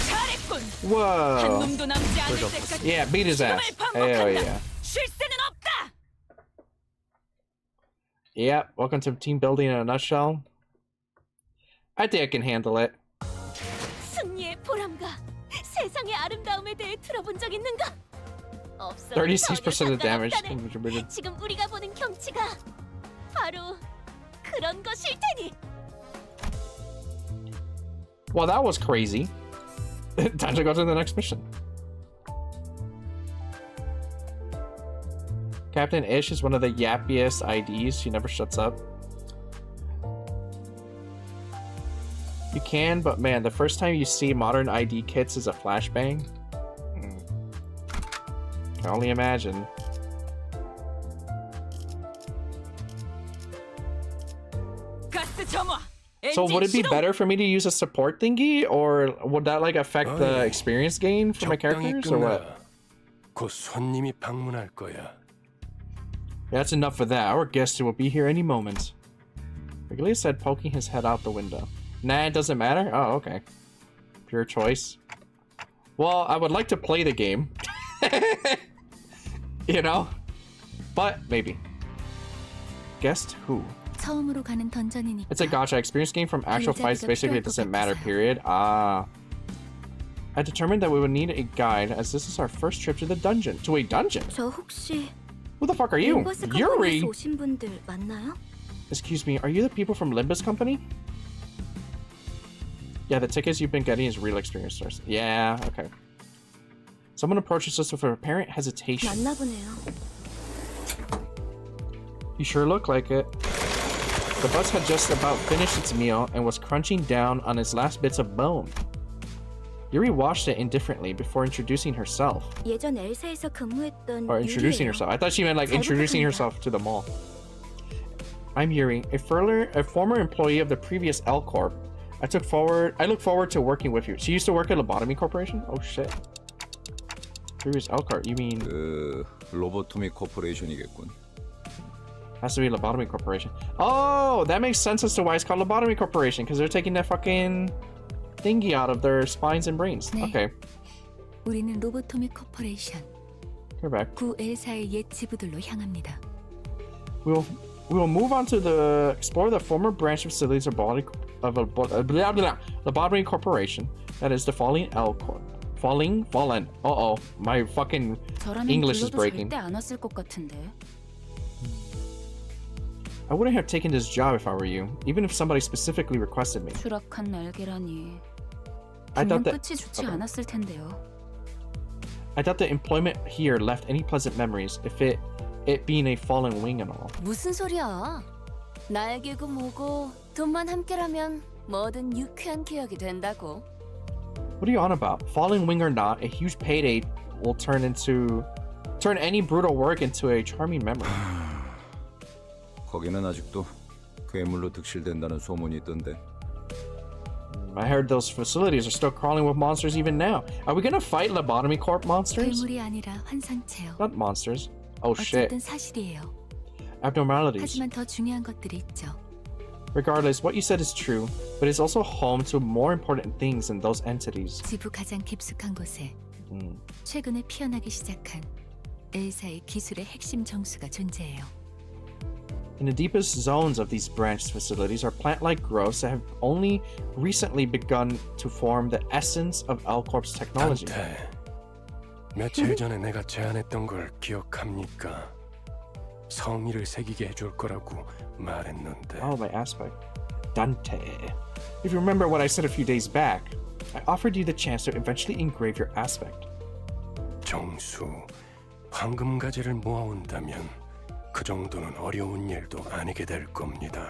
잘했군. 한 Whoa. 놈도 남지 않을 때까지 Yeah, beat his ass. Hell yeah. 쉴 새는 없다. Yep, welcome to team building in a nutshell. I think I can handle it. 승리의 보람과 세상의 아름다움에 대해 들어본 적 있는가? 없어. 36% of damage. 지금 우리가 보는 경치가 바로 그런 것일 테니. Well, that was crazy. Time to go to the next mission. Captain Ish is one of the yappiest IDs. She never shuts up. You can, but man, the first time you see modern ID kits is a flashbang. Can only imagine. So would it be better for me to use a support thingy, or would that like affect the experience gain for my characters, or what? 곧 손님이 방문할 거야. That's enough for that. Our guest will be here any moment. Regalia said, poking his head out the window. Nah, it doesn't matter? Oh, okay. Pure choice. Well, I would like to play the game. You know? But, maybe. Guest who? 처음으로 가는 던전이니까. It's a gacha experience game from actual fights. Basically, it doesn't matter, period. Ah. I determined that we would need a guide, as this is our first trip to the dungeon. To a dungeon? 저 혹시 Who the fuck are you? 림버스 Yuri? 컴퍼니에서 오신 분들 맞나요? Excuse me, are you the people from Limbus Company? Yeah, the tickets you've been getting is real experience stores. Yeah, okay. Someone approaches us with apparent hesitation. 맞나 보네요. You sure look like it. The bus had just about finished its meal and was crunching down on its last bits of bone. Yuri watched it indifferently before introducing herself. 예전 엘사에서 근무했던 Or introducing 유리예요. herself. I thought she meant like introducing herself to the mall. I'm Yuri, a former employee of the previous L Corp. I look forward to working with you. She used to work at Lobotomy Corporation? Oh shit. Previous L Corp, you mean 로보토미 코퍼레이션이겠군. has to be Lobotomy Corporation. Oh, that makes sense as to why it's called Lobotomy Corporation, because they're taking that fucking thingy out of their spines and brains. 네. Okay. 우리는 로보토미 코퍼레이션. We're back. 구 엘사의 옛 지부들로 향합니다. We will move on to explore the former branch facilities of Lobotomy Corporation. That is the Falling L Corp. Fallen. Uh-oh. My fucking English is breaking. 절대 안 왔을 것 같은데. I wouldn't have taken this job if I were you, even if somebody specifically requested me. 추락한 날개라니. I thought 분명 that 끝이 좋지 않았을 텐데요. I thought the employment here left any pleasant memories, if it being a fallen wing and all. 무슨 소리야? 날개고 뭐고 돈만 함께라면 뭐든 유쾌한 기억이 된다고. What are you on about? Falling wing or not, a huge payday will turn any brutal work into a charming memory. 거기는 아직도 괴물로 득실된다는 소문이 있던데. I heard those facilities are still crawling with monsters even now. Are we gonna fight Lobotomy Corp monsters? 괴물이 아니라 환상체요. Not monsters. Oh shit. 어쨌든 사실이에요. Abnormalities. 하지만 더 중요한 것들이 있죠. Regardless, what you said is true, but it's also home to more important things than those entities. 지부 가장 깊숙한 곳에 최근에 피어나기 시작한 엘사의 기술의 핵심 정수가 존재해요. In the deepest zones of these branched facilities are plant-like growths that have only recently begun to form the essence of L-Corp's technology. 단테, 며칠 전에 내가 제안했던 걸 기억합니까? 성의를 새기게 해줄 거라고 말했는데. Oh, my aspect. Dante. If you remember what I said a few days back, I offered you the chance to eventually engrave your aspect. 정수, 황금 가지를 모아온다면 그 정도는 어려운 일도 아니게 될 겁니다.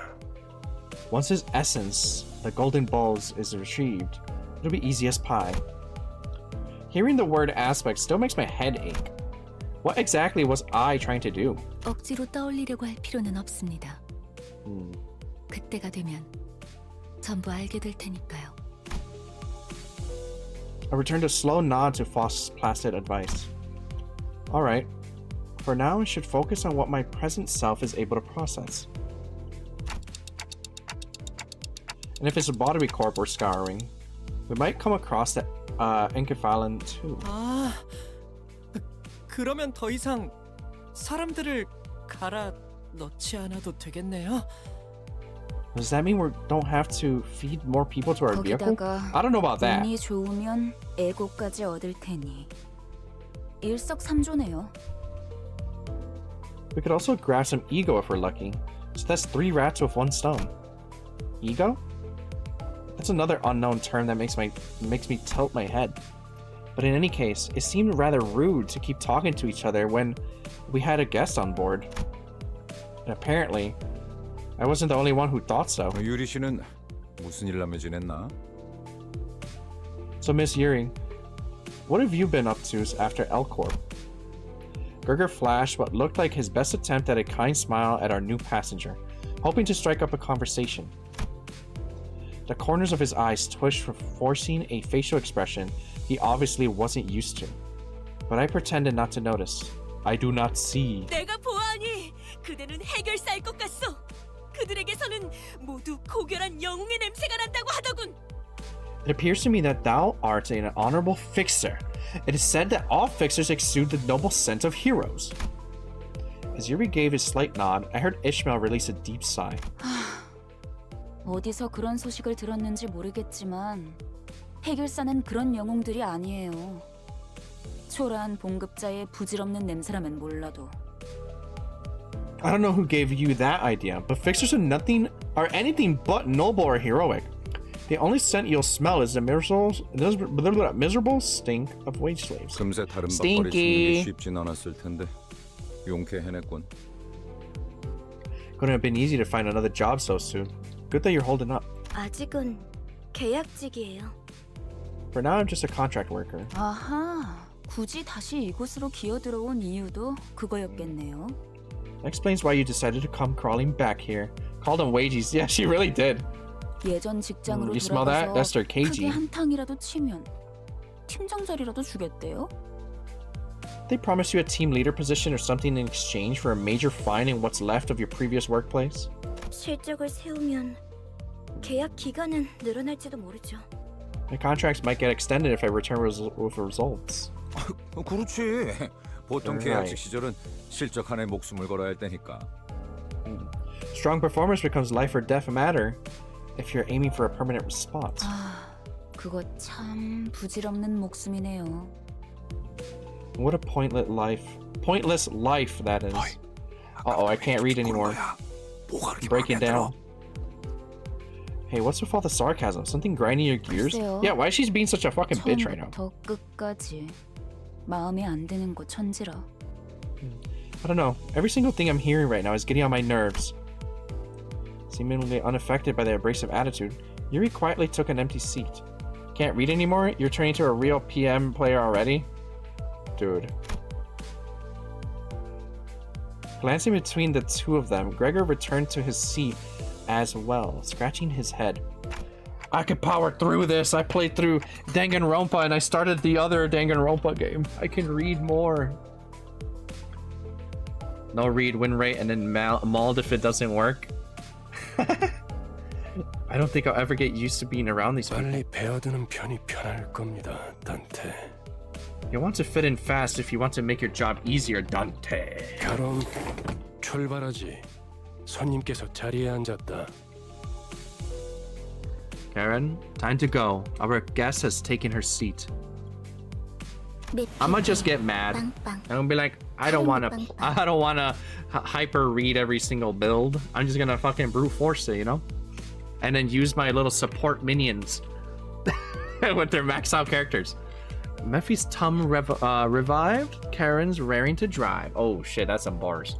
Once his essence, the golden balls, is retrieved, it'll be easy as pie. Hearing the word aspect still makes my head ache. What exactly was I trying to do? 억지로 떠올리려고 할 필요는 없습니다. 그때가 되면 전부 알게 될 테니까요. I returned a slow nod to Faust's placid advice. Alright. For now, I should focus on what my present self is able to process. And if it's a Lobotomy Corp we're scouring, we might come across that Encephalon too. 아, 그러면 더 이상 사람들을 갈아 넣지 않아도 되겠네요. Does that mean we don't have to feed more people to our vehicle? I don't know about that. 운이 좋으면 에고까지 얻을 테니 일석삼조네요. We could also grab some ego if we're lucky. So that's 3 rats with 1 stone. Ego? That's another unknown term that makes me tilt my head. But in any case, it seemed rather rude to keep talking to each other when we had a guest on board. And apparently, I wasn't the only one who thought so. 유리 씨는 무슨 일 하며 지냈나? So Miss Yuri, what have you been up to after L-Corp? Gerger flashed what looked like his best attempt at a kind smile at our new passenger, hoping to strike up a conversation. The corners of his eyes twitched, forcing a facial expression he obviously wasn't used to. But I pretended not to notice. I do not see. 내가 보아하니 그대는 해결사일 것 같소. 그들에게서는 모두 고결한 영웅의 냄새가 난다고 하더군. It appears to me that thou art an honorable fixer. It is said that all fixers exude the noble scent of heroes. As Yuri gave a slight nod, I heard Ishmael release a deep sigh. 어디서 그런 소식을 들었는지 모르겠지만 해결사는 그런 영웅들이 아니에요. 초라한 봉급자의 부질없는 냄새라면 몰라도. I don't know who gave you that idea, but fixers are anything but noble or heroic. The only scent you'll smell is the miserable stink of wage slaves. 금세 다른 밥벌이 찾는 게 쉽진 않았을 텐데 용케 해냈군. Couldn't have been easy to find another job so soon. Good that you're holding up. 아직은 계약직이에요. For now, I'm just a contract worker. 아하, 굳이 다시 이곳으로 기어들어온 이유도 그거였겠네요. That explains why you decided to come crawling back here. Called them wages. Yeah, she really did. 예전 직장으로 You smell that? That's their 크게 KG. 한탕이라도 치면 팀장 자리라도 주겠대요. They promised you a team leader position or something in exchange for a major fine in what's left of your previous workplace? 실적을 세우면 계약 기간은 늘어날지도 모르죠. My contracts might get extended if I return with results. 그렇지. 보통 계약직 시절은 실적 하나에 목숨을 걸어야 할 때니까. Strong performance becomes life or death matter if you're aiming for a permanent spot. 아, 그거 참 부질없는 목숨이네요. What a pointless life that is. Uh-oh, I can't read anymore. I'm breaking down. Hey, what's with all the sarcasm? Something grinding your gears? 글쎄요. Yeah, why is she being such a fucking bitch right now? 처음부터 끝까지 마음에 안 드는 거 천지라. I don't know. Every single thing I'm hearing right now is getting on my nerves. Seemingly unaffected by the abrasive attitude, Yuri quietly took an empty seat. Can't read anymore? You're turning into a real PM player already? Dude. Glancing between the two of them, Gregor returned to his seat as well, scratching his head. I could power through this. I played through Danganronpa and I started the other Danganronpa game. I can read more. No read, win rate, and then mauled if it doesn't work. I don't think I'll ever get used to being around these people. 빨리 배워두는 편이 편할 겁니다, 단테. You want to fit in fast if you want to make your job easier, Dante. 그럼 출발하지. 손님께서 자리에 앉았다. Karen, time to go. Our guest has taken her seat. I'm gonna just get mad. I'm gonna be like, I don't wanna hyper read every single build. I'm just gonna fucking brute force it, you know? And then use my little support minions with their maxed out characters. Mephi's tum revived. Karen's raring to drive. Oh shit, that's some bars.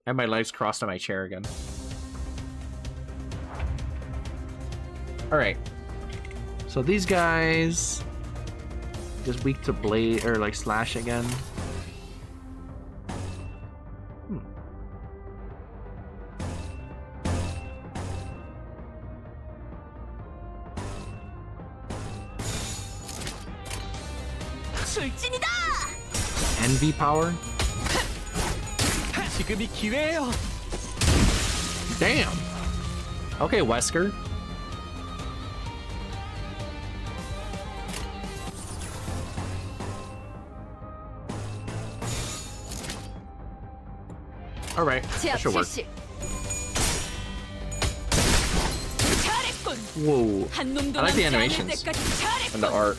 And my legs crossed on my chair again. Alright. So these guys just weak to blade or like slash again. Envy power? 지금이 기회예요. Damn. Okay, Wesker. All right, that should work. Whoa, I like the animations and the art.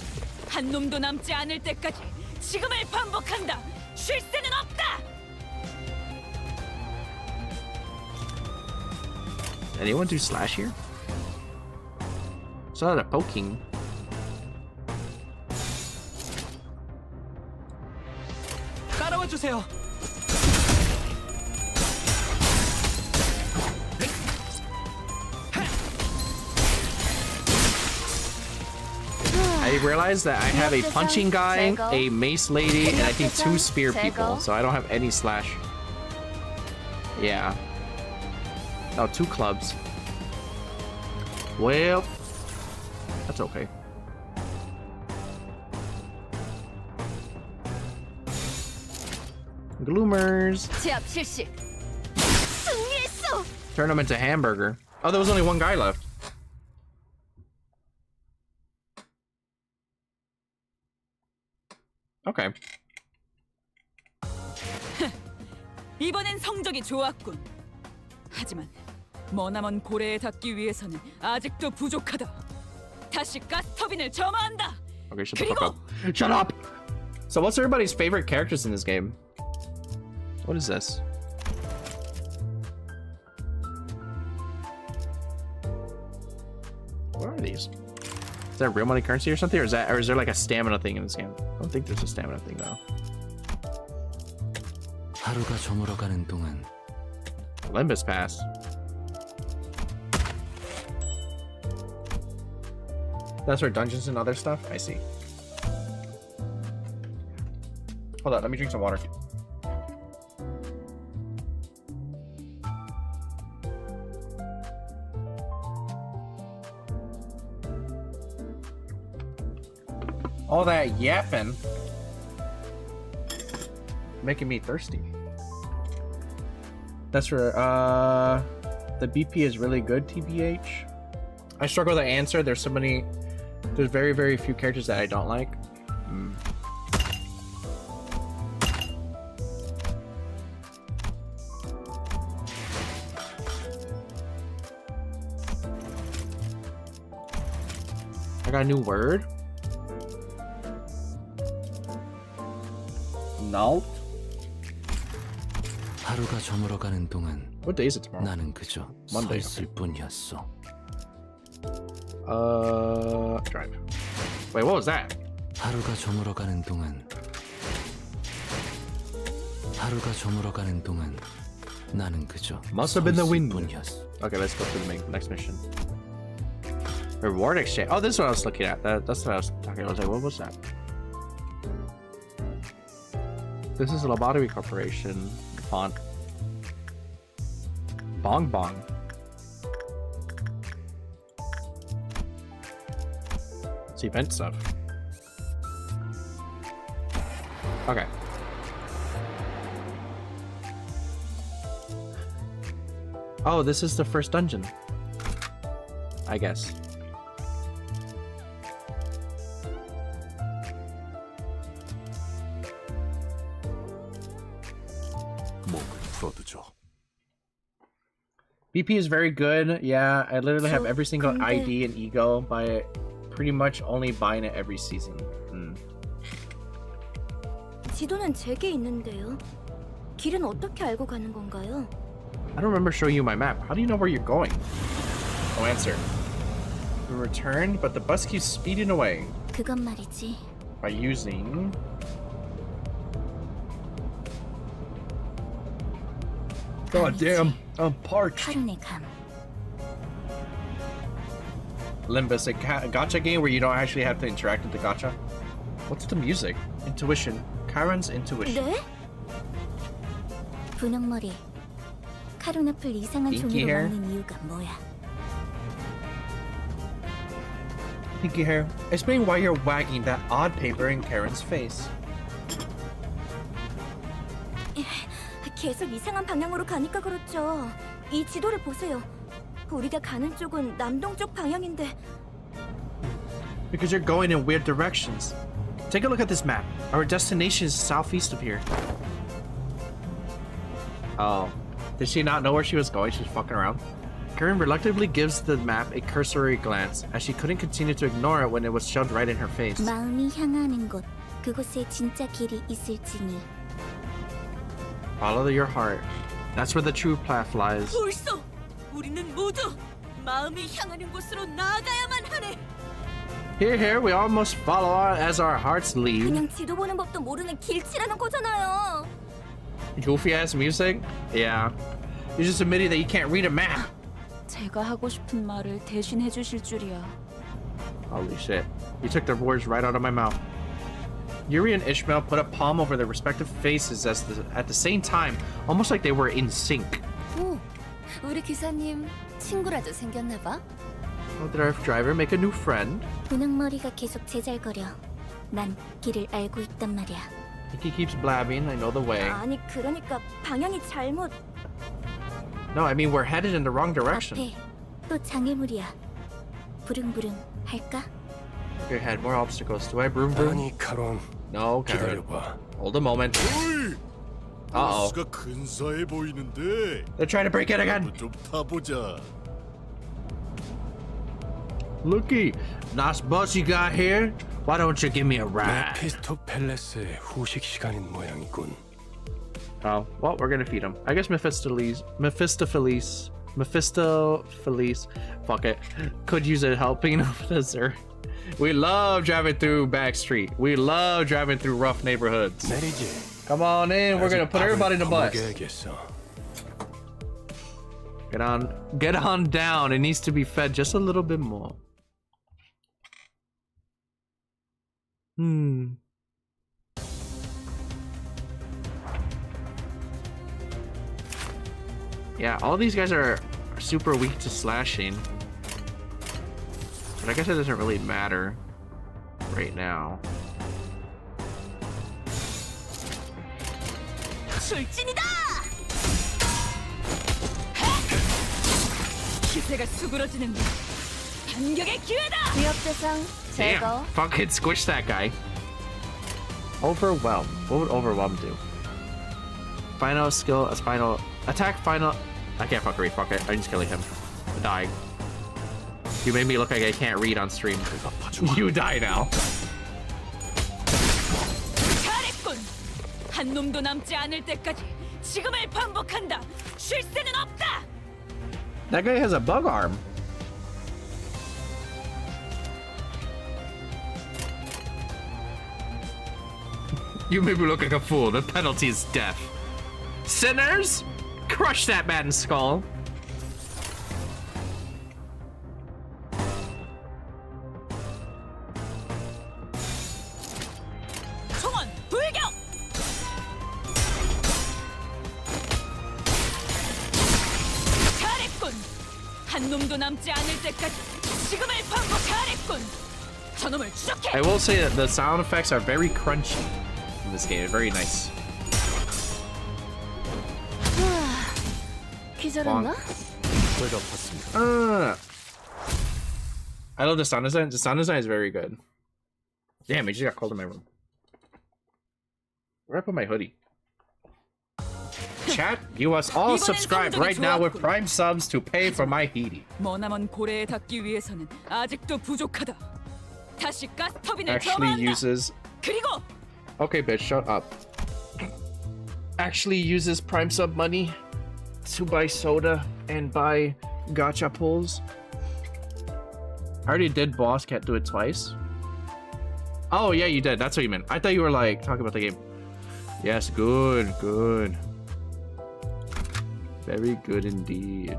한 놈도 남지 않을 때까지 지금을 반복한다. 쉴 새는 없다. Anyone do slash here? Saw that poking. 따라와 주세요. I realized that I have a punching guy, a mace lady, and I think 2 spear people, so I don't have any slash. Yeah. Oh, 2 clubs. Well, that's okay. Gloomers. Turn them into hamburger. Oh, there was only 1 guy left. Okay. 이번엔 성적이 좋았군. 하지만 머나먼 고래에 닿기 위해서는 아직도 부족하다. 다시 가스터빈을 점화한다. Okay, shut the fuck up. Shut up! So what's everybody's favorite characters in this game? What is this? What are these? Is that real money currency or something? Or is there like a stamina thing in this game? I don't think there's a stamina thing though. 하루가 저물어가는 동안 Limbus pass. That's for dungeons and other stuff? I see. Hold on, let me drink some water. All that yapping making me thirsty. That's for the BP is really good, TBH. I struggle to answer. There's very, very few characters that I don't like. I got a new word. No. 하루가 저물어가는 동안 What day is it tomorrow? 나는 그저 Monday. 서 있을 뿐이었어. Drive. Wait, what was that? 하루가 저물어가는 동안 하루가 저물어가는 동안 나는 그저 Must have been the wind. 뿐이었어. Okay, let's go to the next mission. Reward exchange. Oh, this is what I was looking at. That's what I was talking about. I was like, what was that? This is a Lobotomy Corporation font. Bong Bong. It's event stuff. Okay. Oh, this is the first dungeon. I guess. BP is very good. Yeah, I literally have every single ID and ego by pretty much only buying it every season. 지도는 제게 있는데요. 길은 어떻게 알고 가는 건가요? I don't remember showing you my map. How do you know where you're going? No answer. We returned, but the bus keeps speeding away. 그건 말이지. By using... God damn, I'm parched. Limbus, a gacha game where you don't actually have to interact with the gacha. What's the music? Intuition. Karen's intuition. 네? 분홍머리. 카루나풀 이상한 종이로 막는 이유가 뭐야? Pinky hair. Explain why you're wagging that odd paper in Karen's face. 계속 이상한 방향으로 가니까 그렇죠. 이 지도를 보세요. 우리가 가는 쪽은 남동쪽 방향인데. Because you're going in weird directions. Take a look at this map. Our destination is southeast of here. Oh. Did she not know where she was going? She's fucking around. Karen reluctantly gives the map a cursory glance, as she couldn't continue to ignore it when it was shoved right in her face. 마음이 향하는 곳, 그곳에 진짜 길이 있을지니. Follow your heart. That's where the true path lies. 벌써 우리는 모두 마음이 향하는 곳으로 나아가야만 하네. Here, we all must follow as our hearts lead. 그냥 지도 보는 법도 모르는 길치라는 거잖아요. Goofy ass music? Yeah. You're just admitting that you can't read a map. 제가 하고 싶은 말을 대신 해주실 줄이야. Holy shit. You took the words right out of my mouth. Yuri and Ishmael put a palm over their respective faces at the same time, almost like they were in sync. 오, 우리 기사님 친구라도 생겼나 봐. Oh, did our driver make a new friend? 분홍머리가 계속 제잘거려. 난 길을 알고 있단 말이야. He keeps blabbing, I know the way. 아니 그러니까 방향이 잘못. No, I mean we're headed in the wrong direction. 앞에 또 장애물이야. 부릉부릉 할까? You had more obstacles. Do I broom broom? 아니 카론. No, Karen. 기다려봐. Hold a moment. Uh-oh. 버스가 근사해 보이는데. They're trying to break it again. 좀 타보자. Looky, nice bus you got here. Why don't you give me a ride? 메피스토 팰레스의 후식 시간인 모양이군. Oh, well, we're gonna feed him. I guess Mephistopheles, fuck it, could use a helping of this, sir. We love driving through back street. We love driving through rough neighborhoods. 내리지. Come on in, we're gonna put everybody in the bus. 먹여야겠어. Get on down. It needs to be fed just a little bit more. Yeah, all these guys are super weak to slashing. But I guess it doesn't really matter right now. 출진이다! 기세가 수그러지는 반격의 기회다! 위협 대상 제거. Damn, fucking squish that guy. Overwhelm. What would overwhelm do? Final skill, as final attack, final. I can't fucking read. Fuck it. I'm just killing him. I'm dying. You made me look like I can't read on stream. You die now. 잘했군. 한 놈도 남지 않을 때까지 지금을 반복한다. 쉴 새는 없다. That guy has a bug arm. You made me look like a fool. The penalty is death. Sinners, Crush that man's skull. 총원 불격! 잘했군. 한 놈도 남지 않을 때까지 지금을 반복. 잘했군. 저놈을 추적해. I will say that the sound effects are very crunchy in this game. Very nice. 기절했나? I love the sound design. The sound design is very good. Damn, I just got cold in my room. Where I put my hoodie? Chat, you must all subscribe right now with Prime subs to pay for my heaty. 머나먼 고래에 닿기 위해서는 아직도 부족하다. 다시 가스터빈을 Actually 점화한다. uses. 그리고 Okay, bitch, shut up. Actually uses Prime sub money to buy soda and buy gacha pulls. I already did boss, can't do it twice. Oh yeah, you did. That's what you meant. I thought you were like talking about the game. Yes, good, good. Very good indeed.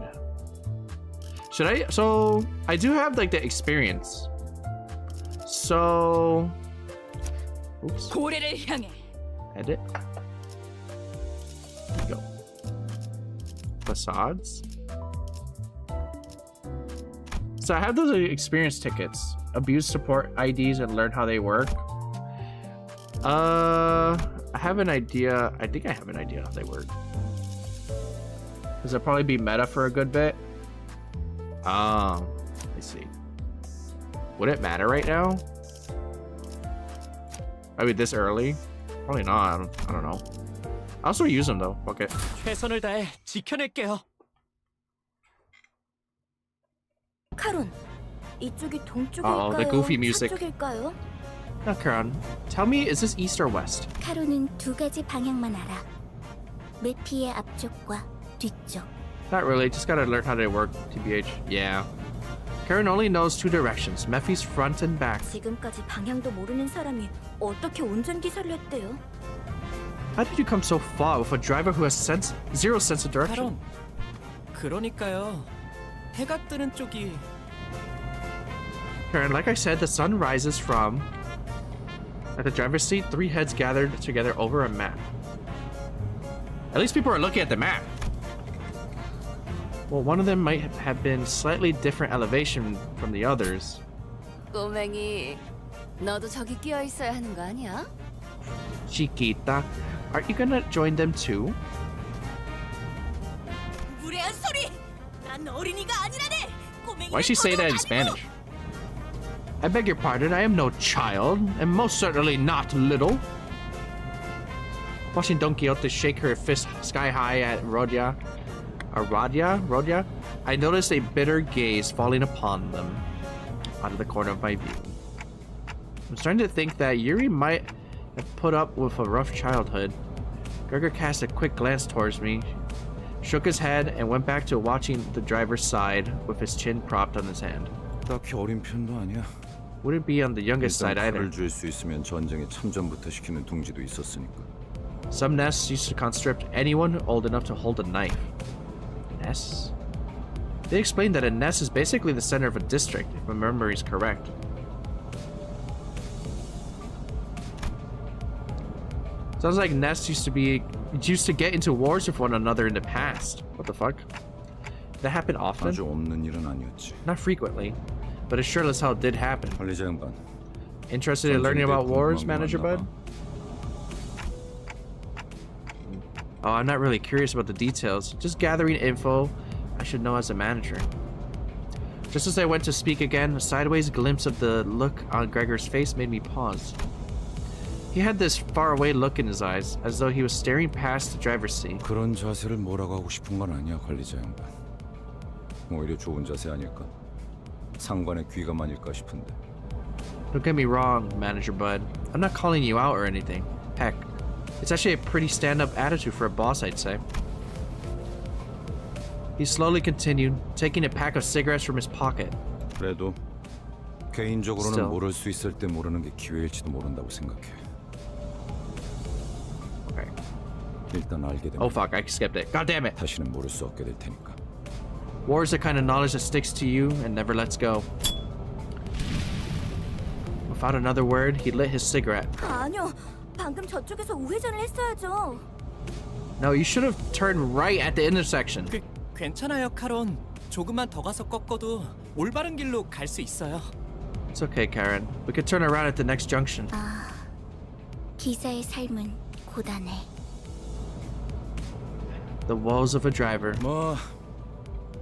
Should I? So I do have like the experience. So, oops. 고래를 향해. Edit. Go. Facades. So I have those experience tickets, abuse support IDs, and learn how they work. I have an idea. I think I have an idea how they work. Because they'll probably be meta for a good bit. Let's see. Would it matter right now? I mean, this early? Probably not. I don't know. I'll still use them though. Okay. 최선을 다해 지켜낼게요. 카론, 이쪽이 동쪽일까요? Uh-oh, the goofy music. 서쪽일까요? Now, Karan, tell me, is this east or west? 카론은 두 가지 방향만 알아. 메피의 앞쪽과 뒤쪽. Not really, just gotta learn how they work, TBH. Yeah. Karan only knows two directions, Mephi's front and back. 지금까지 방향도 모르는 사람이 어떻게 운전기사를 했대요? How did you come so far with a driver who has zero sense of direction? 카론, 그러니까요. 해가 뜨는 쪽이. Karan, like I said, the sun rises from... At the driver's seat, three heads gathered together over a map. At least people are looking at the map. Well, one of them might have been slightly different elevation from the others. 꼬맹이, 너도 저기 끼어 있어야 하는 거 아니야? Chiquita, aren't you gonna join them too? 무례한 소리! 난 어린이가 아니라네. Why'd she say that in Spanish? I beg your pardon, I am no child, and most certainly not little. Watching Don Quixote shake her fist sky high at Rodia, I noticed a bitter gaze falling upon them out of the corner of my view. I'm starting to think that Yuri might have put up with a rough childhood. Gregor cast a quick glance towards me, shook his head, and went back to watching the driver's side with his chin propped on his hand. 딱히 어린 편도 아니야. Wouldn't be on the youngest side either. 칼을 줄 수 있으면 전쟁에 참전부터 시키는 동지도 있었으니까. Some nests used to conscript anyone old enough to hold a knife. Nests? They explained that a nest is basically the center of a district, if my memory is correct. Sounds like nests used to get into wars with one another in the past. What the fuck? That happened often? 아주 없는 일은 아니었지. Not frequently, but it sure as hell did happen. 관리자 양반. Interested in learning about wars, Manager Bud? Oh, I'm not really curious about the details. Just gathering info I should know as a manager. Just as I went to speak again, a sideways glimpse of the look on Gregor's face made me pause. He had this faraway look in his eyes, as though he was staring past the driver's seat. 그런 자세를 뭐라고 하고 싶은 건 아니야, 관리자 양반. 오히려 좋은 자세 아닐까? 상관의 귀감아닐까 싶은데. Don't get me wrong, Manager Bud. I'm not calling you out or anything. Heck, it's actually a pretty stand-up attitude for a boss, I'd say. He slowly continued, taking a pack of cigarettes from his pocket. 그래도 개인적으로는 Still. 모를 수 있을 때 모르는 게 기회일지도 모른다고 생각해. Okay. 일단 알게 되면 Oh fuck, I skipped it. God damn it. 다시는 모를 수 없게 될 테니까. War is the kind of knowledge that sticks to you and never lets go. Without another word, he lit his cigarette. 아니요, 방금 저쪽에서 우회전을 했어야죠. No, you should have turned right at the intersection. 괜찮아요, 카론. 조금만 더 가서 꺾어도 올바른 길로 갈 수 있어요. It's okay, Karen. We could turn around at the next junction. 아, 기사의 삶은 고단해. The woes of a driver. 뭐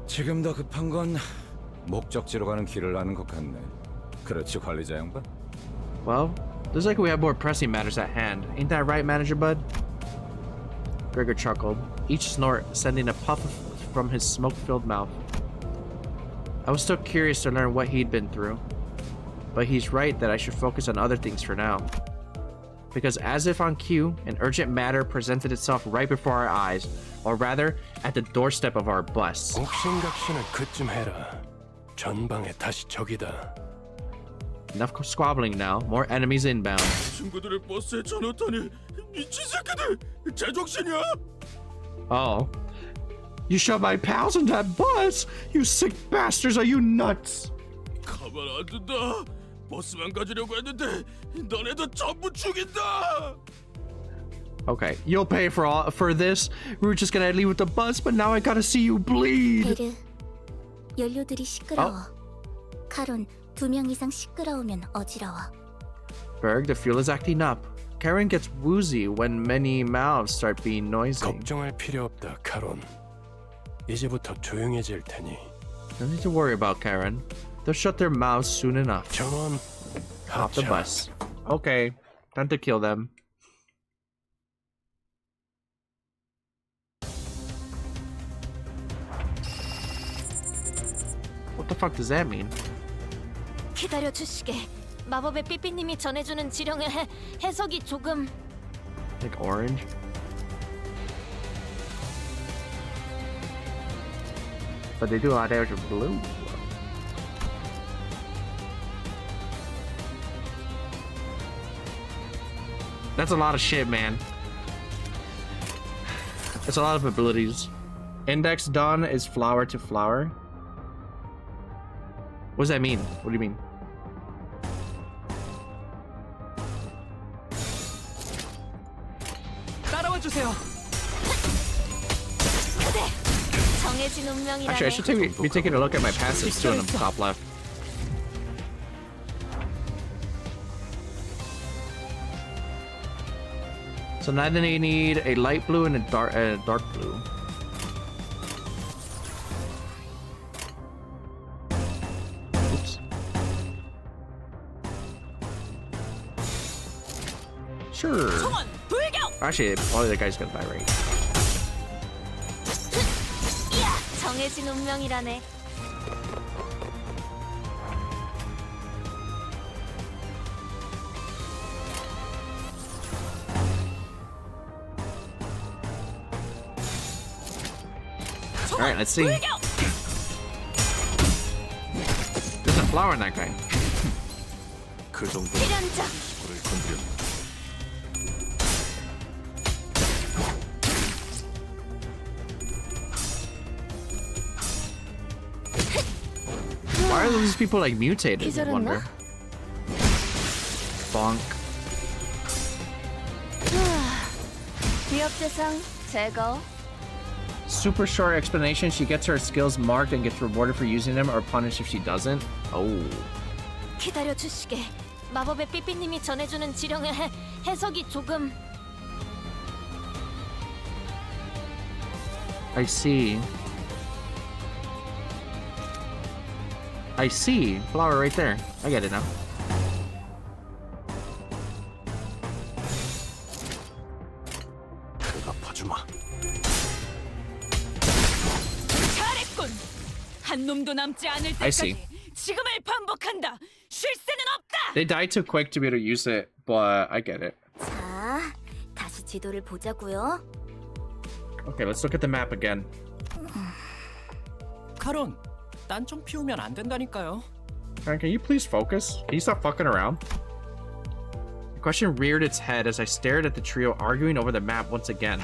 지금 더 급한 건 목적지로 가는 길을 아는 것 같네. 그렇지, 관리자 양반? Well, looks like we have more pressing matters at hand. Ain't that right, Manager Bud? Gregor chuckled, each snort sending a puff from his smoke-filled mouth. I was still curious to learn what he'd been through, but he's right that I should focus on other things for now. Because as if on cue, an urgent matter presented itself right before our eyes, or rather, at the doorstep of our bus. 옥신각신을 그쯤 해라. 전방에 다시 적이다. Enough squabbling now. More enemies inbound. 친구들의 버스에 전화타니 미친 새끼들 제정신이야? Oh. You shoved my pals in that bus! You sick bastards, are you nuts? 가만 안 둔다. 버스만 가지려고 했는데 너네도 전부 죽인다. Okay, you'll pay for this. We were just gonna leave with the bus, but now I gotta see you bleed. 베르, 연료들이 시끄러워. 카론, 2명 이상 시끄러우면 어지러워. Berg, the fuel is acting up. Karen gets woozy when many mouths start being noisy. 걱정할 필요 없다, 카론. 이제부터 조용해질 테니. No need to worry about Karen. They'll shut their mouths soon enough. 전원 Off the bus. Okay, time to kill them. What the fuck does that mean? 기다려 주시게. 마법의 삐삐님이 전해주는 지령의 해석이 조금. Like orange? But they do a lot of blue. That's a lot of shit, man. That's a lot of abilities. Index dawn is flower to flower. What does that mean? What do you mean? 따라와 주세요. 정해진 운명이라네. Actually, I should be taking a look at my passives too in the top left. So now they need a light blue and a dark blue. Oops. Sure. Actually, all the guys gonna die, right? 정해진 운명이라네. Alright, let's see. There's a flower in that guy. 그 정도. 필연장. 불을 건드려. Why are these people like mutated? I wonder. Bonk. 기억 대상 제거. Super short explanation. She gets her skills marked and gets rewarded for using them or punished if she doesn't. Oh. 기다려 주시게. 마법의 삐삐님이 전해주는 지령의 해석이 조금. I see. I see. Flower right there. I get it now. 잘했군. 한 놈도 남지 않을 I see. 때까지 지금을 반복한다. 쉴 새는 없다. They died too quick to be able to use it, but I get it. 자, 다시 지도를 보자고요. Okay, let's look at the map again. 카론, 딴청 피우면 안 된다니까요. Karen, can you please focus? Can you stop fucking around? The question reared its head as I stared at the trio arguing over the map once again.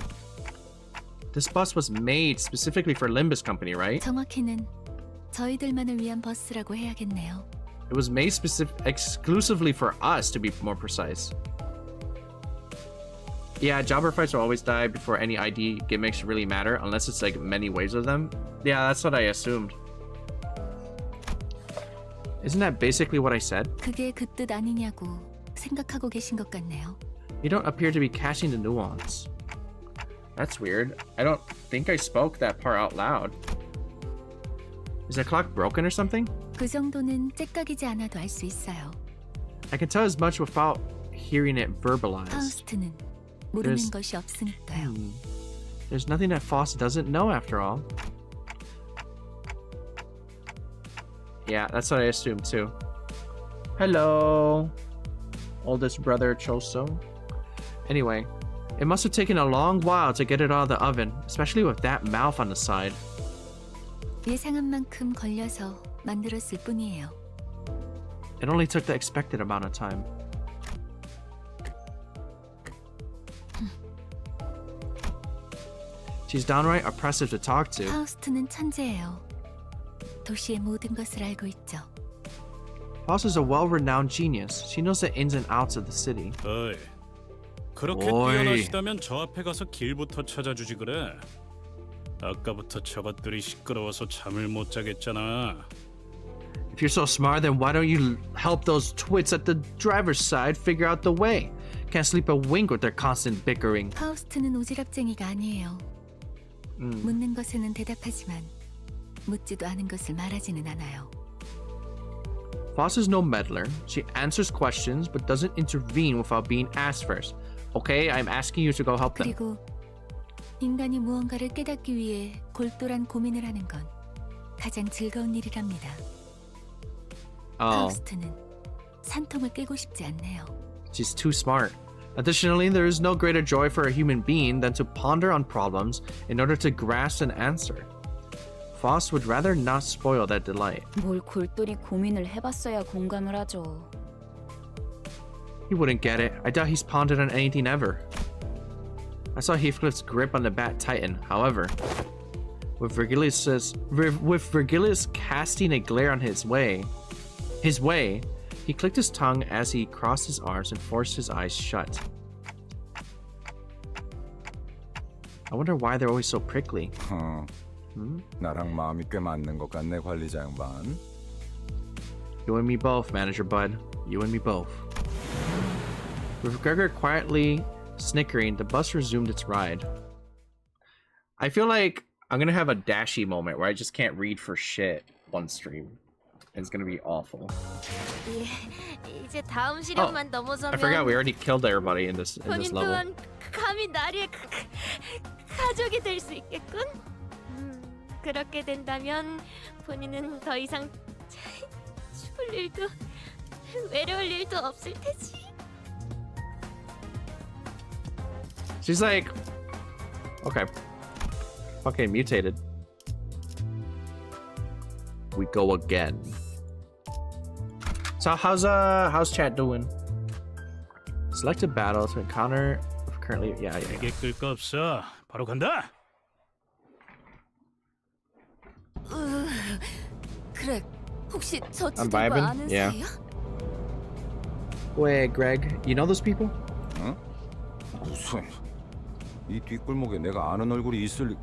This bus was made specifically for Limbus Company, right? 정확히는 저희들만을 위한 버스라고 해야겠네요. It was made exclusively for us, to be more precise. Yeah, jobber fights will always die before any ID gimmicks really matter, unless it's like many waves of them. Yeah, that's what I assumed. Isn't that basically what I said? 그게 그 뜻 아니냐고 생각하고 계신 것 같네요. You don't appear to be catching the nuance. That's weird. I don't think I spoke that part out loud. Is the clock broken or something? 그 정도는 째깍이지 않아도 알 수 있어요. I can tell as much without hearing it verbalized. 파우스트는 모르는 것이 없으니까요. There's nothing that Faust doesn't know after all. Yeah, that's what I assumed too. Hello, oldest brother Choso. Anyway, it must have taken a long while to get it out of the oven, especially with that mouth on the side. 예상한 만큼 걸려서 만들었을 뿐이에요. It only took the expected amount of time. She's downright oppressive to talk to. 파우스트는 천재예요. 도시의 모든 것을 알고 있죠. Faust is a well-renowned genius. She knows the ins and outs of the city. 어이, 그렇게 뛰어나시다면 저 앞에 가서 길부터 찾아주지 그래. 아까부터 저것들이 시끄러워서 잠을 못 자겠잖아. If you're so smart, then why don't you help those twits at the driver's side figure out the way? Can't sleep a wink with their constant bickering. 파우스트는 오지랖쟁이가 아니에요. 묻는 것에는 대답하지만 묻지도 않은 것을 말하지는 않아요. Faust is no meddler. She answers questions but doesn't intervene without being asked first. Okay, I'm asking you to go help them. 그리고 인간이 무언가를 깨닫기 위해 골똘한 고민을 하는 건 가장 즐거운 일이랍니다. 파우스트는 산통을 깨고 싶지 않네요. She's too smart. Additionally, there is no greater joy for a human being than to ponder on problems in order to grasp an answer. Faust would rather not spoil that delight. 뭘 골똘히 고민을 해봤어야 공감을 하죠. He wouldn't get it. I doubt he's pondered on anything ever. I saw Heathcliff's grip on the bat tighten. However, with Virgilius casting a glare on his way, he clicked his tongue as he crossed his arms and forced his eyes shut. I wonder why they're always so prickly. 나랑 마음이 꽤 맞는 것 같네, 관리자 양반. You and me both, Manager Bud. You and me both. With Gregor quietly snickering, the bus resumed its ride. I feel like I'm gonna have a dashy moment where I just can't read for shit one stream. It's gonna be awful. 이제 다음 시련만 넘어서면 I forgot we already killed everybody in this level. 또한 감히 나리의 가족이 될 수 있겠군. 그렇게 된다면 본인은 더 이상 죽을 일도 외로울 일도 없을 테지. She's like, okay, fucking mutated. We go again. So how's chat doing? Select a battle to encounter currently. Yeah. 이게 끌 거 없어. 바로 간다. 그래, 혹시 저 I'm 지도가 vibing. 아는 Yeah. 사이야? Wait, Greg, you know those people? 어? 무슨 이 뒷골목에 내가 아는 얼굴이 있을 리...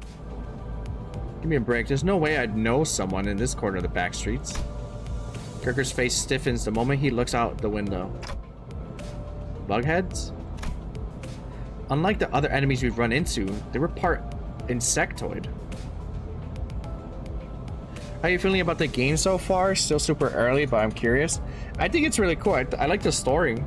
Give me a break. There's no way I'd know someone in this corner of the back streets. Gregor's face stiffens the moment he looks out the window. Bugheads? Unlike the other enemies we've run into, they were part insectoid. How are you feeling about the game so far? Still super early, but I'm curious. I think it's really cool. I like the story.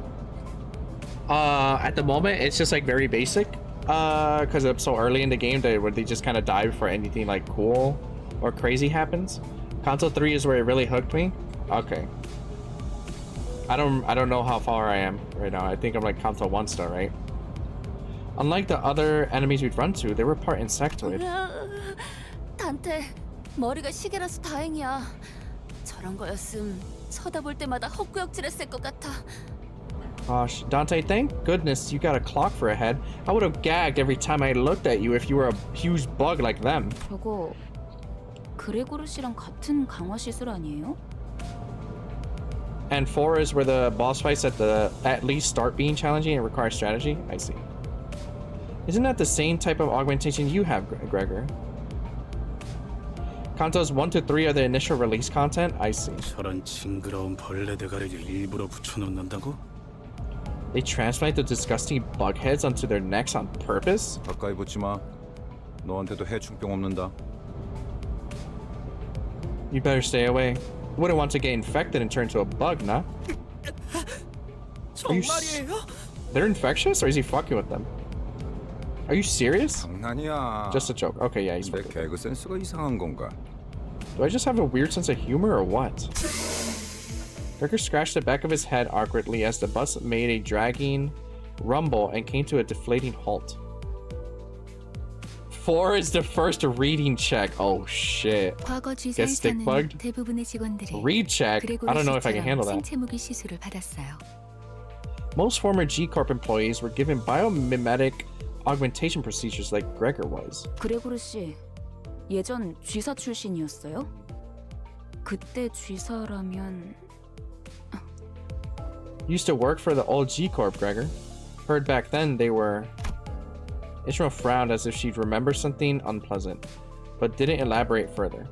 At the moment, it's just like very basic. Because it's so early in the game that where they just kind of die before anything like cool or crazy happens. Console 3 is where it really hooked me. Okay. I don't know how far I am right now. I think I'm like console 1 star, right? Unlike the other enemies we'd run to, they were part insectoid. 단테, 머리가 시계라서 다행이야. 저런 거였음 쳐다볼 때마다 헛구역질했을 것 같아. Gosh, Dante, thank goodness you got a clock for a head. I would have gagged every time I looked at you if you were a huge bug like them. 저거 그레고르시랑 같은 강화 시술 아니에요? And 4 is where the boss fights at least start being challenging and require strategy? I see. Isn't that the same type of augmentation you have, Gregor? Kantos 1 to 3 are the initial release content? I see. 저런 징그러운 벌레 대가리를 일부러 붙여놓는다고? They transplant the disgusting bug heads onto their necks on purpose? 가까이 붙지 마. 너한테도 해충병 없는다. You better stay away. Wouldn't want to get infected and turn into a bug, nah? They're infectious, or is he fucking with them? Are you serious? 장난이야. Just a joke. Okay, yeah, he's 내 fucking. 개그 센스가 이상한 건가? Do I just have a weird sense of humor, or what? Gregor scratched the back of his head awkwardly as the bus made a dragging rumble and came to a deflating halt. 4 is the first reading check. Oh shit. 과거 Get stick 쥐사에서는 bugged? 대부분의 직원들이 Read check? I don't know if I can handle that. 생체 무기 시술을 받았어요. Most former G-Corp employees were given biomimetic augmentation procedures like Gregor was. 그레고르 씨 예전 쥐사 출신이었어요? 그때 쥐사라면 Used to work for the old G-Corp, Gregor. Heard back then they were... Ishmael frowned as if she'd remember something unpleasant, but didn't elaborate further.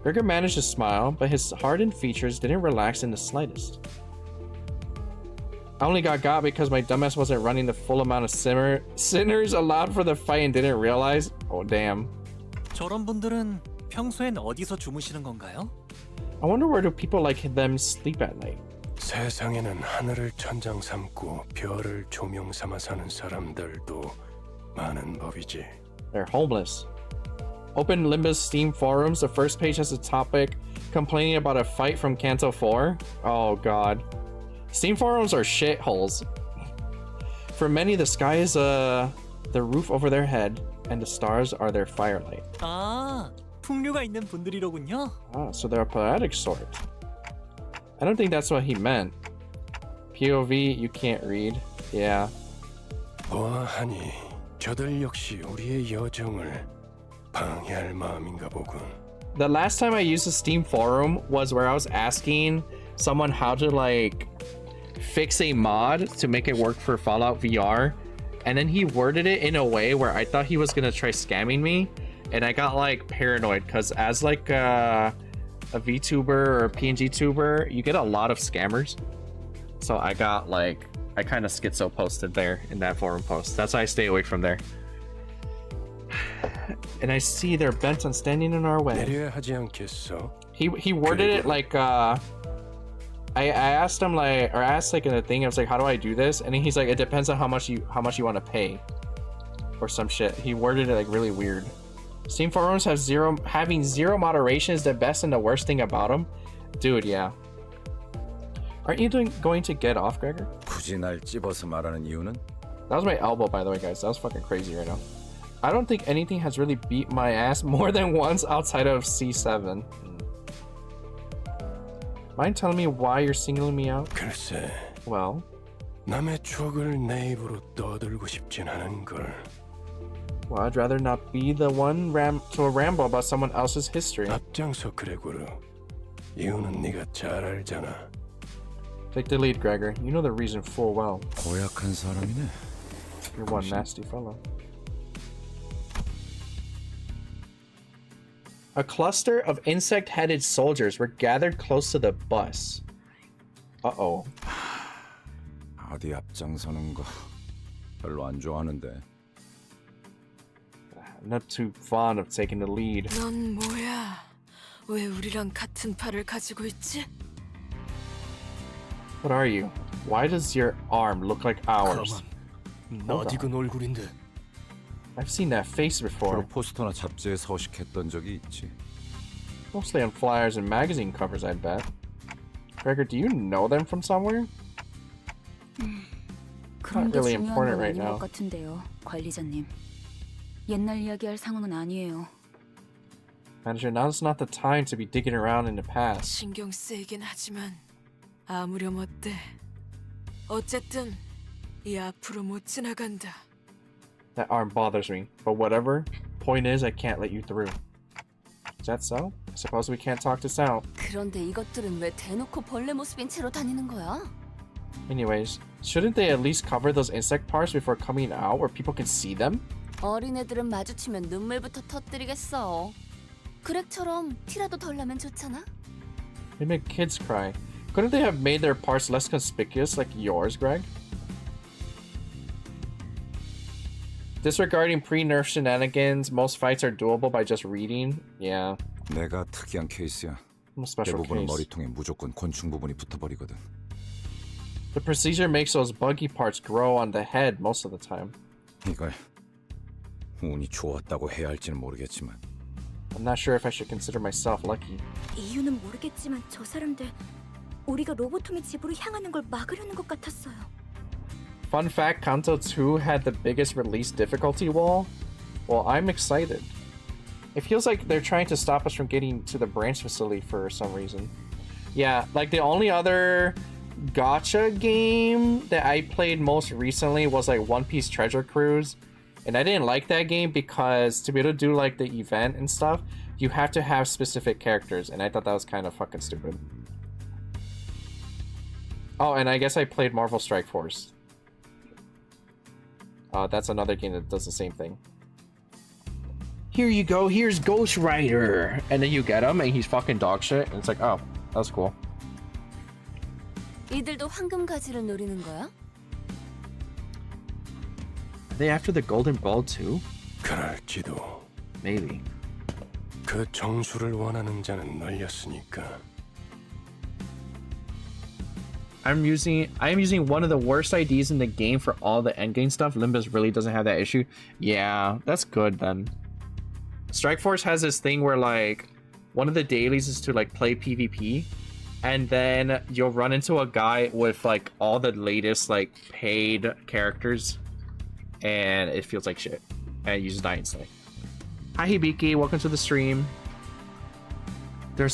Gregor managed to smile, but his hardened features didn't relax in the slightest. I only got because my dumbass wasn't running the full amount of sinners allowed for the fight and didn't realize. Oh, damn. 저런 분들은 평소엔 어디서 주무시는 건가요? I wonder where do people like them sleep at night? 세상에는 하늘을 천장 삼고 별을 조명 삼아 사는 사람들도 많은 법이지. They're homeless. Open Limbus Steam forums. The first page has a topic complaining about a fight from Canto 4. Oh god. Steam forums are shitholes. For many, the sky is the roof over their head, and the stars are their firelight. 아, 풍류가 있는 분들이로군요. Ah, so they're a poetic sort. I don't think that's what he meant. POV, you can't read. Yeah. 보아하니 저들 역시 우리의 여정을 방해할 마음인가 보군. The last time I used a Steam forum was where I was asking someone how to like fix a mod to make it work for Fallout VR, and then he worded it in a way where I thought he was gonna try scamming me, and I got like paranoid because as like a VTuber or a PNG tuber, you get a lot of scammers. So I got like, I kind of schizo posted there in that forum post. That's why I stay away from there. And I see they're bent on standing in our way. 내려야 하지 않겠어? He worded it like I asked him like, or asked like in a thing, I was like, how do I do this? And he's like, it depends on how much you want to pay, or some shit. He worded it like really weird. Steam forums having zero moderation is the best and the worst thing about them, dude. Yeah. Aren't you going to get off, Gregor? 굳이 날 찝어서 말하는 이유는? That was my elbow, by the way, guys. That was fucking crazy right now. I don't think anything has really beat my ass more than once outside of C7. Mind telling me why you're singling me out? 글쎄. Well? 남의 추억을 내 입으로 떠들고 싶진 않은 걸. Well, I'd rather not be the one to ramble about someone else's history. 앞장서 그레고르. 이유는 네가 잘 알잖아. Take the lead, Gregor. You know the reason full well. 고약한 사람이네. You're one nasty fellow. A cluster of insect-headed soldiers were gathered close to the bus. Uh-oh. 어디 앞장서는 거 별로 안 좋아하는데. I'm not too fond of taking the lead. 넌 뭐야? 왜 우리랑 같은 팔을 가지고 있지? What are you? Why does your arm look like ours? 낯익은 얼굴인데. I've seen that face before. 주로 포스터나 잡지에 서식했던 적이 있지. Mostly on flyers and magazine covers, I bet. Gregor, do you know them from somewhere? 그런 게 really 중요한 important 건 right 아닌 now. 것 같은데요, 관리자님. 옛날 이야기할 상황은 아니에요. Manager, now's not the time to be digging around in the past. 신경 쓰이긴 하지만 아무렴 어때? 어쨌든 이 앞으로 못 지나간다. That arm bothers me, but whatever. Point is, I can't let you through. Is that so? I suppose we can't talk this out. 그런데 이것들은 왜 대놓고 벌레 모습인 채로 다니는 거야? Anyways, shouldn't they at least cover those insect parts before coming out where people can see them? 어린애들은 마주치면 눈물부터 터뜨리겠어. 그렉처럼 티라도 덜 나면 좋잖아. They make kids cry. Couldn't they have made their parts less conspicuous like yours, Greg? Disregarding pre-nerf shenanigans, most fights are doable by just reading. Yeah. 내가 특이한 케이스야. 대부분은 머리통에 무조건 곤충 부분이 붙어버리거든. The procedure makes those buggy parts grow on the head most of the time. 이걸 운이 좋았다고 해야 할지는 모르겠지만. I'm not sure if I should consider myself lucky. 이유는 모르겠지만 저 사람들 우리가 로보톰의 집으로 향하는 걸 막으려는 것 같았어요. Fun fact, Kanto 2 had the biggest release difficulty wall. Well, I'm excited. It feels like they're trying to stop us from getting to the branch facility for some reason. Yeah, like the only other gacha game that I played most recently was like One Piece Treasure Cruise. And I didn't like that game because to be able to do like the event and stuff, you have to have specific characters. And I thought that was kind of fucking stupid. Oh, and I guess I played Marvel Strike Force. That's another game that does the same thing. Here you go, here's Ghost Rider! And then you get him and he's fucking dog shit. And it's like, oh, that's cool. 이들도 황금 가지를 노리는 거야? Are they after the golden ball too? 그럴지도. Maybe. 그 정수를 원하는 자는 널렸으니까. I'm using one of the worst IDs in the game for all the endgame stuff. Limbus really doesn't have that issue. Yeah, that's good then. Strikeforce has this thing where like one of the dailies is to like play PvP, and then you'll run into a guy with like all the latest like paid characters, and it feels like shit, and you just die instantly. Hi Hibiki, welcome to the stream. There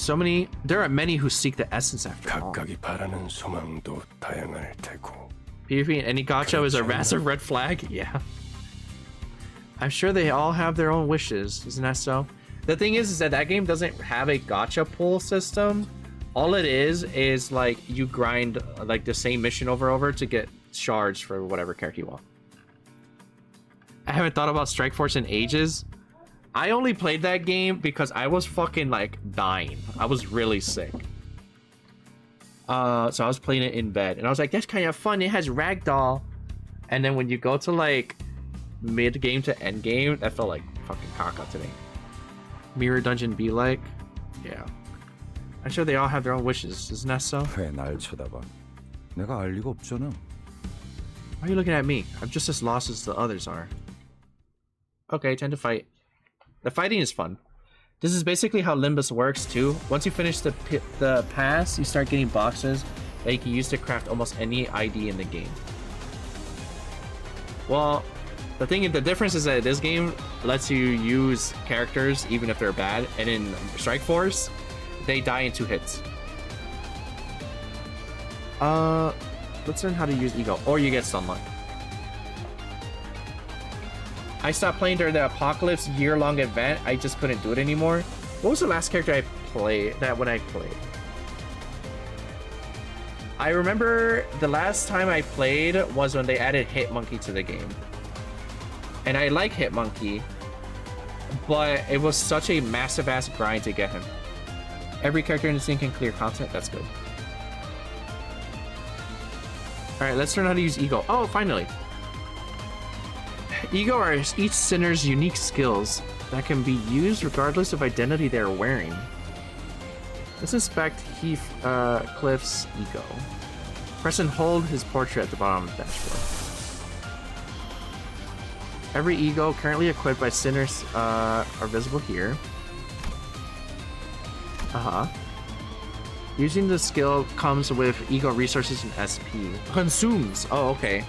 are many who seek the essence after all. 각각이 바라는 소망도 다양할 테고. PvP in any gacha is a massive red flag? Yeah. I'm sure they all have their own wishes, isn't that so? The thing is that game doesn't have a gacha pull system. All it is like you grind like the same mission over and over to get shards for whatever character you want. I haven't thought about Strikeforce in ages. I only played that game because I was fucking like dying. I was really sick. So I was playing it in bed and I was like, that's kind of fun. It has ragdoll. And then when you go to like mid game to end game, that felt like fucking caca to me. Mirror Dungeon be like, yeah. I'm sure they all have their own wishes, isn't that so? 왜 날 쳐다봐? 내가 알 리가 없잖아. Why are you looking at me? I'm just as lost as the others are. Okay, time to fight. The fighting is fun. This is basically how Limbus works too. Once you finish the pass, you start getting boxes that you can use to craft almost any ID in the game. Well, the difference is that this game lets you use characters even if they're bad, and in Strikeforce, they die in 2 hits. Let's learn how to use Ego, or you get stunlocked. I stopped playing during the Apocalypse year-long event. I just couldn't do it anymore. What was the last character I played? When I played? I remember the last time I played was when they added Hitmonkey to the game. And I like Hitmonkey, but it was such a massive-ass grind to get him. Every character in the scene can clear content. That's good. Alright, let's learn how to use Ego. Oh, finally. Ego are each sinner's unique skills that can be used regardless of identity they are wearing. Let's inspect Cliff's Ego. Press and hold his portrait at the bottom of the dashboard. Every Ego currently equipped by sinners are visible here. Using the skill comes with Ego resources and SP. Consumes! Oh, okay.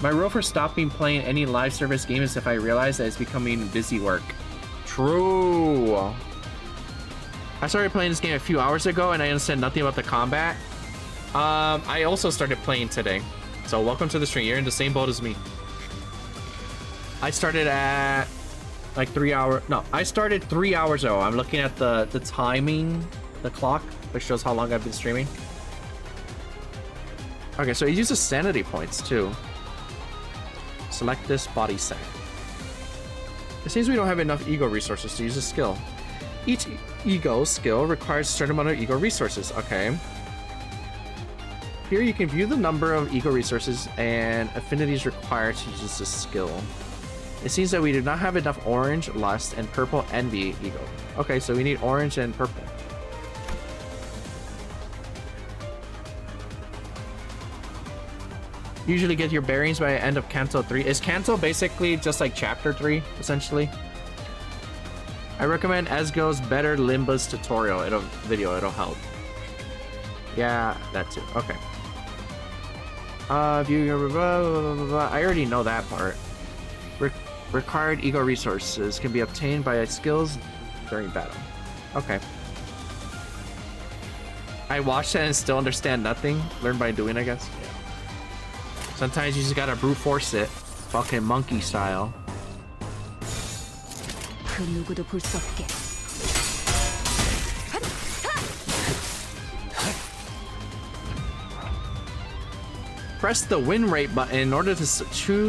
My rule for stopping playing any live service game is if I realize that it's becoming busy work. True. I started playing this game a few hours ago and I understand nothing about the combat. I also started playing today. So welcome to the stream. You're in the same boat as me. I started at like 3 hours. No, I started 3 hours ago. I'm looking at the timing, the clock, which shows how long I've been streaming. Okay, so it uses sanity points too. Select this body set. It seems we don't have enough ego resources to use a skill. Each ego skill requires a certain amount of ego resources. Okay. Here you can view the number of ego resources and affinities required to use this skill. It seems that we do not have enough orange, lust, and purple envy ego. Okay, so we need orange and purple. Usually get your bearings by the end of Canto 3. Is Canto basically just like Chapter 3, essentially? I recommend Esgo's Better Limbus tutorial. It'll help. Yeah, that too. Okay. I already know that part. Required ego resources can be obtained by skills during battle. Okay. I watched that and still understand nothing. Learn by doing, I guess. Yeah. Sometimes you just gotta brute force it. Fucking monkey style. 그 누구도 볼 수 없게. Press the win rate button in order to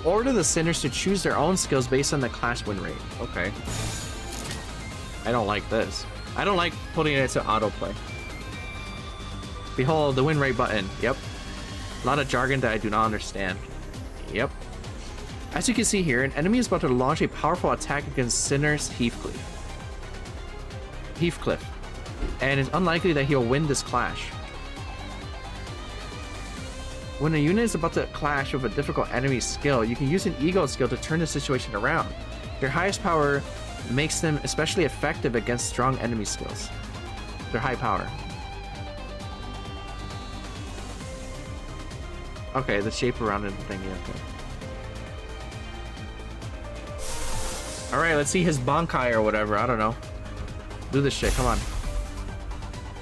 order the sinners to choose their own skills based on the class win rate. Okay. I don't like this. I don't like putting it to autoplay. Behold the win rate button. Yep. A lot of jargon that I do not understand. Yep. As you can see here, an enemy is about to launch a powerful attack against Sinner's Heathcliff. And it's unlikely that he'll win this clash. When a unit is about to clash with a difficult enemy skill, you can use an ego skill to turn the situation around. Their highest power makes them especially effective against strong enemy skills. Their high power. Okay, the shape around it thing, yeah, okay. Alright, let's see his Bankai or whatever, I don't know. Do this shit, come on.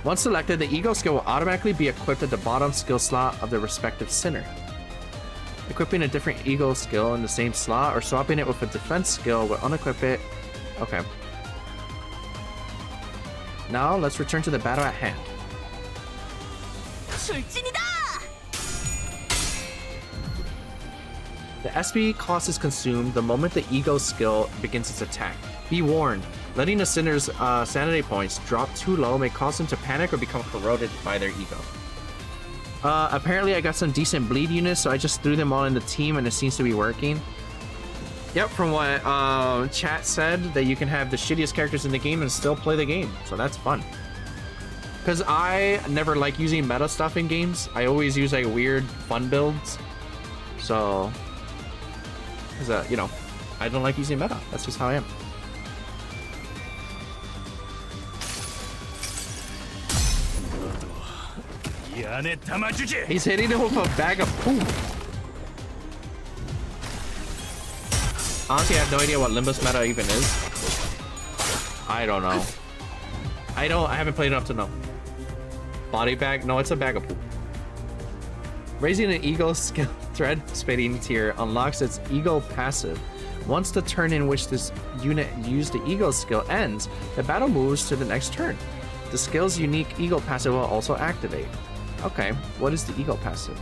Once selected, the ego skill will automatically be equipped at the bottom skill slot of the respective sinner. Equipping a different ego skill in the same slot or swapping it with a defense skill will unequip it. Okay. Now, let's return to the battle at hand. The SP cost is consumed the moment the ego skill begins its attack. Be warned, letting a sinner's sanity points drop too low may cause them to panic or become corroded by their ego. Apparently I got some decent bleed units, so I just threw them all in the team and it seems to be working. Yep, from what chat said, that you can have the shittiest characters in the game and still play the game, so that's fun. Because I never like using meta stuff in games. I always use like weird fun builds. So, because you know, I don't like using meta. That's just how I am. He's hitting him with a bag of poop. Honestly, I have no idea what Limbus meta even is. I don't know. I haven't played enough to know. Body bag? No, it's a bag of poop. Raising an ego skill thread spitting tier unlocks its ego passive. Once the turn in which this unit used the ego skill ends, the battle moves to the next turn. The skill's unique ego passive will also activate. Okay, what is the ego passive?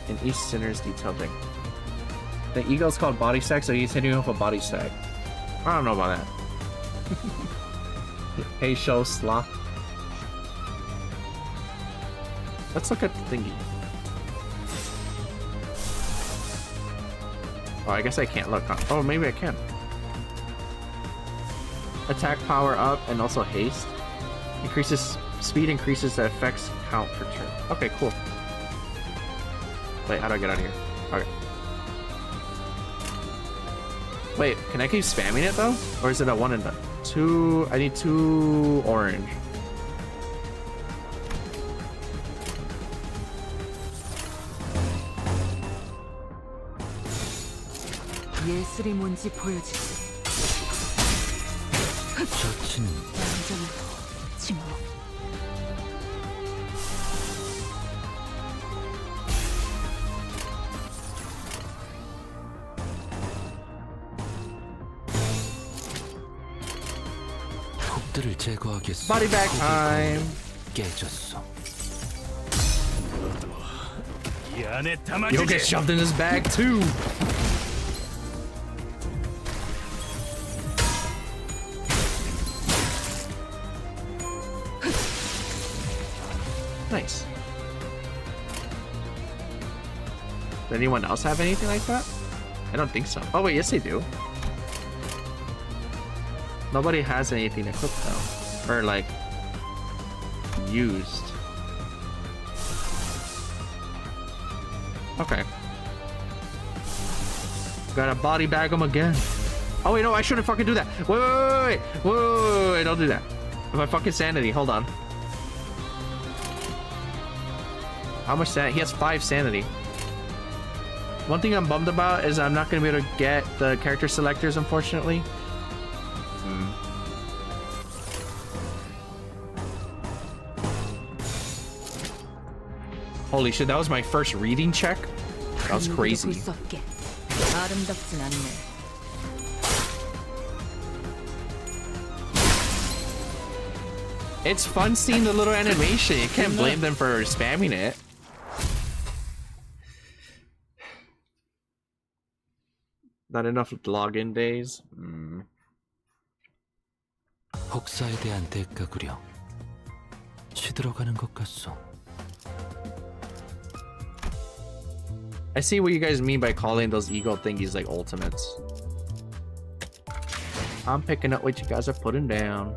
In each sinner's detailed thing. The ego's called body stack, so he's hitting with a body stack. I don't know about that. Hey, show sloth. Let's look at the thingy. Oh, I guess I can't look. Oh, maybe I can. Attack power up and also haste. Increases speed, increases the effects count per turn. Okay, cool. Wait, how do I get out of here? Okay. Wait, can I keep spamming it though? Or is it a one and done? Two, I need 2 orange. 예술이 뭔지 보여주지. 저치는 완전한 침묵. 적들을 제거하겠어. Body bag time. 깨졌어. 이 안에 You'll get shoved in his bag too. Nice. Does anyone else have anything like that? I don't think so. Oh wait, yes they do. Nobody has anything equipped though. Or like used. Okay. Gotta body bag him again. Oh wait, no, I shouldn't fucking do that. Wait, don't do that. My fucking sanity, hold on. How much sanity? He has 5 sanity. One thing I'm bummed about is I'm not gonna be able to get the character selectors, unfortunately. Holy shit, that was my first reading check? That was crazy. It's fun seeing the little animation. You can't blame them for spamming it. Not enough login days. 혹사에 대한 대가구려. 시들어가는 것 같소. I see what you guys mean by calling those ego thingies like ultimates. I'm picking up what you guys are putting down.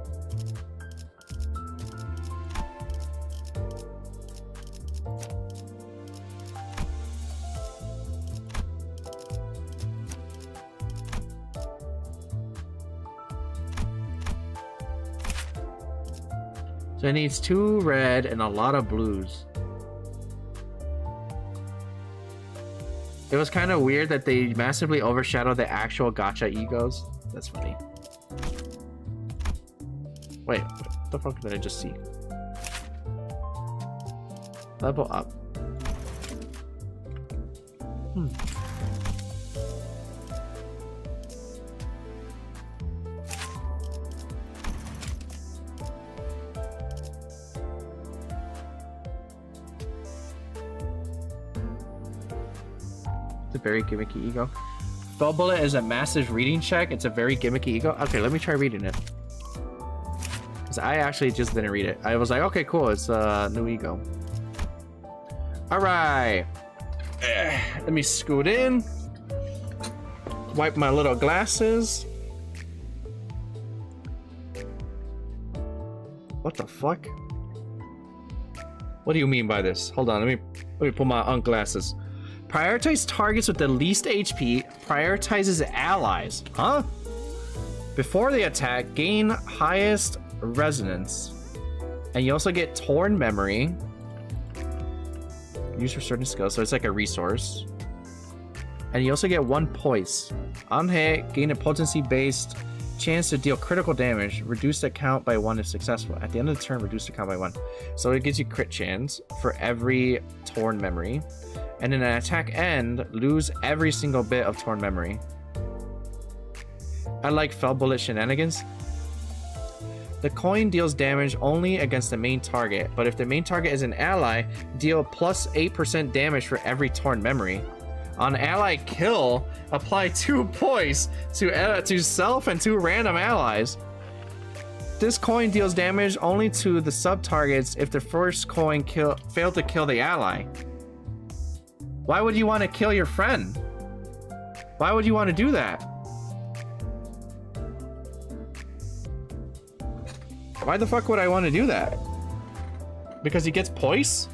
So it needs 2 red and a lot of blues. It was kind of weird that they massively overshadowed the actual gacha egos. That's funny. Wait, what the fuck did I just see? Level up. It's a very gimmicky ego. Spell Bullet is a massive reading check. It's a very gimmicky ego. Okay, let me try reading it. Because I actually just didn't read it. I was like, okay, cool. It's a new ego. All right. Let me scoot in. Wipe my little glasses. What the fuck? What do you mean by this? Hold on, let me put my on glasses. Prioritize targets with the least HP. Prioritizes allies. Huh? Before they attack, gain highest resonance. And you also get torn memory. Use for certain skills, so it's like a resource. And you also get 1 poise. On hit, gain a potency-based chance to deal critical damage. Reduce the count by 1 if successful. At the end of the turn, reduce the count by 1. So it gives you crit chance for every torn memory. And in an attack end, lose every single bit of torn memory. I like Fell Bullet shenanigans. The coin deals damage only against the main target, but if the main target is an ally, deal plus 8% damage for every torn memory. On ally kill, apply 2 points to self and 2 random allies. This coin deals damage only to the sub-targets if the first coin failed to kill the ally. Why would you want to kill your friend? Why would you want to do that? Why the fuck would I want to do that? Because he gets poise?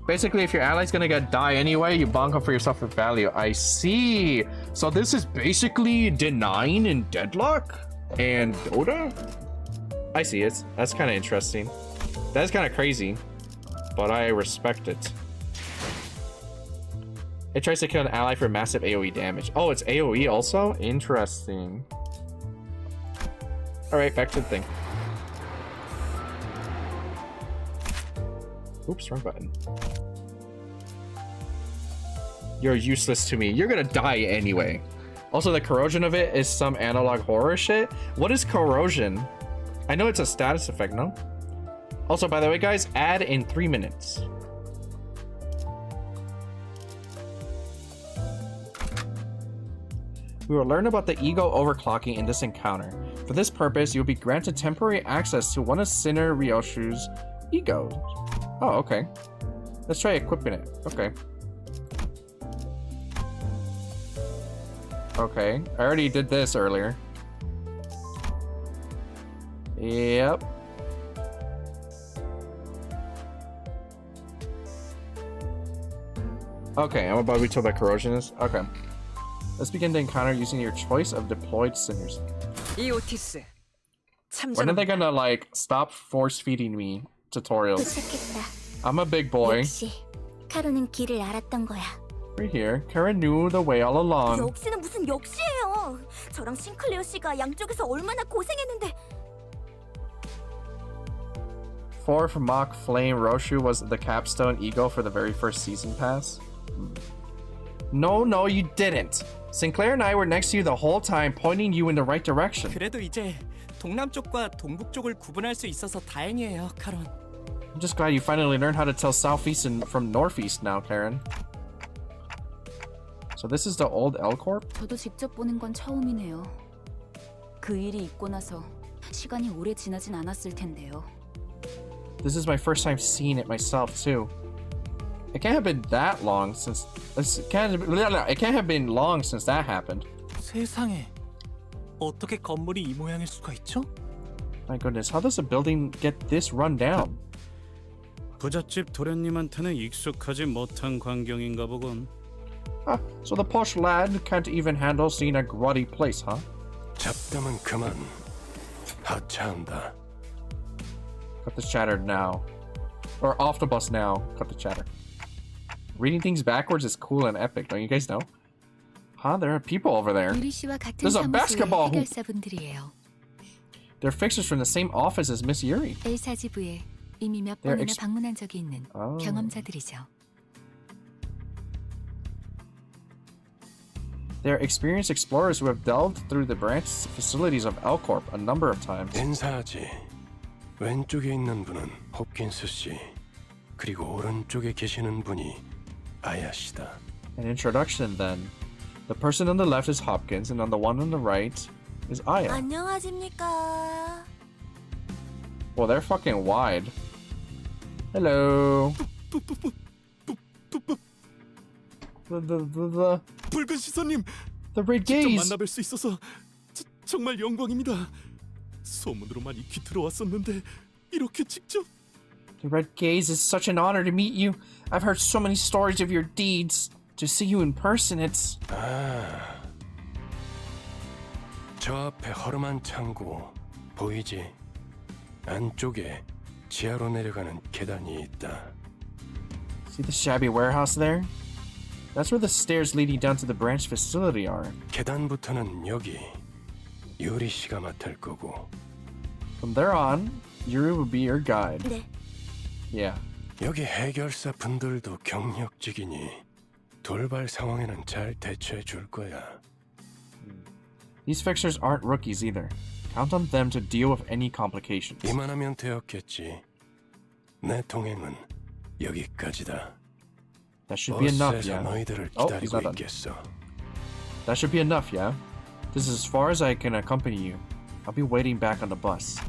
Basically, if your ally's gonna die anyway, you bonk him for yourself for value. I see. So this is basically denying in Deadlock and Dota? I see it. That's kind of interesting. That's kind of crazy, but I respect it. It tries to kill an ally for massive AoE damage. Oh, it's AoE also? Interesting. Alright, back to the thing. Oops, wrong button. You're useless to me. You're gonna die anyway. Also, the corrosion of it is some analog horror shit. What is corrosion? I know it's a status effect, no? Also, by the way, guys, add in 3 minutes. We will learn about the ego overclocking in this encounter. For this purpose, you'll be granted temporary access to one of Sinner Ryoshu's egos. Oh, okay. Let's try equipping it. Okay. Okay, I already did this earlier. Yep. Okay, I'm about to be told by corrosionist. Okay. Let's begin the encounter using your choice of deployed sinners. When are they gonna, like, stop force feeding me tutorials? I'm a big boy. 카로는 길을 알았던 거야. Right here. Karen knew the way all along. 역시는 무슨 역시예요. 저랑 싱클레어 씨가 양쪽에서 얼마나 고생했는데. Fourth Mock Flame Roshu was the capstone ego for the very first season pass. No, you didn't. Sinclair and I were next to you the whole time, pointing you in the right direction. 그래도 이제 동남쪽과 동북쪽을 구분할 수 있어서 다행이에요, 카론. I'm just glad you finally learned how to tell southeast from northeast now, Karen. So this is the old L Corp? 저도 직접 보는 건 처음이네요. 그 일이 있고 나서 시간이 오래 지나진 않았을 텐데요. This is my first time seeing it myself too. It can't have been that long since it can't have been long since that happened. 세상에. 어떻게 건물이 이 모양일 수가 있죠? My goodness, how does a building get this run down? 부잣집 도련님한테는 익숙하지 못한 광경인가 보군. So the posh lad can't even handle seeing a grotty place, huh? 잡담은 그만. 하차한다. Cut the chatter now. Or off the bus now. Cut the chatter. Reading things backwards is cool and epic, don't you guys know? Huh? There are people over there. There's a basketball hoop. They're fixers from the same office as Miss Yuri. 엘사지부에 이미 몇 번이나 방문한 적이 있는 경험자들이죠. They're experienced explorers who have delved through the branch facilities of L Corp a number of times. 인사하지. 왼쪽에 있는 분은 홉킨스 씨. 그리고 오른쪽에 계시는 분이 아야 씨다. An introduction then. The person on the left is Hopkins, and on the one on the right is Aya. 안녕하십니까. Well, they're fucking wide. Hello. 붉은 시선님. The red gaze. 직접 만나뵐 수 있어서 정말 영광입니다. 소문으로만 익히 들어왔었는데 이렇게 직접. The red gaze is such an honor to meet you. I've heard so many stories of your deeds. To see you in person, it's... 저 앞에 허름한 창고 보이지? 안쪽에 지하로 내려가는 계단이 있다. See the shabby warehouse there? That's where the stairs leading down to the branch facility are. 계단부터는 여기 유리 씨가 맡을 거고. From there on, Yuri will be your guide. 네. Yeah. 여기 해결사 분들도 경력직이니 돌발 상황에는 잘 대처해 줄 거야. These fixers aren't rookies either. Count on them to deal with any complications. 이만하면 되었겠지. 내 동행은 여기까지다. That should be enough, yeah. 너희들을 Oh, 기다리고 he's not done. 있겠어. That should be enough, yeah. This is as far as I can accompany you. I'll be waiting back on the bus.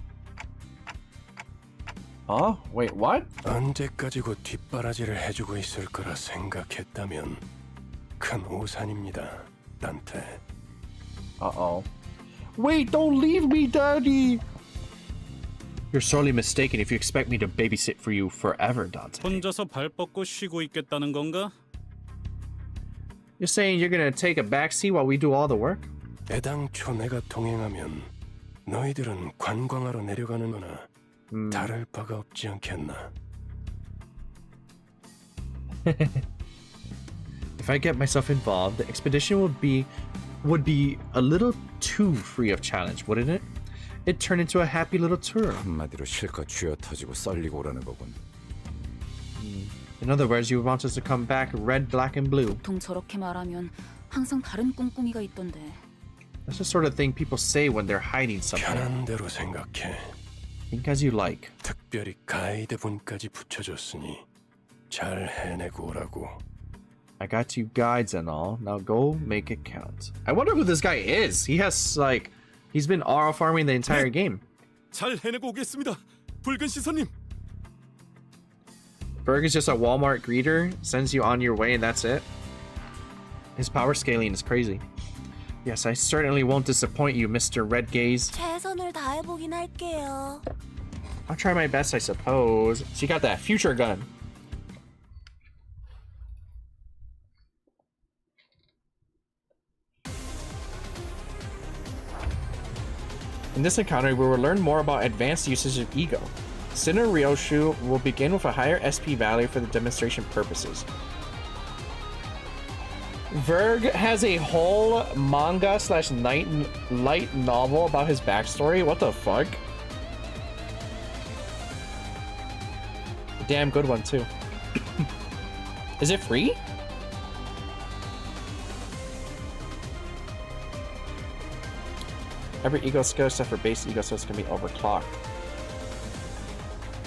Huh? Wait, what? 언제까지고 뒷바라지를 해주고 있을 거라 생각했다면 큰 오산입니다, 단테. Uh-oh. Wait, don't leave me, Daddy! You're sorely mistaken if you expect me to babysit for you forever, Dante. 혼자서 발 뻗고 쉬고 있겠다는 건가? You're saying you're gonna take a backseat while we do all the work? 애당초 내가 동행하면 너희들은 관광하러 내려가는 거나 다를 바가 없지 않겠나? If I get myself involved, the expedition would be a little too free of challenge, wouldn't it? It'd turn into a happy little tour. 한마디로 실컷 쥐어 터지고 썰리고 오라는 거군. In other words, you want us to come back red, black, and blue. 보통 저렇게 말하면 항상 다른 꿍꿍이가 있던데. That's the sort of thing people say when they're hiding something. 편한 대로 생각해. Think as you like. 특별히 가이드분까지 붙여줬으니 잘 해내고 오라고. I got you guides and all. Now go make it count. I wonder who this guy is. He has like, he's been auto farming the entire game. 잘 해내고 오겠습니다. 붉은 시선님. Berg is just a Walmart greeter, sends you on your way, and that's it. His power scaling is crazy. Yes, I certainly won't disappoint you, Mr. Red Gaze. 최선을 다해보긴 할게요. I'll try my best, I suppose. She got that future gun. In this encounter, we will learn more about advanced usage of ego. Sinner Ryoshu will begin with a higher SP value for the demonstration purposes. Verg has a whole manga / light novel about his backstory. What the fuck? A damn good one too. Is it free? Every ego skill except for base ego skills can be overclocked.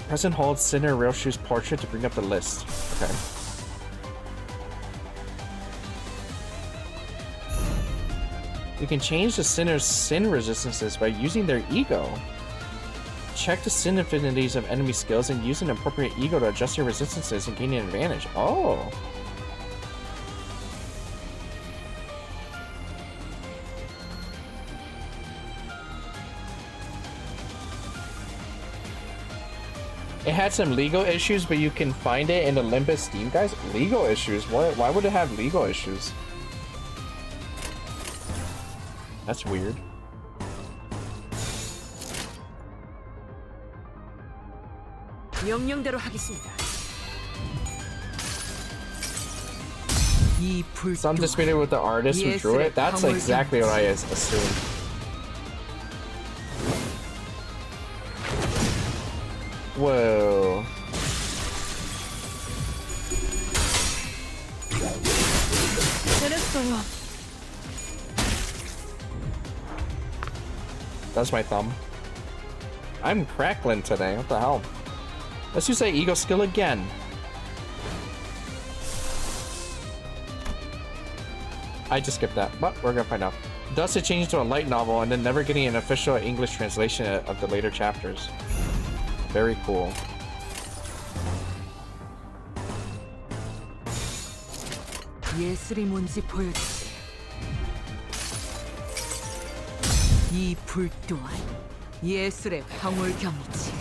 Press and hold Sinner Ryoshu's portrait to bring up the list. Okay. You can change the Sinner's sin resistances by using their ego. Check the sin affinities of enemy skills and use an appropriate ego to adjust your resistances and gain an advantage. Oh. It had some legal issues, but you can find it in the Limbus Steam guys. Legal issues? What? Why would it have legal issues? That's weird. 명령대로 하겠습니다. Some disputed with the artist who drew it. That's exactly what I assumed. Whoa. That's my thumb. I'm crackling today. What the hell? Let's use that ego skill again. I just skipped that, but we're gonna find out. Thus, it changed to a light novel and then never getting an official English translation of the later chapters. Very cool. 예술이 뭔지 보여주지. 이 불 또한 예술의 황홀경이지.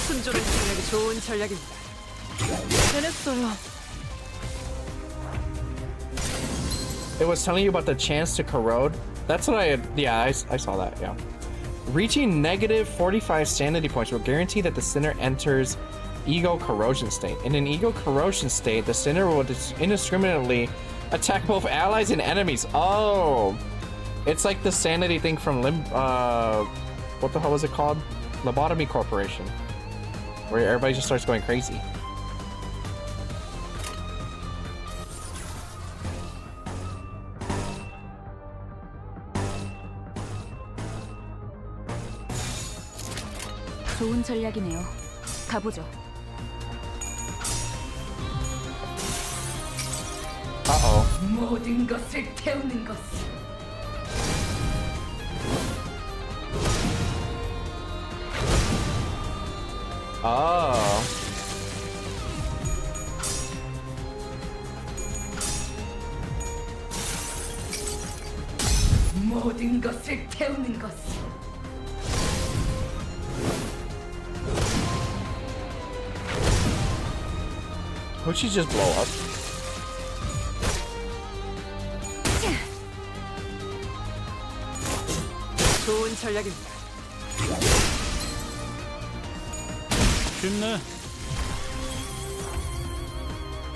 순조로운 전략이 좋은 전략입니다. 해냈어요. It was telling you about the chance to corrode. That's what I saw that, yeah. Reaching negative 45 sanity points will guarantee that the sinner enters ego corrosion state. In an ego corrosion state, the sinner will indiscriminately attack both allies and enemies. Oh, it's like the sanity thing from what the hell was it called? Lobotomy Corporation, where everybody just starts going crazy. 좋은 전략이네요. 가보죠. Uh-oh. 모든 것을 태우는 것. Oh. 모든 것을 태우는 것. Would she just blow up? 좋은 전략입니다. 쉽네.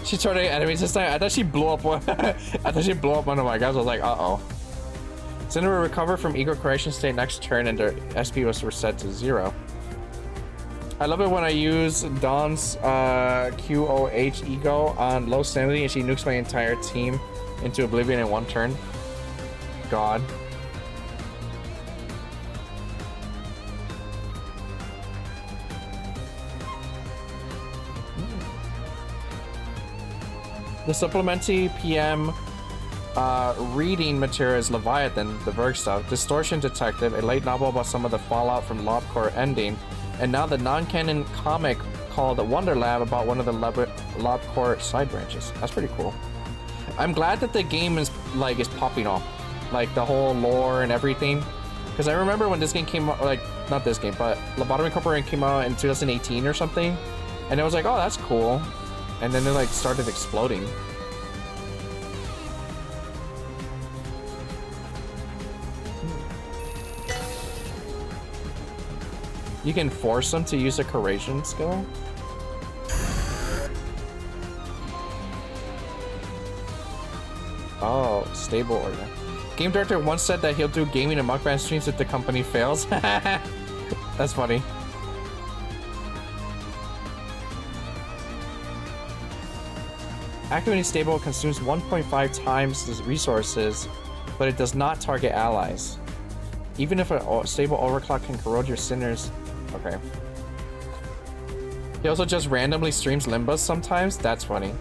She turned enemies this time. I thought she blew up one. I thought she blew up one of my guys. I was like, uh-oh. Sinner will recover from ego correction state next turn and their SP was reset to 0. I love it when I use Dawn's QOH ego on low sanity and she nukes my entire team into oblivion in one turn. God. The supplementary PM reading material is Leviathan, the Berg stuff, Distortion Detective, a late novel about some of the fallout from LobCorp ending, and now the non-canon comic called Wonder Lab about one of the LobCorp side branches. That's pretty cool. I'm glad that the game is popping off, like the whole lore and everything. Because I remember when this game came out, like not this game, but Lobotomy Corporation came out in 2018 or something, and it was like, oh, that's cool, and then it like started exploding. You can force them to use a corrosion skill. Oh, stable order. Game director once said that he'll do gaming and mukbang streams if the company fails. That's funny. Activating stable consumes 1.5 times the resources, but it does not target allies. Even if a stable overclock can corrode your sinners. Okay. He also just randomly streams Limbus sometimes. That's funny.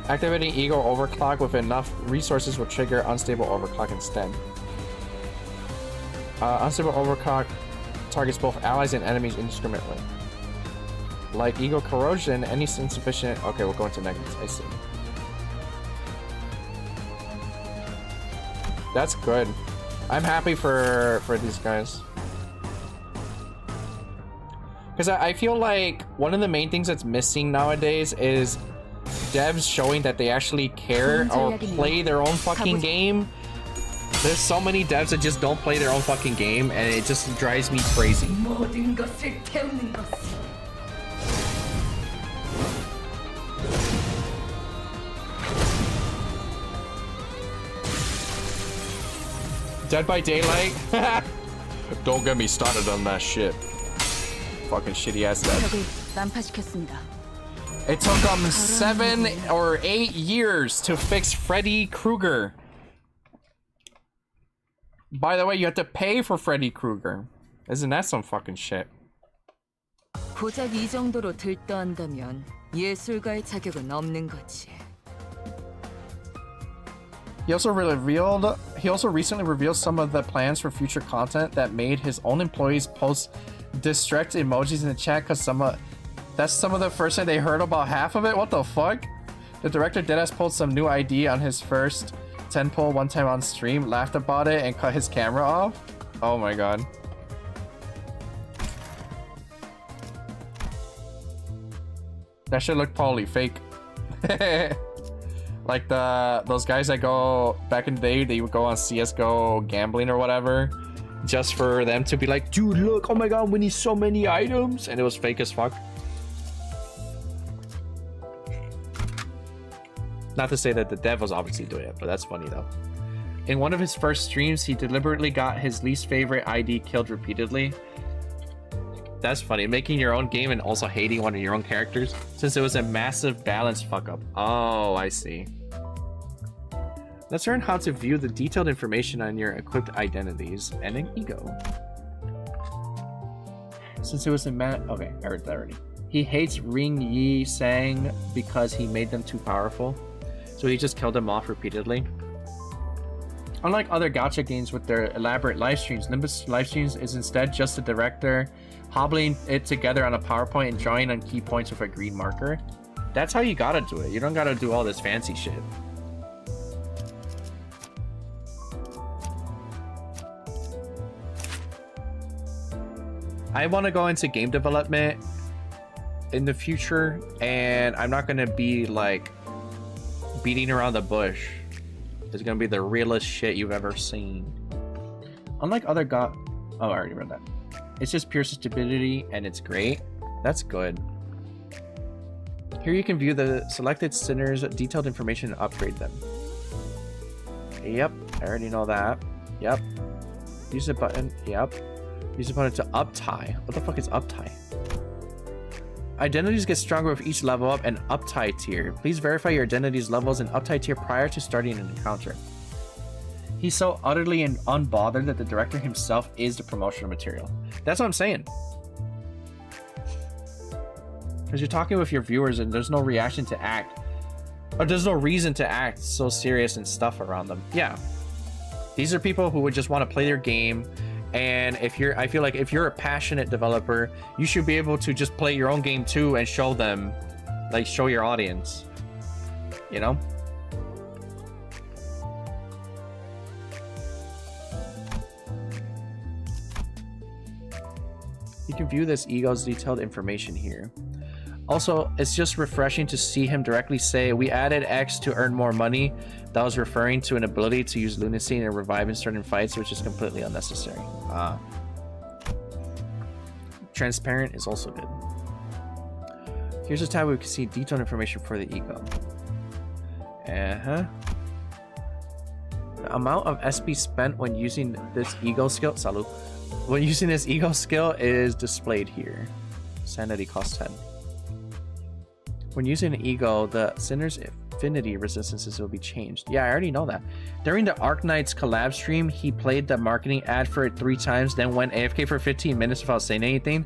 Activating Ego Overclock with enough resources will trigger Unstable Overclock instead. Unstable Overclock targets both allies and enemies indiscriminately. Like Ego Corrosion, any insufficient... Okay, we'll go into negatives. I see. That's good. I'm happy for these guys. Because I feel like one of the main things that's missing nowadays is devs showing that they actually care or play their own fucking game. There's so many devs that just don't play their own fucking game, and it just drives me crazy. Dead by Daylight? Don't get me started on that shit. Fucking shitty ass dev. It took them 7 or 8 years to fix Freddy Krueger. By the way, you have to pay for Freddy Krueger. Isn't that some fucking shit? 고작 이 정도로 들떠한다면 예술가의 자격은 없는 거지. He also recently revealed some of the plans for future content that made his own employees post distressed emojis in the chat because that's some of the first time they heard about half of it. What the fuck? The director deadass pulled some new ID on his first 10 pull one time on stream, laughed about it, and cut his camera off. Oh my god. That shit looked probably fake. Like those guys that go back in the day, they would go on CSGO gambling or whatever, just for them to be like, dude, look, oh my god, we need so many items, and it was fake as fuck. Not to say that the dev was obviously doing it, but that's funny though. In one of his first streams, he deliberately got his least favorite ID killed repeatedly. That's funny, making your own game and also hating one of your own characters, since it was a massive balance fuck up. Oh, I see. Let's learn how to view the detailed information on your equipped identities and an ego. Since it was a okay, I read that already. He hates Ring Yi Sang because he made them too powerful, so he just killed them off repeatedly. Unlike other gacha games with their elaborate live streams, Limbus live streams is instead just the director hobbling it together on a PowerPoint and drawing on key points with a green marker. That's how you gotta do it. You don't gotta do all this fancy shit. I want to go into game development in the future, and I'm not gonna be like beating around the bush. It's gonna be the realest shit you've ever seen. Unlike other oh, I already read that. It's just pure stability and it's great. That's good. Here you can view the selected sinners' detailed information and upgrade them. Yep, I already know that. Yep. Use the button. Yep. Use opponent to up-tie. What the fuck is up-tie? Identities get stronger with each level up and up-tie tier. Please verify your identity's levels in up-tie tier prior to starting an encounter. He's so utterly unbothered that the director himself is the promotional material. That's what I'm saying. Because you're talking with your viewers and there's no reaction to act. Or there's no reason to act so serious and stuff around them. Yeah. These are people who would just want to play their game. And I feel like if you're a passionate developer, you should be able to just play your own game too and show them, like show your audience. You know? You can view this ego's detailed information here. Also, it's just refreshing to see him directly say, we added X to earn more money. That was referring to an ability to use lunacy and revive in certain fights, which is completely unnecessary. Transparent is also good. Here's a tab where we can see detailed information for the ego. The amount of SP spent when using this ego skill, when using this ego skill is displayed here. Sanity costs 10. When using an ego, the Sinner's affinity resistances will be changed. Yeah, I already know that. During the Arknights collab stream, he played the marketing ad for it 3 times, then went AFK for 15 minutes without saying anything.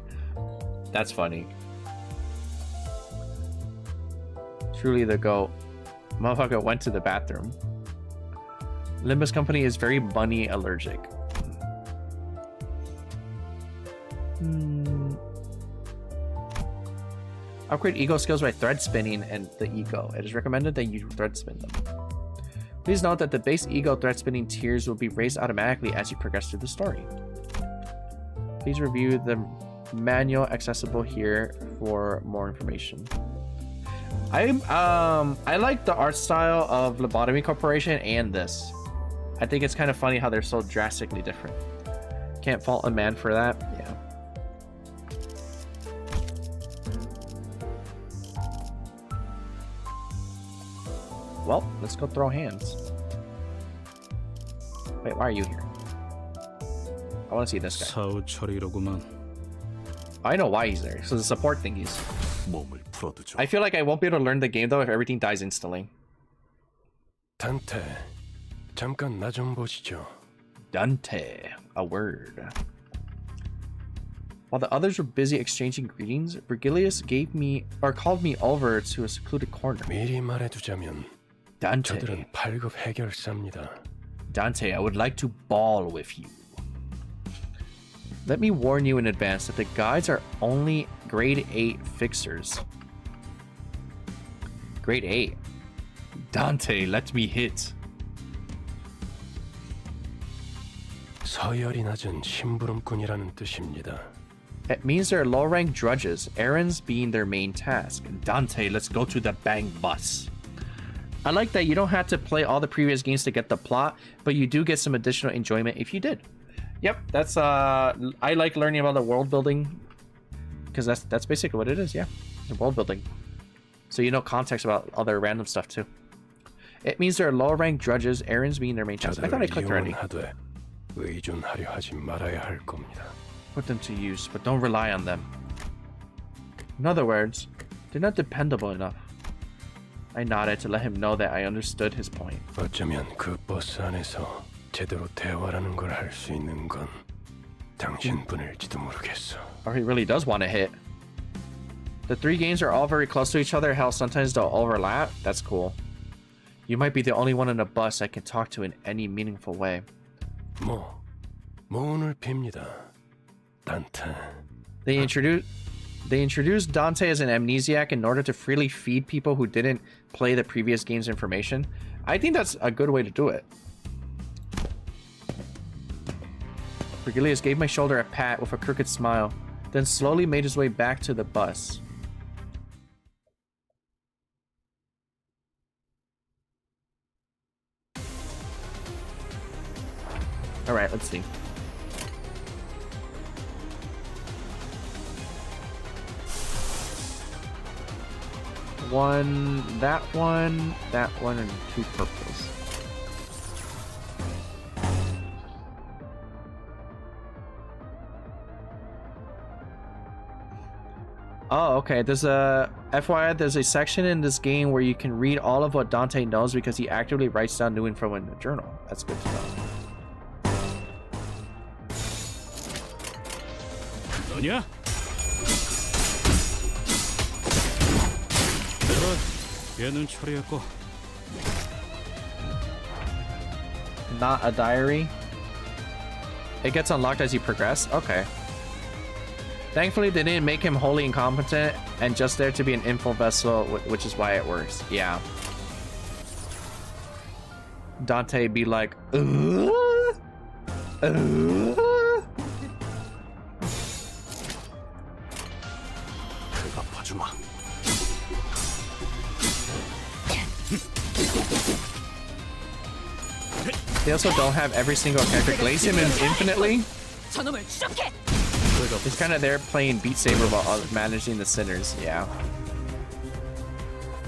That's funny. Truly the GOAT. Motherfucker went to the bathroom. Limbus company is very bunny allergic. Upgrade ego skills by thread spinning and the ego. It is recommended that you thread spin them. Please note that the base ego thread spinning tiers will be raised automatically as you progress through the story. Please review the manual accessible here for more information. I like the art style of Lobotomy Corporation and this. I think it's kind of funny how they're so drastically different. Can't fault a man for that. Yeah. Well, let's go throw hands. Wait, why are you here? I want to see this guy. I know why he's there. So the support thingies. I feel like I won't be able to learn the game though if everything dies instantly. Dante, 잠깐 나 좀 보시죠. Dante, a word. While the others were busy exchanging greetings, Virgilius called me over to a secluded corner. 미리 말해두자면 Dante. 저들은 8급 해결사입니다. Dante, I would like to ball with you. Let me warn you in advance that the guides are only grade 8 fixers. Grade 8. Dante, let me hit. 서열이 낮은 심부름꾼이라는 뜻입니다. It means they're low-ranked drudges, errands being their main task. Dante, let's go to the bang bus. I like that you don't have to play all the previous games to get the plot, but you do get some additional enjoyment if you did. Yep, that's I like learning about the world building because that's basically what it is. Yeah, the world building. So you know context about other random stuff too. It means they're low-ranked drudges, errands being their main task. I thought I clicked already. 의존하려 하지 말아야 할 겁니다. Put them to use, but don't rely on them. In other words, they're not dependable enough. I nodded to let him know that I understood his point. 어쩌면 그 버스 안에서 제대로 대화라는 걸 할 수 있는 건 당신뿐일지도 모르겠어. Or he really does want to hit. The 3 games are all very close to each other. Hell, sometimes they'll overlap. That's cool. You might be the only one on a bus I can talk to in any meaningful way. 뭐 오늘 빕니다. Dante. They introduced Dante as an amnesiac in order to freely feed people who didn't play the previous game's information. I think that's a good way to do it. Virgilius gave my shoulder a pat with a crooked smile, then slowly made his way back to the bus. Alright, let's see. That one, and 2 purples. Oh, okay. There's a FYI. There's a section in this game where you can read all of what Dante knows because he actively writes down new info in the journal. That's good to know. 너냐? 얘는 처리했고. Not a diary. It gets unlocked as you progress. Okay. Thankfully, they didn't make him wholly incompetent and just there to be an info vessel, which is why it works. Yeah. Dante be like, They also don't have every single character glaze him infinitely. He's kind of there playing Beat Saber while managing the sinners. Yeah.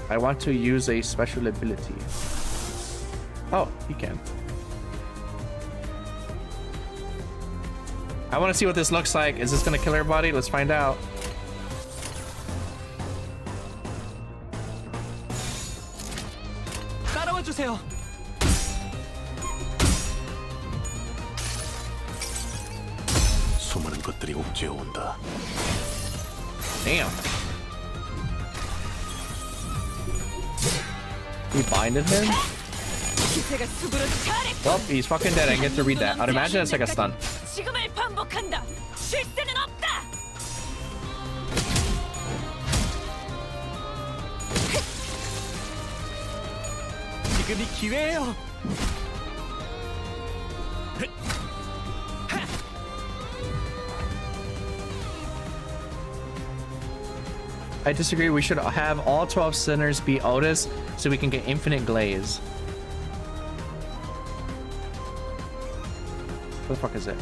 I want to use a special ability. Oh, he can. I want to see what this looks like. Is this gonna kill everybody? Let's find out. 따라와 주세요. 수많은 것들이 옥죄어 온다. Damn. He binded him? Well, he's fucking dead. I get to read that. I'd imagine it's like a stun. 지금을 반복한다. 쉴 새는 없다. 지금이 기회예요. I disagree. We should have all 12 sinners be Otis so we can get infinite glaze. What the fuck is it?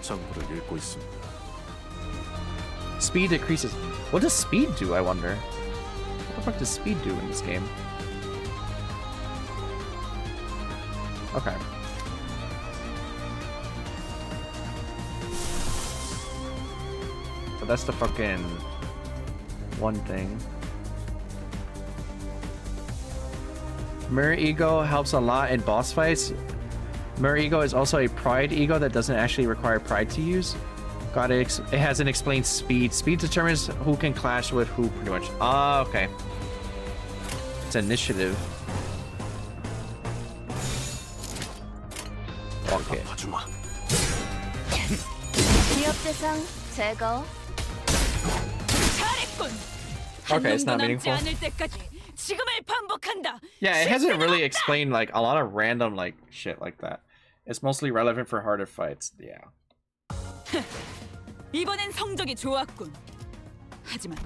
정보를 읽고 있습니다. Speed decreases. What does speed do, I wonder? What the fuck does speed do in this game? Okay. So that's the fucking one thing. Mirror Ego helps a lot in boss fights. Mirror Ego is also a pride ego that doesn't actually require pride to use. It hasn't explained speed. Speed determines who can clash with who, pretty much. Ah, okay. It's initiative. Okay. Okay, it's not meaningful. Yeah, it hasn't really explained like a lot of random like shit like that. It's mostly relevant for harder fights. Yeah. 이번엔 성적이 좋았군. 하지만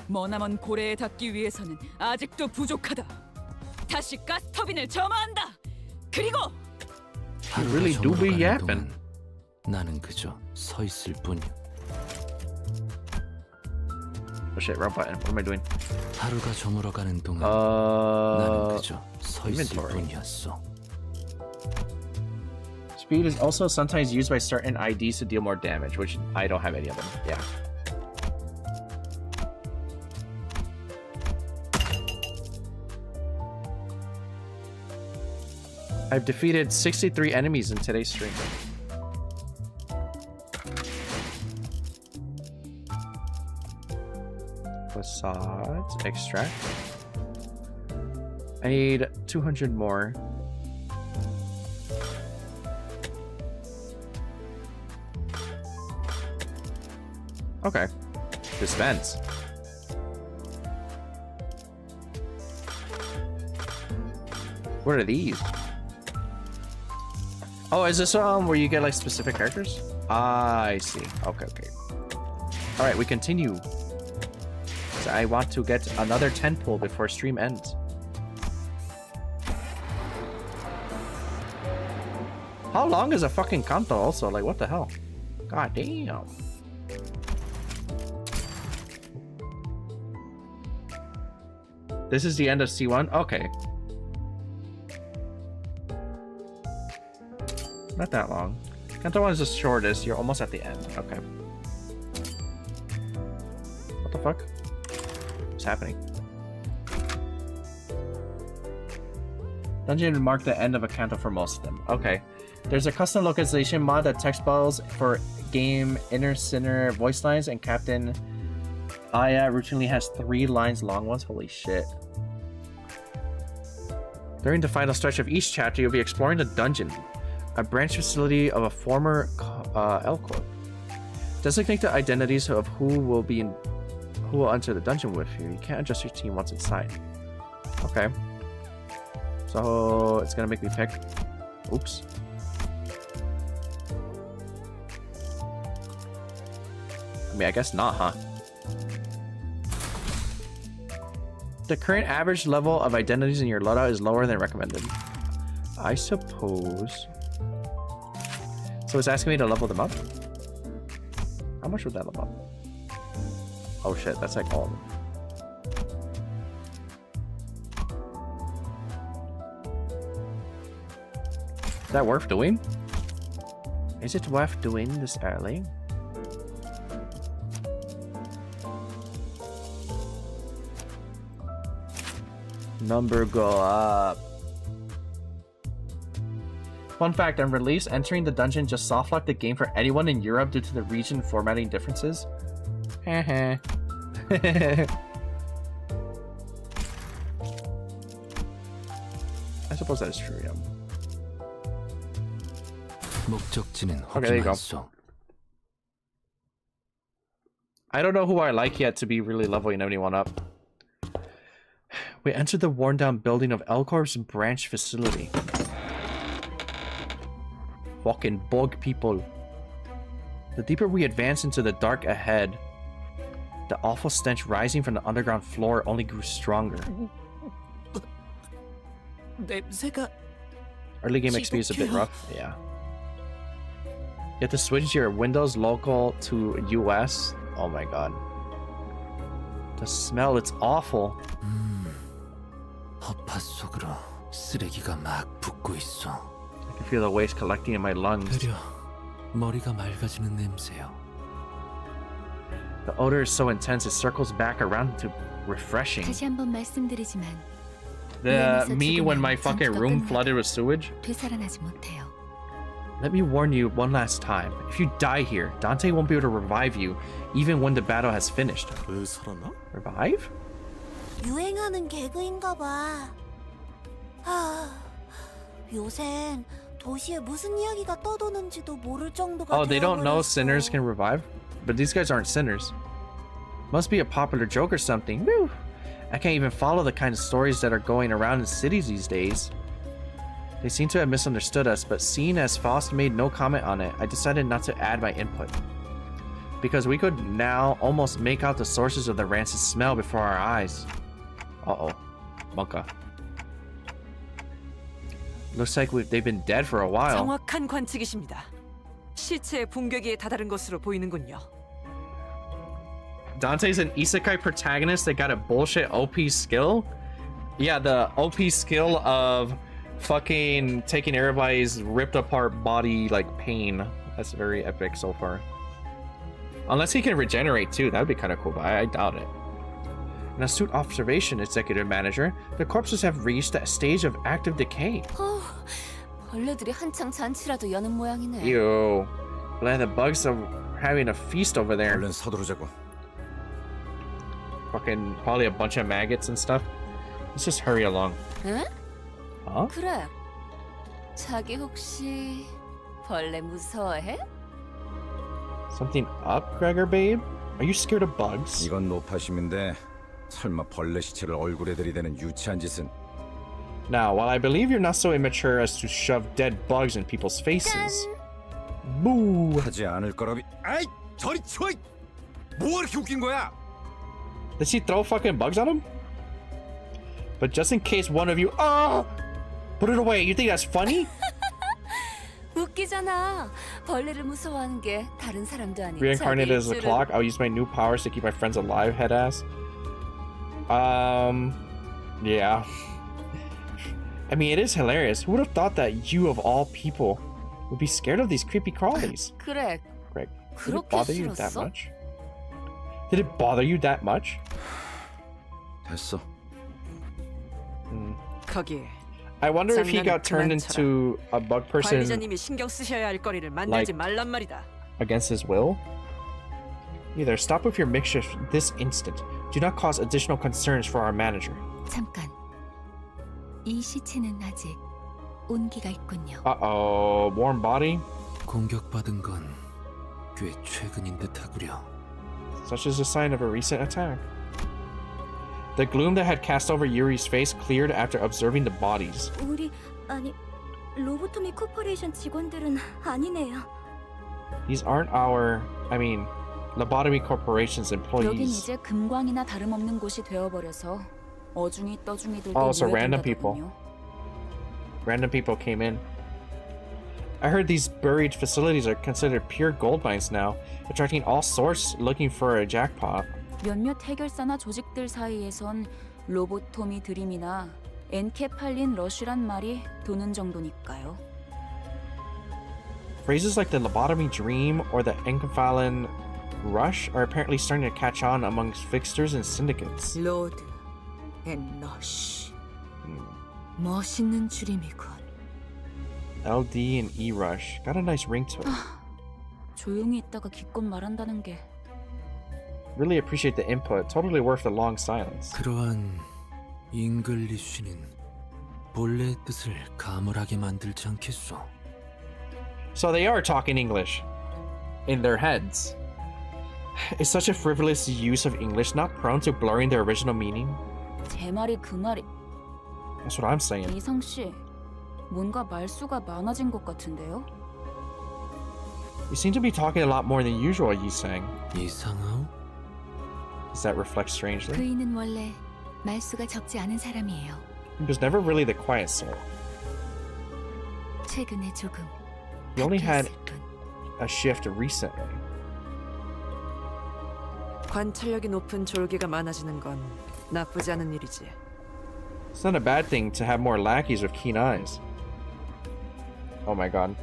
머나먼 고래에 닿기 위해서는 아직도 부족하다. 다시 가스터빈을 점화한다. 그리고 You really do be yapping. 나는 그저 서 있을 뿐이야. Oh shit, wrong button. What am I doing? 하루가 저물어가는 동안 나는 그저 서 있을 뿐이었어. Speed is also sometimes used by certain IDs to deal more damage, which I don't have any of them. Yeah. I've defeated 63 enemies in today's stream. Facades, extract. I need 200 more. Okay. Dispense. What are these? Oh, is this where you get like specific characters? Ah, I see. Okay. All right, we continue. So I want to get another 10 pull before stream ends. How long is a fucking kanto also? Like, what the hell? God damn. This is the end of C1? Okay. Not that long. Kanto 1 is the shortest. You're almost at the end. Okay. What the fuck? What's happening? Dungeon marked the end of a canto for most of them. Okay. There's a custom localization mod that text bubbles for game inner center voice lines, and Captain Aya routinely has 3 lines long ones. Holy shit. During the final stretch of each chapter, you'll be exploring the dungeon, a branch facility of a former L Corp. Designate the identities of who will enter the dungeon with you. You can't adjust your team once inside. Okay. So it's gonna make me pick. Oops. I mean, I guess not, huh? The current average level of identities in your loadout is lower than recommended. I suppose. So it's asking me to level them up? How much would that level up? Oh shit, that's like all of them. Is that worth doing? Is it worth doing this early? Number go up. Fun fact, on release, entering the dungeon just softlocked the game for anyone in Europe due to the region formatting differences. I suppose that is true, yeah. Okay, there you go. I don't know who I like yet to be really leveling anyone up. We entered the worn down building of Elcorp's branch facility. Fucking bug people. The deeper we advanced into the dark ahead, the awful stench rising from the underground floor only grew stronger. Early game XP is a bit rough, yeah. You have to switch your Windows local to US. Oh my god. The smell, it's awful. 허파 속으로 쓰레기가 막 붙고 있어. I can feel the waste collecting in my lungs. 되려 머리가 맑아지는 냄새요. The odor is so intense it circles back around to refreshing. 다시 한번 말씀드리지만 The me when my fucking room flooded with sewage. 되살아나지 못해요. Let me warn you one last time. If you die here, Dante won't be able to revive you, even when the battle has finished. Revive? 유행하는 개그인가 봐. 요샌 도시에 무슨 이야기가 떠도는지도 모를 정도가 Oh, they don't know 되어버렸어. sinners can revive? But these guys aren't sinners. Must be a popular joke or something. Whew. I can't even follow the kind of stories that are going around in cities these days. They seem to have misunderstood us, but seeing as Faust made no comment on it, I decided not to add my input. Because we could now almost make out the sources of the rancid smell before our eyes. Uh-oh. Monka. Looks like they've been dead for a while. 정확한 관측이십니다. 시체의 분격에 다다른 것으로 보이는군요. Dante's an isekai protagonist that got a bullshit OP skill? Yeah, the OP skill of fucking taking everybody's ripped apart body like pain. That's very epic so far. Unless he can regenerate too, that would be kind of cool, but I doubt it. An astute observation, Executive Manager. The corpses have reached a stage of active decay. 벌레들이 한창 잔치라도 여는 모양이네. Ew. Glad the bugs are having a feast over there. 얼른 서두르자고. Fucking probably a bunch of maggots and stuff. Let's just hurry along. 응? Huh? 그래. 자기 혹시 벌레 무서워해? Something up, Gregor, babe? Are you scared of bugs? 이건 노파심인데 설마 벌레 시체를 얼굴에 들이대는 유치한 짓은. Now, while I believe you're not so immature as to shove dead bugs in people's faces. Boo! 하지 않을 거라비. 아이, 저리 치워! 뭐가 이렇게 웃긴 거야? Did she throw fucking bugs on him? But just in case one of you, put it away. You think that's funny? 웃기잖아. 벌레를 무서워하는 게 다른 사람도 아닌 Reincarnated as a 자기일 clock. 줄은. I'll use my new powers to keep my friends alive, head ass. Yeah. I mean, it is hilarious. Who would have thought that you, of all people, would be scared of these creepy crawlies? 그래. Greg, would it 그렇게 bother you that 싫었어? much? Did it bother you that much? 됐어. 거기. I wonder if he 장난은 got turned 그만 쳐라. into a bug person 관리자님이 신경 쓰셔야 할 거리를 만들지 말란 말이다. against his will. Either stop with your mixture this instant. Do not cause additional concerns for our manager. 잠깐. 이 시체는 아직 온기가 있군요. Uh-oh, warm body? 공격받은 건 꽤 최근인 듯하구려. Such is a sign of a recent attack. The gloom that had cast over Yuri's face cleared after observing the bodies. 우리 아니 로보토미 코퍼레이션 직원들은 아니네요. These aren't our, Lobotomy Corporation's 여긴 employees. 이제 금광이나 다름없는 곳이 되어버려서 어중이 떠중이들도 Oh, so random people. 모여든다더군요. Random people came in. I heard these buried facilities are considered pure gold mines now, attracting all sorts looking for a jackpot. 몇몇 해결사나 조직들 사이에선 로보토미 드림이나 엔케팔린 러쉬란 말이 도는 정도니까요. Phrases like the lobotomy dream or the encephalin rush are apparently starting to catch on amongst fixtures and syndicates. 로드 앤 러쉬. 멋있는 줄임이군. LD and E rush got a nice ring to it. 조용히 있다가 기껏 말한다는 게 Really appreciate the input. Totally worth the long silence. 그러한 잉글리쉬는 본래의 뜻을 가물하게 만들지 않겠소. So they are talking English in their heads. Is such a frivolous use of English not prone to blurring their original meaning? 제 말이 그 말이. That's what I'm saying. 이상 씨, 뭔가 말수가 많아진 것 같은데요? You seem to be talking a lot more than usual, Yi-sang. 이상하오? Does that reflect strangely? 그이는 원래 말수가 적지 않은 사람이에요. He was never really the quiet soul. 최근에 조금 He only had 바뀌었을 뿐. a shift recently. 관찰력이 높은 졸개가 많아지는 건 나쁘지 않은 일이지. It's not a bad thing to have more lackeys with keen eyes. Oh my god.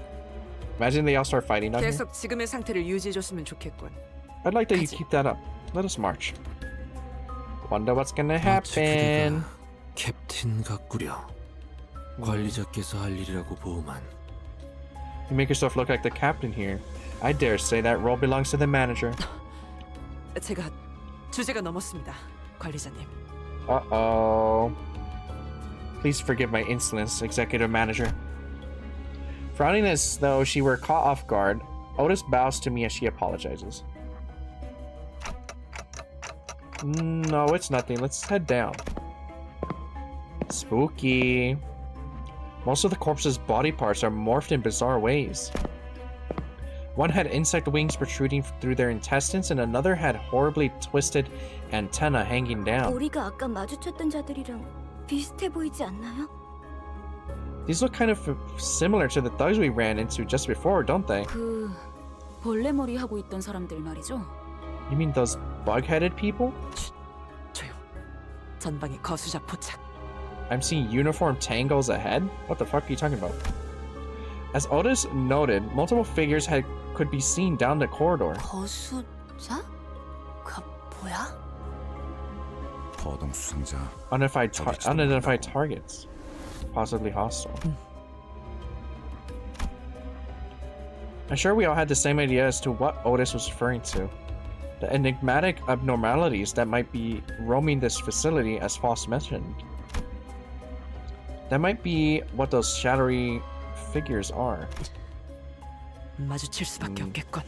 Imagine they all start fighting out here. 계속 지금의 상태를 유지해줬으면 좋겠군. I'd like that you keep that up. Let us march. Wonder what's gonna happen. 캡틴 같구려. 관리자께서 할 일이라고 보호만. You make yourself look like the captain here. I dare say that role belongs to the manager. 제가 주제가 넘었습니다, 관리자님. Uh-oh. Please forgive my insolence, executive manager. Frowning as though she were caught off guard, Otis bows to me as she apologizes. No, it's nothing. Let's head down. Spooky. Most of the corpse's body parts are morphed in bizarre ways. One had insect wings protruding through their intestines, and another had horribly twisted antennae hanging down. 우리가 아까 마주쳤던 자들이랑 비슷해 보이지 않나요? These look kind of similar to the thugs we ran into just before, don't they? 그 벌레머리 하고 있던 사람들 말이죠. You mean those bug-headed people? 조용. 전방에 거수자 포착. I'm seeing uniform tangos ahead? What the fuck are you talking about? As Otis noted, multiple figures could be seen down the corridor. 거수자? 그 뭐야? 거동 수상자. Unidentified targets. Possibly hostile. I'm sure we all had the same idea as to what Otis was referring to. The enigmatic abnormalities that might be roaming this facility, as Foss mentioned. That might be what those shadowy figures are. 마주칠 수밖에 없겠군.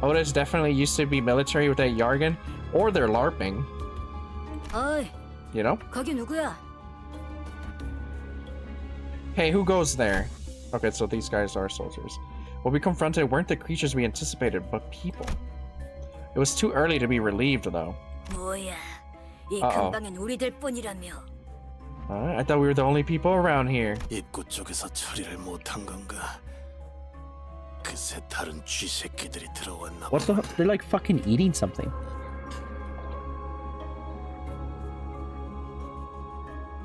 Otis definitely used to be military with that jargon, or they're LARPing. 어이, You know? 거기 누구야? Hey, who goes there? Okay, so these guys are soldiers. What we confronted weren't the creatures we anticipated, but people. It was too early to be relieved, though. 뭐야? 이 Uh-oh. 근방엔 우리들 뿐이라며. Alright, I thought we were the only people around here. 입구 쪽에서 처리를 못한 건가? 그새 다른 쥐새끼들이 들어왔나 What the? They're like fucking eating something.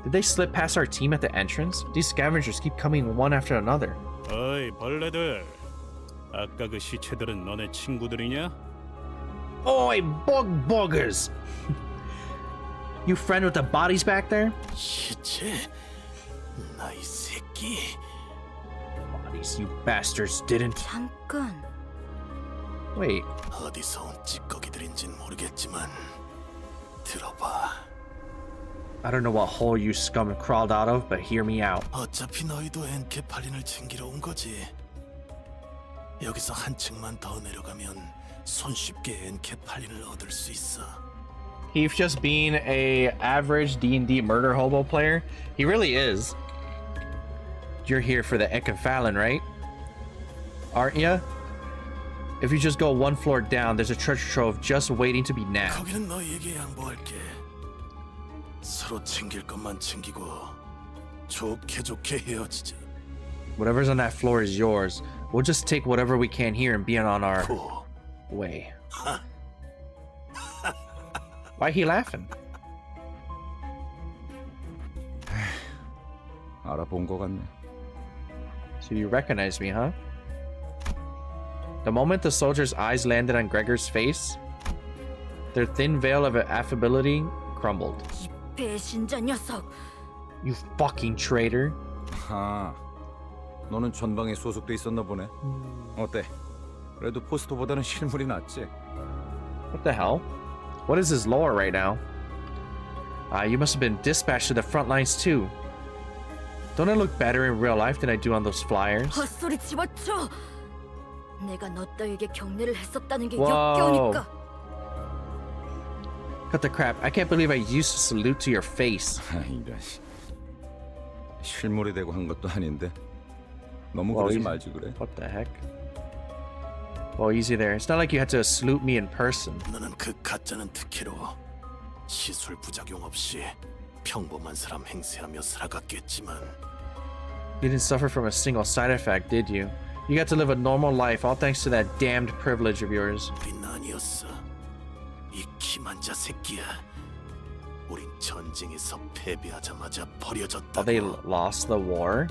Did they slip past our team at the entrance? These scavengers keep coming one after another. 어이 벌레들 아까 그 시체들은 너네 친구들이냐? Oi, bug buggers! You friend with the bodies back there? 시체? 나이 새끼. Bodies, you bastards didn't. 잠깐. Wait. 어디서 온 찌꺼기들인진 모르겠지만 들어봐. I don't know what hole you scum crawled out of, but hear me out. 어차피 너희도 엔케팔린을 챙기러 온 거지. 여기서 한 층만 더 내려가면 손쉽게 엔케팔린을 얻을 수 있어. He's just being a average D&D murder hobo player. He really is. You're here for the Enkephalin, right? Aren't ya? If you just go one floor down, there's a treasure trove just waiting to be nabbed. 거기는 너희에게 양보할게. 서로 챙길 것만 챙기고 좋게 좋게 헤어지자. Whatever's on that floor is yours. We'll just take whatever we can here and be on our way. Why he laughing? 알아본 것 같네. So you recognize me, huh? The moment the soldier's eyes landed on Gregor's face, their thin veil of affability crumbled. 배신자 녀석. You fucking traitor. 아, 너는 전방에 소속돼 있었나 보네. 어때? 그래도 포스터보다는 실물이 낫지. What the hell? What is his lore right now? You must have been dispatched to the front lines too. Don't I look better in real life than I do on those flyers? 헛소리 집어쳐. 내가 너 따위에게 경례를 했었다는 게 Whoa. 역겨우니까. Cut the crap. I can't believe I used to salute to your face. 이런 실물이 되고 한 것도 아닌데 너무 Well, 그러지 easy. 말지 그래. What the heck? Well, easy there. It's not like you had to salute me in person. 너는 그 가짜는 특혜로 시술 부작용 없이 평범한 사람 행세하며 살아갔겠지만 You didn't suffer from a single side effect, did you? You got to live a normal life, all thanks to that damned privilege of yours. 우린 아니었어. 이 기만자 새끼야. 우린 전쟁에서 패배하자마자 버려졌다고. Oh, they lost the war?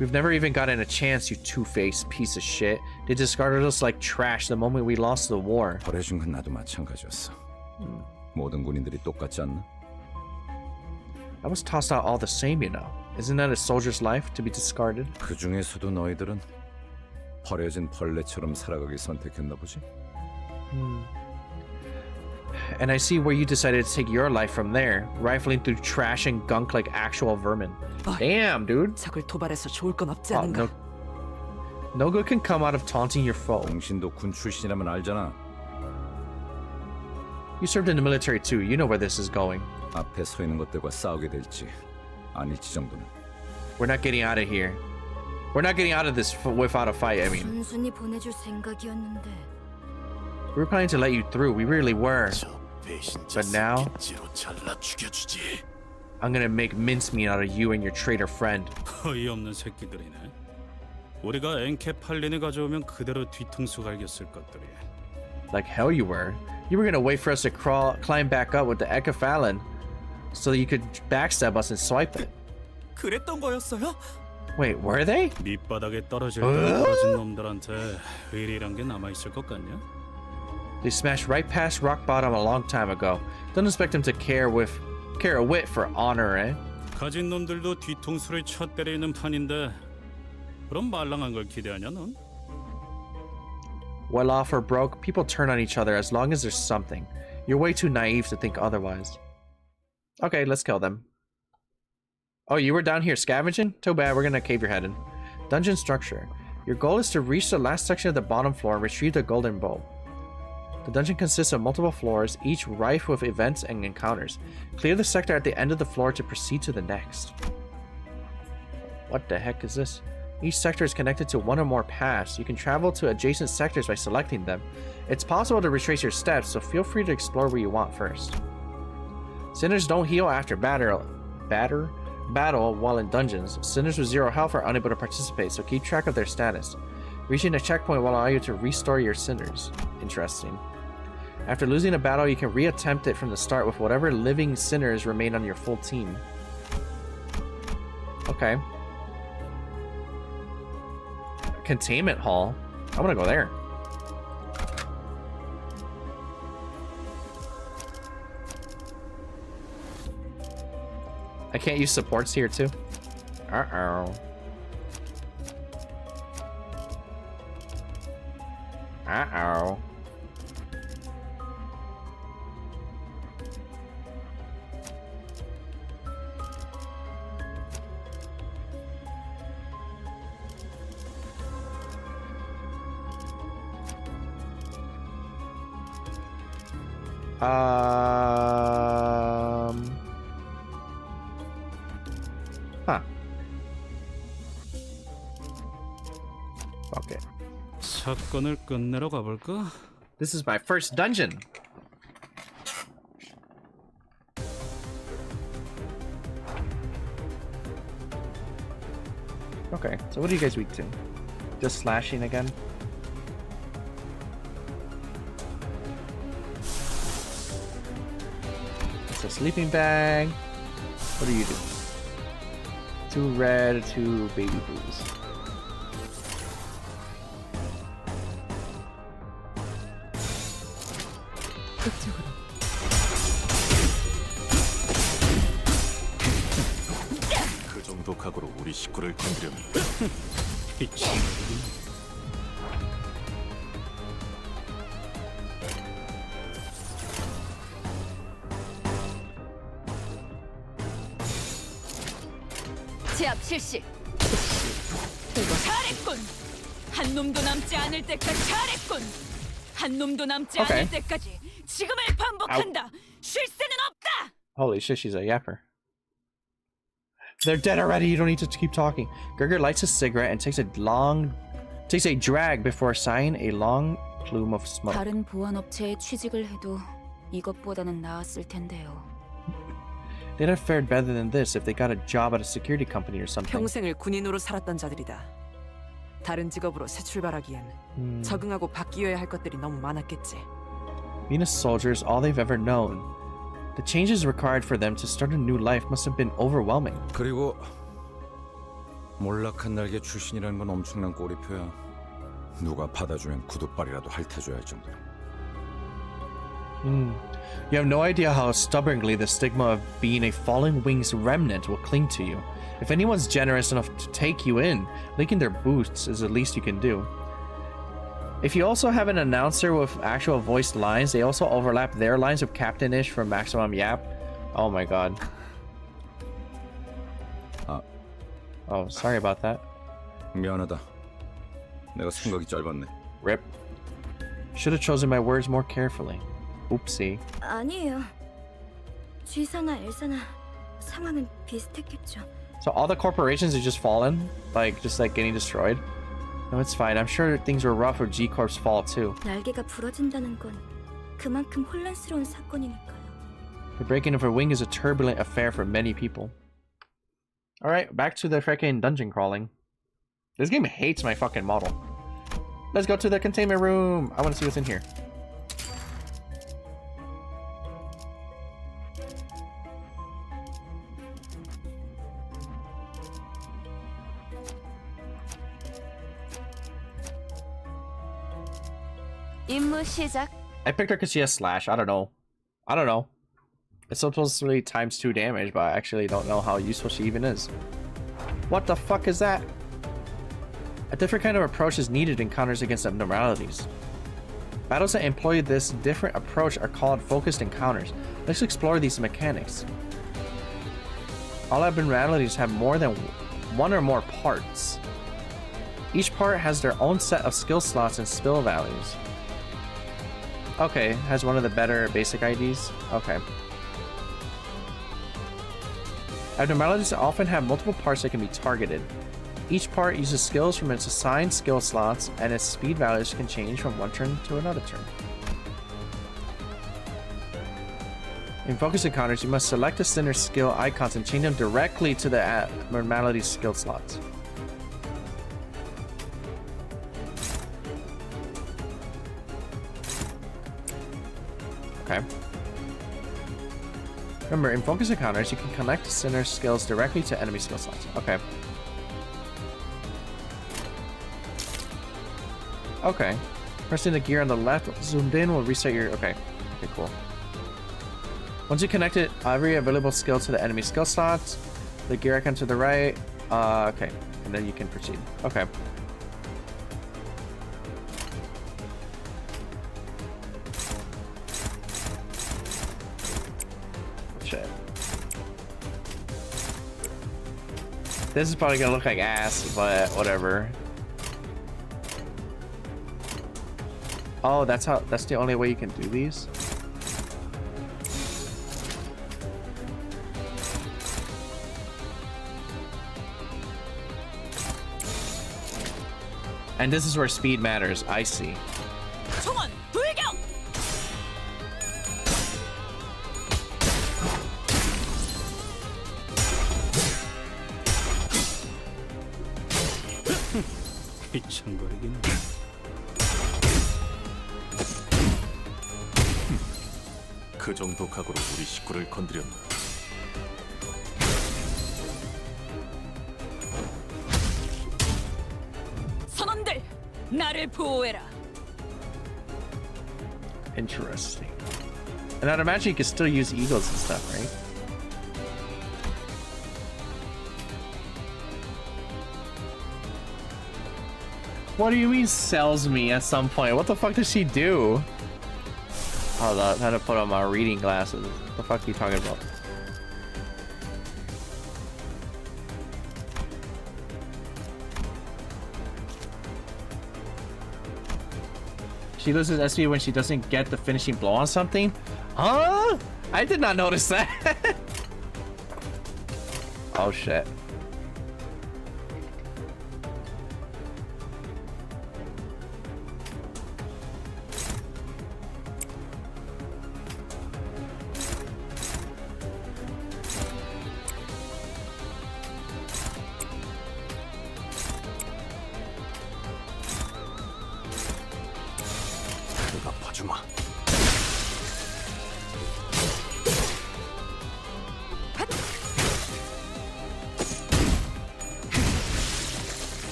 We've never even gotten a chance, you two-faced piece of shit. They discarded us like trash the moment we lost the war. 버려진 건 나도 마찬가지였어. 모든 군인들이 똑같지 않나? I was tossed out all the same, you know. Isn't that a soldier's life, to be discarded? 그 중에서도 너희들은 버려진 벌레처럼 살아가기 선택했나 보지? And I see where you decided to take your life from there, rifling through trash and gunk like actual vermin. Damn, dude. 적을 도발해서 좋을 건 없지 Oh, 않은가? no good can come out of taunting your foe. 당신도 군 출신이라면 알잖아. You served in the military too. You know where this is going. 앞에 서 있는 것들과 싸우게 될지 아닐지 정도는. We're not getting out of here. We're not getting out of this without a fight. I mean, 순순히 보내줄 생각이었는데. we were planning to let you through. We really were. 배신자 But now, 새끼째로 잘라 죽여주지. I'm gonna make mincemeat out of you and your traitor friend. 어이없는 새끼들이네. 우리가 엔케팔린을 가져오면 그대로 뒤통수 갈겼을 것들이. Like hell you were. You were gonna wait for us to climb back up with the Enkephalin so that you could backstab us and swipe it. 그랬던 거였어요? Wait, were they? 밑바닥에 떨어질 때 떨어진 놈들한테 의리란 게 남아 있을 것 같냐? They smashed right past rock bottom a long time ago. Don't expect them to care a whit for honor, eh? 가진 놈들도 뒤통수를 쳐 때리는 판인데 그럼 말랑한 걸 기대하냐 넌? Well off or broke, people turn on each other as long as there's something. You're way too naive to think otherwise. Okay, let's kill them. Oh, you were down here scavenging? Too bad, we're gonna cave your head in. Dungeon structure. Your goal is to reach the last section of the bottom floor and retrieve the golden bow. The dungeon consists of multiple floors, each rife with events and encounters. Clear the sector at the end of the floor to proceed to the next. What the heck is this? Each sector is connected to one or more paths. You can travel to adjacent sectors by selecting them. It's possible to retrace your steps, so feel free to explore where you want first. Sinners don't heal after battle while in dungeons. Sinners with 0 health are unable to participate, so keep track of their status. Reaching a checkpoint will allow you to restore your sinners. Interesting. After losing a battle, you can reattempt it from the start with whatever living sinners remain on your full team. Okay. containment hall. I want to go there. I can't use supports here too. Uh-oh. Uh-oh. Huh. Okay. 사건을 끝내러 가볼까? This is my first dungeon. Okay, so what are you guys weak to? Just slashing again? It's a sleeping bag. What do you do? 2 red, 2 baby blues. 그 정도 각오로 우리 식구를 건드려니 제압 실시. 잘했군. 한 놈도 남지 않을 때까지 잘했군. 한 놈도 남지 않을 때까지 지금을 반복한다. 쉴 새는 없다. Holy shit, she's a yapper. They're dead already. You don't need to keep talking. Gerger lights a cigarette and takes a drag before sighing a long plume of smoke. 다른 보안업체에 취직을 해도 이것보다는 나았을 텐데요. They'd have fared better than this if they got a job at a security company or something. 평생을 군인으로 살았던 자들이다. 다른 직업으로 새 출발하기엔 적응하고 바뀌어야 할 것들이 너무 많았겠지. Being a soldier is all they've ever known. The changes required for them to start a new life must have been overwhelming. 그리고 몰락한 날개 출신이라는 건 엄청난 꼬리표야. 누가 받아주면 구두발이라도 핥아줘야 할 정도로. You have no idea how stubbornly the stigma of being a fallen wings remnant will cling to you. If anyone's generous enough to take you in, licking their boots is the least you can do. If you also have an announcer with actual voiced lines, they also overlap their lines with Captain-ish from Maximum Yap. Oh my god. Oh, sorry about that. 미안하다. 내가 생각이 짧았네. Rip. Should have chosen my words more carefully. Oopsie. 아니에요. G사나 L사나 상황은 비슷했겠죠. So all the corporations have just fallen? Just getting destroyed? No, it's fine. I'm sure things were rough with G-Corp's fall too. 날개가 부러진다는 건 그만큼 혼란스러운 사건이니까요. The breaking of her wing is a turbulent affair for many people. Alright, back to the freaking dungeon crawling. This game hates my fucking model. Let's go to the containment room. I want to see what's in here. 임무 시작. I picked her because she has slash. I don't know. It's supposed to be times 2 damage, but I actually don't know how useful she even is. What the fuck is that? A different kind of approach is needed in encounters against abnormalities. Battles that employ this different approach are called focused encounters. Let's explore these mechanics. All abnormalities have more than one or more parts. Each part has their own set of skill slots and skill values. Okay, has one of the better basic IDs. Okay. Abnormalities often have multiple parts that can be targeted. Each part uses skills from its assigned skill slots, and its speed values can change from one turn to another turn. In focus encounters, you must select the center skill icons and change them directly to the abnormality skill slots. Okay. Remember, in focus encounters, you can connect center skills directly to enemy skill slots. Okay. Okay. Pressing the gear on the left zoomed in will reset your... Okay. Okay, cool. Once you connect it, every available skill to the enemy skill slots, the gear icon to the right. Okay. And then you can proceed. Okay. Shit. This is probably gonna look like ass, but whatever. Oh, that's the only way you can do these? And this is where speed matters. I see. 총원 불경. 휘청거리긴. 그 정도 각오로 우리 식구를 건드렸나? 선원들, 나를 보호해라. Interesting. And I'd imagine you can still use eagles and stuff, right? What do you mean sells me at some point? What the fuck does she do? Hold on, I had to put on my reading glasses. What the fuck are you talking about? She loses SP when she doesn't get the finishing blow on something? Huh? I did not notice that. Oh shit.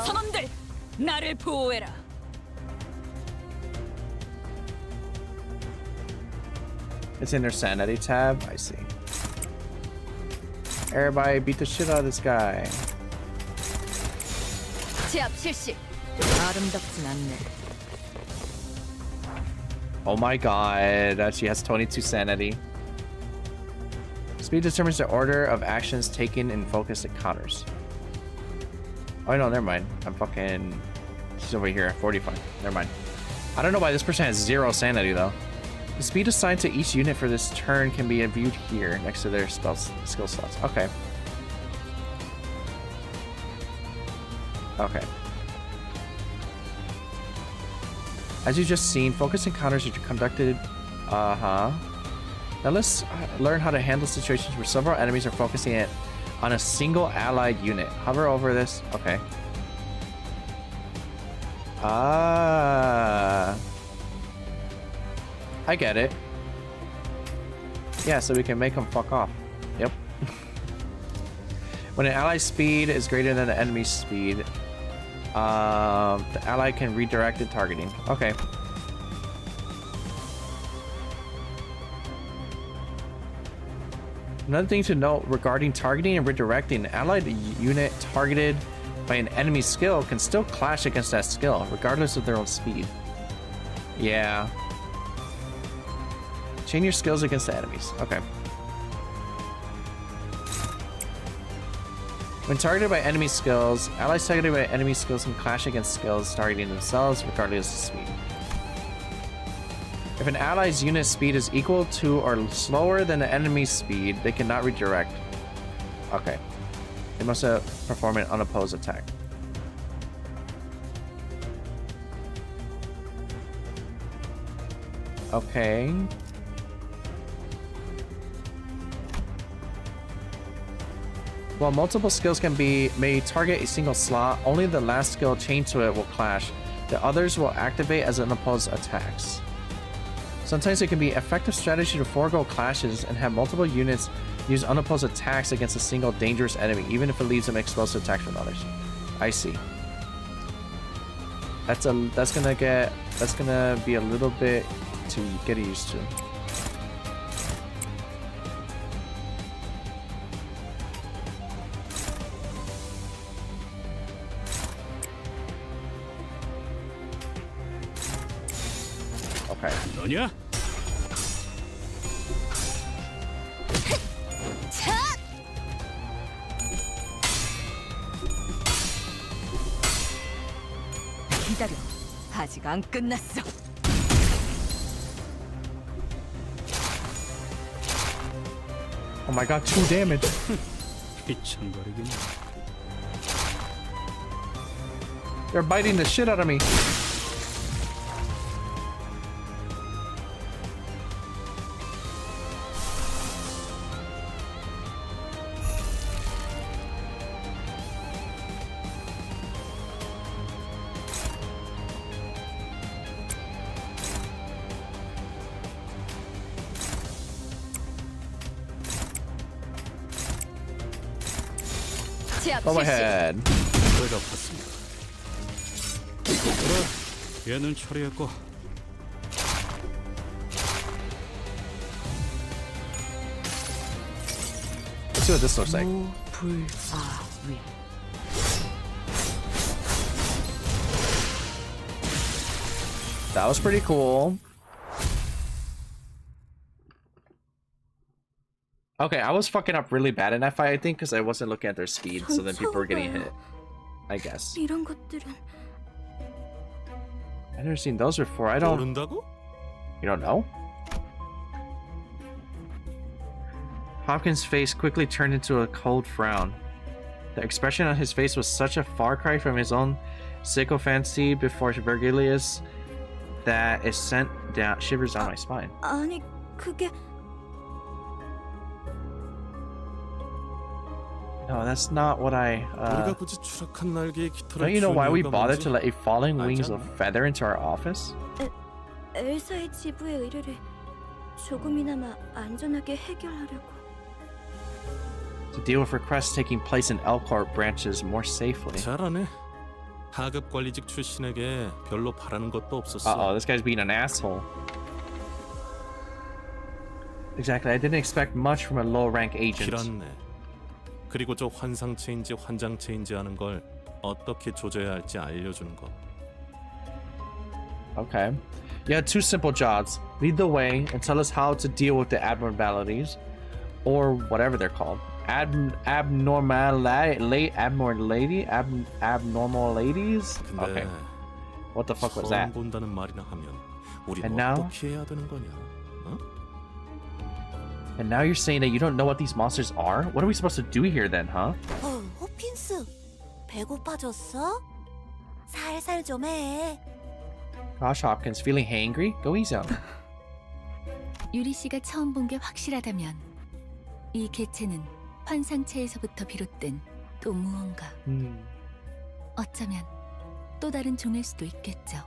선원들, 나를 보호해라. It's in their sanity tab. I see. Everybody beat the shit out of this guy. 제압 실시. 아름답진 않네. Oh my god, she has 22 sanity. Speed determines the order of actions taken in focused encounters. Oh no, never mind. I'm fucking... She's over here, 45. Never mind. I don't know why this person has 0 sanity though. The speed assigned to each unit for this turn can be viewed here, next to their skill slots. Okay. Okay. As you've just seen, focus encounters are conducted... Now let's learn how to handle situations where several enemies are focusing it on a single allied unit. Hover over this. Okay. I get it. Yeah, so we can make them fuck off. Yep. When an ally's speed is greater than the enemy's speed, the ally can redirect the targeting. Okay. Another thing to note regarding targeting and redirecting, an allied unit targeted by an enemy skill can still clash against that skill, regardless of their own speed. Yeah. Chain your skills against the enemies. Okay. When targeted by enemy skills, allies targeted by enemy skills can clash against skills targeting themselves, regardless of speed. If an ally's unit speed is equal to or slower than the enemy's speed, they cannot redirect. Okay. They must perform an unopposed attack. Okay. While multiple skills may target a single slot, only the last skill chained to it will clash. The others will activate as unopposed attacks. Sometimes it can be an effective strategy to forego clashes and have multiple units use unopposed attacks against a single dangerous enemy, even if it leaves them exposed to attacks from others. I see. That's gonna be a little bit to get used to. Okay. 너냐? 기다려. 아직 안 끝났어. Oh my god, 2 damage. 휘청거리긴. They're biting the shit out of me. Go ahead. 내가 봤습니다. 그래, 얘는 처리했고. Let's see what this looks like. 무불아위. That was pretty cool. Okay, I was fucking up really bad in that fight, I think, because I wasn't looking at their speed, so then people were getting hit. I guess. 이런 것들은 I've never seen those before. I don't. 모른다고? You don't know? Hopkins' face quickly turned into a cold frown. The expression on his face was such a far cry from his own sycophancy before Vergilius that it sent down shivers down my spine. 아니 그게 No, that's not what I. 우리가 굳이 추락한 날개에 깃털을 Don't you know why we 주는 bothered 이유가 to let a falling wings 알잖아. of feather into our office? 엘사의 지부의 의뢰를 조금이나마 안전하게 해결하려고. To deal with requests taking place in Elcourt branches more safely. 잘하네. 하급 관리직 출신에게 별로 바라는 것도 없었어. Uh-oh, this guy's being an asshole. Exactly, I didn't expect much from a low-rank agent. 길었네. 그리고 저 환상체인지 환장체인지 하는 걸 어떻게 조져야 할지 알려주는 거. Okay. You had 2 simple jobs. Lead the way and tell us how to deal with the abnormalities, or whatever they're called. Abnormal ladies? Okay. What the fuck was that? 처음 본다는 말이나 하면 우리는 And now? 어떻게 해야 되는 거냐? 어? And now you're saying that you don't know what these monsters are? What are we supposed to do here then, huh? 호핀스, 배고파졌어? 살살 좀 해. Gosh, Hopkins, feeling hangry? Go easy on him. 유리 씨가 처음 본 게 확실하다면 이 개체는 환상체에서부터 비롯된 또 무언가. 어쩌면 또 다른 종일 수도 있겠죠.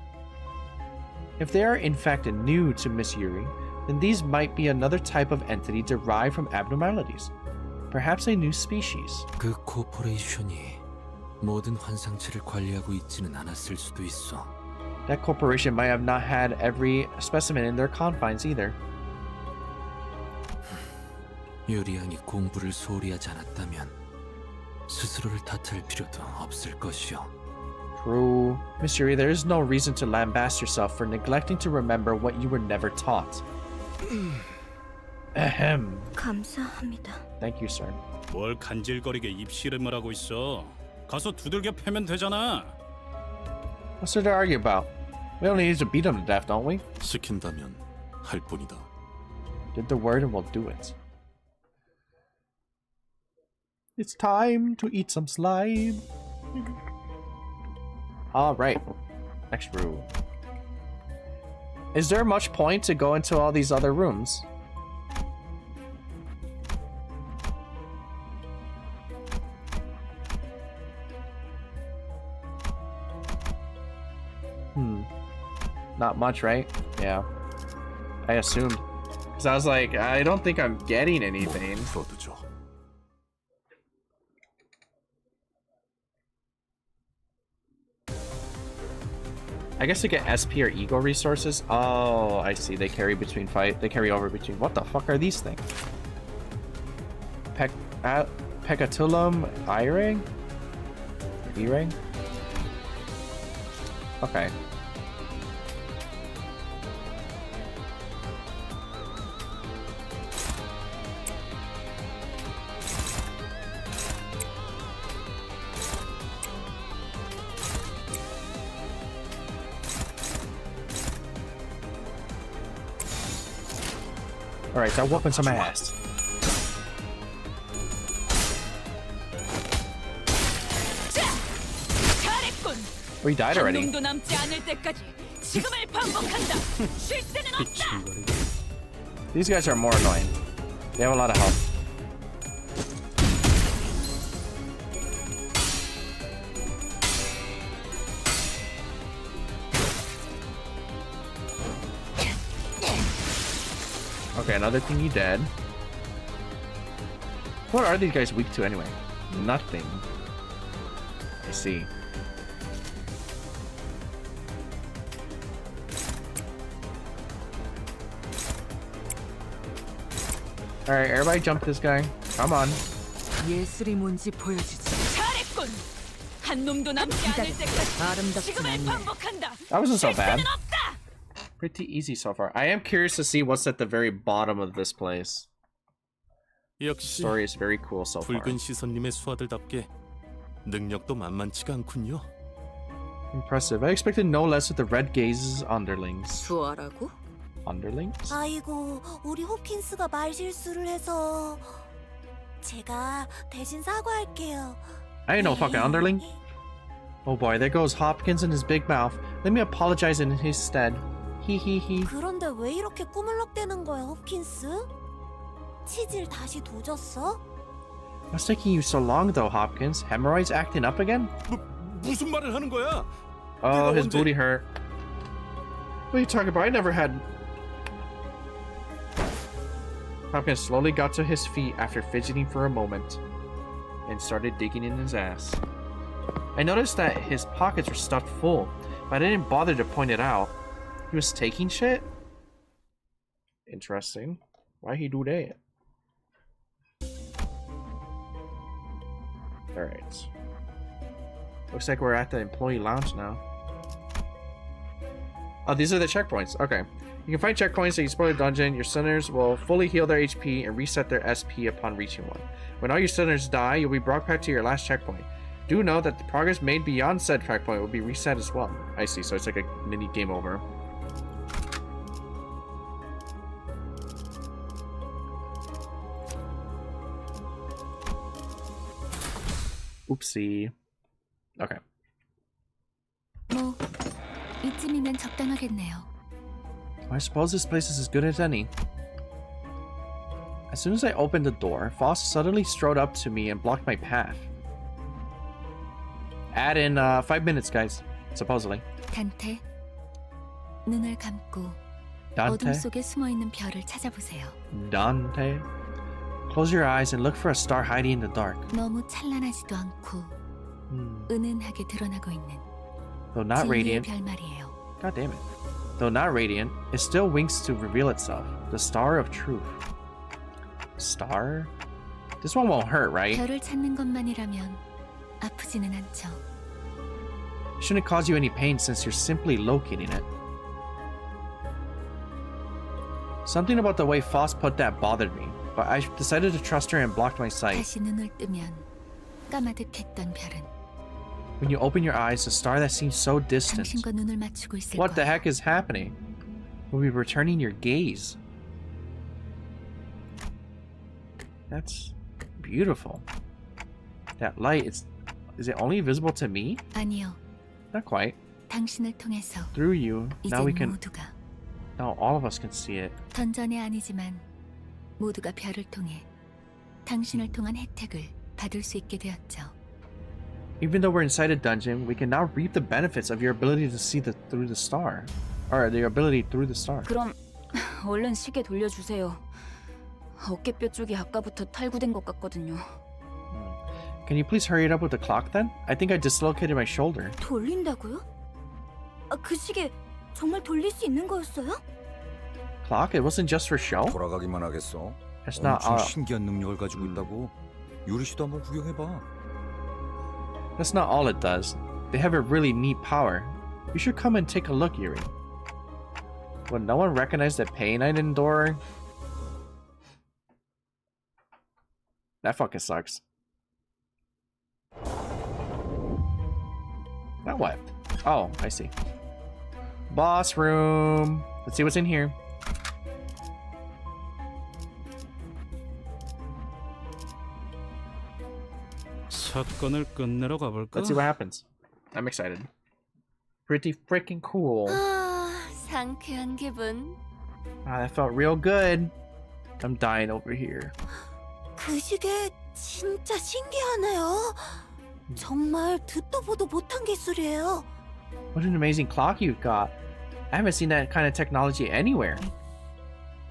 If they are in fact new to Miss Yuri, then these might be another type of entity derived from abnormalities. Perhaps a new species. 그 코퍼레이션이 모든 환상체를 관리하고 있지는 않았을 수도 있어. That corporation might have not had every specimen in their confines either. 유리양이 공부를 소홀히 하지 않았다면 스스로를 탓할 필요도 없을 것이오. True. Miss Yuri, there is no reason to lambast yourself for neglecting to remember what you were never taught. Ahem. 감사합니다. Thank you, sir. 뭘 간질거리게 입씨름을 하고 있어. 가서 두들겨 패면 되잖아. What's there to argue about? We only need to beat them to death, don't we? 시킨다면 할 뿐이다. Give the word and we'll do it. It's time to eat some slime. Alright. Next room. Is there much point to go into all these other rooms? Not much, right? Yeah. I assumed. Because I was like, I don't think I'm getting anything. I guess to get SP or ego resources. Oh, I see. They carry between They carry over between. What the fuck are these things? Pecatulum E-ring? E-ring? Okay. Alright, start whooping some ass. We died already. These guys are more annoying. They have a lot of health. Okay, another thingy dead. What are these guys weak to anyway? Nothing. I see. Alright, everybody jump this guy. Come on. 예술이 뭔지 보여주지. 잘했군. 한 놈도 남지 않을 때까지 지금을 반복한다. That wasn't so bad. Pretty easy so far. I am curious to see what's at the very bottom of this place. The story is very cool so far. 붉은 시선님의 수하들답게 능력도 만만치가 않군요. Impressive. I expected no less with the red gazes underlings. 수아라고? Underlings? 아이고, 우리 호킨스가 말 실수를 해서 제가 대신 사과할게요. I ain't no fucking underling. Oh boy, there goes Hopkins and his big mouth. Let me apologize in his stead. 히히히. 그런데 왜 이렇게 꾸물럭대는 거야, 호킨스? 치질 다시 도졌어? What's taking you so long though, Hopkins? Hemorrhoids acting up again? 무슨 말을 하는 거야? Oh, his booty hurt. What are you talking about? I never had... Hopkins slowly got to his feet after fidgeting for a moment and started digging in his ass. I noticed that his pockets were stuffed full, but I didn't bother to point it out. He was taking shit? Interesting. Why'd he do that? Alright. Looks like we're at the employee lounge now. Oh, these are the checkpoints. Okay. You can find checkpoints that you explore the dungeon. Your sinners will fully heal their HP and reset their SP upon reaching one. When all your sinners die, you'll be brought back to your last checkpoint. Do know that the progress made beyond said checkpoint will be reset as well. I see, so it's like a mini game over. Oopsie. Okay. 뭐 이쯤이면 적당하겠네요. I suppose this place is as good as any. As soon as I opened the door, Foss suddenly strode up to me and blocked my path. Add in 5 minutes, guys. Supposedly. 단테, 눈을 감고 어둠 속에 숨어 있는 별을 찾아보세요. Dante. Close your eyes and look for a star hiding in the dark. 너무 찬란하지도 않고 은은하게 드러나고 있는 Though not radiant. 별 말이에요. God damn it. Though not radiant, it still winks to reveal itself. The star of truth. Star? This one won't hurt, right? 별을 찾는 것만이라면 아프지는 않죠. It shouldn't cause you any pain since you're simply locating it. Something about the way Foss put that bothered me, but I decided to trust her and blocked my sight. 다시 눈을 뜨면 까마득했던 별은 When you open your eyes, the star that seems so distant. 당신과 눈을 맞추고 있을 What the 거예요. heck is happening? Will be returning your gaze. That's beautiful. That light, is it only visible to me? 아니요. Not quite. 당신을 통해서 Through you, now we 이제 can. 모두가 Now all of us can see it. 던전이 아니지만 모두가 별을 통해 당신을 통한 혜택을 받을 수 있게 되었죠. Even though we're inside a dungeon, we can now reap the benefits of your ability to see through the star. Or the ability through the star. 그럼 얼른 시계 돌려주세요. 어깨뼈 쪽이 아까부터 탈구된 것 같거든요. Can you please hurry it up with the clock then? I think I dislocated my shoulder. 돌린다고요? 그 시계 정말 돌릴 수 있는 거였어요? Clock? It wasn't just for show? 돌아가기만 하겠어. It's not 엄청 신기한 능력을 가지고 있다고. 유리 씨도 한번 구경해봐. That's not all it does. They have a really neat power. You should come and take a look, Yuri. Would no one recognize the pain I'd endure? That fucking sucks. Now what? Oh, I see. Boss room. Let's see what's in here. 사건을 끝내러 가볼까? Let's see what happens. I'm excited. Pretty freaking cool. 상쾌한 기분. That felt real good. I'm dying over here. 그 시계 진짜 신기하네요. 정말 듣도 보도 못한 기술이에요. What an amazing clock you've got. I haven't seen that kind of technology anywhere.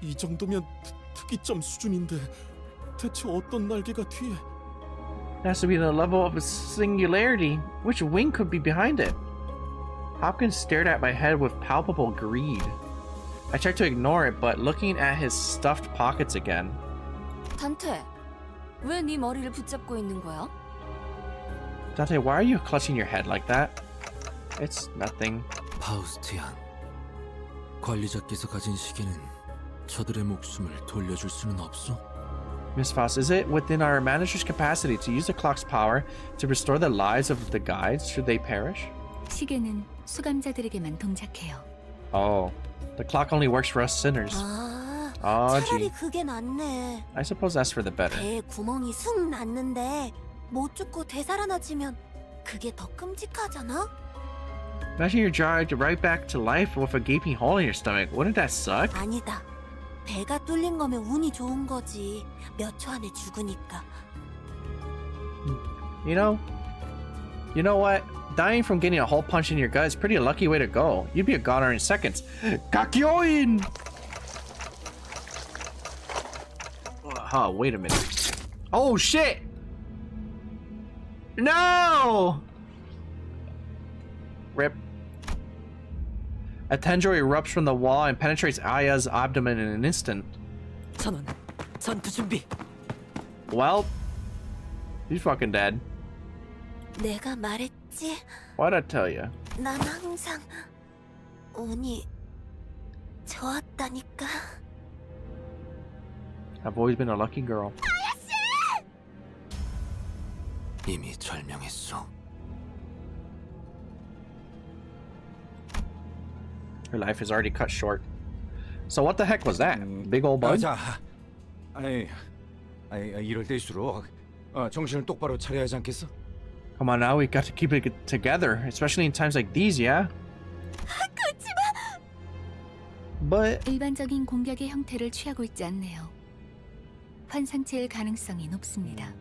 이 정도면 특이점 수준인데 대체 어떤 날개가 뒤에? It has to be the level of a singularity. Which wing could be behind it? Hopkins stared at my head with palpable greed. I tried to ignore it, but looking at his stuffed pockets again. 단테, 왜 네 머리를 붙잡고 있는 거야? Dante, why are you clutching your head like that? It's nothing. 파우스티안, 관리자께서 가진 시계는 저들의 목숨을 돌려줄 수는 없어? Miss Faust, is it within our manager's capacity to use the clock's power to restore the lives of the guides should they perish? 시계는 수감자들에게만 동작해요. Oh, the clock only works for us sinners. 차라리 그게 낫네. I suppose that's for the better. 배에 구멍이 숭 났는데 못 죽고 되살아나지면 그게 더 끔찍하잖아? Imagine you're dragged right back to life with a gaping hole in your stomach. Wouldn't that suck? 아니다. 배가 뚫린 거면 운이 좋은 거지. 몇 초 안에 죽으니까. You know what? Dying from getting a hole punch in your gut is pretty a lucky way to go. You'd be a goner in seconds. Kakyoin! Oh, wait a minute. Oh, shit! No! Rip. A tendril erupts from the wall and penetrates Aya's abdomen in an instant. 전원, 전투 준비. Well, he's fucking dead. 내가 말했지. What'd I tell you? 난 항상 운이 좋았다니까. I've always been a lucky girl. 이미 절명했어. Her life is already cut short. So what the heck was that? Big old bug? 자, 이럴 때일수록 정신을 똑바로 차려야 하지 않겠어? Come on now, we got to keep it together, especially in times like these, yeah? But 일반적인 공격의 형태를 취하고 있지 않네요. 환상체일 가능성이 높습니다.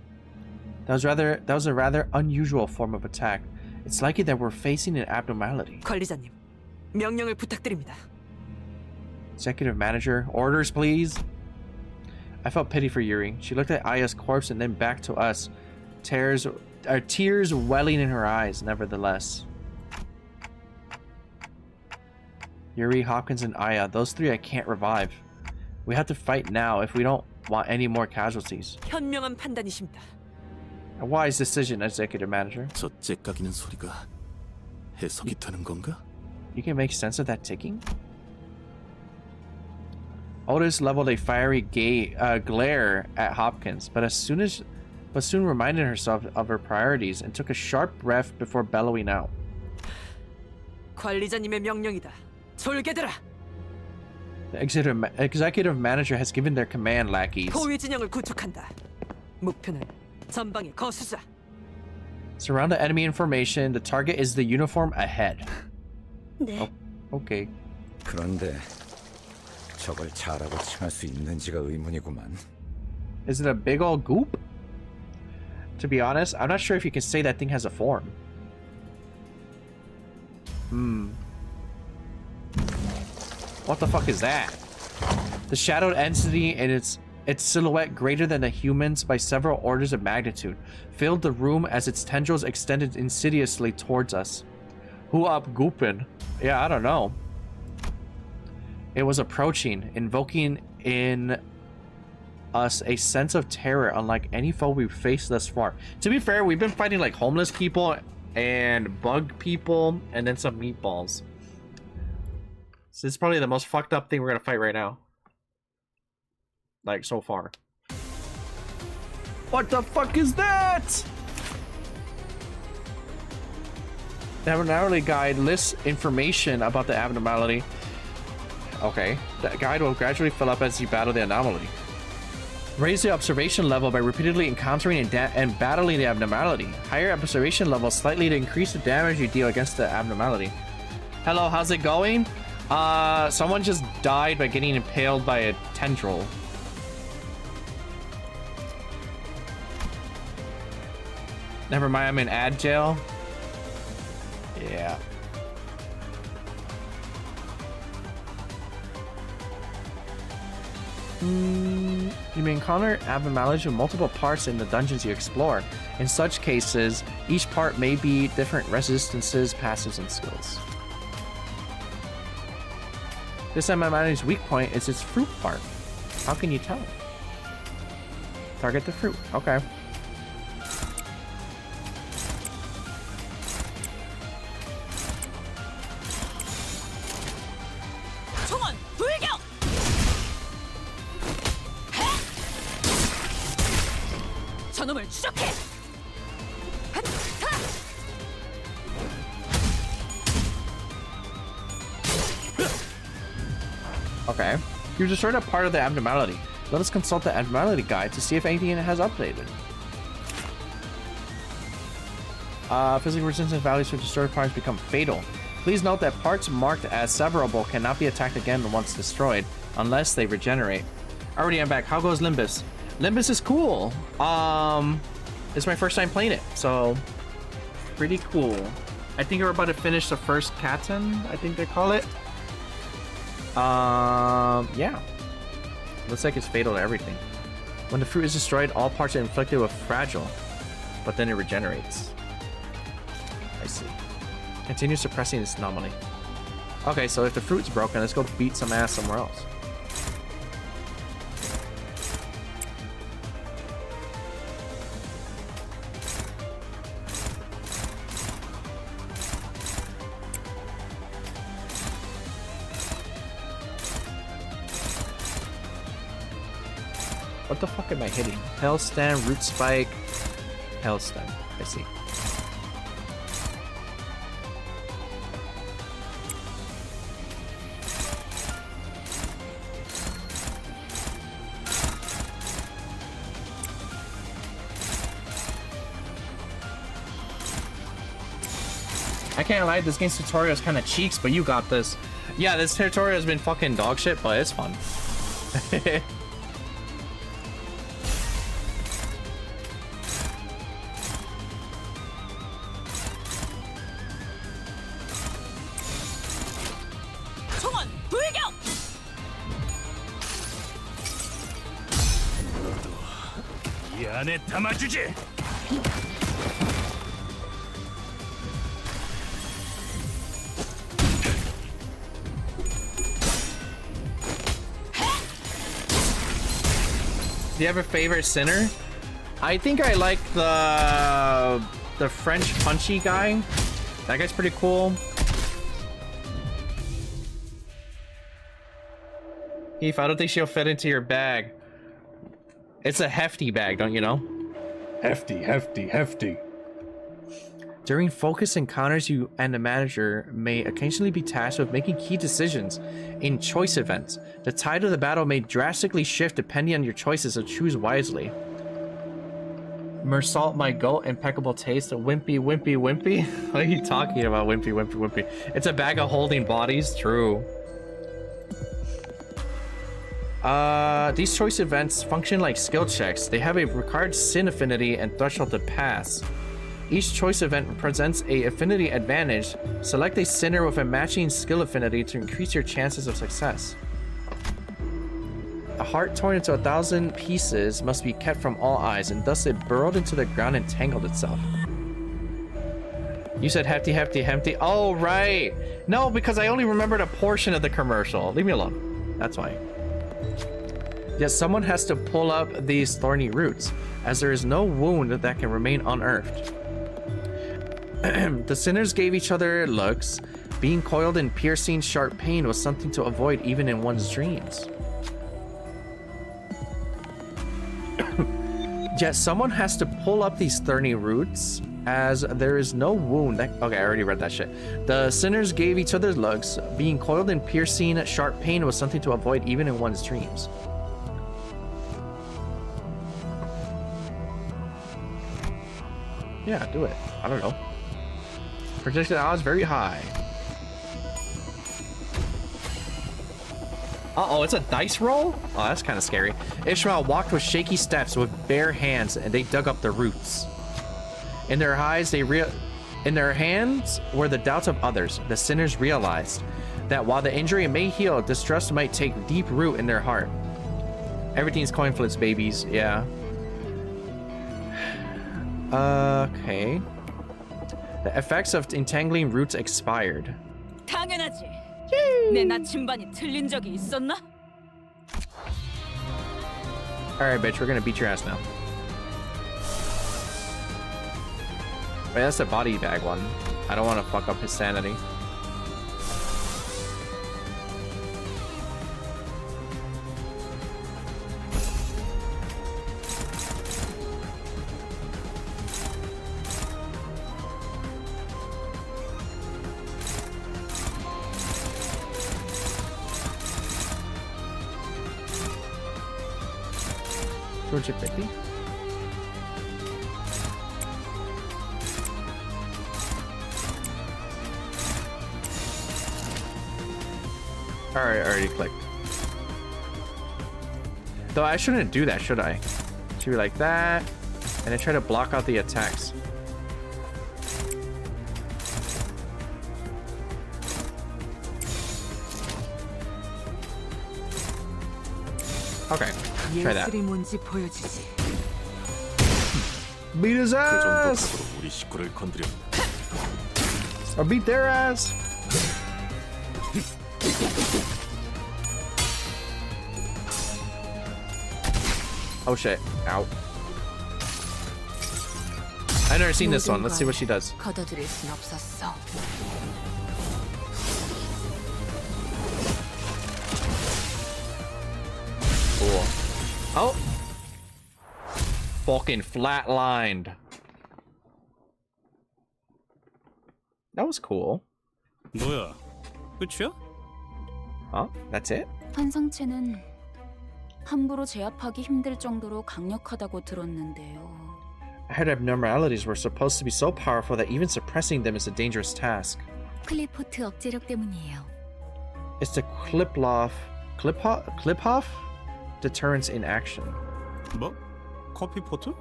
that was a rather unusual form of attack. It's likely that we're facing an abnormality. 관리자님, 명령을 부탁드립니다. Executive manager, orders please. I felt pity for Yuri. She looked at Aya's corpse and then back to us. Tears welling in her eyes, nevertheless. Yuri, Hopkins, and Aya, those three I can't revive. We have to fight now if we don't want any more casualties. 현명한 판단이십니다. A wise decision, executive manager. 저 째깍이는 소리가 해석이 되는 건가? You can make sense of that ticking? Otis leveled a fiery glare at Hopkins, but soon reminded herself of her priorities and took a sharp breath before bellowing out. 관리자님의 명령이다. 졸개들아. The executive manager has given their command, lackeys. 포위 진영을 구축한다. 목표는 전방의 거수자. Surround the enemy in formation. The target is the uniform ahead. 네. Oh, okay. 그런데 저걸 차라고 칭할 수 있는지가 의문이구만. Is it a big old goop? To be honest, I'm not sure if you can say that thing has a form. What the fuck is that? The shadowed entity and its silhouette, greater than the humans by several orders of magnitude, filled the room as its tendrils extended insidiously towards us. Who up Goopin? Yeah, I don't know. It was approaching, invoking in us a sense of terror unlike any foe we've faced thus far. To be fair, we've been fighting like homeless people and bug people and then some meatballs. So this is probably the most fucked up thing we're gonna fight right now. Like, so far. What the fuck is that? The abnormality guide lists information about the abnormality. Okay. The guide will gradually fill up as you battle the anomaly. Raise the observation level by repeatedly encountering and battling the abnormality. Higher observation level slightly to increase the damage you deal against the abnormality. Hello, how's it going? Someone just died by getting impaled by a tendril. Never mind, I'm in ad jail. Yeah. You may encounter abnormalities with multiple parts in the dungeons you explore. In such cases, each part may be different resistances, passives, and skills. This abnormality's weak point is its fruit part. How can you tell? Target the fruit. Okay. 저놈을 추적해! Okay. You destroyed a part of the abnormality. Let us consult the abnormality guide to see if anything has updated. Physical resistance values for destroyed parts become fatal. Please note that parts marked as severable cannot be attacked again once destroyed, unless they regenerate. Already, I'm back. How goes Limbus? Limbus is cool. It's my first time playing it, so pretty cool. I think we're about to finish the first Katan, I think they call it. Yeah. Looks like it's fatal to everything. When the fruit is destroyed, all parts are inflicted with fragile, but then it regenerates. I see. Continue suppressing this anomaly. Okay, so if the fruit's broken, let's go beat some ass somewhere else. What the fuck am I hitting? Hellstem, Root Spike, Hellstem. I see. I can't lie, this game's tutorial is kind of cheeks, but you got this. Yeah, this tutorial has been fucking dog shit, but it's fun. 안에 담아주지. Do you have a favorite sinner? I think I like the French punchy guy. That guy's pretty cool. Heath, I don't think she'll fit into your bag. It's a hefty bag, don't you know? Hefty, hefty, hefty. During focus encounters, you and the manager may occasionally be tasked with making key decisions in choice events. The tide of the battle may drastically shift depending on your choices, so choose wisely. Mersalt, my goat, impeccable taste, wimpy, wimpy, wimpy. What are you talking about, wimpy, wimpy, wimpy? It's a bag of holding bodies, true. These choice events function like skill checks. They have a required sin affinity and threshold to pass. Each choice event presents a affinity advantage. Select a sinner with a matching skill affinity to increase your chances of success. A heart torn into 1,000 pieces must be kept from all eyes, and thus it burrowed into the ground and tangled itself. You said hefty, hefty, hefty. Oh, right. No, because I only remembered a portion of the commercial. Leave me alone. That's why. Yes, someone has to pull up these thorny roots, as there is no wound that can remain unearthed. The sinners gave each other looks. Being coiled in piercing, sharp pain was something to avoid even in one's dreams. Yet someone has to pull up these thorny roots, as there is no wound that... Okay, I already read that shit. The sinners gave each other looks. Being coiled in piercing, sharp pain was something to avoid even in one's dreams. Yeah, do it. I don't know. Projected odds very high. Uh-oh, it's a dice roll? Oh, that's kind of scary. Ishmael walked with shaky steps with bare hands, and they dug up the roots. In their eyes, in their hands were the doubts of others. The sinners realized that while the injury may heal, distrust might take deep root in their heart. Everything's coin flips, babies. Yeah. Okay. The effects of entangling roots expired. 당연하지. 내 나침반이 틀린 적이 있었나? Alright, bitch, we're gonna beat your ass now. Wait, that's the body bag one. I don't want to fuck up his sanity. Georgia 50? Alright, I already clicked. Though I shouldn't do that, should I? Should be like that, and then try to block out the attacks. Okay, try that. Beat his ass! Or beat their ass! Oh shit. Ow. I've never seen this one. Let's see what she does. Cool. Oh! Fucking flatlined. That was cool. 뭐야? 끝이야? Oh, that's it? 환상체는 함부로 제압하기 힘들 정도로 강력하다고 들었는데요. I heard abnormalities were supposed to be so powerful that even suppressing them is a dangerous task. 클리포트 억제력 때문이에요. It's the Kliphoff deterrence in action. 뭐? 커피 포트?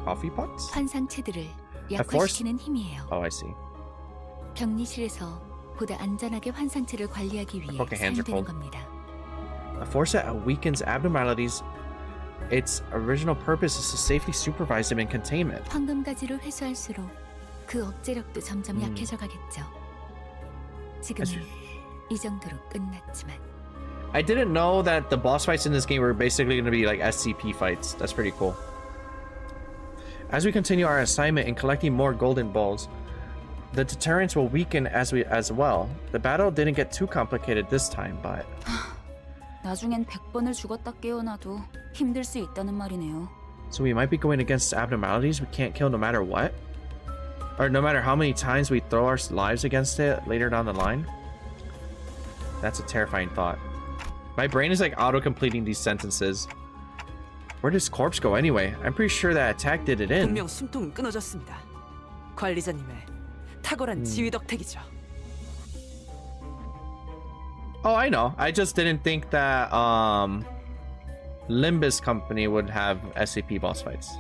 Coffee pots? 환상체들을 약화시키는 힘이에요. Oh, I see. 격리실에서 보다 안전하게 환상체를 관리하기 위해 사용되는 겁니다. A force that weakens abnormalities. Its original purpose is to safely supervise them and contain it. 황금가지를 회수할수록 그 억제력도 점점 약해져 가겠죠. 지금은 이 정도로 끝났지만. I didn't know that the boss fights in this game were basically going to be like SCP fights. That's pretty cool. As we continue our assignment in collecting more golden balls, the deterrence will weaken as well. The battle didn't get too complicated this time, but... 나중엔 100번을 죽었다 깨어나도 힘들 수 있다는 말이네요. So we might be going against abnormalities we can't kill no matter what? Or no matter how many times we throw our lives against it later down the line? That's a terrifying thought. My brain is like auto-completing these sentences. Where does corpse go anyway? I'm pretty sure that attack did it in. 분명 숨통은 끊어졌습니다. 관리자님의 탁월한 지휘 덕택이죠. Oh, I know. I just didn't think that Limbus company would have SCP boss fights.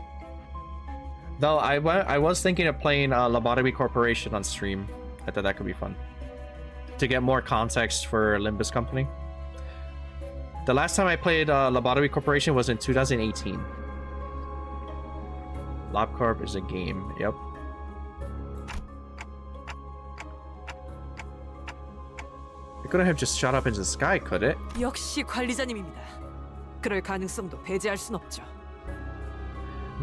Though I was thinking of playing Lobotomy Corporation on stream. I thought that could be fun. To get more context for Limbus company. The last time I played Lobotomy Corporation was in 2018. LobCorp is a game. Yep. It couldn't have just shot up into the sky, could it? 역시 관리자님입니다. 그럴 가능성도 배제할 순 없죠.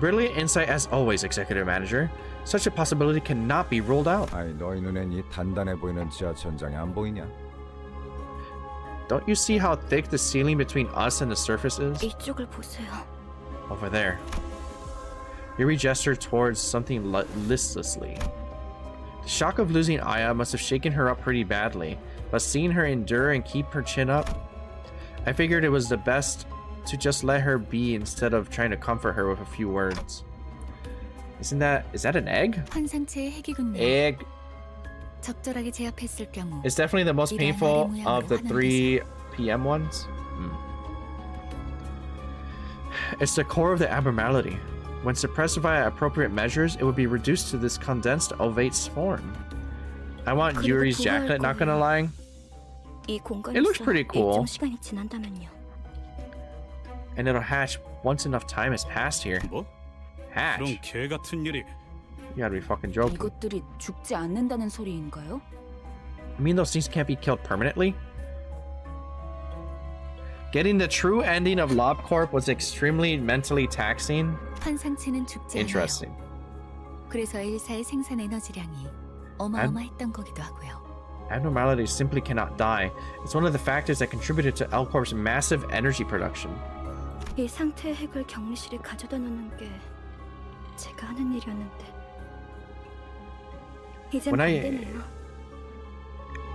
Brilliant insight as always, Executive Manager. Such a possibility cannot be ruled out. 아이 너희 눈엔 이 단단해 보이는 지하 천장이 안 보이냐? Don't you see how thick the ceiling between us and the surface is? 이쪽을 보세요. Over there. Yuri gestured towards something listlessly. The shock of losing Aya must have shaken her up pretty badly, but seeing her endure and keep her chin up, I figured it was the best to just let her be instead of trying to comfort her with a few words. Is that an egg? 환상체의 핵이군요. Egg. 적절하게 제압했을 경우. It's definitely the most painful of the 3 PM ones. It's the core of the abnormality. When suppressed via appropriate measures, it would be reduced to this condensed ovate form. I want Yuri's jacket, not gonna lie. It looks pretty cool. And it'll hatch once enough time has passed here. 뭐? Hatch? 그런 개 같은 일이. You gotta be fucking joking. 이것들이 죽지 않는다는 소리인가요? You mean those things can't be killed permanently? Getting the true ending of LobCorp was extremely mentally taxing. 환상체는 죽지 않아요. Interesting. 그래서 엘사의 생산 에너지량이 어마어마했던 거기도 하고요. Abnormalities simply cannot die. It's one of the factors that contributed to L-Corp's massive energy production. 이 상태의 핵을 격리실에 가져다 놓는 게 제가 하는 일이었는데 이젠 반대네요.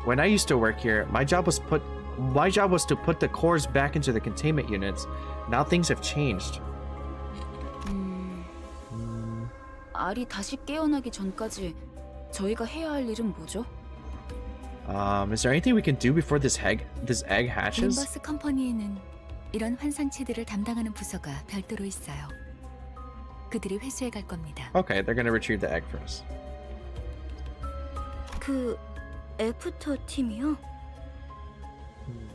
When I used to work here, my job was to put the cores back into the containment units. Now things have changed. 알이 다시 깨어나기 전까지 저희가 해야 할 일은 뭐죠? Is there anything we can do before this egg hatches? 림버스 컴퍼니에는 이런 환상체들을 담당하는 부서가 별도로 있어요. 그들이 회수해 갈 겁니다. Okay, they're gonna retrieve the egg first. 그 애프터 팀이요?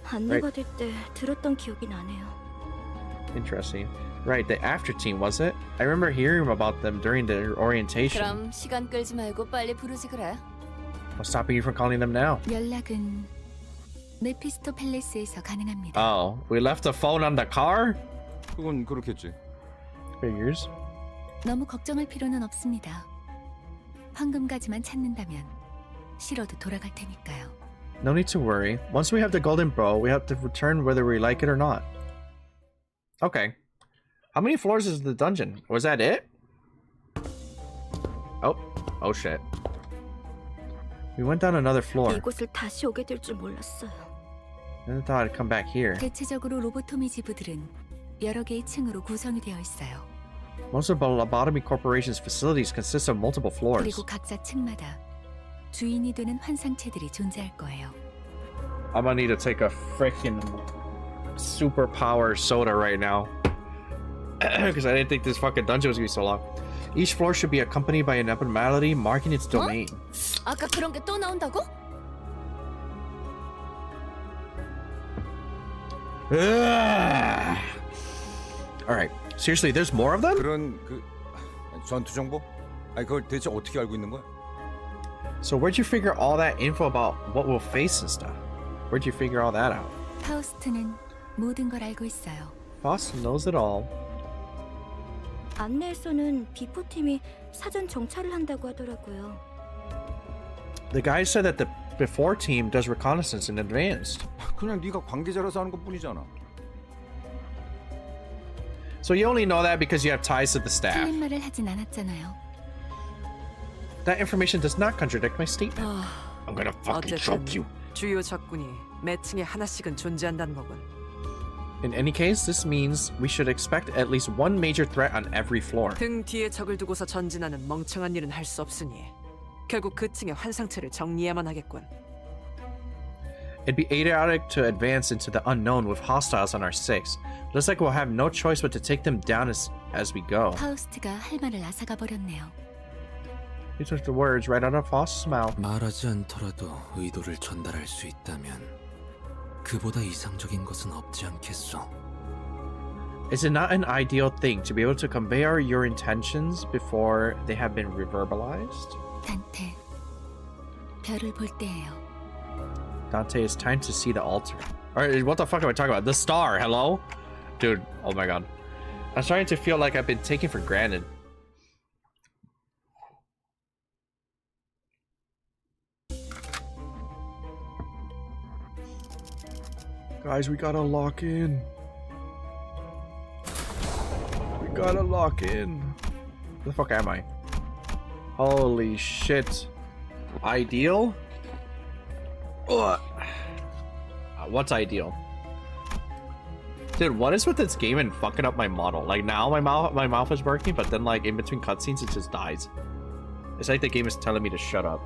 안내받을 때 들었던 기억이 나네요. Interesting. Right, the after team, was it? I remember hearing about them during the orientation. 그럼 시간 끌지 말고 빨리 부르지 그래. What's stopping you from calling them now? 연락은 메피스토 팰리스에서 가능합니다. Oh, we left the phone on the car? 그건 그렇겠지. Figures. 너무 걱정할 필요는 없습니다. 황금가지만 찾는다면 실어도 돌아갈 테니까요. No need to worry. Once we have the golden bow, we have to return whether we like it or not. Okay. How many floors is the dungeon? Was that it? Oh shit. We went down another floor. 이곳을 다시 오게 될 줄 몰랐어요. I thought I'd come back here. 대체적으로 로보토미 지부들은 여러 개의 층으로 구성이 되어 있어요. Most of the Lobotomy Corporation's facilities consist of multiple floors. 그리고 각자 층마다 주인이 되는 환상체들이 존재할 거예요. I'm gonna need to take a freaking superpower soda right now. Because I didn't think this fucking dungeon was gonna be so long. Each floor should be accompanied by an abnormality marking its domain. 아까 그런 게 또 나온다고? Alright, seriously, there's more of them? 그런 전투 정보? 아니 그걸 대체 어떻게 알고 있는 거야? So where'd you figure all that info about what we'll face and stuff? Where'd you figure all that out? 파우스트는 모든 걸 알고 있어요. Faust knows it all. 안내에서는 비포팀이 사전 정찰을 한다고 하더라고요. The guy said that the before team does reconnaissance in advance. 그냥 네가 관계자라서 하는 것뿐이잖아. So you only know that because you have ties to the staff. 틀린 말을 하진 않았잖아요. That information does not contradict my statement. I'm gonna fucking choke you. 주요 적군이 매 층에 하나씩은 존재한다는 거군. In any case, this means we should expect at least one major threat on every floor. 등 뒤에 적을 두고서 전진하는 멍청한 일은 할 수 없으니 결국 그 층의 환상체를 정리해야만 하겠군. It'd be idiotic to advance into the unknown with hostiles on our 6. Looks like we'll have no choice but to take them down as we go. 파우스트가 할 말을 앗아가 버렸네요. He took the words right out of Faust's mouth. 말하지 않더라도 의도를 전달할 수 있다면 그보다 이상적인 것은 없지 않겠소. Is it not an ideal thing to be able to convey your intentions before they have been reverbalized? 단테, 별을 볼 때예요. Dante, it's time to see the altar. Alright, what the fuck am I talking about? The star, hello? Dude, oh my god. I'm starting to feel like I've been taken for granted. Guys, we gotta lock in. We gotta lock in. Where the fuck am I? Holy shit. Ideal? Ugh. What's ideal? Dude, what is with this game and fucking up my model? Like now my mouth is working, but then like in between cutscenes it just dies. It's like the game is telling me to shut up.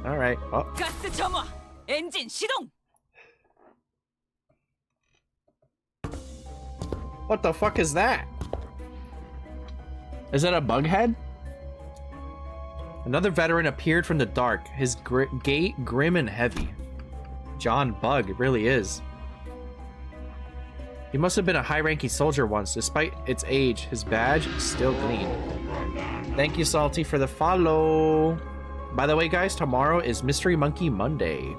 Alright. Oh. 가스 점화. 엔진 시동. What the fuck is that? Is that a bug head? Another veteran appeared from the dark, his gait grim and heavy. John Bug, it really is. He must have been a high-ranking soldier once. Despite its age, his badge still gleamed. Thank you, Salty, for the follow. By the way, guys, tomorrow is Mystery Monkey Monday.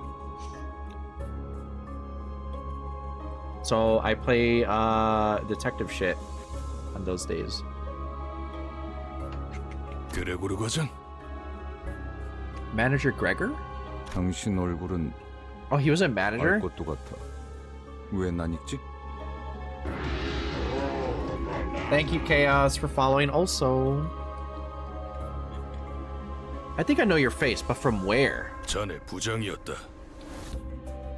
So I play detective shit on those days. 그레고르 과장. Manager Gregor? 당신 얼굴은 Oh, he was a manager? 알 것도 같아. 왜 난 읽지? Thank you, Chaos, for following also. I think I know your face, but from where? 자네 부장이었다.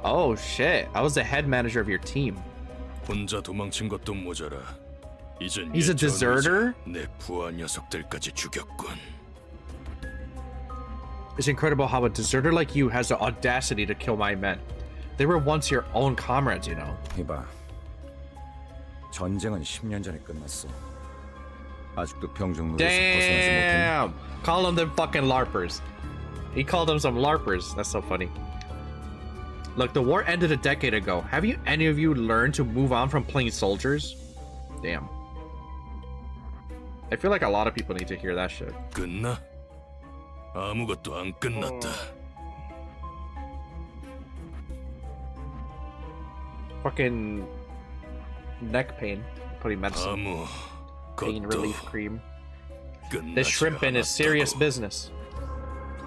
Oh shit, I was the head manager of your team. 혼자 도망친 것도 모자라. 이젠 He's a deserter? 내 부하 녀석들까지 죽였군. It's incredible how a deserter like you has the audacity to kill my men. They were once your own comrades, you know. 이봐. 전쟁은 10년 전에 끝났어. 아직도 병정노릇에서 벗어나지 못했네. Damn! Call them fucking LARPers. He called them some LARPers. That's so funny. Look, the war ended a decade ago. Have you any of you learned to move on from playing soldiers? Damn. I feel like a lot of people need to hear that shit. 끝나? 아무것도 안 끝났다. Fucking neck pain. Putting medicine. Pain relief cream. This shrimp bin is serious business.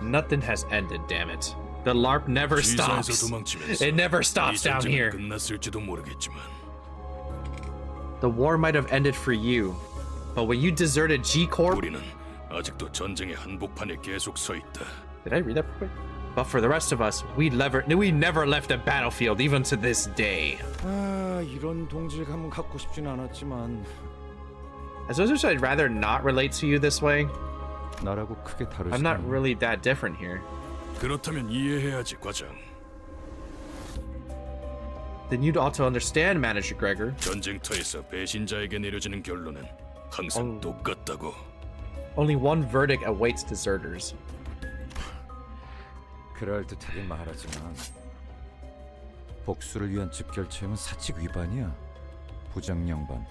Nothing has ended, damn it. The LARP never stops. It never stops down here. The war might have ended for you, but when you deserted G-Corp... Did I read that quick? But for the rest of us, we never left the battlefield, even to this day. 이런 동질감은 갖고 싶진 않았지만. As much as I'd rather not relate to you this way, 나라고 크게 다르지. I'm not really that different here. 그렇다면 이해해야지, 과장. Then you'd ought to understand, Manager Gregor. 전쟁터에서 배신자에게 내려지는 결론은 항상 똑같다고. Only one verdict awaits deserters. 그럴듯하게 말하지만 복수를 위한 집결체험은 사칙 위반이야. 부장 양반.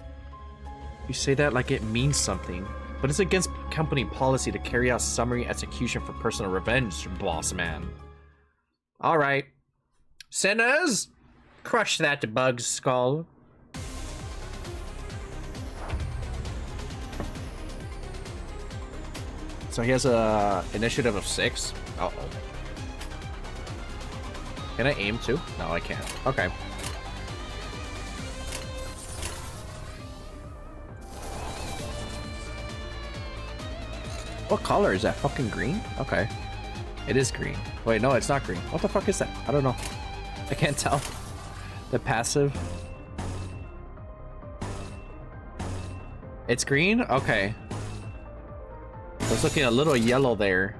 You say that like it means something, but it's against company policy to carry out summary execution for personal revenge, boss man. Alright. Sinners! Crush that bug skull. So he has a initiative of 6. Uh-oh. Can I aim too? No, I can't. Okay. What color is that? Fucking green? Okay. It is green. Wait, no, it's not green. What the fuck is that? I don't know. I can't tell. The passive. It's green? Okay. I was looking a little yellow there.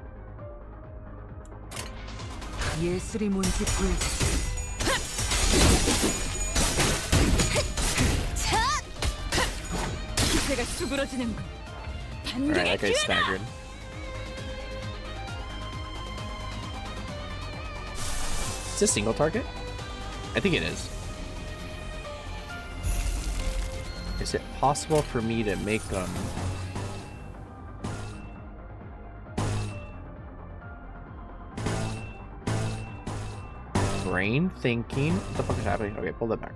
예술이 뭔지 보여주지. 기세가 수그러지는군. Alright, that guy's staggered. Is this single target? I think it is. Is it possible for me to make brain thinking. What the fuck is happening? Okay, pull that back.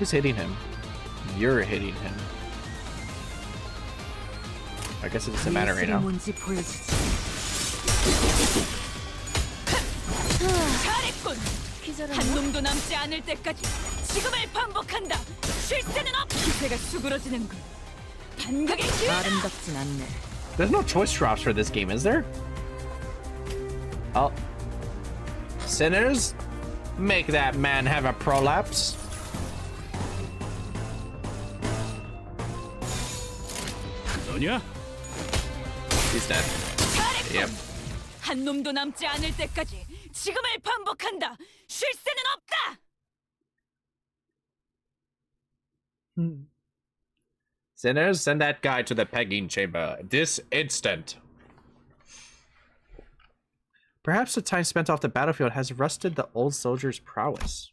Who's hitting him? You're hitting him. I guess it doesn't matter right now. 잘했군. 한 놈도 남지 않을 때까지 지금을 반복한다. 쉴 새는 없. 기세가 수그러지는군. 반격의 기회. 아름답진 않네. There's no choice drops for this game, is there? Oh. Sinners, make that man have a prolapse. 너냐? He's dead. Yep. 한 놈도 남지 않을 때까지 지금을 반복한다. 쉴 새는 없다. Sinners, send that guy to the pegging chamber this instant. Perhaps the time spent off the battlefield has rusted the old soldier's prowess.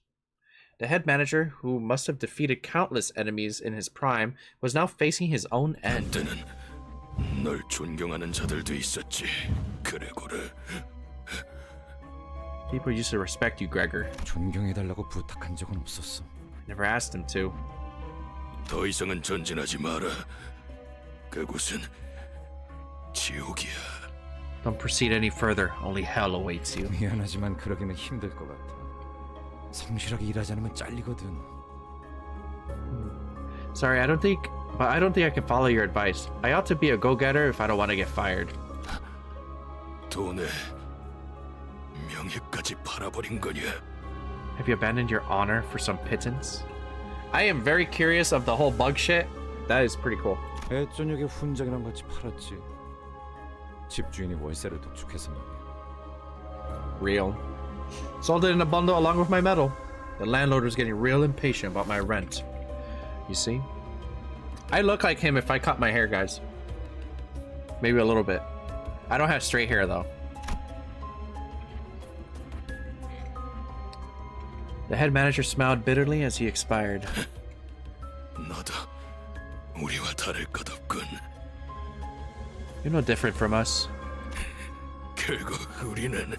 The head manager, who must have defeated countless enemies in his prime, was now facing his own end. 널 존경하는 자들도 있었지. 그래 고래. People used to respect you, Gregor. 존경해달라고 부탁한 적은 없었어. Never asked him to. 더 이상은 전진하지 마라. 그곳은 지옥이야. Don't proceed any further. Only hell awaits you. 미안하지만 그러기는 힘들 것 같아. 성실하게 일하지 않으면 잘리거든. Sorry, I don't think I can follow your advice. I ought to be a go-getter if I don't want to get fired. 돈에 명예까지 팔아버린 거냐? Have you abandoned your honor for some pittance? I am very curious of the whole bug shit. That is pretty cool. 애저녁에 훈장이랑 같이 팔았지. 집주인이 월세를 도축해서 말이야. Real. Sold it in a bundle along with my metal. The landlord was getting real impatient about my rent. You see? I look like him if I cut my hair, guys. Maybe a little bit. I don't have straight hair, though. The head manager smiled bitterly as he expired. 너도 우리와 다를 것 없군. You're no different from us. 결국 우리는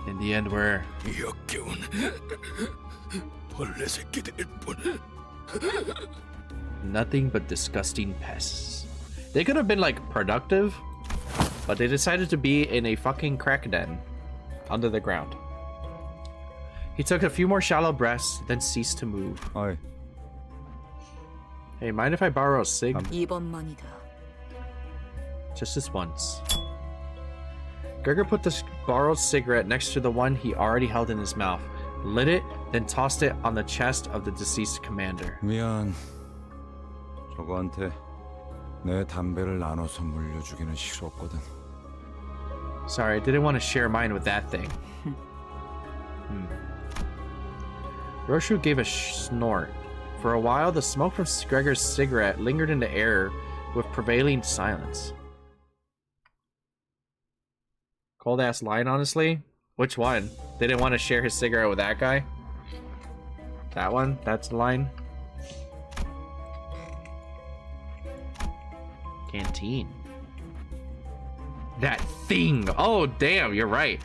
In the end, we're 역겨운 벌레 새끼들일 뿐. nothing but disgusting pests. They could have been like productive, but they decided to be in a fucking crack den under the ground. He took a few more shallow breaths, then ceased to move. 어이. Hey, mind if I borrow a cig? 이번만이다. Just this once. Gregor put the borrowed cigarette next to the one he already held in his mouth, lit it, then tossed it on the chest of the deceased commander. 미안. 저거한테 내 담배를 나눠서 물려주기는 싫었거든. Sorry, I didn't want to share mine with that thing. Roshu gave a snort. For a while, the smoke from Gregor's cigarette lingered in the air with prevailing silence. Cold ass line, honestly. Which one? They didn't want to share his cigarette with that guy? That one? That's the line? Canteen. That thing! Oh, damn, you're right.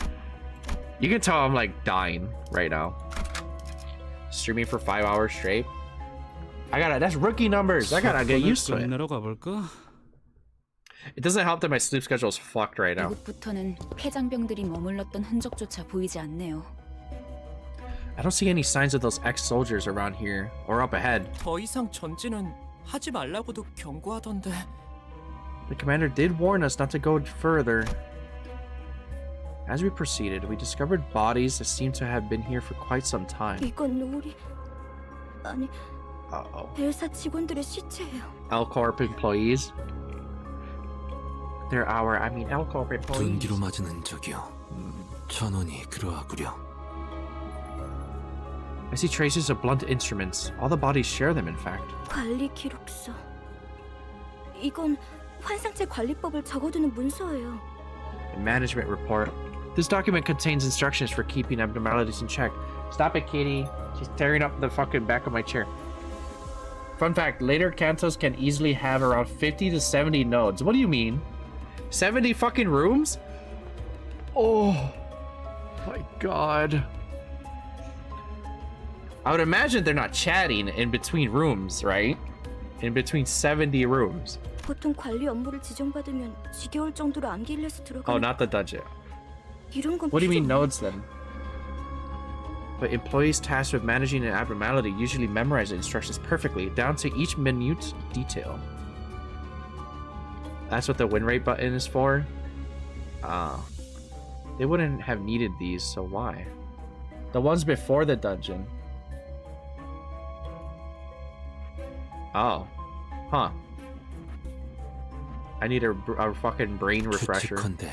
You can tell I'm like dying right now. Streaming for 5 hours straight. That's rookie numbers. I gotta get used to it. It doesn't help that my sleep schedule is fucked right now. 이곳부터는 폐장병들이 머물렀던 흔적조차 보이지 않네요. I don't see any signs of those ex-soldiers around here or up ahead. 더 이상 전진은 하지 말라고도 경고하던데. The commander did warn us not to go further. As we proceeded, we discovered bodies that seemed to have been here for quite some time. 이건 우리 아니 엘사 직원들의 시체예요. L-Corp employees. They're our, L-Corp employees. 둔기로 맞은 흔적이요. 전원이 그러하구려. I see traces of blunt instruments. All the bodies share them, in fact. 관리 기록서. 이건 환상체 관리법을 적어두는 문서예요. A management report. This document contains instructions for keeping abnormalities in check. Stop it, Katie. She's tearing up the fucking back of my chair. Fun fact, later cantos can easily have around 50 to 70 nodes. What do you mean? 70 fucking rooms? Oh my god. I would imagine they're not chatting in between rooms, right? In between 70 rooms. 보통 관리 업무를 지정받으면 지겨울 정도로 암기일에서 들어가는. Oh, not the dungeon. 이런 건 What do you mean 필요 nodes then? But employees tasked with managing an abnormality usually memorize the instructions perfectly, down to each minute detail. That's what the win rate button is for? They wouldn't have needed these, so why? The ones before the dungeon. Oh. Huh. I need a fucking brain refresher. 추측컨대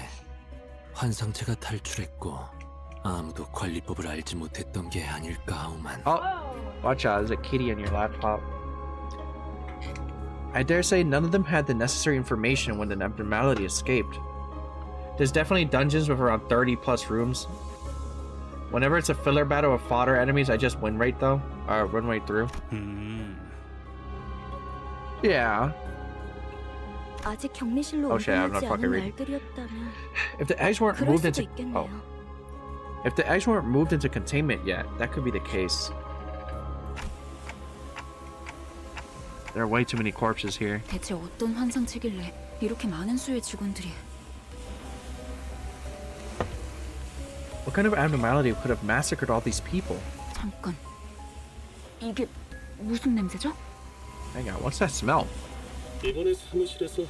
환상체가 탈출했고 아무도 관리법을 알지 못했던 게 아닐까 하오만. Oh, watch out, there's a kitty on your laptop. I dare say none of them had the necessary information when the abnormality escaped. There's definitely dungeons with around 30 plus rooms. Whenever it's a filler battle with fodder enemies, I just win right though. Or run right through. Yeah. 아직 격리실로 Oh shit, I'm not 옮겨나지 fucking 않은 reading. 날들이었다면 If the eggs weren't 그럴 moved 수도 into 있겠네요. If the eggs weren't moved into containment yet, that could be the case. There are way too many corpses here. 대체 어떤 환상체길래 이렇게 많은 수의 직원들이? What kind of abnormality could have massacred all these people? 잠깐. 이게 무슨 냄새죠? Hang on, what's that smell? 이번에 사무실에서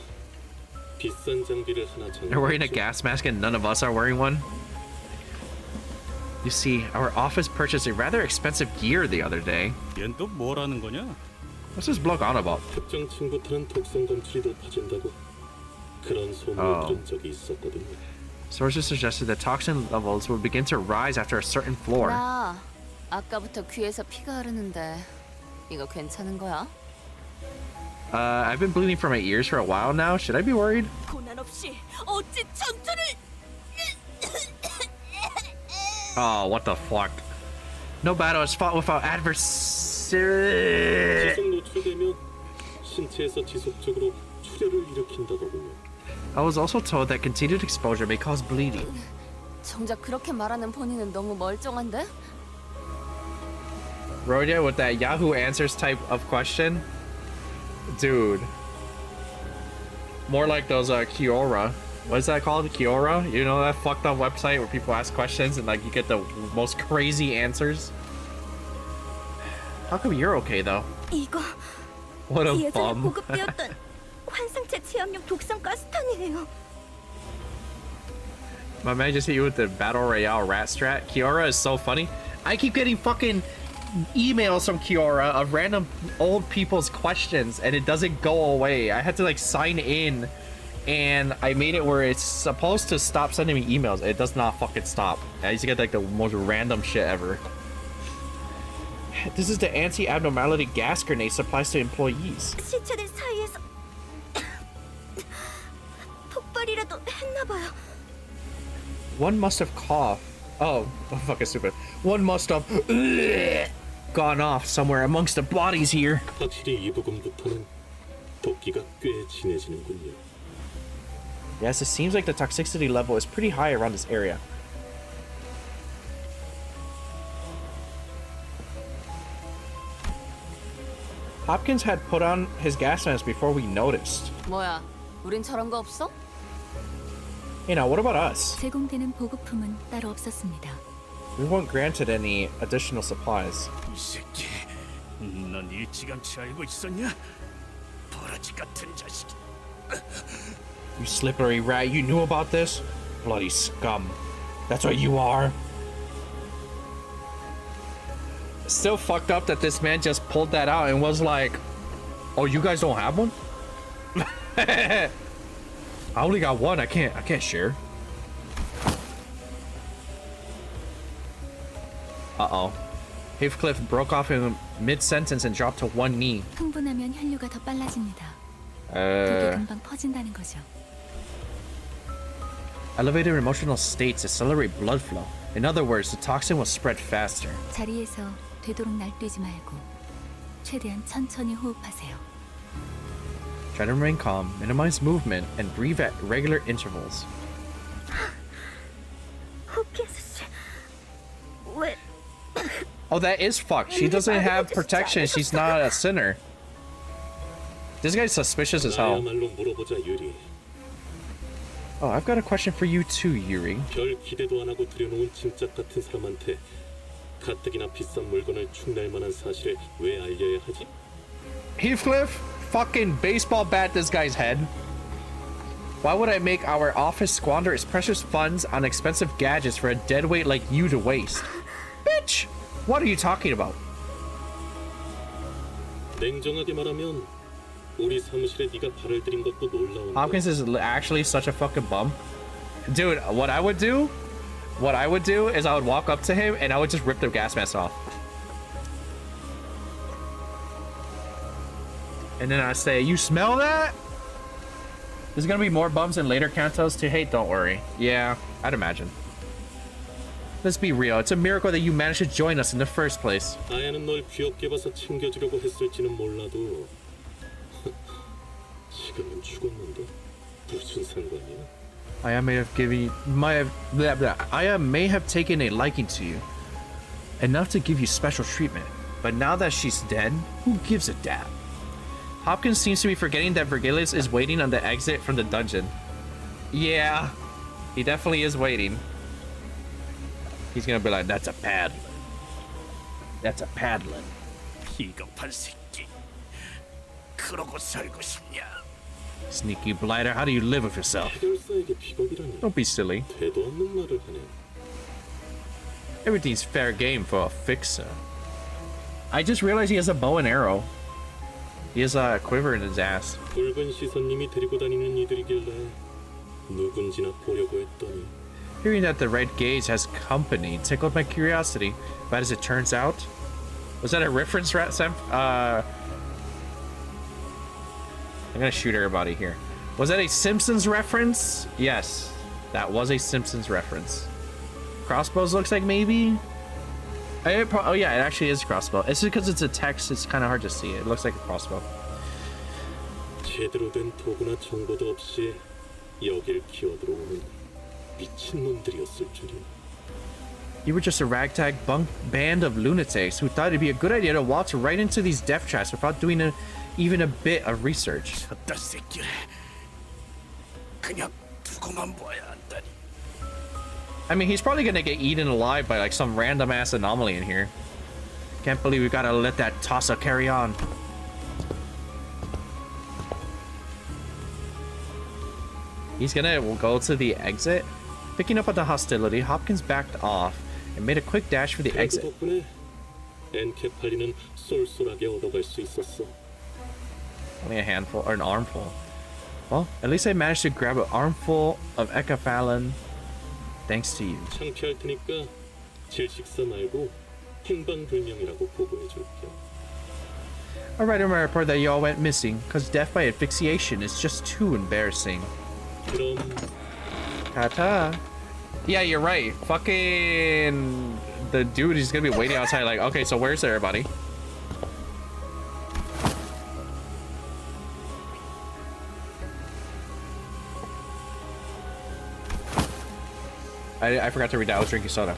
비싼 장비를 하나 They're wearing a gas mask and none of us are wearing one? You see, our office purchased a rather expensive gear the other day. 얜 또 뭐라는 거냐? What's this bloke on about? 특정 층부터는 독성 검출이 높아진다고 그런 소문을 들은 적이 있었거든요. Sources suggested that toxin levels would begin to rise after a certain floor. 나 아까부터 귀에서 피가 흐르는데 이거 괜찮은 거야? I've been bleeding from my ears for a while now. Should I be worried? 고난 없이 어찌 전투를? Oh, what the fuck? No battle is fought without adversary. 지속 노출되면 신체에서 지속적으로 출혈을 일으킨다더군요. I was also told that continued exposure may cause bleeding. 정작 그렇게 말하는 본인은 너무 멀쩡한데? Rodia with that Yahoo Answers type of question? Dude. More like those Kiora. What is that called? Kiora? You know that fucked up website where people ask questions and like you get the most crazy answers? How come you're okay though? 이거 What a 예전에 bum. 보급되었던 환상체 취합용 독성 가스탄이에요. My man just hit you with the Battle Royale rat strat. Kiora is so funny. I keep getting fucking emails from Kiora of random old people's questions and it doesn't go away. I had to like sign in and I made it where it's supposed to stop sending me emails. It does not fucking stop. I used to get like the most random shit ever. This is the anti-abnormality gas grenade supplies to employees. 시체들 사이에서 폭발이라도 했나봐요. One must have coughed. Oh, fucking stupid. One must have gone off somewhere amongst the bodies here. 확실히 이 부분부터는 도끼가 꽤 진해지는군요. Yes, it seems like the toxicity level is pretty high around this area. Hopkins had put on his gas mask before we noticed. 뭐야? 우린 저런 거 없어? You know, what about us? 제공되는 보급품은 따로 없었습니다. We weren't granted any additional supplies. 이 새끼, 넌 일찌감치 알고 있었냐? 버러지 같은 자식. You slippery rat, you knew about this? Bloody scum. That's what you are. Still fucked up that this man just pulled that out and was like, oh, you guys don't have one? I only got one. I can't share. Uh-oh. Heathcliff broke off in mid-sentence and dropped to one knee. 흥분하면 혈류가 더 빨라집니다. 독이 금방 퍼진다는 거죠. Elevated emotional states accelerate blood flow. In other words, the toxin will spread faster. 자리에서 되도록 날뛰지 말고 최대한 천천히 호흡하세요. Try to remain calm, minimize movement, and breathe at regular intervals. 홉킨스 씨, 왜? Oh, that is fucked. She doesn't have protection. She's not a sinner. This guy's suspicious as hell. 나야말로 물어보자 유리. Oh, I've got a question for you too, Yuri. 별 기대도 안 하고 들여놓은 짐짝 같은 사람한테 가뜩이나 비싼 물건을 축낼 만한 사실을 왜 알려야 하지? Heathcliff, fucking baseball bat this guy's head. Why would I make our office squander its precious funds on expensive gadgets for a deadweight like you to waste? Bitch! What are you talking about? 냉정하게 말하면 우리 사무실에 네가 발을 들인 것도 놀라운데. Hopkins is actually such a fucking bum. Dude, what I would do is I would walk up to him and I would just rip the gas mask off. And then I say, "You smell that?" There's gonna be more bums in later cantos to hate, don't worry. Yeah, I'd imagine. Let's be real, it's a miracle that you managed to join us in the first place. 아야는 널 귀엽게 봐서 챙겨주려고 했을지는 몰라도 지금은 죽었는데 무슨 상관이야? Aya may have taken a liking to you, enough to give you special treatment. But now that she's dead, who gives a damn? Hopkins seems to be forgetting that Vergilius is waiting on the exit from the dungeon. Yeah, he definitely is waiting. He's gonna be like, "That's a paddler. That's a paddler." 비겁한 새끼. 그러고 살고 싶냐? Sneaky blighter, how do you live with yourself? 해결사에게 비겁이라니. Don't be silly. 되도 않는 말을 하네. Everything's fair game for a fixer. I just realized he has a bow and arrow. He has a quiver in his ass. 붉은 시선님이 데리고 다니는 이들이길래 누군지나 보려고 했더니. Hearing that the Red Gaze has company tickled my curiosity, but as it turns out, was that a reference, Sam? I'm gonna shoot everybody here. Was that a Simpsons reference? Yes, that was a Simpsons reference. Crossbows looks like maybe? Oh yeah, it actually is a crossbow. It's just because it's a text, it's kind of hard to see. It looks like a crossbow. 제대로 된 도구나 정보도 없이 여길 기어들어오는 미친놈들이었을 줄이야. You were just a ragtag band of lunatics who thought it'd be a good idea to waltz right into these death traps without doing even a bit of research. 저딴 새끼를 그냥 두고만 봐야 한다니. I mean, he's probably gonna get eaten alive by like some random ass anomaly in here. Can't believe we gotta let that tosser carry on. He's gonna go to the exit. Picking up on the hostility, Hopkins backed off and made a quick dash for the exit. 덕분에 엔케팔리는 쏠쏠하게 얻어갈 수 있었어. Only a handful or an armful. Well, at least I managed to grab an armful of Ecaphalin. Thanks to you. 창피할 테니까 질식사 말고 행방불명이라고 보고해줄게. I'll write in my report that you all went missing, cause death by asphyxiation is just too embarrassing. 그럼 Ta-ta. Yeah, you're right. Fucking the dude is gonna be waiting outside like, okay, so where's everybody? I forgot to read that. I was drinking soda.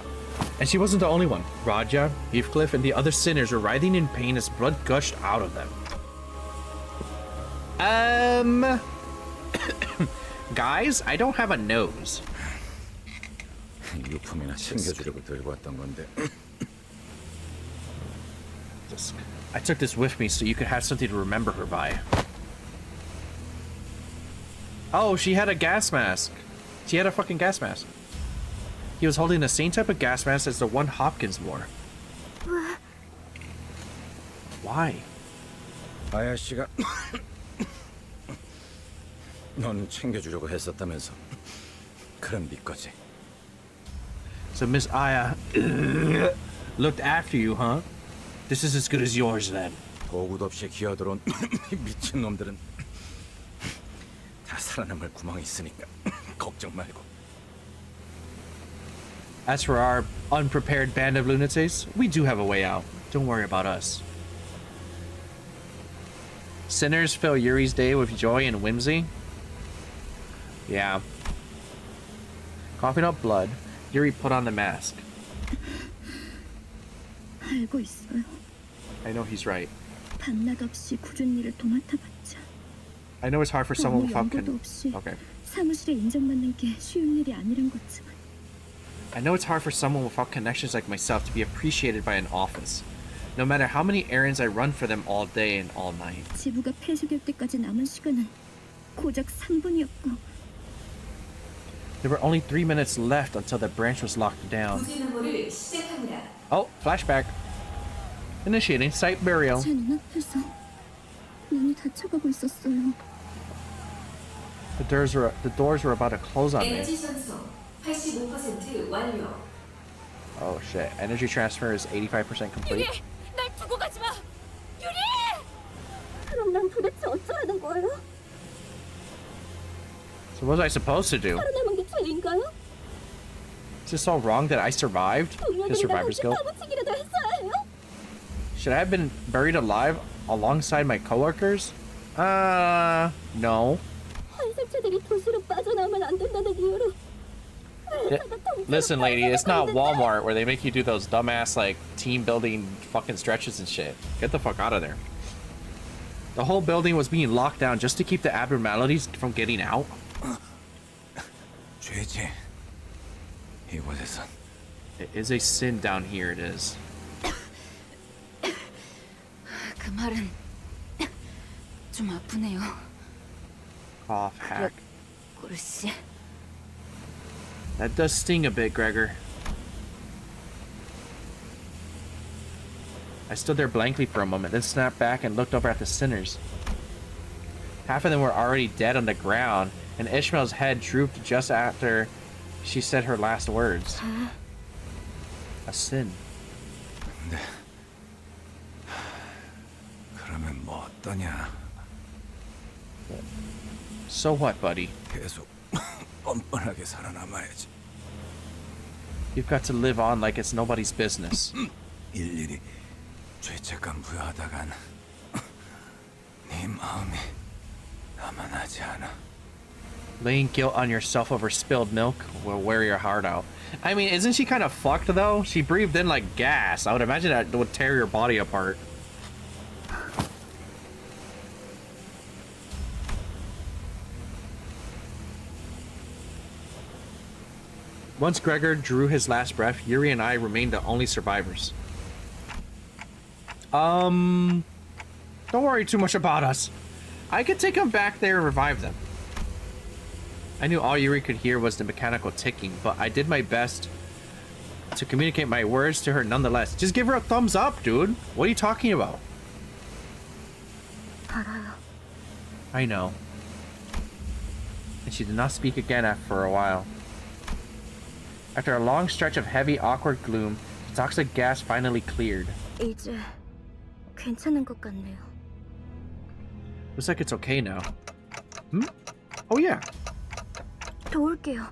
And she wasn't the only one. Raja, Heathcliff, and the other sinners were writhing in pain as blood gushed out of them. Guys, I don't have a nose. 유품이나 챙겨주려고 들고 왔던 건데. I took this with me so you could have something to remember her by. Oh, she had a gas mask. She had a fucking gas mask. He was holding the same type of gas mask as the one Hopkins wore. Why? 아야 씨가 넌 챙겨주려고 했었다면서. 그럼 네 거지. So Miss Aya looked after you, huh? This is as good as yours then. 도구도 없이 기어들어온 미친 놈들은 다 살아남을 구멍이 있으니까 걱정 말고. As for our unprepared band of lunatics, we do have a way out. Don't worry about us. Sinners fill Yuri's day with joy and whimsy. Yeah. Coughing up blood, Yuri put on the mask. 알고 있어요. I know he's right. 밤낮 없이 굳은 일을 도맡아봤자 I know it's hard for someone 아무 without 연고도 없이 okay. 사무실에 인정받는 게 쉬운 일이 아니란 거지만 I know it's hard for someone without connections like myself to be appreciated by an office. No matter how many errands I run for them all day and all night. 지부가 폐쇄될 때까지 남은 시간은 고작 3분이었고 There were only 3 minutes left until the branch was locked down. Oh, flashback. Initiating site burial. 제 눈앞에서 문이 닫혀가고 있었어요. The doors were about to close on me. Oh shit. Energy transfer is 85% complete. 유리! 날 두고 가지 마! 유리! 그럼 난 도대체 어쩌라는 거예요? So what was I supposed to do? 살아남은 게 죄인가요? Is this all wrong that I survived? The survivor's guilt? 바보치기라도 했어야 해요? Should I have been buried alive alongside my coworkers? No. 환생체들이 도시로 빠져나오면 안 된다는 이유로 Listen, lady, it's not Walmart where they make you do those dumbass, like, team building fucking stretches and shit. Get the fuck out of there. The whole building was being locked down just to keep the abnormalities from getting out. 죄지. 이곳에선. It is a sin down here, it is. 그 말은 좀 아프네요. Cough, hack. 글쎄. That does sting a bit, Gregor. I stood there blankly for a moment, then snapped back and looked over at the sinners. Half of them were already dead on the ground, and Ishmael's head drooped just after she said her last words. A sin. 네. 그러면 뭐 어떠냐? So what, buddy? 계속 뻔뻔하게 살아남아야지. You've got to live on like it's nobody's business. 일일이 죄책감 부여하다간 네 마음이 남아나지 않아. Laying guilt on yourself over spilled milk will wear your heart out. I mean, isn't she kind of fucked though? She breathed in like gas. I would imagine that would tear your body apart. Once Gregor drew his last breath, Yuri and I remained the only survivors. Don't worry too much about us. I could take them back there and revive them. I knew all Yuri could hear was the mechanical ticking, but I did my best to communicate my words to her nonetheless. Just give her a thumbs up, dude. What are you talking about? 알아요. I know. And she did not speak again for a while. After a long stretch of heavy, awkward gloom, the toxic gas finally cleared. 이제 괜찮은 것 같네요. Looks like it's okay now. Hmm? Oh yeah. 도울게요.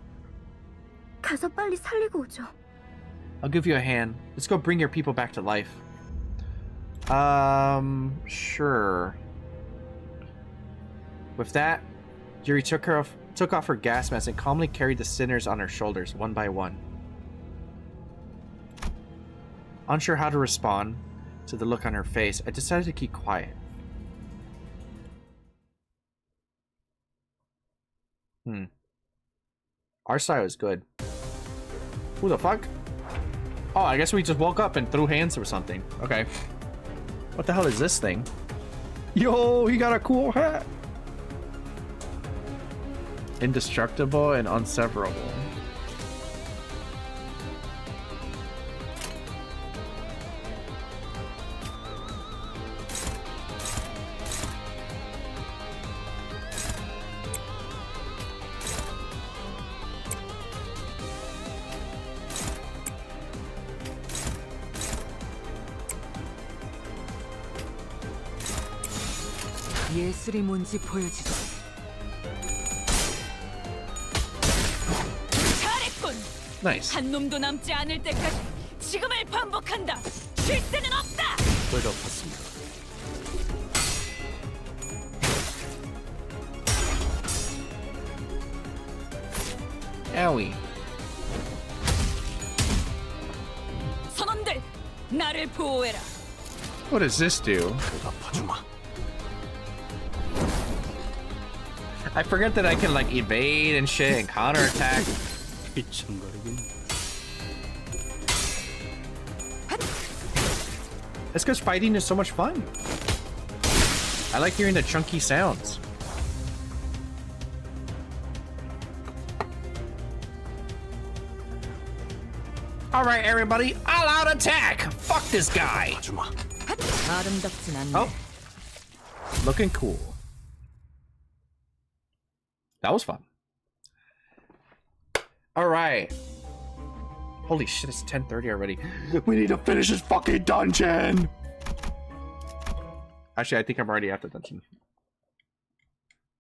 가서 빨리 살리고 오죠. I'll give you a hand. Let's go bring your people back to life. Sure. With that, Yuri took off her gas mask and calmly carried the sinners on her shoulders, one by one. Unsure how to respond to the look on her face, I decided to keep quiet. Our side was good. Who the fuck? Oh, I guess we just woke up and threw hands or something. Okay. What the hell is this thing? Yo, he got a cool hat. Indestructible and unseverable. 예술이 뭔지 보여주지. 잘했군. Nice. 한 놈도 남지 않을 때까지 지금을 반복한다. 쉴 새는 없다. 뻘덮었습니다. Owie. 선원들, 나를 보호해라. What does this do? I forget that I can like evade and shit and counterattack. That's because fighting is so much fun. I like hearing the chunky sounds. Alright, everybody, all out attack! Fuck this guy! Oh. Looking cool. That was fun. Alright. Holy shit, it's 10:30 already. We need to finish this fucking dungeon! Actually, I think I'm already at the dungeon.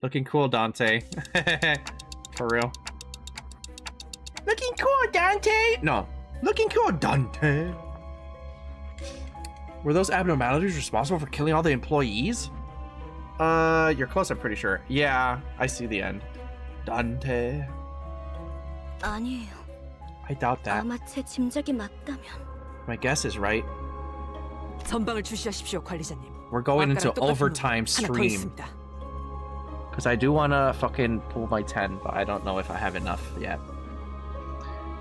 Looking cool, Dante. For real. Looking cool, Dante! No. Looking cool, Dante. Were those abnormalities responsible for killing all the employees? You're close, I'm pretty sure. Yeah, I see the end. Dante. 아니에요. I doubt that. 아마 제 짐작이 맞다면. My guess is right. 전방을 주시하십시오, 관리자님. We're going into overtime stream. Because I do want to fucking pull my 10, but I don't know if I have enough yet.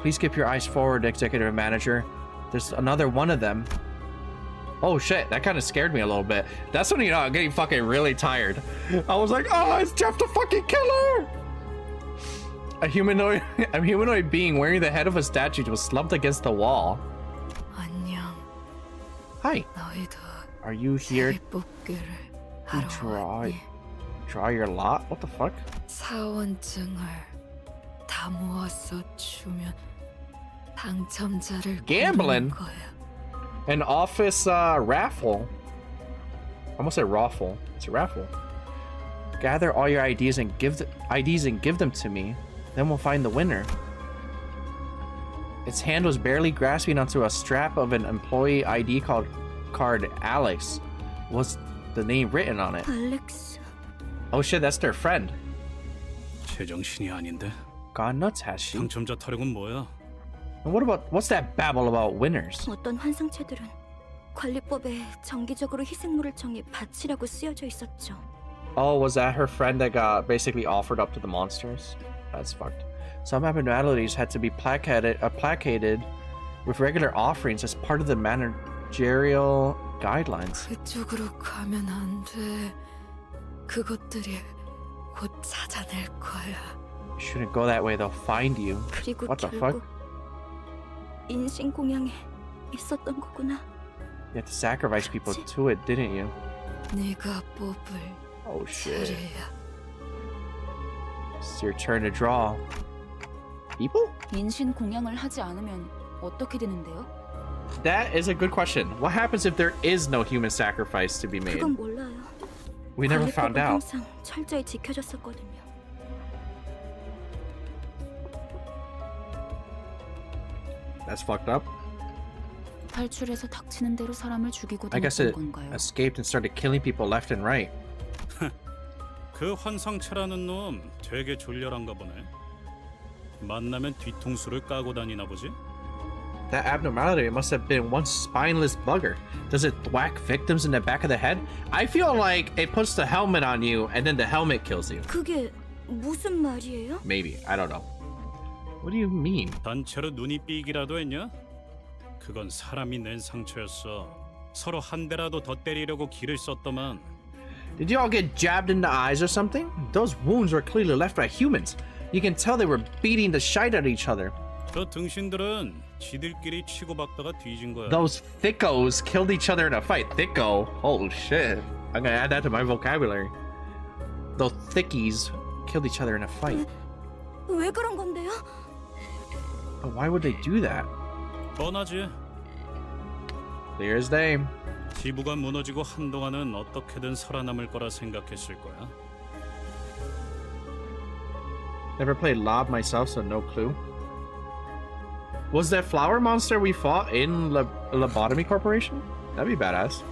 Please keep your eyes forward, executive manager. There's another one of them. Oh shit, that kind of scared me a little bit. That's when, you know, I'm getting fucking really tired. I was like, oh, it's Jeff the fucking killer! A humanoid being wearing the head of a statue was slumped against the wall. 안녕. Hi. 너희도 Are you here 뽑기를 to draw your lot? What the fuck? 사원증을 다 모아서 주면 당첨자를 Gambling? 고르는 거야. An office raffle. I almost said raffle. It's a raffle. Gather all your IDs and give them to me. Then we'll find the winner. Its hand was barely grasping onto a strap of an employee ID card. Alex was the name written on it. Alex. Oh shit, that's their friend. 제정신이 아닌데. Gone nuts, has she? 당첨자 타령은 뭐야? And what's that babble about winners? 어떤 환상체들은 관리법에 정기적으로 희생물을 정해 바치라고 쓰여져 있었죠. Oh, was that her friend that got basically offered up to the monsters? That's fucked. Some abnormalities had to be placated with regular offerings as part of the managerial guidelines. 그쪽으로 가면 안 돼. 그것들이 곧 찾아낼 거야. You shouldn't go that way, they'll find you. 그리고 What the fuck? 인신 공양에 있었던 거구나. You had to sacrifice people to it, didn't you? 네가 뽑을 Oh shit. 차례야. It's your turn to draw. People? 인신 공양을 하지 않으면 어떻게 되는데요? That is a good question. What happens if there is no human sacrifice to be made? 그건 몰라요. We never found out. 항상 철저히 지켜졌었거든요. That's fucked up. 탈출해서 닥치는 대로 사람을 죽이고 I guess it 다녔던 건가요? escaped and started killing people left and right. 그 환상체라는 놈 되게 졸렬한가 보네. 만나면 뒤통수를 까고 다니나 보지? That abnormality must have been one spineless bugger. Does it thwack victims in the back of the head? I feel like it puts the helmet on you and then the helmet kills you. 그게 무슨 말이에요? Maybe. I don't know. What do you mean? 단체로 눈이 삐기라도 했냐? 그건 사람이 낸 상처였어. 서로 한 대라도 더 때리려고 기를 썼더만. Did you all get jabbed in the eyes or something? Those wounds were clearly left by humans. You can tell they were beating the shit out of each other. 저 등신들은 지들끼리 치고받다가 뒤진 거야. Those thickos killed each other in a fight. Thicko? Oh shit. I'm gonna add that to my vocabulary. Those thickies killed each other in a fight. 왜 그런 건데요? But why would they do that? 뻔하지. Clear as day. 지부가 무너지고 한동안은 어떻게든 살아남을 거라 생각했을 거야. Never played Lob myself, so no clue. Was that flower monster we fought in Lobotomy Corporation? That'd be badass.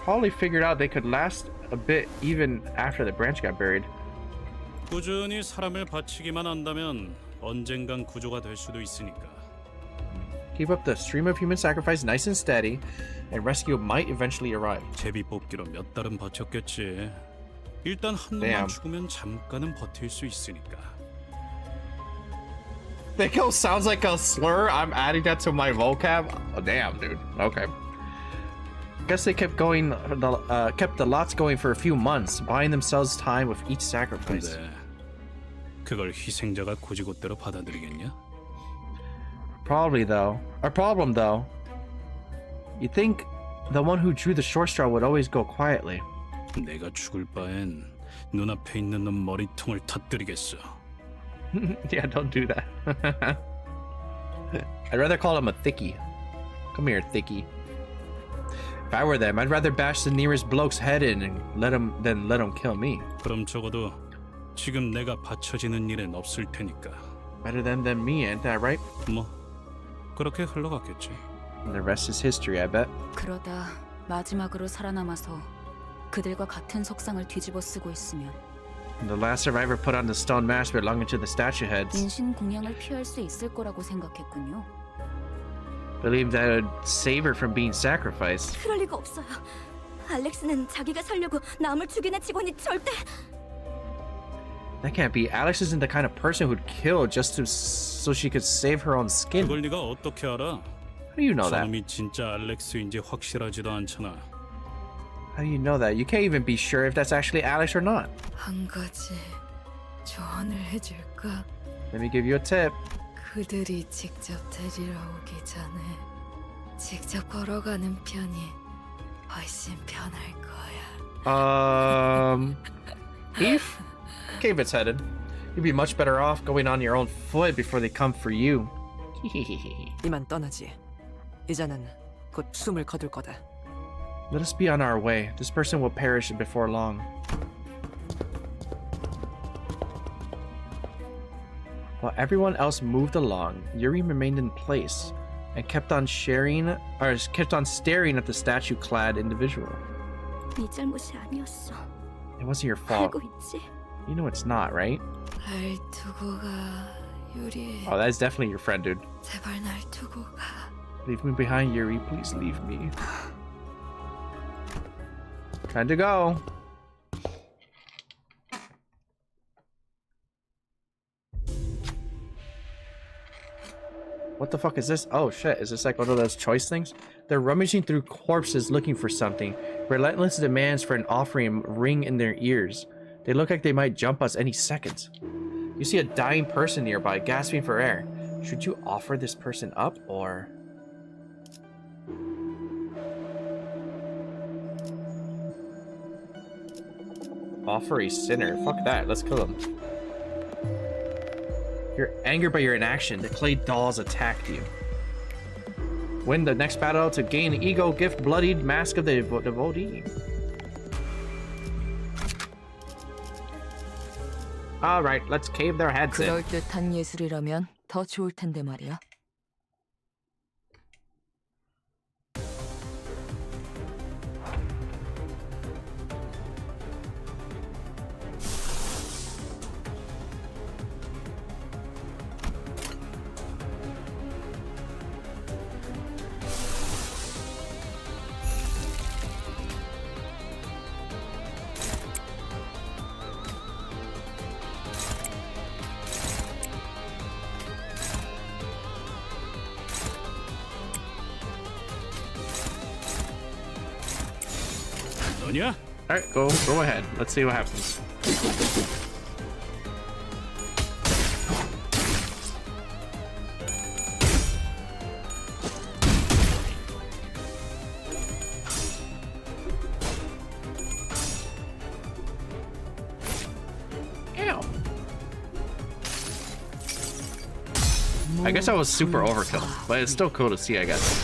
Holly figured out they could last a bit even after the branch got buried. 꾸준히 사람을 바치기만 한다면 언젠간 구조가 될 수도 있으니까. Keep up the stream of human sacrifice nice and steady, and rescue might eventually arrive. 제비 뽑기로 몇 달은 버텼겠지. 일단 한 놈만 Damn. 죽으면 잠깐은 버틸 수 있으니까. Thicko sounds like a slur. I'm adding that to my vocab. Oh, damn, dude. Okay. Guess they kept the lots going for a few months, buying themselves time with each sacrifice. 근데 그걸 희생자가 고지고대로 받아들이겠냐? Problem though. You think the one who drew the short straw would always go quietly? 내가 죽을 바엔 눈앞에 있는 놈 머리통을 터뜨리겠어. Yeah, don't do that. I'd rather call him a thickie. Come here, thickie. If I were them, I'd rather bash the nearest bloke's head in and let him kill me. 그럼 적어도 지금 내가 받쳐지는 일은 없을 테니까. Better them than me, ain't that right? 뭐 그렇게 흘러갔겠지. And the rest is history, I bet. 그러다 마지막으로 살아남아서 그들과 같은 석상을 뒤집어 쓰고 있으면 And the last survivor put on the stone mask belonging to the statue heads. 인신 공양을 피할 수 있을 거라고 생각했군요. Believe that would save her from being sacrificed. 그럴 리가 없어요. 알렉스는 자기가 살려고 남을 죽이는 직원이 절대. That can't be. Alex isn't the kind of person who'd kill just so she could save her own skin. 그걸 네가 어떻게 알아? How do you know that? 저놈이 진짜 알렉스인지 확실하지도 않잖아. How do you know that? You can't even be sure if that's actually Alex or not. 한 가지 조언을 해줄까? Let me give you a tip. 그들이 직접 데리러 오기 전에 직접 걸어가는 편이 훨씬 편할 거야. Eve? Cave its headed. You'd be much better off going on your own foot before they come for you. 이만 떠나지. 이제는 곧 숨을 거둘 거다. Let us be on our way. This person will perish before long. While everyone else moved along, Yuri remained in place and kept on staring at the statue-clad individual. 네 잘못이 아니었어. It wasn't your fault. 알고 있지? You know it's not, right? 날 두고 가, 유리. Oh, that's definitely your friend, dude. 제발 날 두고 가. Leave me behind, Yuri. Please leave me. Time to go. What the fuck is this? Oh shit, is this like one of those choice things? They're rummaging through corpses looking for something. Relentless demands for an offering ring in their ears. They look like they might jump us any second. You see a dying person nearby, gasping for air. Should you offer this person up, or... Offer a sinner? Fuck that, let's kill him. You're angered by your inaction. The clay dolls attacked you. Win the next battle to gain ego gift bloodied mask of the devotee. Alright, let's cave their heads in. 그럴듯한 예술이라면 더 좋을 텐데 말이야. 너냐? Alright, go ahead. Let's see what happens. Ow. I guess I was super overkill, but it's still cool to see, I guess.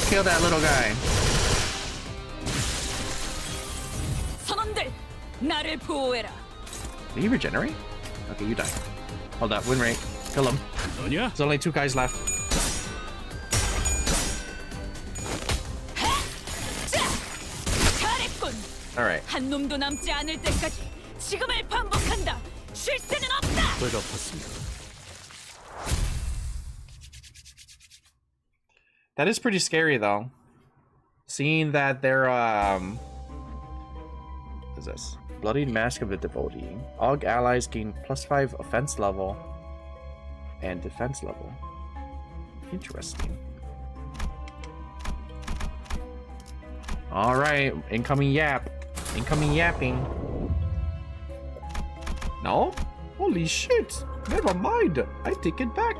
Kill that little guy. 나를 보호해라. Did he regenerate? Okay, you die. Hold up, win rate. Kill him. There's only 2 guys left. All right. 한 놈도 남지 않을 때까지 지금을 반복한다. 쉴 새는 없다. That is pretty scary, though. Seeing that they're what is this? Bloodied Mask of the Devotee. All allies gain +5 offense level and defense level. Interesting. All right, incoming yap. Incoming yapping. No? Holy shit! Never mind. I take it back.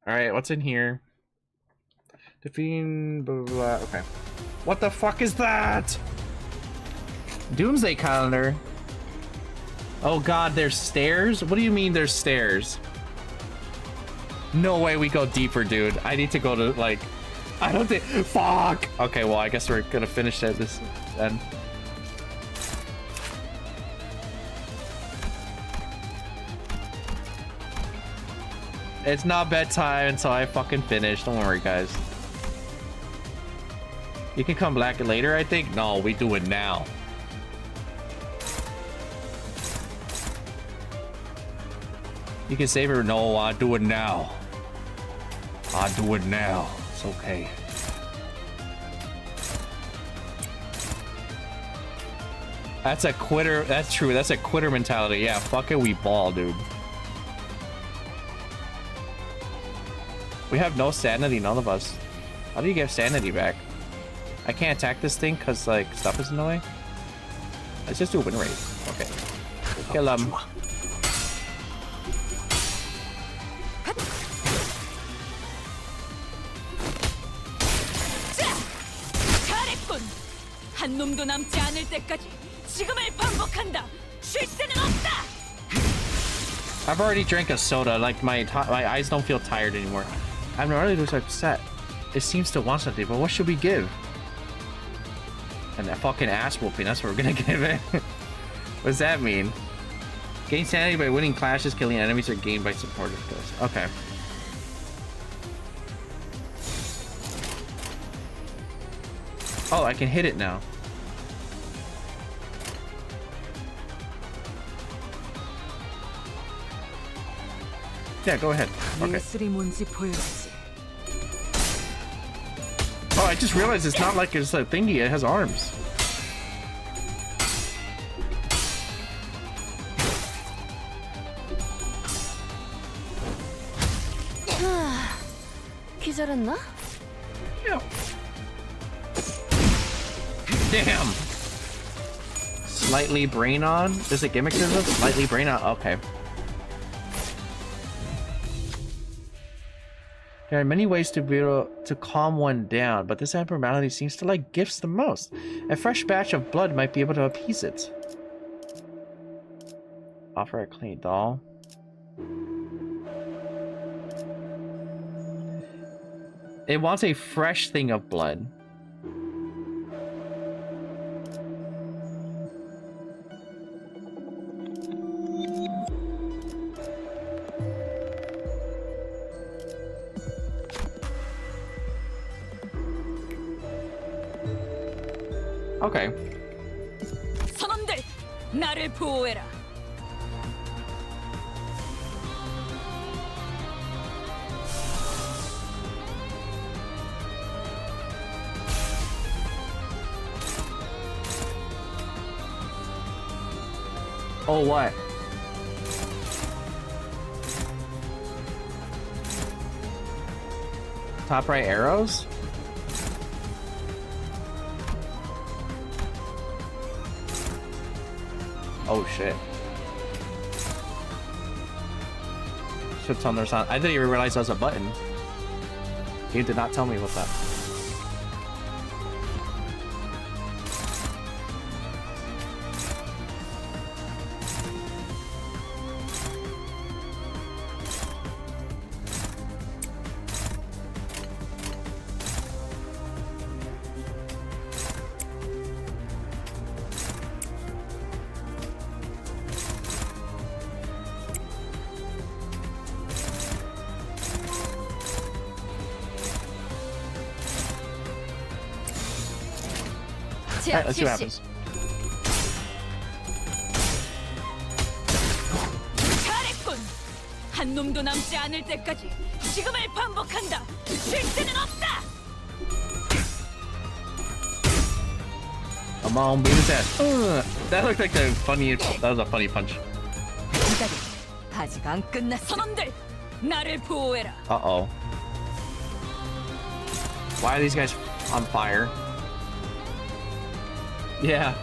Alright, what's in here? Defeating blah, blah, blah. Okay. What the fuck is that? Doomsday calendar. Oh god, there's stairs? What do you mean there's stairs? No way we go deeper, dude. I need to go to, like... I don't think... Fuck! Okay, well, I guess we're gonna finish at this then. It's not bedtime until I fucking finish. Don't worry, guys. You can come back later, I think? No, we do it now. You can save it. No, I do it now. I do it now. It's okay. That's a quitter. That's true. That's a quitter mentality. Yeah, fuck it. We ball, dude. We have no sanity, none of us. How do you get sanity back? I can't attack this thing because, like, stuff is in the way. Let's just do a win rate. Okay. Kill him. 잘했군. 한 놈도 남지 않을 때까지 지금을 반복한다. 쉴 새는 없다. I've already drank a soda. Like my eyes don't feel tired anymore. I'm not really upset. It seems to want something, but what should we give? And that fucking ass whooping. That's what we're gonna give it. What does that mean? Gain sanity by winning clashes, killing enemies, or gained by supportive kills. Okay. Oh, I can hit it now. Yeah, go ahead. Okay. Oh, I just realized it's not like it's a thingy, it has arms. 기절했나? Yeah. Damn. Slightly brain on? There's a gimmick to this? Slightly brain on? Okay. There are many ways to be able to calm one down, but this abnormality seems to like gifts the most. A fresh batch of blood might be able to appease it. Offer a clay doll. It wants a fresh thing of blood. Okay. 선원들, 나를 보호해라. Oh, what? Top right arrows? Oh shit. Shit's on their sound. I didn't even realize that was a button. Game did not tell me what's that. 제압 let's see what 실시. happens. 잘했군. 한 놈도 남지 않을 때까지 지금을 반복한다. 쉴 새는 없다. Come on, beat his ass. That looked like the funniest. That was a funny punch. 기다려. 아직 안 끝났어. 선원들, 나를 보호해라. Uh-oh. Why are these guys on fire? Yeah.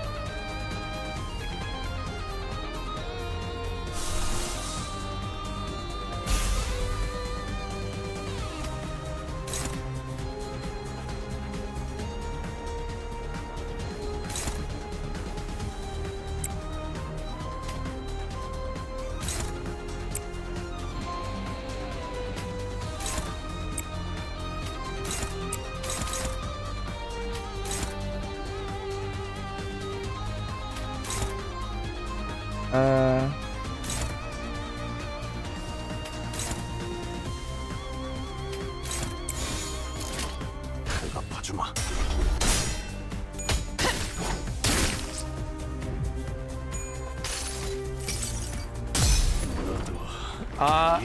봐주마.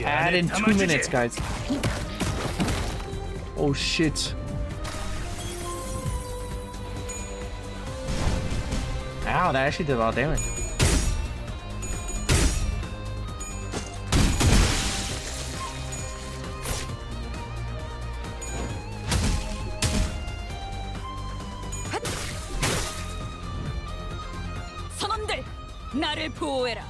Add in 2 minutes, guys. Oh shit. Ow, that actually did a lot of damage. 선원들, 나를 보호해라.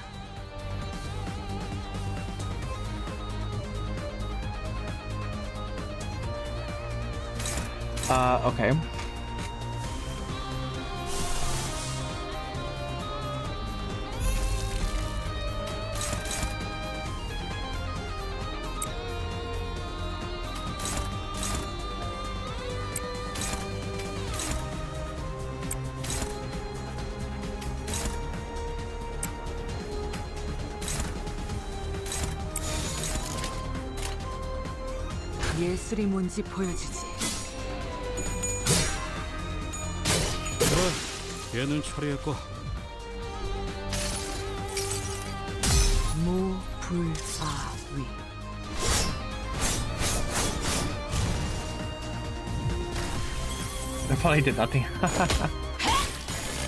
Okay. 예술이 뭔지 보여주지. 그래, 얘는 처리했고. 무불사위. That probably did nothing.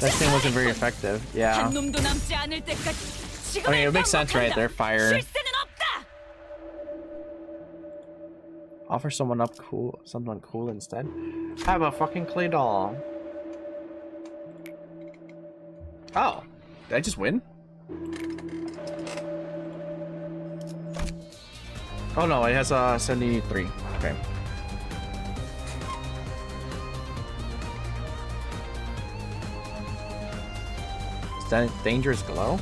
That thing wasn't very effective. Yeah. 한 놈도 남지 않을 때까지 I mean, it makes sense, right? They're fire. 쉴 새는 없다. Offer someone cool instead. Have a fucking clay doll. Oh, did I just win? Oh no, it has 73. Okay. Is that dangerous glow?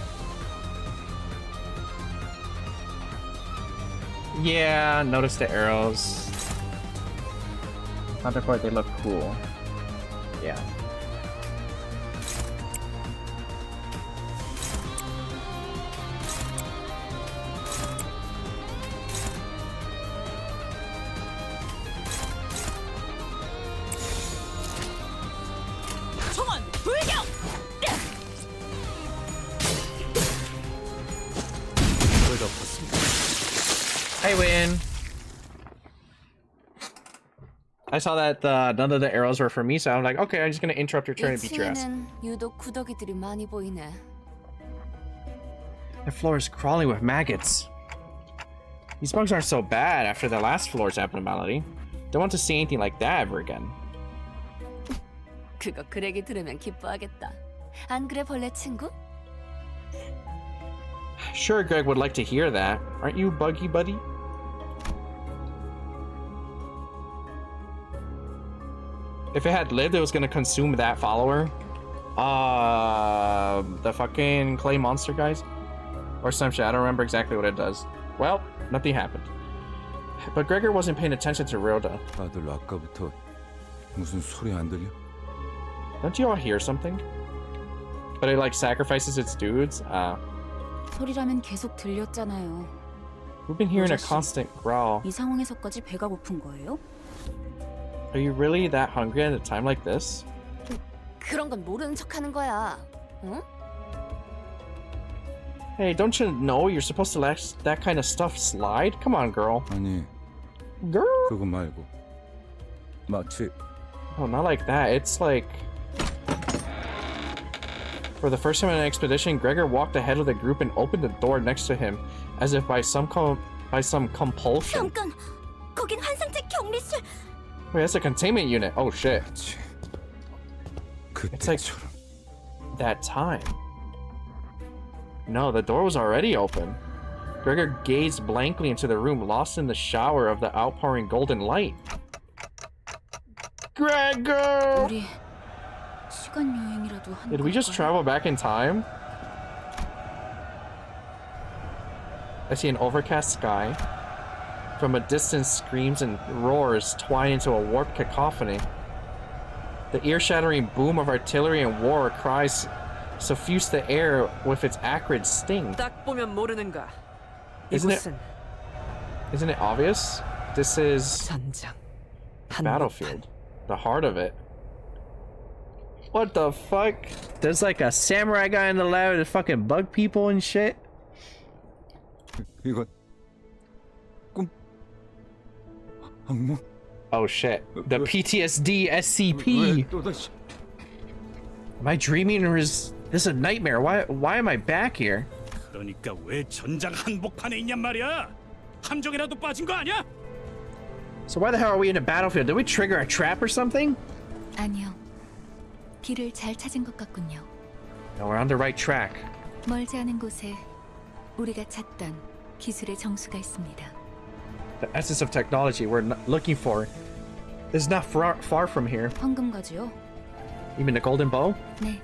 Yeah, notice the arrows. Not quite, they look cool. Yeah. 총원 불격! I win. I saw that none of the arrows were for me, so I'm like, okay, I'm just gonna interrupt your turn and beat your ass. 유독 구더기들이 많이 보이네. The floor is crawling with maggots. These bugs aren't so bad after the last floor's abnormality. Don't want to see anything like that ever again. 그거 그 얘기 들으면 기뻐하겠다. 안 그래 벌레 친구? Sure, Greg would like to hear that. Aren't you buggy buddy? If it had lived, it was gonna consume that follower. The fucking clay monster guys? Or some shit, I don't remember exactly what it does. Well, nothing happened. But Gregor wasn't paying attention to Rhoda. 다들 아까부터 무슨 소리 안 들려? Don't you all hear something? But it like sacrifices its dudes? 소리라면 계속 들렸잖아요. We've been hearing a constant growl. 이 상황에서까지 배가 고픈 거예요? Are you really that hungry at a time like this? 그런 건 모르는 척하는 거야. 응? Hey, don't you know you're supposed to let that kind of stuff slide? Come on, girl. 아니, Girl? 그거 말고 마치 Oh, not like that. It's like... For the first time in an expedition, Gregor walked ahead of the group and opened the door next to him, as if by some compulsion. 잠깐, 거긴 환상체 격리실. Wait, that's a containment unit. Oh shit. It's like that time. No, the door was already open. Gregor gazed blankly into the room, lost in the shower of the outpouring golden light. Gregor! 우리 시간 여행이라도 한 Did we just travel back in time? I see an overcast sky. From a distance, screams and roars twine into a warped cacophony. The ear-shattering boom of artillery and war cries suffuse the air with its acrid sting. 딱 보면 모르는가? Isn't 이곳은 it obvious? This is 전장. battlefield. The heart of it. What the fuck? There's like a samurai guy in the lab that fucking bug people and shit. 이건 악몽? Oh shit. The PTSD SCP. Am I dreaming or is this a nightmare? Why am I back here? 그러니까 왜 전장 한복판에 있냔 말이야? 함정이라도 빠진 거 아니야? So why the hell are we in a battlefield? Did we trigger a trap or something? 아니요. 길을 잘 찾은 것 같군요. No, we're on the right track. 멀지 않은 곳에 우리가 찾던 기술의 정수가 있습니다. The essence of technology we're looking for is not far from here. 황금가지요? You mean the golden bow? 네.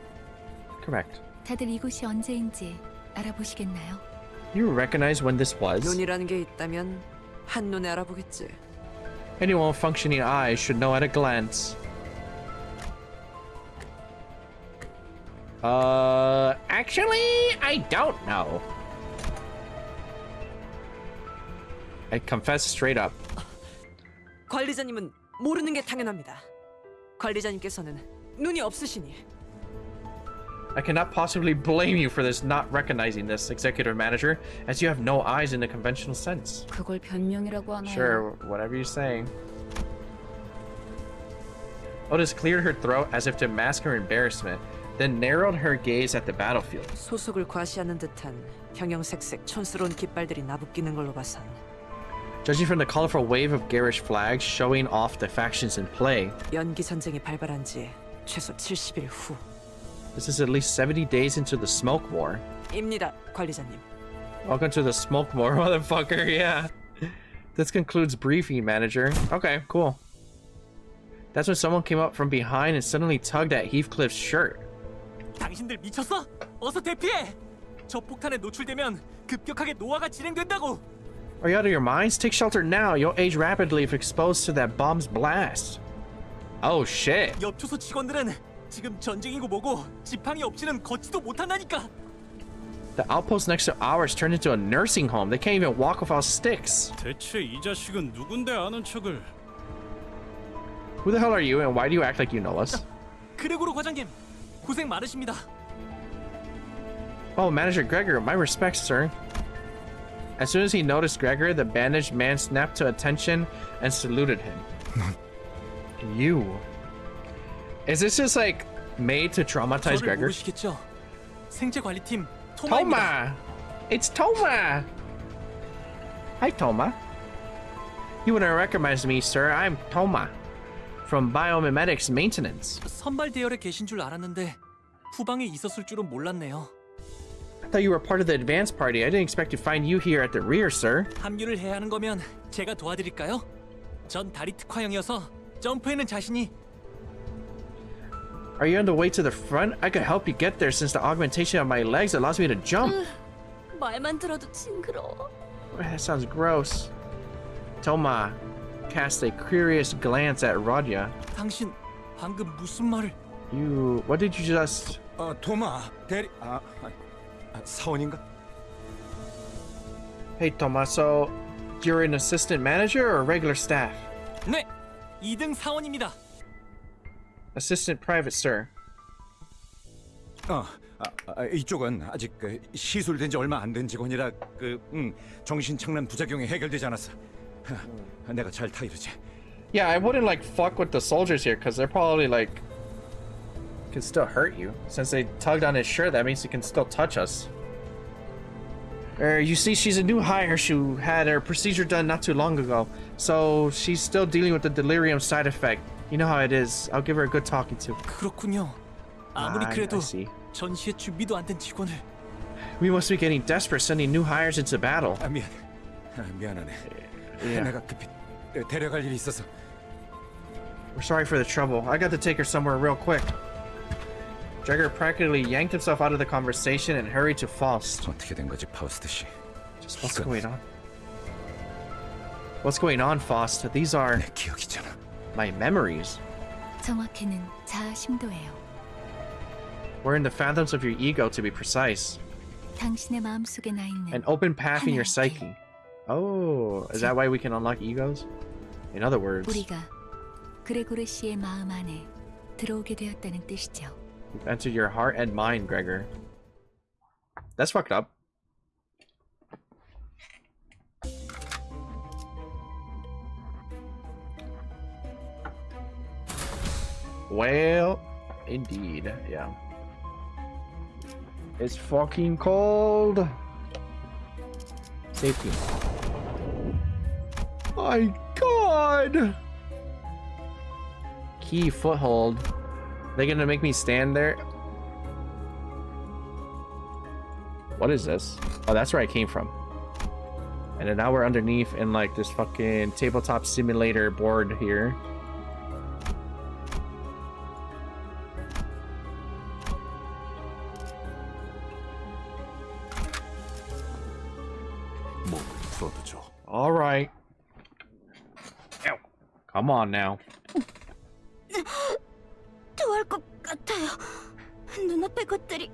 Correct. 다들 이곳이 언제인지 알아보시겠나요? You recognize when this was? 눈이라는 게 있다면 한눈에 알아보겠지. Anyone with functioning eyes should know at a glance. Actually, I don't know. I confess straight up. 관리자님은 모르는 게 당연합니다. 관리자님께서는 눈이 없으시니. I cannot possibly blame you for this not recognizing this, executive manager, as you have no eyes in the conventional sense. 그걸 변명이라고 하나요? Sure, whatever you're saying. Otis cleared her throat as if to mask her embarrassment, then narrowed her gaze at the battlefield. 소속을 과시하는 듯한 형형색색 촌스러운 깃발들이 나부끼는 걸로 봐선. Judging from the colorful wave of garish flags showing off the factions in play, 연기 전쟁이 발발한 지 최소 70일 후. this is at least 70 days into the smoke war. 입니다, 관리자님. Welcome to the smoke war, motherfucker, yeah. This concludes briefing, manager. Okay, cool. That's when someone came up from behind and suddenly tugged at Heathcliff's shirt. 당신들 미쳤어? 어서 대피해! 저 폭탄에 노출되면 급격하게 노화가 진행된다고! Are you out of your minds? Take shelter now. You'll age rapidly if exposed to that bomb's blast. Oh shit. 엽초소 직원들은 지금 전쟁이고 뭐고 지팡이 없이는 걷지도 못한다니까. The outpost next to ours turned into a nursing home. They can't even walk without sticks. 대체 이 자식은 누군데 아는 척을? Who the hell are you and why do you act like you know us? 그레고로 과장님, 고생 많으십니다. Oh, Manager Gregor, my respects, sir. As soon as he noticed Gregor, the bandaged man snapped to attention and saluted him. You. Is this just like made to traumatize Gregor? 모르시겠죠? 생체관리팀 Toma! It's Toma! Hi, Toma. You wouldn't recognize me, sir. I'm Toma. From Biomimetics Maintenance. 선발 대열에 계신 줄 알았는데 후방에 있었을 줄은 몰랐네요. I thought you were part of the advance party. I didn't expect to find you here at the rear, sir. 합류를 해야 하는 거면 제가 도와드릴까요? 전 다리 특화형이어서 점프에는 자신이. Are you on the way to the front? I could help you get there since the augmentation of my legs allows me to jump. 말만 들어도 징그러워. That sounds gross. Toma cast a curious glance at Rodya. 당신 방금 무슨 말을? You... What did you just... 도마 대리... 사원인가? Hey, Toma, so... You're an assistant manager or regular staff? 네, 2등 사원입니다. Assistant private, sir. 이쪽은 아직 시술된 지 얼마 안 된 직원이라 정신착란 부작용이 해결되지 않았어. 내가 잘 타이르지. Yeah, I wouldn't like fuck with the soldiers here because they're probably like can still hurt you. Since they tugged on his shirt, that means he can still touch us. You see, she's a new hire who had her procedure done not too long ago, so she's still dealing with the delirium side effect. You know how it is. I'll give her a good talking to. 그렇군요. 아무리 그래도 I see. 전시에 준비도 안 된 직원을. We must be getting desperate sending new hires into battle. 미안하네. Yeah. 내가 급히 데려갈 일이 있어서. We're sorry for the trouble. I got to take her somewhere real quick. Jagger practically yanked himself out of the conversation and hurried to Faust. 어떻게 된 거지, 파우스트 씨? Just what's going on? What's going on, Faust? These are 내 기억이잖아. my memories. 정확히는 자아 심도예요. We're in the phantoms of your ego, to be precise. 당신의 마음속에 나 있는 An open path in your 하나의 psyche. Oh, is that why we can unlock egos? In other words, 우리가 그레고르 씨의 마음 안에 들어오게 되었다는 뜻이죠. you've entered your heart and mind, Gregor. That's fucked up. Well, indeed, yeah. It's fucking cold. Safety. My God. Key foothold. They gonna make me stand there? What is this? Oh, that's where I came from. And then now we're underneath in like this fucking tabletop simulator board here. All right. Ow. Come on now. 토할 것 같아요. 눈앞의 것들이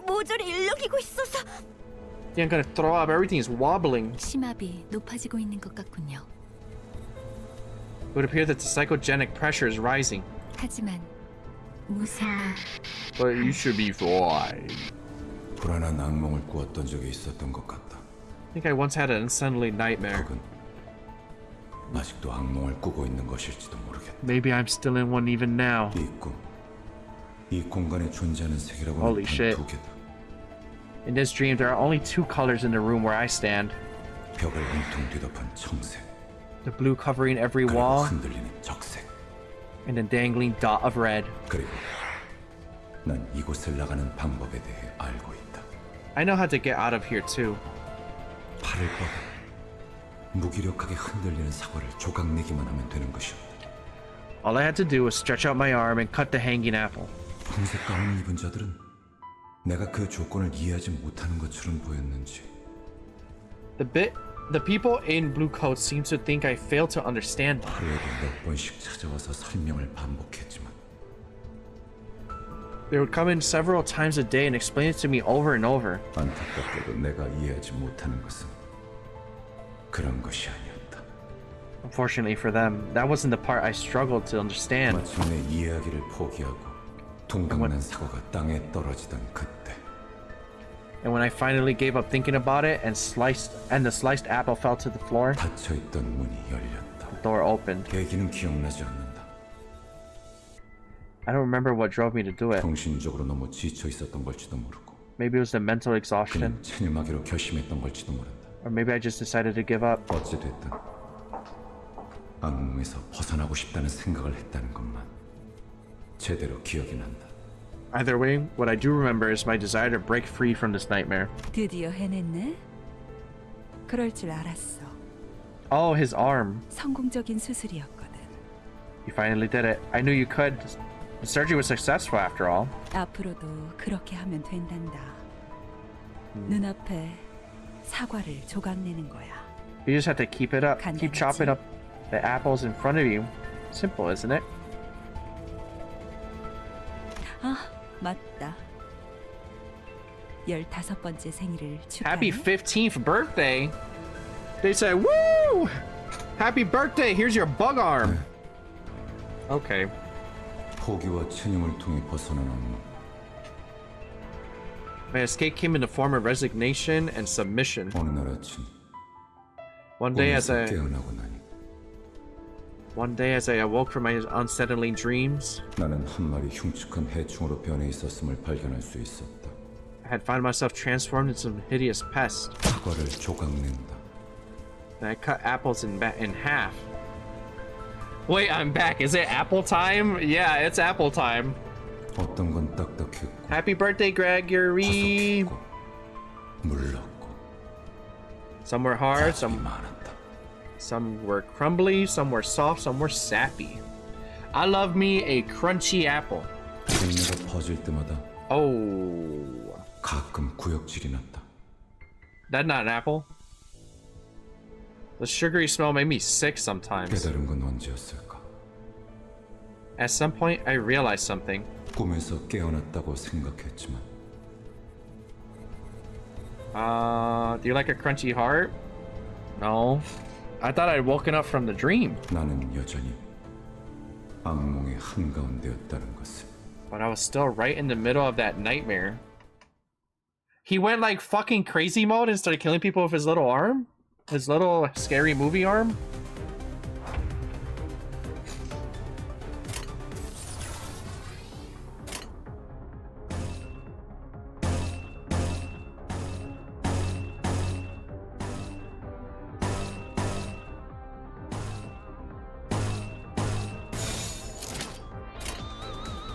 모조리 일렁이고 있어서. I'm gonna throw up. Everything's wobbling. 심압이 높아지고 있는 것 같군요. It would appear that the psychogenic pressure is rising. 하지만 무사히 But you should be fine. 불안한 악몽을 꾸었던 적이 있었던 것 같다. I think I once had an unsettling nightmare. 아직도 악몽을 꾸고 있는 것일지도 모르겠다. Maybe I'm still in one even now. 이 꿈, 이 공간에 존재하는 색이라고는 Holy shit. 단 두 개다. In this dream, there are only two colors in the room where I stand. 벽을 온통 뒤덮은 청색, The blue covering every 그리고 wall, 흔들리는 적색. and the dangling dot of red. 그리고 난 이곳을 나가는 방법에 대해 알고 있다. I know how to get out of here too. 팔을 뻗어 무기력하게 흔들리는 사과를 조각내기만 하면 되는 것이었다. All I had to do was stretch out my arm and cut the hanging apple. 흰색 가운을 입은 자들은 내가 그 조건을 이해하지 못하는 것처럼 보였는지. The people in blue coats seem to think I failed to understand them. 하루에도 몇 번씩 찾아와서 설명을 반복했지만 They would come in several times a day and explain it to me over and over. 안타깝게도 내가 이해하지 못하는 것은 그런 것이 아니었다. Unfortunately for them, that wasn't the part I struggled to understand. 마침내 이해하기를 포기하고 동강난 사과가 땅에 떨어지던 그때. And when I finally gave up thinking about it and the sliced apple fell to the floor, 닫혀있던 문이 열렸다. the door opened. 계기는 기억나지 않는다. I don't remember what drove me to do it. 정신적으로 너무 지쳐 있었던 걸지도 모르고. Maybe it was the mental exhaustion. 그냥 체념하기로 결심했던 걸지도 모른다. Or maybe I just decided to give up. 어찌됐든 악몽에서 벗어나고 싶다는 생각을 했다는 것만 제대로 기억이 난다. Either way, what I do remember is my desire to break free from this nightmare. 드디어 해냈네. 그럴 줄 알았어. Oh, his arm. 성공적인 수술이었거든. You finally did it. I knew you could. The surgery was successful after all. 앞으로도 그렇게 하면 된단다. 눈앞에 사과를 조각내는 거야. You just have to keep it up. Keep chopping up the apples in front of you. Simple, isn't it? 아, 맞다. 15번째 생일을 축하해. Happy 15th birthday. They said, "Woo! Happy birthday. Here's your bug arm." Okay. 포기와 체념을 통해 벗어난 악몽. My escape came in the form of resignation and submission. 어느 날 아침 One day as I awoke from my unsettling dreams, 나는 한 마리 흉측한 해충으로 변해 있었음을 발견할 수 있었다. I had found myself transformed into some hideous pest. 사과를 조각낸다. And I cut apples in half. Wait, I'm back. Is it apple time? Yeah, it's apple time. 어떤 건 딱딱했고 Happy birthday, Gregory. 물렀고 Some were hard, some were crumbly, some were soft, some were sappy. I love me a crunchy apple. 동네가 퍼질 때마다 Oh. 가끔 구역질이 났다. That's not an apple. The sugary smell made me sick sometimes. 깨달은 건 언제였을까? At some point, I realized something. 꿈에서 깨어났다고 생각했지만 Do you like a crunchy heart? No. I thought I'd woken up from the dream. 나는 여전히 악몽의 한가운데였다는 것을. But I was still right in the middle of that nightmare. He went like fucking crazy mode and started killing people with his little arm? His little scary movie arm?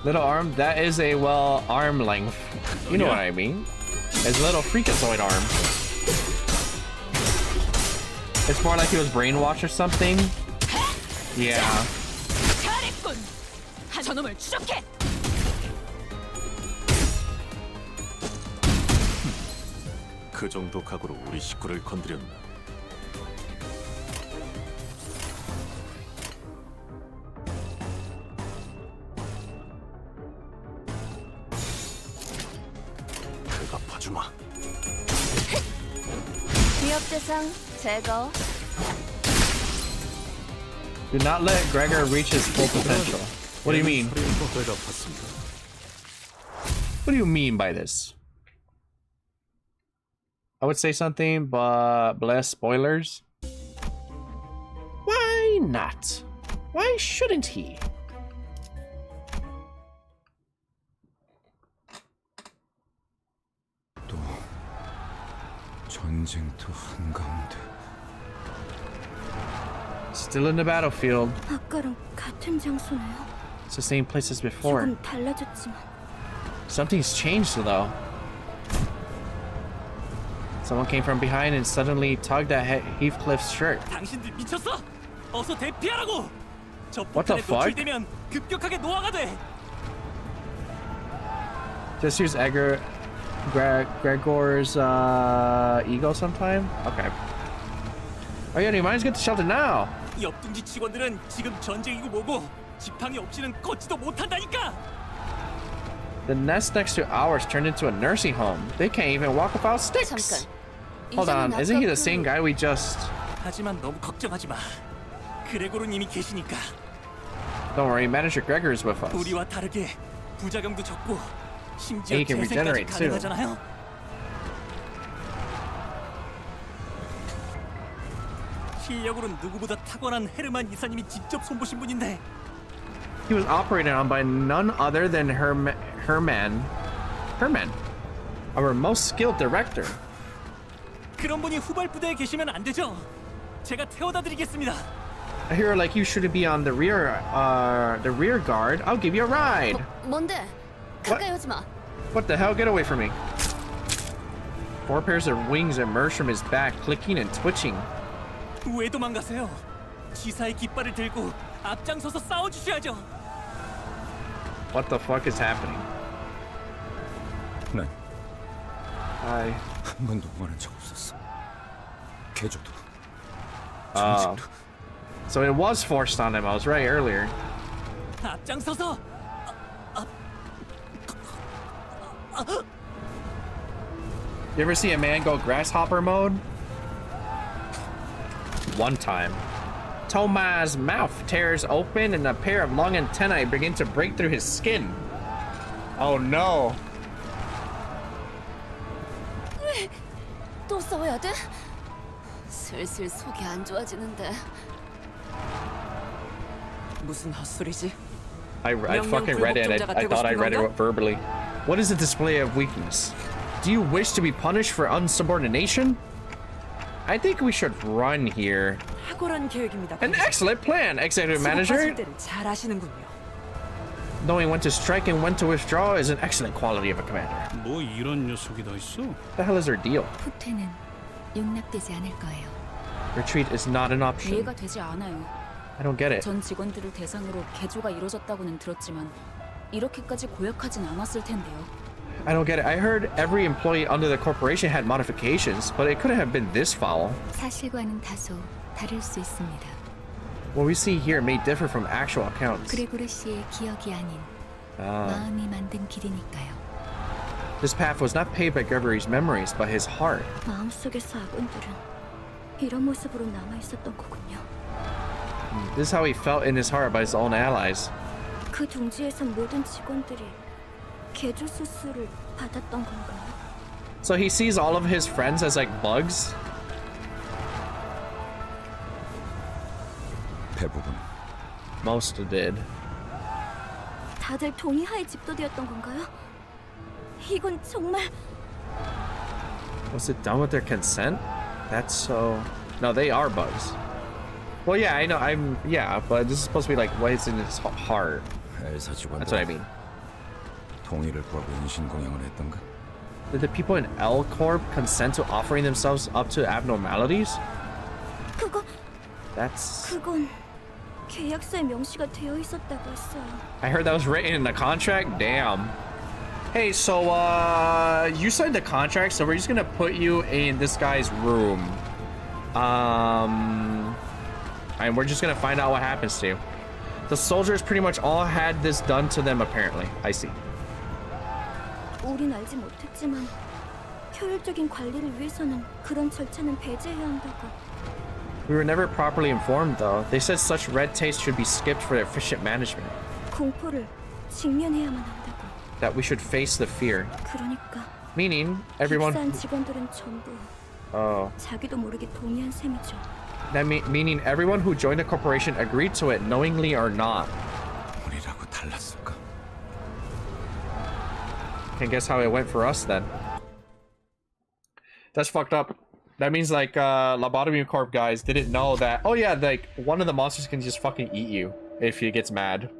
Little arm? That is a, well, arm length. You know what I mean. It's a little freakazoid arm. It's more like he was brainwashed or something. Yeah. 잘했군. 저놈을 추적해. 그 정도 각오로 우리 식구를 건드렸나? 갚아주마. 기업 대상 제거. Do not let Gregor reach his full potential. What do you mean? What do you mean by this? I would say something, but bless spoilers. Why not? Why shouldn't he? 또 전쟁터 한가운데. Still in the battlefield. 아까랑 같은 장소네요. It's the same place as before. 조금 달라졌지만. Something's changed though. Someone came from behind and suddenly tugged at Heathcliff's shirt. 당신들 미쳤어? 어서 대피하라고. 저 What the 폭탄에 fuck? 노출되면 급격하게 노화가 돼. Just use Gregor's ego sometime? Okay. Oh yeah, you might as well get to shelter now. 옆둥지 직원들은 지금 전쟁이고 뭐고 지팡이 없이는 걷지도 못한다니까. The nest next to ours turned into a nursing home. They can't even walk without sticks. Hold on, isn't he the same guy we just... 하지만 너무 걱정하지 마. 그레고르님이 계시니까. Don't worry, Manager Gregor is with us. 우리와 다르게 부작용도 적고 심지어 He can 재생까지 regenerate too. 가능하잖아요. 실력으로는 누구보다 탁월한 헤르만 이사님이 직접 손보신 분인데. He was operated on by none other than Herman, our most skilled director. 그런 분이 후발부대에 계시면 안 되죠. 제가 태워다 드리겠습니다. A hero like you shouldn't be on the rear guard. I'll give you a ride. 뭔데? 가까이 오지 마. What the hell? Get away from me. 4 pairs of wings emerged from his back, clicking and twitching. 왜 도망가세요? 지사의 깃발을 들고 앞장서서 싸워주셔야죠. What the fuck is happening? 난 한 번도 원한 적 없었어. 개조도. So it was forced on him. I was right earlier. 앞장서서. You ever see a man go grasshopper mode? One time. Toma's mouth tears open and a pair of long antennae begin to break through his skin. Oh no. 왜? 또 싸워야 돼? 슬슬 속이 안 좋아지는데. 무슨 헛소리지? I fucking read it. I thought I read it verbally. What is a display of weakness? Do you wish to be punished for unsubordination? I think we should run here. 탁월한 계획입니다. An excellent plan, Executive Manager. 잘 하시는군요. Knowing when to strike and when to withdraw is an excellent quality of a commander. 뭐 이런 녀석이 다 있어? What the hell is their deal? 후퇴는 용납되지 않을 거예요. Retreat is not an option. 이해가 되지 않아요. I don't get it. 전 직원들을 대상으로 개조가 이루어졌다고는 들었지만 이렇게까지 고약하진 않았을 텐데요. I don't get it. I heard every employee under the corporation had modifications, but it couldn't have been this foul. 사실과는 다소 다를 수 있습니다. What we see here may differ from actual accounts. 그레고르 씨의 기억이 아닌 마음이 만든 길이니까요. This path was not paved by Gregory's memories, but his heart. 마음속에서 아군들은 이런 모습으로 남아 있었던 거군요. This is how he felt in his heart by his own allies. 그 둥지에선 모든 직원들이 개조 수술을 받았던 건가요? So he sees all of his friends as like bugs? 대부분. Most did. 다들 동의하에 집도되었던 건가요? 이건 정말... Was it done with their consent? That's so... No, they are bugs. Well, yeah, I know, yeah, but this is supposed to be like what's in his heart. That's what I mean. 동의를 구하고 인신공양을 했던가? Did the people in L Corp consent to offering themselves up to abnormalities? 그건 계약서에 명시가 되어 있었다고 했어요. I heard that was written in the contract? Damn. Hey, so, you signed the contract, so we're just gonna put you in this guy's room. And we're just gonna find out what happens to you. The soldiers pretty much all had this done to them, apparently. I see. 우린 알지 못했지만 효율적인 관리를 위해서는 그런 절차는 배제해야 한다고. We were never properly informed, though. They said such red tape should be skipped for efficient management. 공포를 직면해야만 한다고. That we should face the fear. 그러니까. Meaning, everyone. 입사한 직원들은 전부. 자기도 모르게 동의한 셈이죠. That meaning everyone who joined the corporation agreed to it, knowingly or not. 우리라고 달랐을까? Can't guess how it went for us then. That's fucked up. That means like Lobotomy Corp guys didn't know that. Oh yeah, like one of the monsters can just fucking eat you if he gets mad.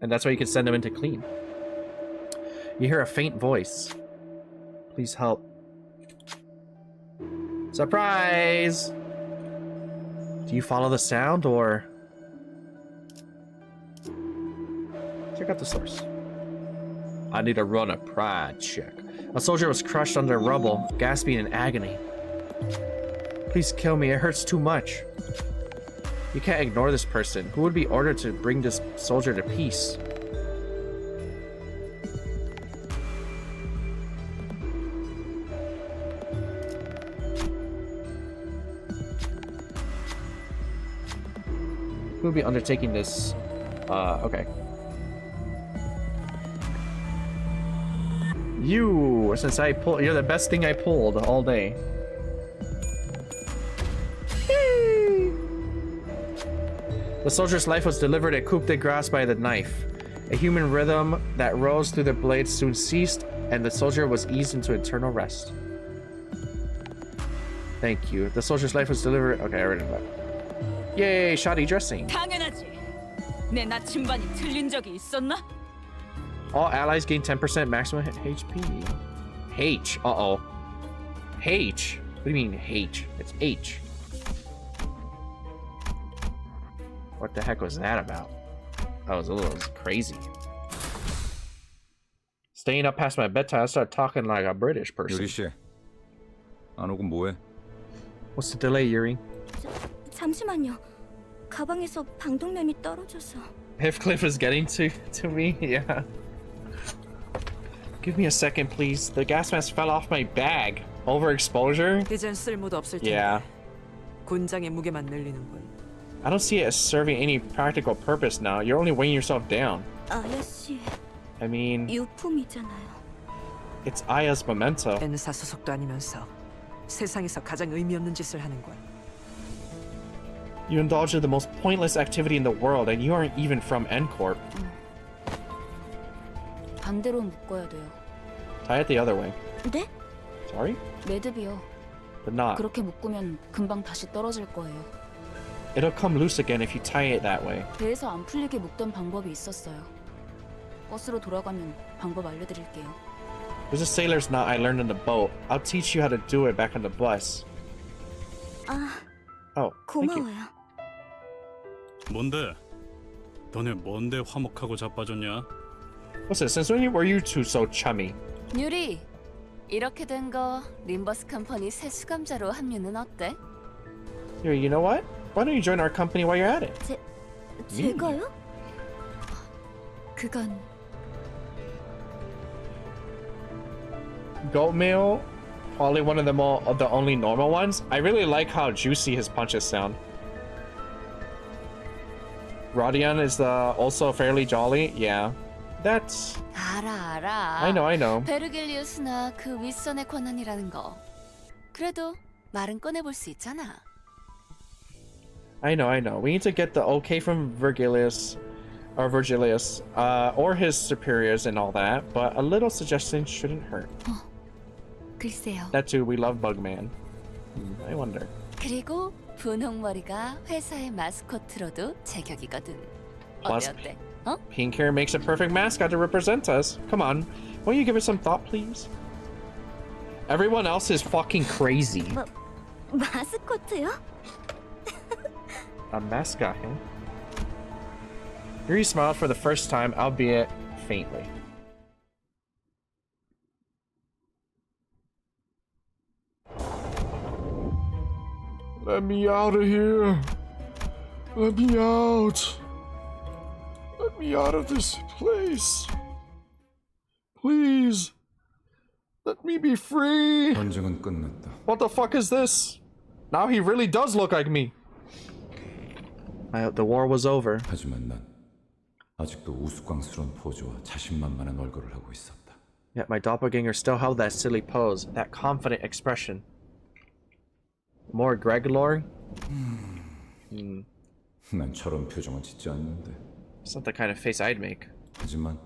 And that's why you can send them into clean. You hear a faint voice. Please help. Surprise! Do you follow the sound or... Check out the source. I need to run a pride check. A soldier was crushed under rubble, gasping in agony. Please kill me, it hurts too much. You can't ignore this person. Who would be ordered to bring this soldier to peace? Who would be undertaking this? Okay. You, since you're the best thing I pulled all day. The soldier's life was delivered at coup de grace by the knife. A human rhythm that rose through the blades soon ceased, and the soldier was eased into eternal rest. Thank you. The soldier's life was delivered. Okay, I read it. Yay, shoddy dressing. 당연하지. 내 나침반이 틀린 적이 있었나? All allies gain 10% maximum HP. H. Uh-oh. H? What do you mean H? It's H. What the heck was that about? That was a little crazy. Staying up past my bedtime, I started talking like a British person. 유리 씨, 안 오고 뭐해? What's the delay, Yuri? 잠시만요. 가방에서 방독면이 떨어져서. Heathcliff is getting to me? Yeah. Give me a second, please. The gas mask fell off my bag. Overexposure? 이젠 쓸모도 없을 텐데. Yeah. 군장의 무게만 늘리는군. I don't see it as serving any practical purpose now. You're only weighing yourself down. 아야씨. I mean... 유품이잖아요. It's Aya's memento. N사 소속도 아니면서 세상에서 가장 의미 없는 짓을 하는 거야. You indulge in the most pointless activity in the world, and you aren't even from N Corp. 반대로 묶어야 돼요. Tie it the other way. 네? Sorry? 매듭이요. The knot. 그렇게 묶으면 금방 다시 떨어질 거예요. It'll come loose again if you tie it that way. 배에서 안 풀리게 묶던 방법이 있었어요. 버스로 돌아가면 방법 알려드릴게요. There's a sailor's knot I learned on the boat. I'll teach you how to do it back on the bus. Oh, thank you. 고마워요. 뭔데? 너네 뭔데 화목하고 자빠졌냐? What's it? Since when were you two so chummy? 뉴리, 이렇게 된 거 림버스 컴퍼니 새 수감자로 합류는 어때? Here, you know what? Why don't you join our company while you're at it? 제가요? 그건 Goat meal, probably one of the only normal ones. I really like how juicy his punches sound. Rodion is also fairly jolly. Yeah, that's. 알아. I know. 베르길리우스나 그 윗선의 권한이라는 거. 그래도 말은 꺼내볼 수 있잖아. I know. We need to get the okay from Virgilius, or his superiors and all that. But a little suggestion shouldn't hurt. 글쎄요. That too, we love Bugman. I wonder. 그리고 분홍머리가 회사의 마스코트로도 제격이거든. Plus, 어때? 어? pink hair makes a perfect mascot to represent us. Come on, won't you give it some thought, please? Everyone else is fucking crazy. 마스코트요? A mascot, huh? Yuri smiled for the first time, albeit faintly. Let me out of here. Let me out. Let me out of this place. Please. Let me be free. 전쟁은 끝났다. What the fuck is this? Now he really does look like me. The war was over. 하지만 난 아직도 우스꽝스러운 포즈와 자신만만한 얼굴을 하고 있었다. Yet my doppelganger still held that silly pose, that confident expression. More Greg lore? 난 저런 표정은 짓지 않는데. It's not the kind of face I'd make. 하지만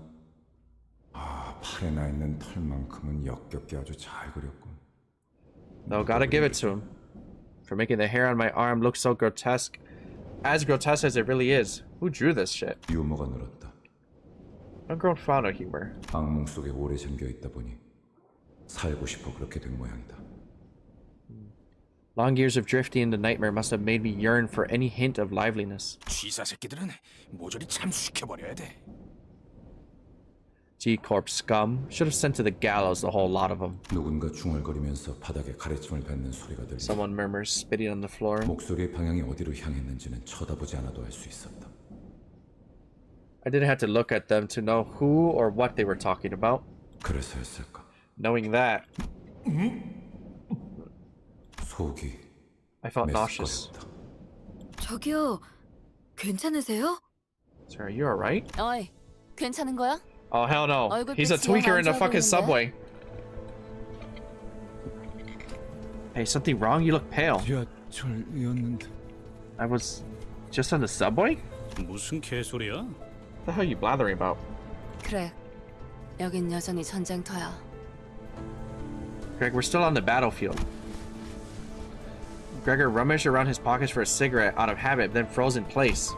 팔에 나 있는 털만큼은 역겹게 아주 잘 그렸군. Though gotta give it to him for making the hair on my arm look so grotesque, as grotesque as it really is. Who drew this shit? 유머가 늘었다. I'm grown fond of humor. 악몽 속에 오래 잠겨 있다 보니 살고 싶어 그렇게 된 모양이다. Long years of drifting into nightmare must have made me yearn for any hint of liveliness. 쥐사 새끼들은 모조리 참수시켜버려야 돼. G-Corp scum. Should have sent to the gallows the whole lot of them. 누군가 중얼거리면서 바닥에 가래침을 뱉는 소리가 들리다. Someone murmurs, spitting on the floor. 목소리의 방향이 어디로 향했는지는 쳐다보지 않아도 알 수 있었다. I didn't have to look at them to know who or what they were talking about. 그래서였을까? Knowing that, 속이 I felt nauseous. 저기요, 괜찮으세요? Sir, are you alright? 어이, 괜찮은 거야? Oh, hell no. He's a tweaker in the fucking subway. Hey, something wrong? You look pale. 지하철이었는데. I was just on the subway? 무슨 개소리야? What the hell are you blathering about? 그래, 여긴 여전히 전쟁터야. Greg, we're still on the battlefield. Gregor rummaged around his pockets for a cigarette out of habit, then froze in place.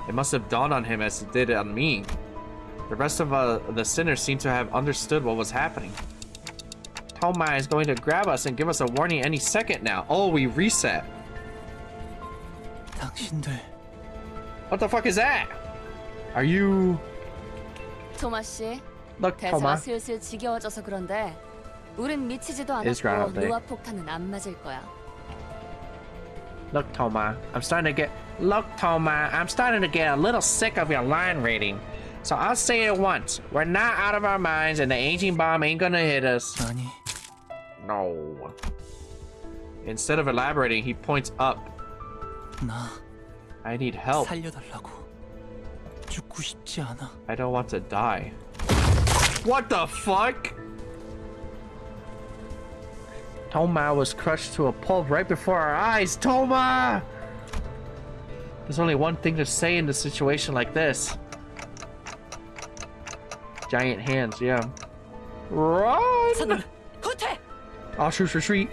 It must have dawned on him as it did on me. The rest of the sinners seemed to have understood what was happening. Tomai is going to grab us and give us a warning any second now. Oh, we reset. 당신들. What the fuck is that? Are you... 토마 씨, Look, 대사가 Thomas. 슬슬 지겨워져서 그런데 우린 미치지도 It's Groundhog 않았고 Day. 노아 폭탄은 안 맞을 거야. Look, Toma, I'm starting to get a little sick of your line reading. So I'll say it once. We're not out of our minds and the aging bomb ain't gonna hit us. 아니. No. Instead of elaborating, he points up. 나 I need help. 살려달라고. 죽고 싶지 않아. I don't want to die. What the fuck? Toma was crushed to a pulp right before our eyes. Toma! There's only one thing to say in a situation like this. Giant hands, yeah. Run! Oh, shoot.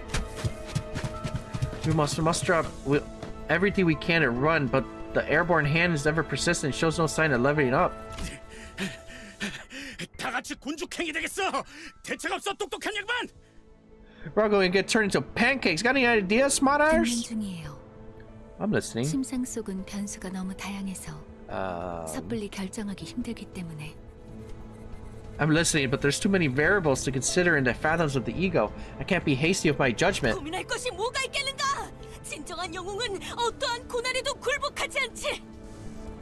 We must muster up everything we can and run, but the airborne hand is ever persistent and shows no sign of leveling up. 다 같이 군죽행이 되겠어. 대책 없어 똑똑한 양반. We're all going to get turned into pancakes. Got any ideas, smartass? I'm listening. 심상 속은 변수가 너무 다양해서 섣불리 결정하기 힘들기 때문에. I'm listening, but there's too many variables to consider in the fathoms of the ego. I can't be hasty with my judgment. 고민할 것이 뭐가 있겠는가? 진정한 영웅은 어떠한 고난에도 굴복하지 않지.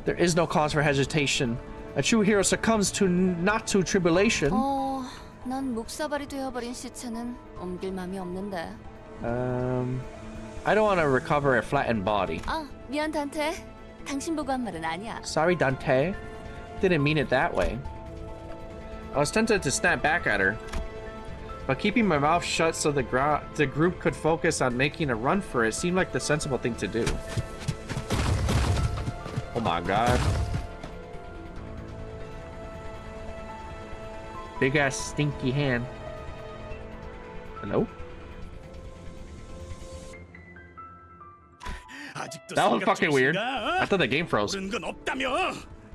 There is no cause for hesitation. A true hero succumbs to not to tribulation. 난 묵사발이 되어버린 시체는 옮길 마음이 없는데. I don't want to recover a flattened body. 미안 단테. 당신 보고 한 말은 아니야. Sorry, Dante. Didn't mean it that way. I was tempted to snap back at her, but keeping my mouth shut so the group could focus on making a run for it seemed like the sensible thing to do. Oh my god. Big ass stinky hand. Hello? That was fucking weird. I thought the game froze.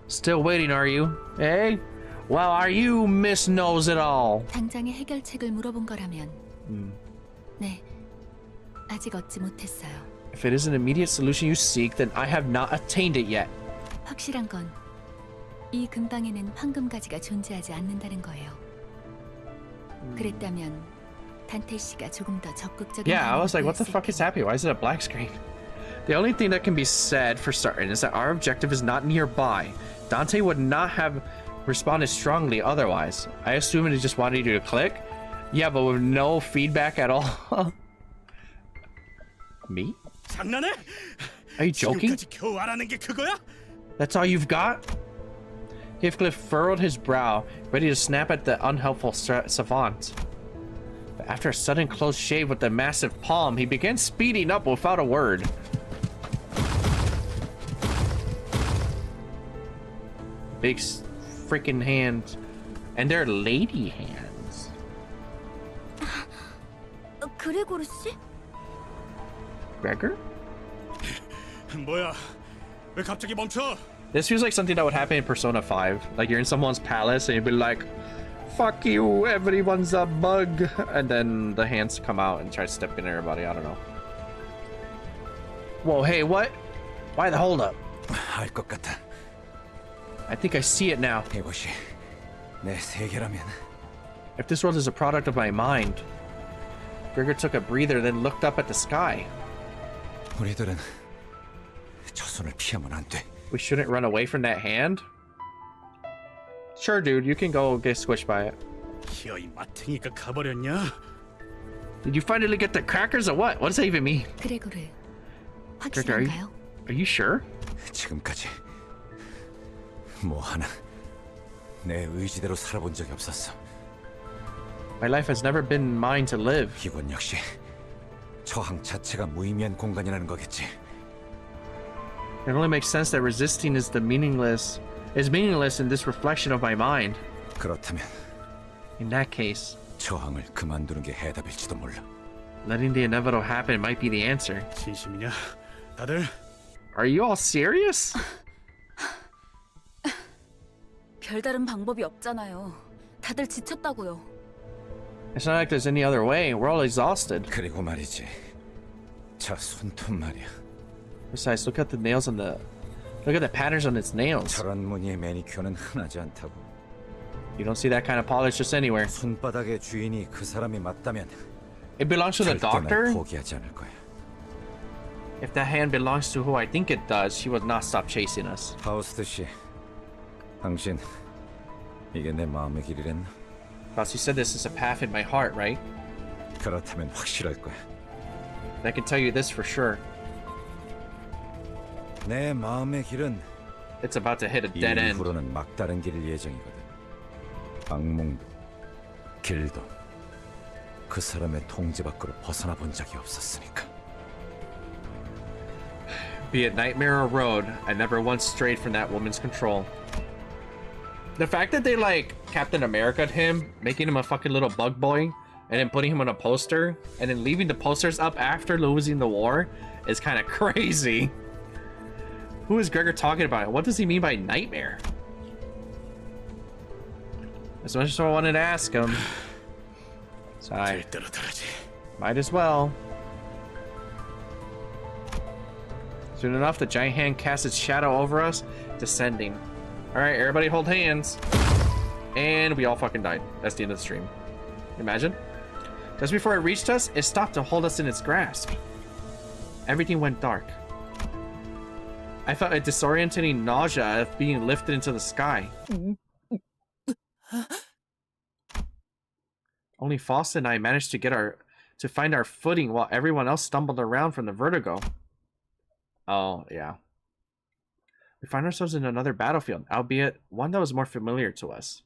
Still waiting, are you? Hey? Well, are you Miss Knows It All? 당장의 해결책을 물어본 거라면 네, 아직 얻지 못했어요. If it is an immediate solution you seek, then I have not attained it yet. 확실한 건 이 근방에는 황금가지가 존재하지 않는다는 거예요. 그랬다면 단테 씨가 조금 더 적극적인. Yeah, I was like, what the fuck is happening? Why is it a black screen? The only thing that can be said for certain is that our objective is not nearby. Dante would not have responded strongly otherwise. I assume he just wanted you to click. Yeah, but with no feedback at all. Me? Are you joking? That's all you've got? Heathcliff furrowed his brow, ready to snap at the unhelpful savant. But after a sudden close shave with the massive palm, he began speeding up without a word. Big freaking hands. And they're lady hands. 그레고르 씨? Gregor? 뭐야? 왜 갑자기 멈춰? This feels like something that would happen in Persona 5. Like you're in someone's palace and you'd be like, fuck you, everyone's a bug. And then the hands come out and try to step in everybody. I don't know. Whoa, hey, what? Why the hold up? 알 것 같아. I think I see it now. 이것이 내 세계라면. If this world is a product of my mind. Gregor took a breather, then looked up at the sky. 우리들은 저 손을 피하면 안 돼. We shouldn't run away from that hand? Sure, dude, you can go get squished by it. 이 마탱이가 가버렸냐? Did you finally get the crackers or what? What does that even mean? 그레고르, Gregor, 확실한가요? are you sure? 지금까지 뭐 하나 내 의지대로 살아본 적이 없었어. My life has never been mine to live. 이건 역시 저항 자체가 무의미한 공간이라는 거겠지. It only makes sense that resisting is meaningless in this reflection of my mind. 그렇다면 In that case, 저항을 그만두는 게 해답일지도 몰라. letting the inevitable happen might be the answer. 진심이냐? 다들? Are you all serious? 별다른 방법이 없잖아요. 다들 지쳤다고요. It's not like there's any other way. We're all exhausted. 그리고 말이지. 저 손톱 말이야. Besides, look at the nails on the... Look at the patterns on its nails. 저런 무늬의 매니큐어는 흔하지 않다고. You don't see that kind of polish just anywhere. 손바닥의 주인이 그 사람이 맞다면 It belongs to the doctor? 포기하지 않을 거야. If that hand belongs to who I think it does, she would not stop chasing us. 파우스트 씨, 당신 이게 내 마음의 길이랬나? Faust, you said this is a path in my heart, right? 그렇다면 확실할 거야. I can tell you this for sure. 내 마음의 길은 It's about to hit a dead end. 이후로는 막다른 길일 예정이거든. 악몽도 길도 그 사람의 통제 밖으로 벗어나 본 적이 없었으니까. Be it nightmare or road, I never once strayed from that woman's control. The fact that they like Captain America'd him, making him a fucking little bug boy, and then putting him on a poster, and then leaving the posters up after losing the war is kind of crazy. Who is Gregor talking about? What does he mean by nightmare? As much as I wanted to ask him. So I might as well. Soon enough, the giant hand casts its shadow over us, descending. Alright, everybody hold hands. And we all fucking died. That's the end of the stream. Imagine. Just before it reached us, it stopped to hold us in its grasp. Everything went dark. I felt a disorientating nausea of being lifted into the sky. Only Faust and I managed to find our footing while everyone else stumbled around from the vertigo. Oh, yeah. We find ourselves in another battlefield, albeit one that was more familiar to us.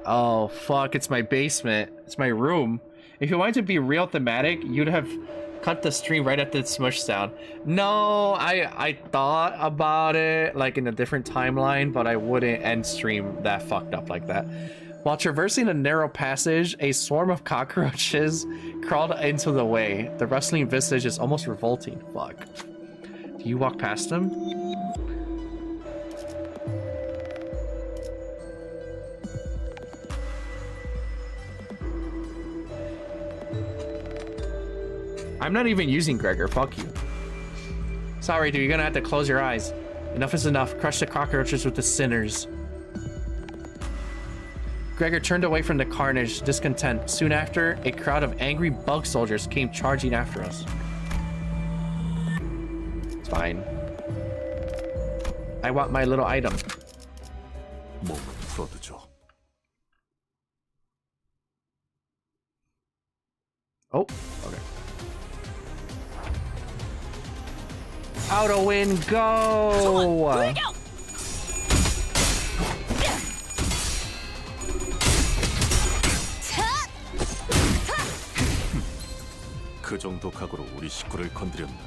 Oh, fuck, it's my basement. It's my room. If you wanted to be real thematic, you'd have cut the stream right at the smush sound. No, I thought about it, like, in a different timeline, but I wouldn't end stream that fucked up like that. While traversing a narrow passage, a swarm of cockroaches crawled into the way. The rustling visage is almost revolting. Fuck. Do you walk past them? I'm not even using Gregor, fuck you. Sorry dude, you're gonna have to close your eyes. Enough is enough, crush the cockroaches with the sinners. Gregor turned away from the carnage, discontent. Soon after, a crowd of angry bug soldiers came charging after us. It's fine. I want my little item. Oh, okay. Auto win, go! 그 정도 각오로 우리 식구를 건드렸나?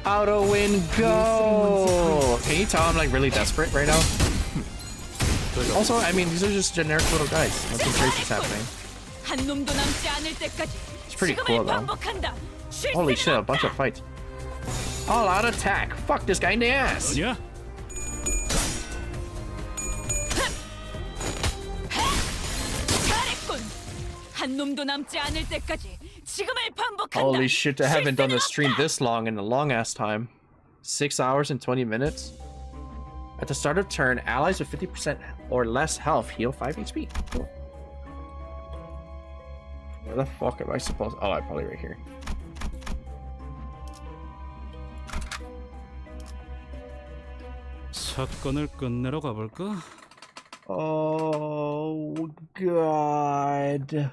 Auto win, go! Can you tell I'm like really desperate right now? Also, I mean, these are just generic little guys. Nothing crazy's happening. It's pretty cool though. Holy shit, a bunch of fights. All out attack! Fuck this guy in the ass! Yeah. Holy shit, I haven't done a stream this long in a long ass time. 6 hours and 20 minutes. At the start of turn, allies with 50% or less health heal 5 HP. Cool. Where the fuck am I supposed? Oh, I'm probably right here. 사건을 끝내러 가볼까? Oh god.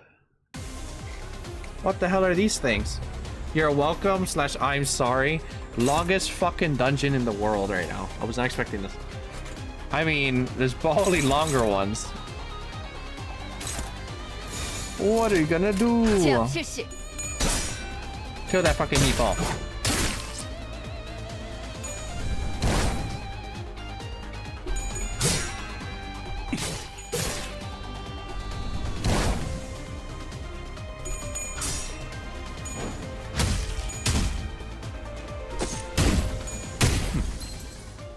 What the hell are these things? You're welcome / I'm sorry. Longest fucking dungeon in the world right now. I was not expecting this. I mean, there's probably longer ones. What are you gonna do? Kill that fucking meatball.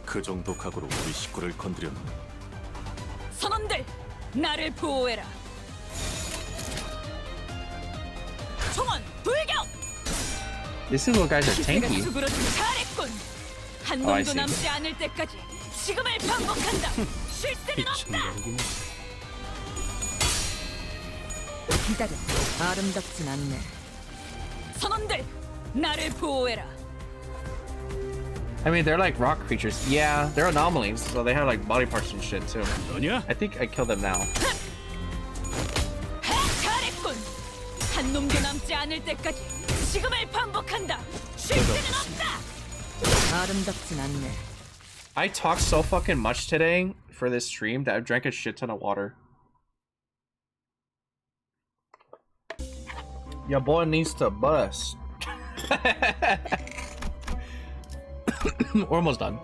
그 정도 각오로 우리 식구를 건드렸나? 선원들, 나를 보호해라. 총원 돌격! These little guys are tanky. 잘했군. 한 놈도 남지 않을 때까지 지금을 반복한다. 쉴 새는 없다. 기다려. 아름답진 않네. 선원들, 나를 보호해라. I mean, they're like rock creatures. Yeah, they're anomalies, so they have like body parts and shit too. I think I killed them now. 잘했군. 한 놈도 남지 않을 때까지 지금을 반복한다. 쉴 새는 없다. 아름답진 않네. I talked so fucking much today for this stream that I've drank a shit ton of water. Your boy needs to bust. We're almost done.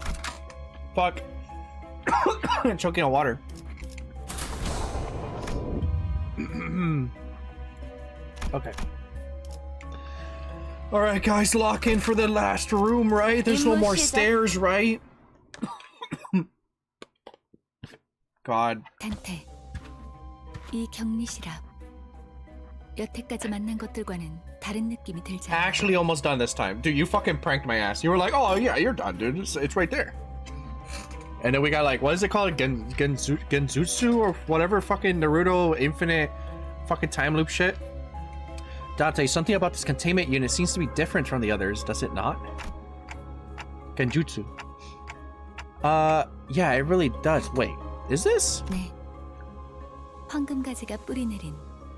Fuck. Choking on water. Okay. Alright guys, lock in for the last room, right? There's no more stairs, right? God. 단테, 이 격리실앞. 여태까지 만난 것들과는 다른 느낌이 들지 않아. Actually almost done this time. Dude, you fucking pranked my ass. You were like, oh yeah, you're done, dude. It's right there. And then we got like, what is it called? Genjutsu or whatever fucking Naruto infinite fucking time loop shit. Dante, something about this containment unit seems to be different from the others, does it not? Genjutsu. Yeah, it really does. Wait, is this? 네. 황금가지가 뿌리내린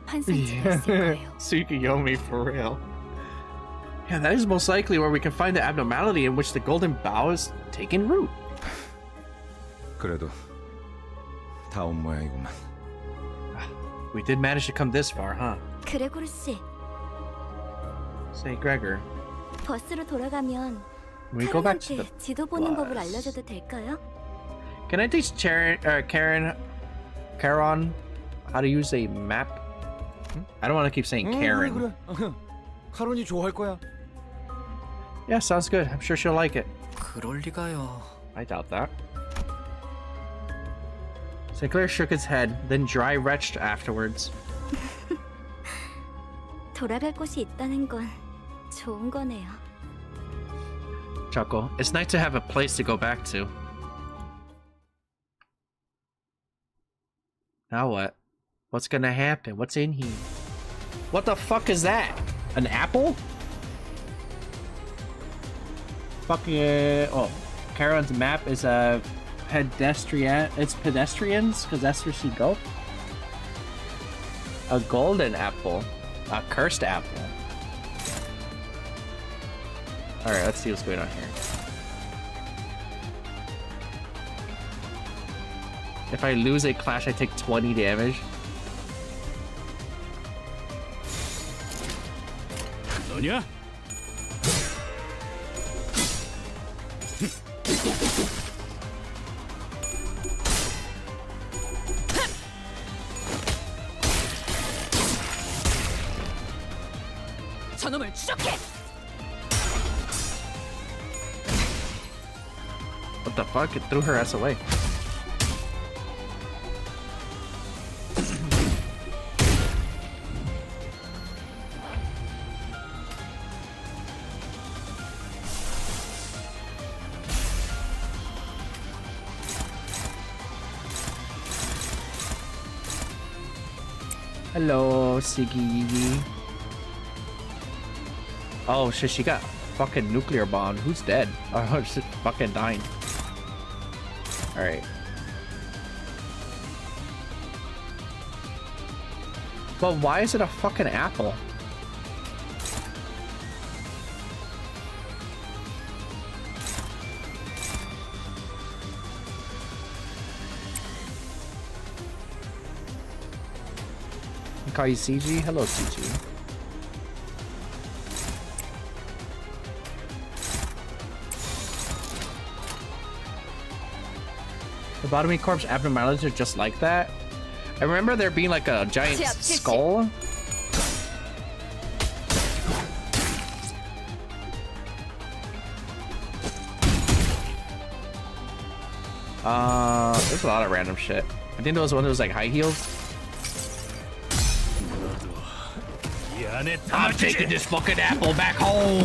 환상지가 있을 거예요. Tsukuyomi for real. Yeah, that is most likely where we can find the abnormality in which the golden bough is taking root. 그래도 다 온 모양이구만. We did manage to come this far, huh? 그레고르 씨, Say, Gregor. 버스로 돌아가면 We go back to the 카렌한테 지도 보는 bus. 법을 알려줘도 될까요? Can I teach Karen how to use a map? I don't want to keep saying Karen. 그래. 카론이 좋아할 거야. Yeah, sounds good. I'm sure she'll like it. 그럴 리가요. I doubt that. Sinclair shook his head, then dry retched afterwards. 돌아갈 곳이 있다는 건 좋은 거네요. Chuckle. It's nice to have a place to go back to. Now what? What's gonna happen? What's in here? What the fuck is that? An apple? Fucking oh, Charon's map is a pedestrian. It's pedestrians because that's where she go. A golden apple. A cursed apple. Alright, let's see what's going on here. If I lose a clash, I take 20 damage. 너냐? 저놈을 추적해! What the fuck? It threw her ass away. Hello, Siggy. Oh shit, she got fucking nuclear bomb. Who's dead? Oh, she's fucking dying. Alright. But why is it a fucking apple? Call you CG? Hello, CG. Lobotomy corpse abnormalities are just like that. I remember there being like a giant skull. There's a lot of random shit. I think there was one that was like high heels. I'm taking this fucking apple back home.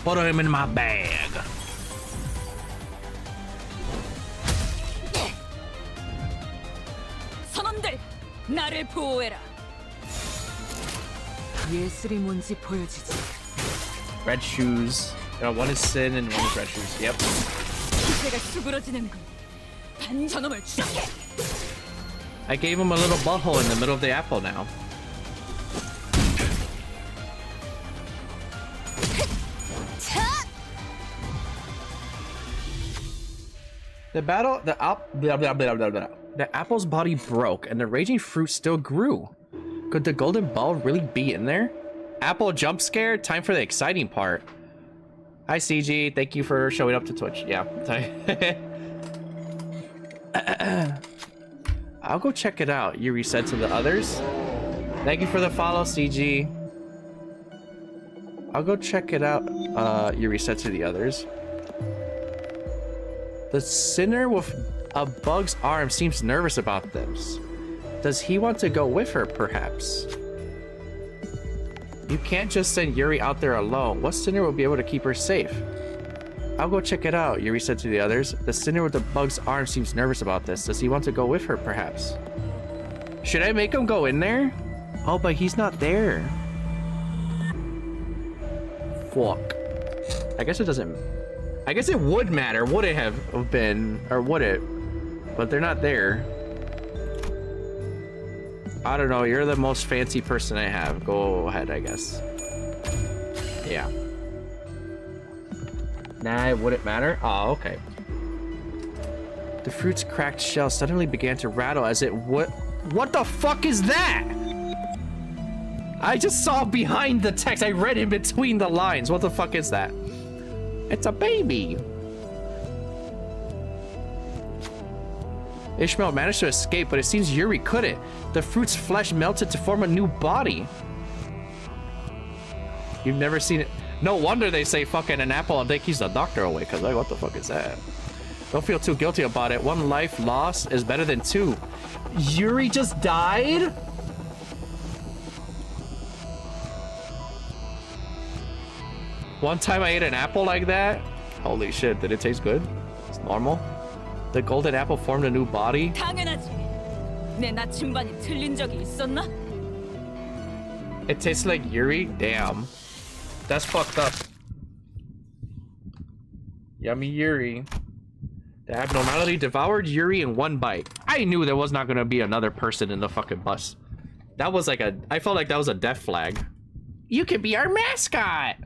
Put him in my bag. 선원들, 나를 보호해라. 예술이 뭔지 보여주지. Red shoes. One is sin and one is red shoes. Yep. 기세가 수그러지는군. 반 저놈을 추적해. I gave him a little butthole in the middle of the apple now. The apple's body broke and the raging fruit still grew. Could the golden ball really be in there? Apple jump scare? Time for the exciting part. Hi CG, thank you for showing up to Twitch. Yeah. I'll go check it out, Yuri said to the others. Thank you for the follow, CG. I'll go check it out, Yuri said to the others. The sinner with a bug's arm seems nervous about this. Does he want to go with her, perhaps? You can't just send Yuri out there alone. What sinner will be able to keep her safe? I'll go check it out, Yuri said to the others. The sinner with the bug's arm seems nervous about this. Does he want to go with her, perhaps? Should I make him go in there? Oh, but he's not there. Fuck. I guess it doesn't... I guess it would matter, would it have been, or would it? But they're not there. I don't know, you're the most fancy person I have. Go ahead, I guess. Yeah. Nah, it wouldn't matter? Oh, okay. The fruit's cracked shell suddenly began to rattle as it would... What the fuck is that? I just saw behind the text. I read in between the lines. What the fuck is that? It's a baby. Ishmael managed to escape, but it seems Yuri couldn't. The fruit's flesh melted to form a new body. You've never seen it. No wonder they say fucking an apple a day keeps the doctor away, because like, what the fuck is that? Don't feel too guilty about it. One life lost is better than two. Yuri just died? One time I ate an apple like that. Holy shit, did it taste good? It's normal. The golden apple formed a new body. 당연하지. 내 나침반이 틀린 적이 있었나? It tastes like Yuri? Damn. That's fucked up. Yummy Yuri. The abnormality devoured Yuri in one bite. I knew there was not gonna be another person in the fucking bus. That was like a... I felt like that was a death flag. You can be our mascot!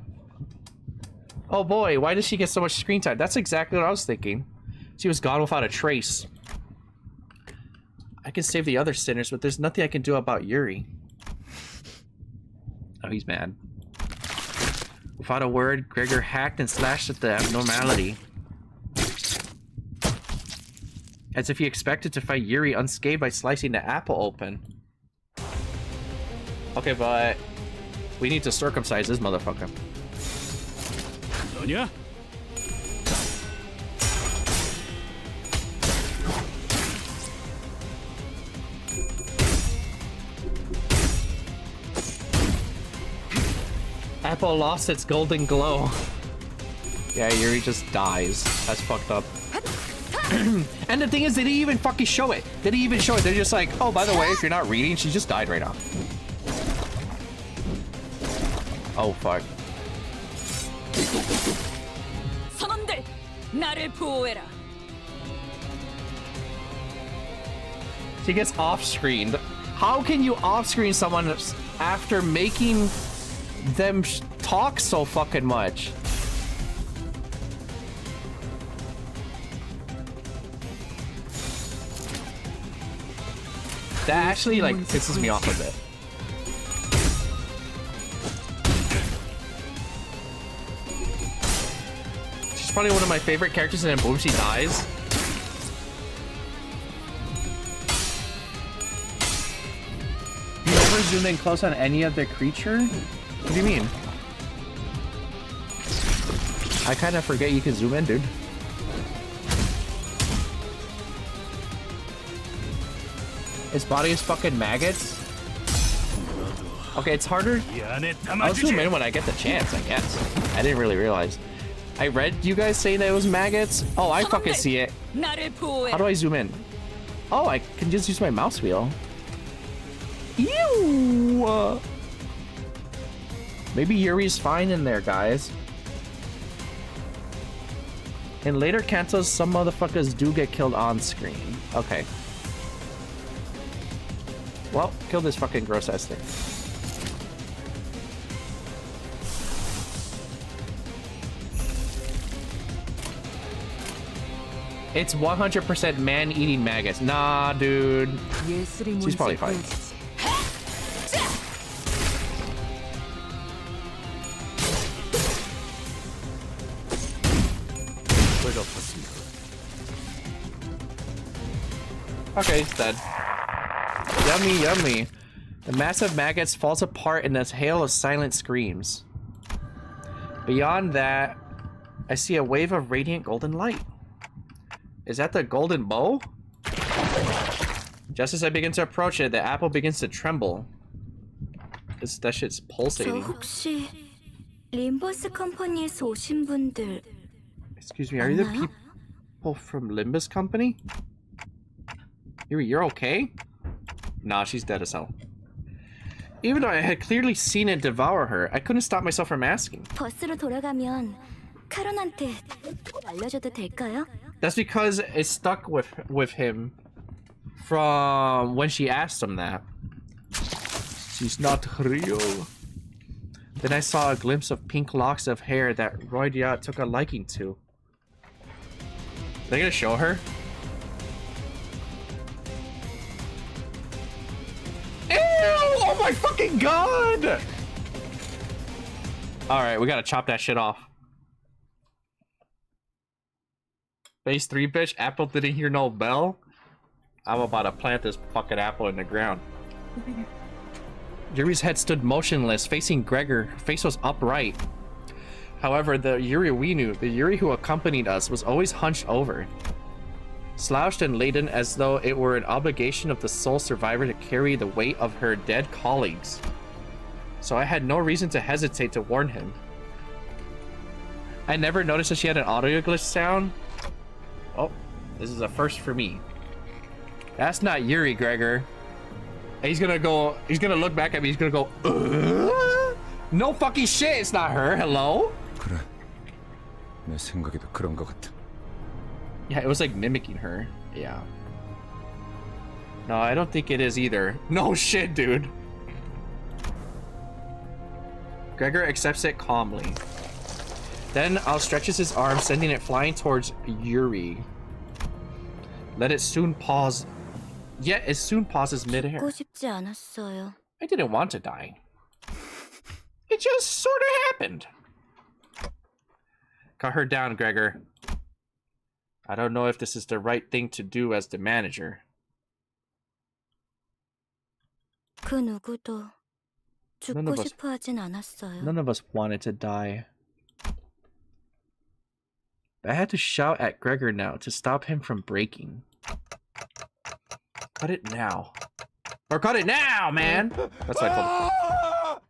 Oh boy, why does she get so much screen time? That's exactly what I was thinking. She was gone without a trace. I can save the other sinners, but there's nothing I can do about Yuri. Oh, he's mad. Without a word, Gregor hacked and slashed at the abnormality. As if he expected to fight Yuri unscathed by slicing the apple open. Okay, but we need to circumcise this motherfucker. 너냐? Apple lost its golden glow. Yeah, Yuri just dies. That's fucked up. And the thing is, they didn't even fucking show it. They didn't even show it. They're just like, oh, by the way, if you're not reading, she just died right now. Oh, fuck. 선원들, 나를 보호해라. She gets off-screened. How can you off-screen someone after making them talk so fucking much? That actually, like, pisses me off a bit. She's probably one of my favorite characters, and then boom, she dies. You never zoom in close on any of the creature? What do you mean? I kind of forget you can zoom in, dude. His body is fucking maggots? Okay, it's harder. I'll zoom in when I get the chance, I guess. I didn't really realize. I read you guys saying that it was maggots. Oh, I fucking see it. How do I zoom in? Oh, I can just use my mouse wheel. Ew! Maybe Yuri's fine in there, guys. In later cantos, some motherfuckers do get killed on screen. Okay. Well, kill this fucking gross ass thing. It's 100% man-eating maggots. Nah, dude. She's probably fine. Okay, he's dead. Yummy, yummy. The massive maggots falls apart in a hail of silent screams. Beyond that, I see a wave of radiant golden light. Is that the golden bow? Just as I begin to approach it, the apple begins to tremble. That shit's pulsating. 저 혹시 림버스 컴퍼니에서 오신 분들 Excuse me, are you the people from Limbus company? You're okay? Nah, she's dead as hell. Even though I had clearly seen it devour her, I couldn't stop myself from asking. 버스로 돌아가면 카론한테 알려줘도 될까요? That's because it stuck with him from when she asked him that. She's not real. Then I saw a glimpse of pink locks of hair that Roydia took a liking to. They gonna show her? Ew! Oh my fucking god! Alright, we gotta chop that shit off. Phase 3, bitch. Apple didn't hear no bell. I'm about to plant this fucking apple in the ground. Yuri's head stood motionless, facing Gregor. Her face was upright. However, the Yuri we knew, the Yuri who accompanied us, was always hunched over, slouched and laden as though it were an obligation of the sole survivor to carry the weight of her dead colleagues. So I had no reason to hesitate to warn him. I never noticed that she had an audio glitch sound. Oh, this is a first for me. That's not Yuri, Gregor. He's gonna look back at me, he's gonna go, no fucking shit, it's not her, hello? 그래. 내 생각에도 그런 것 같아. Yeah, it was like mimicking her. Yeah. No, I don't think it is either. No shit, dude. Gregor accepts it calmly. Then outstretches his arm, sending it flying towards Yuri. Let it soon pause. Yet it soon pauses midair. 죽고 싶지 않았어요. I didn't want to die. It just sort of happened. Cut her down, Gregor. I don't know if this is the right thing to do as the manager. 그 누구도 죽고 싶어 하진 않았어요. None of us wanted to die. But I had to shout at Gregor now to stop him from breaking. Cut it now. Or cut it now, man! That's what I called it.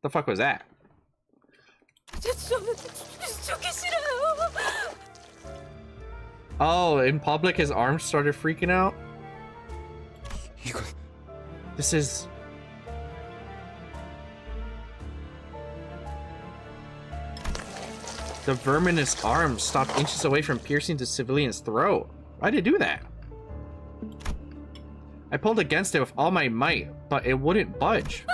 The fuck was that? Oh, in public his arms started freaking out? This is... The verminous arm stopped inches away from piercing the civilian's throat. Why did it do that? I pulled against it with all my might, but it wouldn't budge.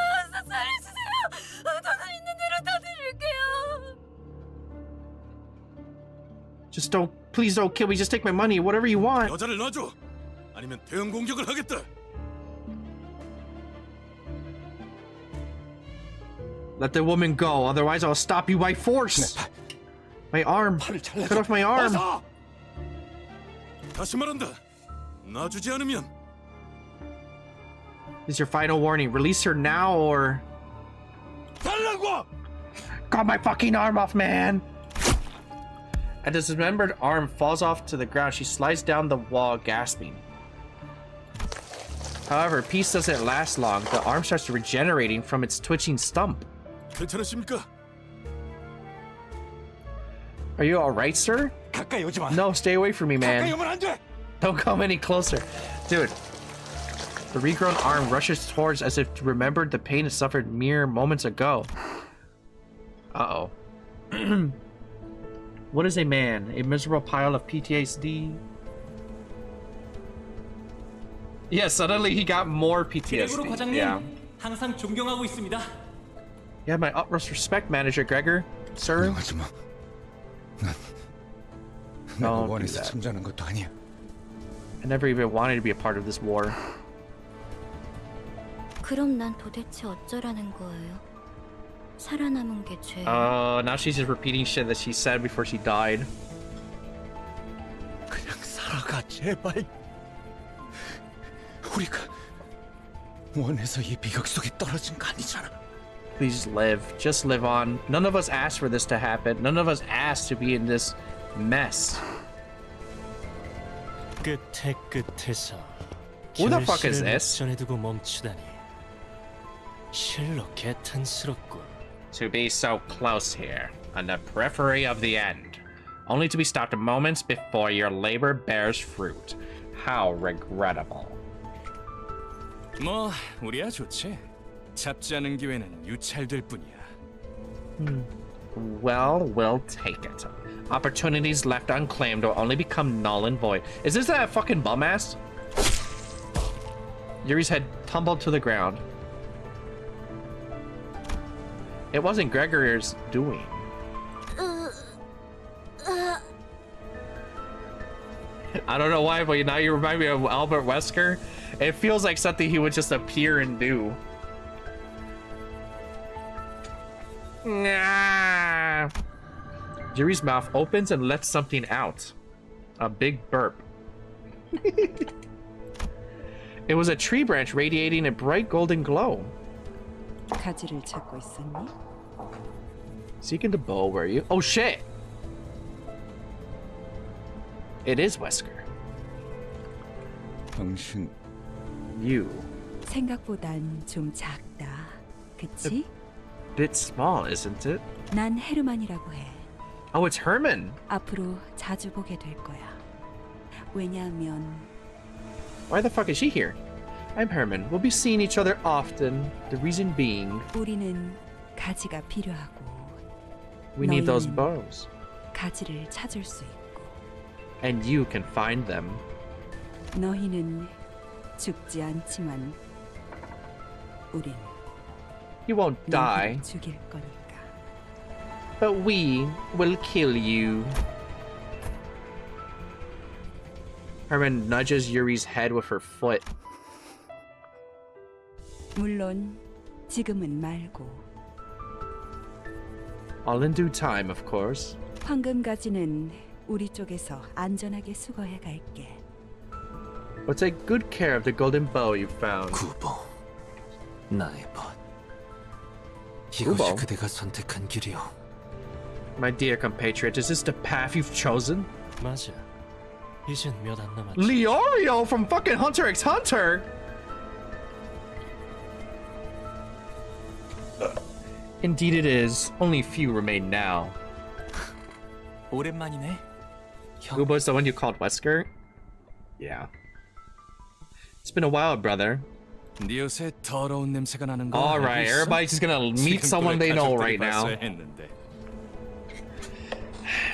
Just don't, please don't kill me, just take my money, whatever you want. 여자를 놔줘. 아니면 대응 공격을 하겠다. Let the woman go, otherwise I'll stop you by force. My arm. Cut off my arm. 다시 말한다. 놔주지 않으면. This is your final warning. Release her now or... 달라고! Got my fucking arm off, man. A dismembered arm falls off to the ground. She slides down the wall, gasping. However, peace doesn't last long. The arm starts regenerating from its twitching stump. 괜찮으십니까? Are you alright, sir? 가까이 오지 마. No, stay away from me, man. 가까이 오면 안 돼. Don't come any closer. Dude. The regrown arm rushes towards as if to remember the pain it suffered mere moments ago. Uh-oh. What is a man? A miserable pile of PTSD? Yeah, suddenly he got more PTSD. Yeah. 항상 존경하고 있습니다. You have my utmost respect, Manager Gregor, sir. Don't do 원해서 that. 참전한 것도 아니야. I never even wanted to be a part of this war. 그럼 난 도대체 어쩌라는 거예요? 살아남은 게 죄. Now she's just repeating shit that she said before she died. 그냥 살아가 제발. 우리가 원해서 이 비극 속에 떨어진 거 아니잖아. Please live. Just live on. None of us asked for this to happen. None of us asked to be in this mess. 끝에 끝에서 Who the fuck is 결실을 this? 목전에 두고 멈추다니 실로 개탄스럽군. To be so close here, on the periphery of the end, only to be stopped moments before your labor bears fruit. How regrettable. 뭐 우리야 좋지. 잡지 않은 기회는 유찰될 뿐이야. Well, we'll take it. Opportunities left unclaimed will only become null and void. Is this that fucking bum ass? Yuri's head tumbled to the ground. It wasn't Gregor's doing. I don't know why, but now you remind me of Albert Wesker. It feels like something he would just appear and do. Nah. Yuri's mouth opens and lets something out. A big burp. It was a tree branch radiating a bright golden glow. 가지를 찾고 있었니? Seeking the bow, were you? Oh shit! It is Wesker. 당신. You. 생각보단 좀 작다. 그치? Bit small, isn't it? 난 헤르만이라고 해. Oh, it's Herman. 앞으로 자주 보게 될 거야. 왜냐하면 Why the fuck is she here? I'm Herman. We'll be seeing each other often. The reason being, 우리는 가지가 필요하고 we need those 너희는 bows. 가지를 찾을 수 있고 And you can find them. 너희는 죽지 않지만 우린 You won't die, 너희를 죽일 거니까. but we will kill you. Herman nudges Yuri's head with her foot. 물론 지금은 말고 All in due time, of course. 황금 가지는 우리 쪽에서 안전하게 수거해 갈게. But take good care of the golden bow you found. 구보, 나의 벗. 이것이 구보? 그대가 선택한 길이오. My dear compatriot, is this the path you've chosen? 맞아. 이젠 몇 안 남았지. Leorio from fucking Hunter x Hunter! Indeed it is. Only few remain now. 오랜만이네. Ubo's the one you called Wesker? Yeah. It's been a while, brother. 네 옷에 더러운 냄새가 나는 거 Alright, 알고 있어? everybody's just gonna meet 지금 someone they know 가족들이 right now. 봤어야 했는데.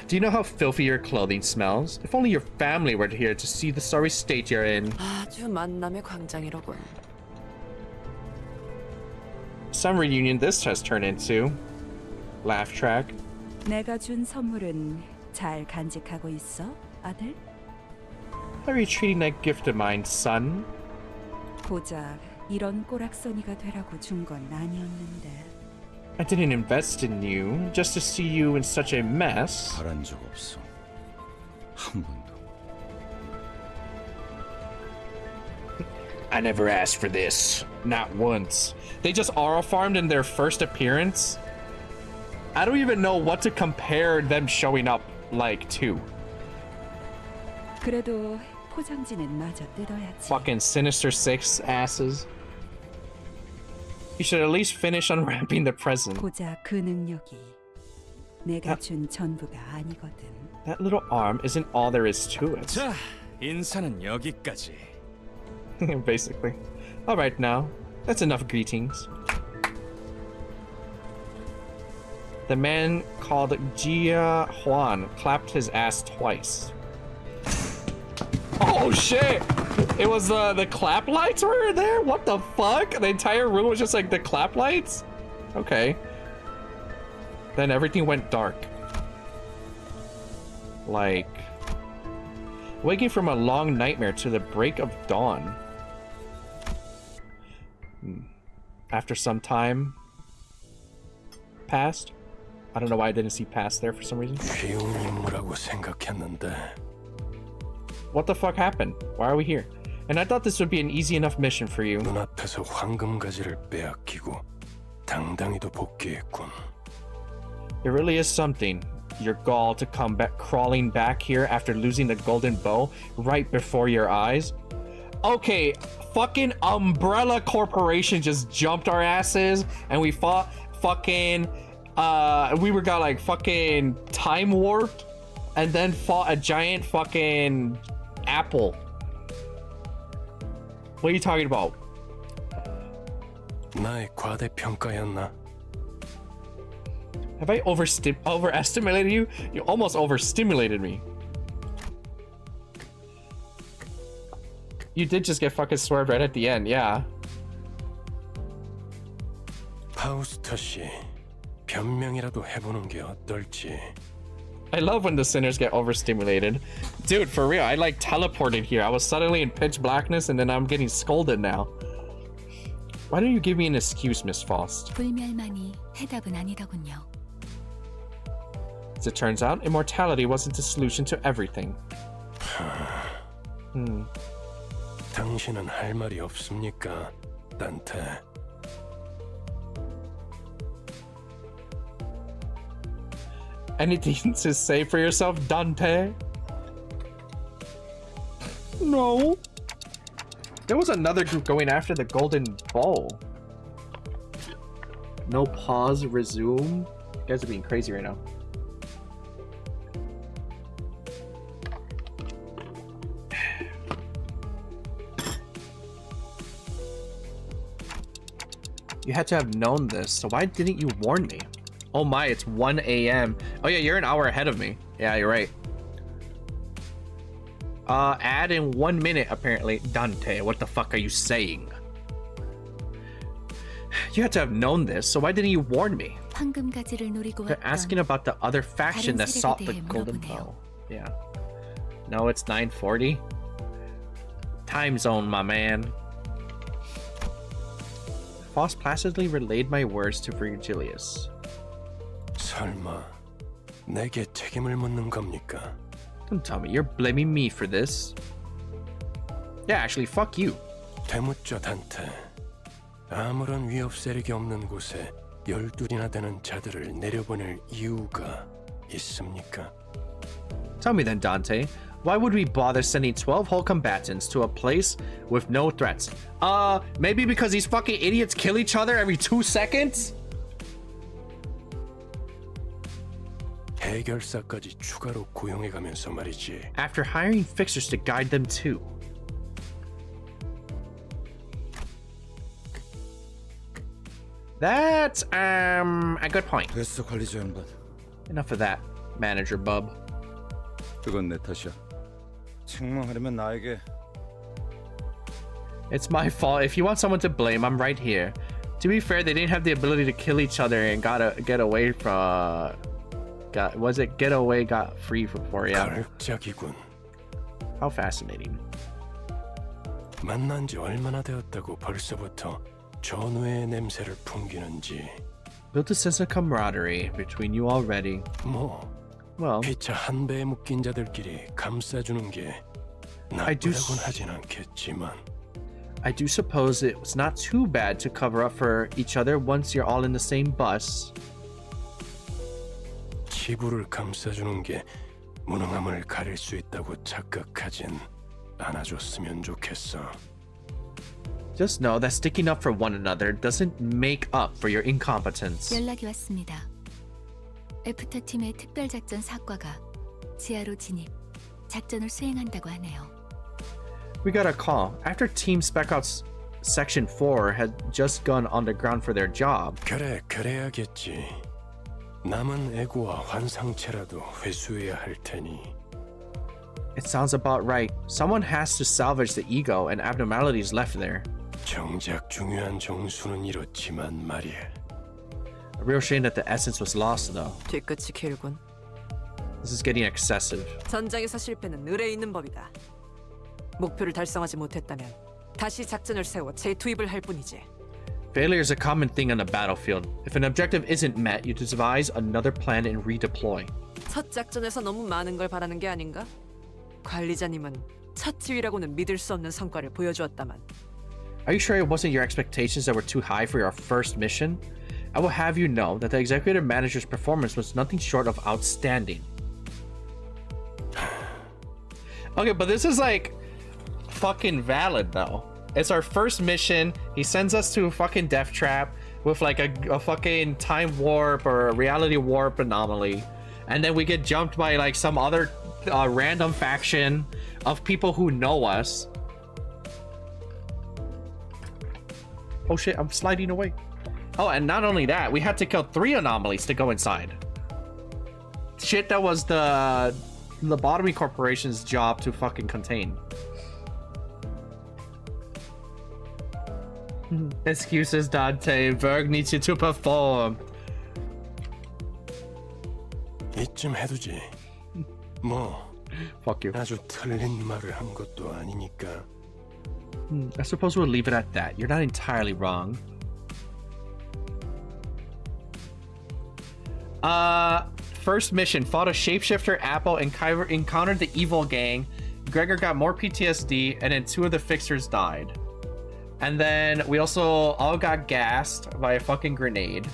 Do you know how filthy your clothing smells? If only your family were here to see the sorry state you're in. 아주 만남의 광장이로군. Some reunion this has turned into. Laugh track. 내가 준 선물은 잘 간직하고 있어, 아들? How are you treating that gift of mine, son? 고작 이런 꼬락서니가 되라고 준 건 아니었는데. I didn't invest in you just to see you in such a mess. 바란 적 없어. 한 번도. I never asked for this. Not once. They just aura farmed in their first appearance? I don't even know what to compare them showing up like to. 그래도 포장지는 마저 뜯어야지. Fucking Sinister Six asses. You should at least finish unwrapping the present. 고작 그 능력이 내가 준 전부가 아니거든. That little arm isn't all there is to it. 자, 인사는 여기까지. Basically. Alright now. That's enough greetings. The man called Jia Huan clapped his ass twice. Oh shit! It was the clap lights were there? What the fuck? The entire room was just like the clap lights? Okay. Then everything went dark. Like Waking from a long nightmare to the break of dawn. After some time passed. I don't know why I didn't see past there for some reason. What the fuck happened? Why are we here? And I thought this would be an easy enough mission for you. 눈앞에서 황금가지를 빼앗기고 당당히도 복귀했군. It really is something. Your gall to come back crawling back here after losing the golden bow right before your eyes. Okay, fucking Umbrella Corporation just jumped our asses and we fought fucking got like fucking time warped and then fought a giant fucking apple. What are you talking about? 나의 과대평가였나? Have I overestimated you? You almost overstimulated me. You did just get fucking swerved right at the end, yeah. 파우스터 씨, 변명이라도 해보는 게 어떨지. I love when the sinners get overstimulated. Dude, for real, I like teleported here. I was suddenly in pitch blackness and then I'm getting scolded now. Why don't you give me an excuse, Miss Faust? 불멸만이 해답은 아니더군요. As it turns out, immortality wasn't the solution to everything. 당신은 할 말이 없습니까, 단테? Anything to say for yourself, Dante? No. There was another group going after the golden bow. No pause, resume. You guys are being crazy right now. You had to have known this, so why didn't you warn me? Oh my, it's 1 a.m. Oh yeah, you're an hour ahead of me. Yeah, you're right. Add in 1 minute, apparently. Dante, what the fuck are you saying? You had to have known this, so why didn't you warn me? They're asking about the other faction that sought the golden bow. Yeah. No, it's 9:40. Time zone, my man. Faust placidly relayed my words to Virgilius. 설마 내게 책임을 묻는 겁니까? Don't tell me you're blaming me for this. Yeah, actually, fuck you. 되묻죠, 단테. 아무런 위협 세력이 없는 곳에 12이나 되는 자들을 내려보낼 이유가 있습니까? Tell me then, Dante. Why would we bother sending 12 whole combatants to a place with no threats? Maybe because these fucking idiots kill each other every 2 seconds? 해결사까지 추가로 고용해가면서 말이지. After hiring fixers to guide them too. That's a good point. 됐어, 관리자 양반. Enough of that, manager bub. 그건 내 탓이야. 책망하려면 나에게. It's my fault. If you want someone to blame, I'm right here. To be fair, they didn't have the ability to kill each other and get away from. Got free before, yeah. 가륵적이군. How fascinating. 만난 지 얼마나 되었다고 벌써부터 전우의 냄새를 풍기는지. Built a sense of camaraderie between you already. Well, 피차 한 배에 묶인 자들끼리 감싸주는 게 나쁘다곤 하진 않겠지만. I do suppose it's not too bad to cover up for each other once you're all in the same bus. 지부를 감싸주는 게 무능함을 가릴 수 있다고 착각하진 않아줬으면 좋겠어. Just know that sticking up for one another doesn't make up for your incompetence. 연락이 왔습니다. 애프터 팀의 특별작전 사과가 지하로 진입, 작전을 수행한다고 하네요. We got a call. After Team Spec Ops Section 4 had just gone underground for their job. 그래, 그래야겠지. 남은 에고와 환상체라도 회수해야 할 테니. It sounds about right. Someone has to salvage the ego and abnormalities left there. 정작 중요한 정수는 이렇지만 말이야. A real shame that the essence was lost, though. 뒤끝이 길군. This is getting excessive. 전장에서 실패는 을에 있는 법이다. 목표를 달성하지 못했다면 다시 작전을 세워 재투입을 할 뿐이지. Failure is a common thing on the battlefield. If an objective isn't met, you devise another plan and redeploy. 첫 작전에서 너무 많은 걸 바라는 게 아닌가? 관리자님은 첫 지휘라고는 믿을 수 없는 성과를 보여주었다만. Are you sure it wasn't your expectations that were too high for your first mission? I will have you know that the executive manager's performance was nothing short of outstanding. Okay, but this is like fucking valid though. It's our first mission. He sends us to a fucking death trap with like a fucking time warp or a reality warp anomaly. And then we get jumped by like some other random faction of people who know us. Oh shit, I'm sliding away. Oh, and not only that, we had to kill 3 anomalies to go inside. Shit that was the Lobotomy Corporation's job to fucking contain. Excuses, Dante. Berg needs you to perform. 이쯤 해두지. 뭐 Fuck you. 아주 틀린 말을 한 것도 아니니까. I suppose we'll leave it at that. You're not entirely wrong. First mission, fought a shapeshifter Apple and encountered the evil gang. Gregor got more PTSD, and then 2 of the fixers died. And then we also all got gassed by a fucking grenade.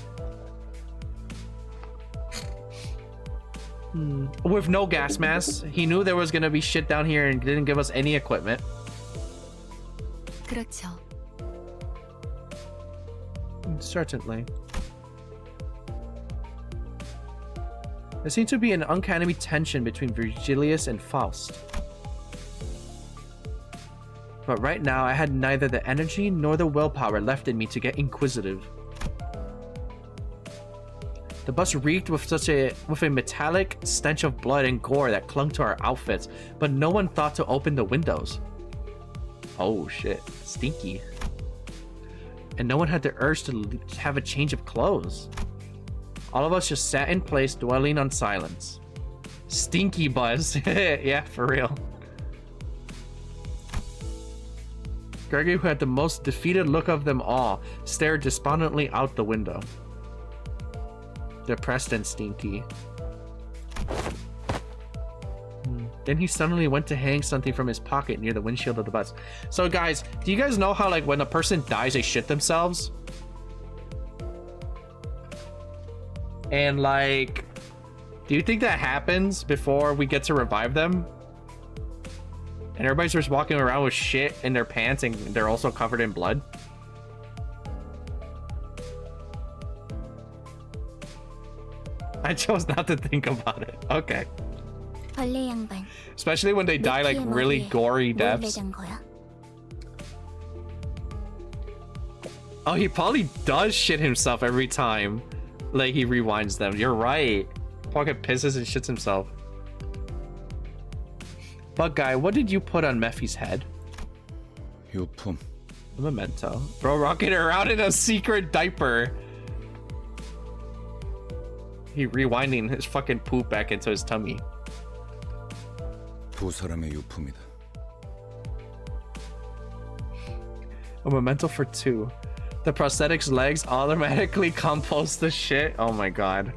With no gas masks. He knew there was gonna be shit down here and didn't give us any equipment. 그렇죠. Certainly. There seemed to be an uncanny tension between Virgilius and Faust. But right now, I had neither the energy nor the willpower left in me to get inquisitive. The bus reeked with a metallic stench of blood and gore that clung to our outfits, but no one thought to open the windows. Oh shit, stinky. And no one had the urge to have a change of clothes. All of us just sat in place, dwelling on silence. Stinky buzz. Yeah, for real. Gregory, who had the most defeated look of them all, stared despondently out the window. Depressed and stinky. Then he suddenly went to hang something from his pocket near the windshield of the bus. So guys, do you guys know how like when a person dies, they shit themselves? And like, do you think that happens before we get to revive them? And everybody's just walking around with shit in their pants and they're also covered in blood? I chose not to think about it. Okay. Especially when they die like really gory deaths. Oh, he probably does shit himself every time. Like he rewinds them. You're right. Pocket pisses and shits himself. Bug guy, what did you put on Mephi's head? 유품. A memento. Bro, rocking around in a secret diaper. He rewinding his fucking poop back into his tummy. 두 사람의 유품이다. A memento for 2. The prosthetic's legs automatically compost the shit. Oh my god.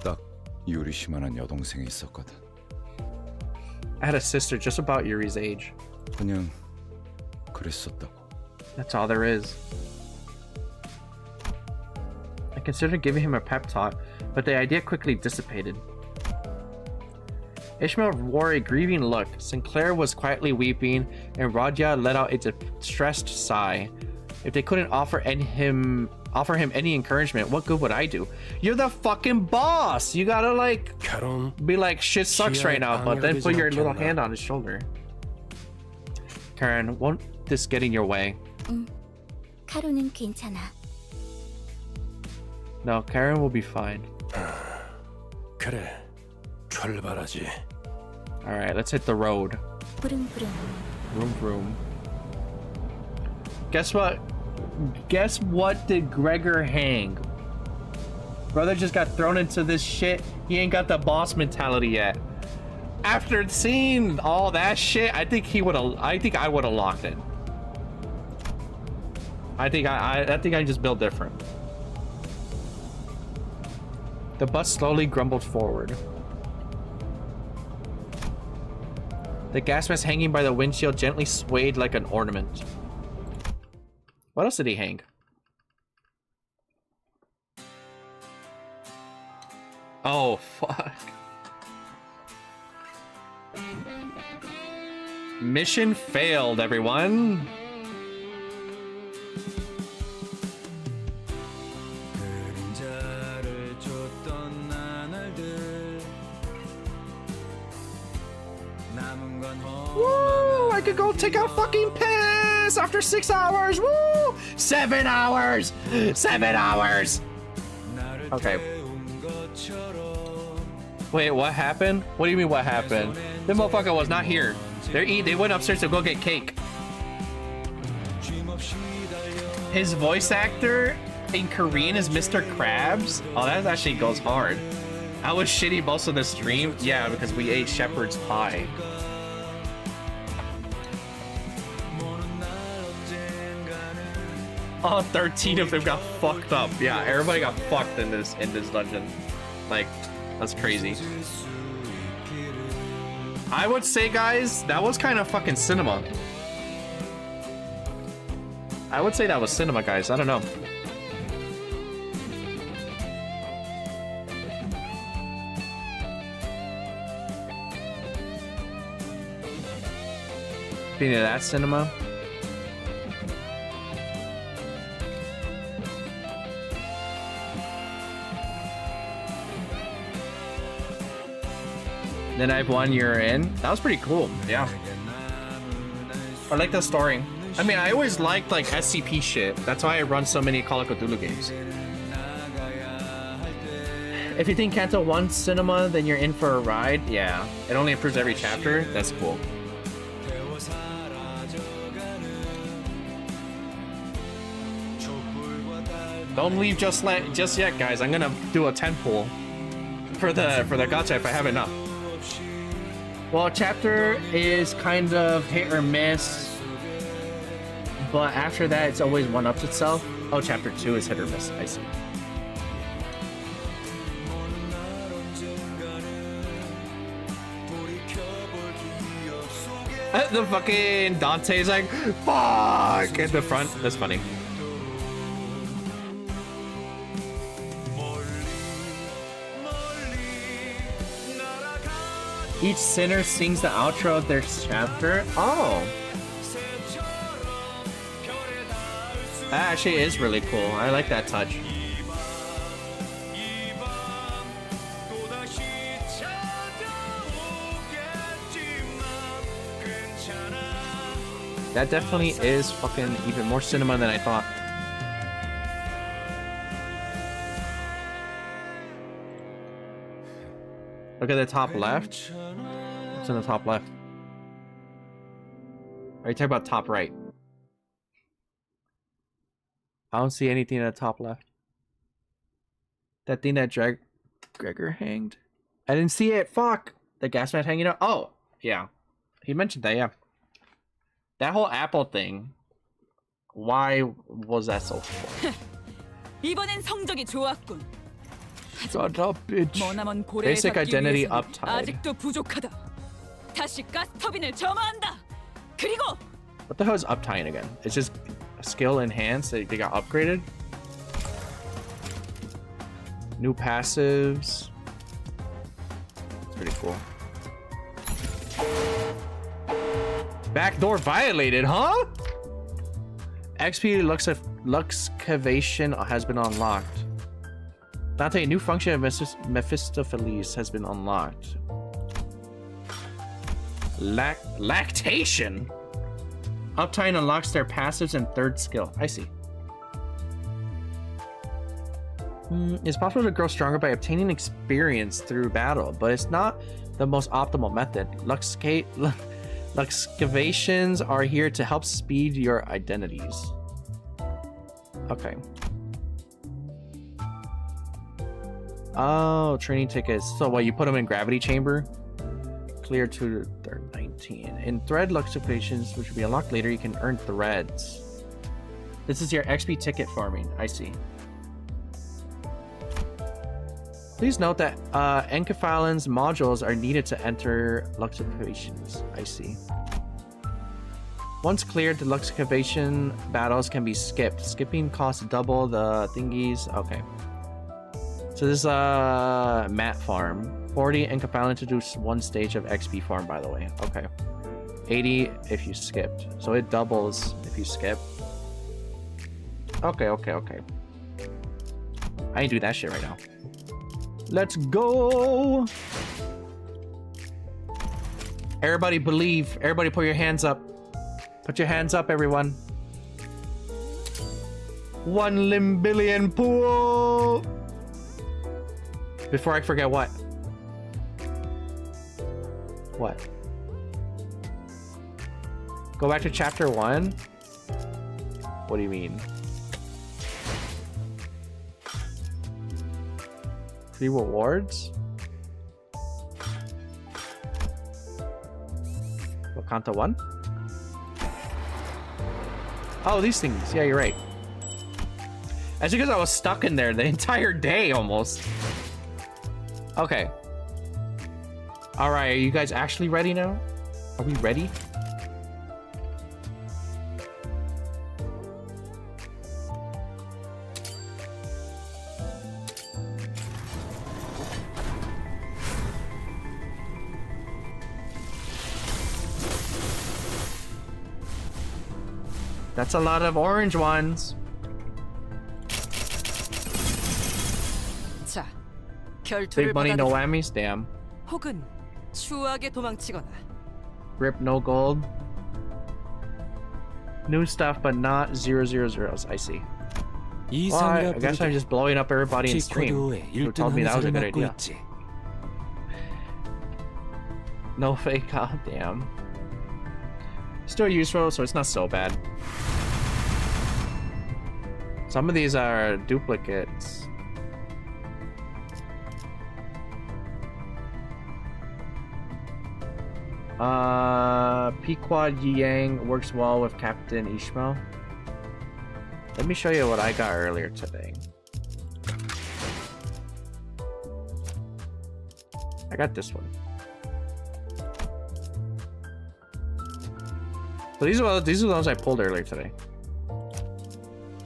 딱 유리씨만한 여동생이 있었거든. I had a sister just about Yuri's age. 그냥 그랬었다고. That's all there is. I considered giving him a pep talk, but the idea quickly dissipated. Ishmael wore a grieving look. Sinclair was quietly weeping, and Radia let out a distressed sigh. If they couldn't offer him any encouragement, what good would I do? You're the fucking boss! You gotta like be like, shit sucks right now, but then put your little hand on his shoulder. Karen, won't this get in your way? 카루는 괜찮아. No, Karen will be fine. 그래, 출발하지. Alright, let's hit the road. 부릉부릉. Vroom vroom. Guess what? Guess what did Gregor hang? Brother just got thrown into this shit. He ain't got the boss mentality yet. After seeing all that shit, I think he would have. I think I would have locked it. I think I just built different. The bus slowly grumbled forward. The gas mask hanging by the windshield gently swayed like an ornament. What else did he hang? Oh, fuck. Mission failed, everyone. Woo! I could go take a fucking piss after 6 hours. Woo! 7 hours. 7 hours. Okay. Wait, what happened? What do you mean what happened? The motherfucker was not here. They went upstairs to go get cake. His voice actor in Korean is Mr. Krabs. Oh, that actually goes hard. I was shitty most of the stream. Yeah, because we ate shepherd's pie. All 13 of them got fucked up. Yeah, everybody got fucked in this dungeon. Like, that's crazy. I would say, guys, that was kind of fucking cinema. I would say that was cinema, guys. I don't know. Speaking of that cinema. Then I've won, you're in. That was pretty cool. Yeah. I like the story. I mean, I always liked like SCP shit. That's why I run so many Call of Cthulhu games. If you think Kanto 1 cinema, then you're in for a ride. Yeah. It only improves every chapter. That's cool. Don't leave just yet, guys. I'm gonna do a 10 pull for the gacha if I have enough. Well, chapter is kind of hit or miss, but after that, it's always one-ups itself. Oh, chapter 2 is hit or miss. I see. The fucking Dante's like, fuck, in the front. That's funny. Each sinner sings the outro of their chapter. Oh. That actually is really cool. I like that touch. That definitely is fucking even more cinema than I thought. Look at the top left. What's in the top left? Are you talking about top right? I don't see anything in the top left. That thing that Gregor hanged? I didn't see it. Fuck. The gas mask hanging out. Oh, yeah. He mentioned that, yeah. That whole Apple thing. Why was that so fun? 이번엔 성적이 좋았군. Shut up, bitch. Basic identity uptide. 아직도 부족하다. 다시 가스터빈을 점화한다. 그리고 What the hell is uptime again? It's just skill enhanced. They got upgraded. New passives. It's pretty cool. Backdoor violated, huh? XP Luxcavation has been unlocked. Dante, a new function of Mephistopheles has been unlocked. Lactation? Uptime unlocks their passives and third skill. I see. It's possible to grow stronger by obtaining experience through battle, but it's not the most optimal method. Luxcavations are here to help speed your identities. Okay. Oh, training tickets. So what, you put them in gravity chamber? Clear to 19. In thread locations, which will be unlocked later, you can earn threads. This is your XP ticket farming. I see. Please note that Enkephalin's modules are needed to enter Luxevations. I see. Once cleared, the Luxevation battles can be skipped. Skipping costs double the thingies. Okay. So this is a mat farm. 40 Enkephalin to do one stage of XP farm, by the way. Okay. 80 if you skipped. So it doubles if you skip. Okay. I ain't do that shit right now. Let's go! Everybody believe. Everybody put your hands up. Put your hands up, everyone. 1 limbillion pool! Before I forget what? What? Go back to chapter 1? What do you mean? Free rewards? Wakanta 1? Oh, these things. Yeah, you're right. That's because I was stuck in there the entire day almost. Okay. Alright, are you guys actually ready now? Are we ready? That's a lot of orange ones. 자, Big 결투를 money, no 받아들여. whammies? Damn. 혹은 추하게 도망치거나. Rip, no gold. New stuff, but not 000s. I see. Well, I guess I'm just blowing up everybody in stream. Who told me that was a good idea? No fake, god damn. Still useful, so it's not so bad. Some of these are duplicates. Pequod Yang works well with Captain Ishmael. Let me show you what I got earlier today. I got this one. So these are the ones I pulled earlier today.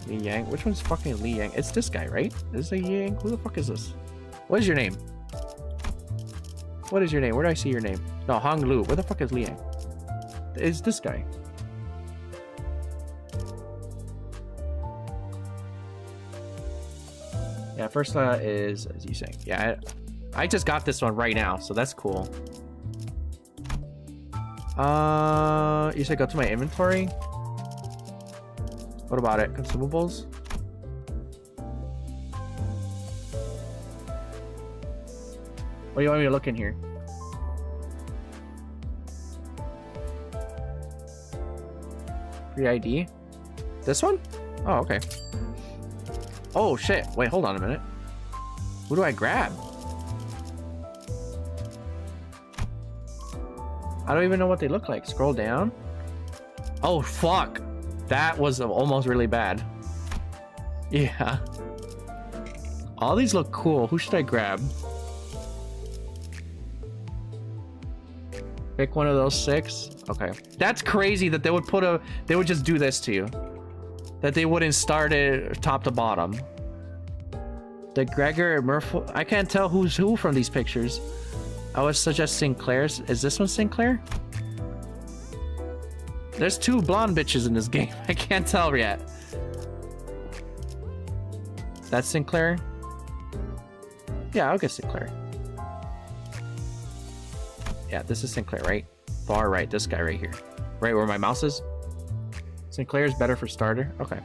Li Yang. Which one's fucking Li Yang? It's this guy, right? Is this a Yang? Who the fuck is this? What is your name? What is your name? Where do I see your name? No, Hong Lu. Where the fuck is Li Yang? It's this guy. Yeah, first is as you saying. Yeah, I just got this one right now, so that's cool. You said go to my inventory? What about it? Consumables? What do you want me to look in here? Free ID? This one? Oh, okay. Oh, shit. Wait, hold on a minute. Who do I grab? I don't even know what they look like. Scroll down. Oh, fuck. That was almost really bad. Yeah. All these look cool. Who should I grab? Pick one of those 6. Okay. That's crazy that they would they would just do this to you. That they wouldn't start it top to bottom. The Gregor Murphy. I can't tell who's who from these pictures. I would suggest Sinclair's. Is this one Sinclair? There's 2 blonde bitches in this game. I can't tell yet. That's Sinclair? Yeah, I'll get Sinclair. Yeah, this is Sinclair, right? Far right, this guy right here. Right where my mouse is? Sinclair is better for starter? Okay.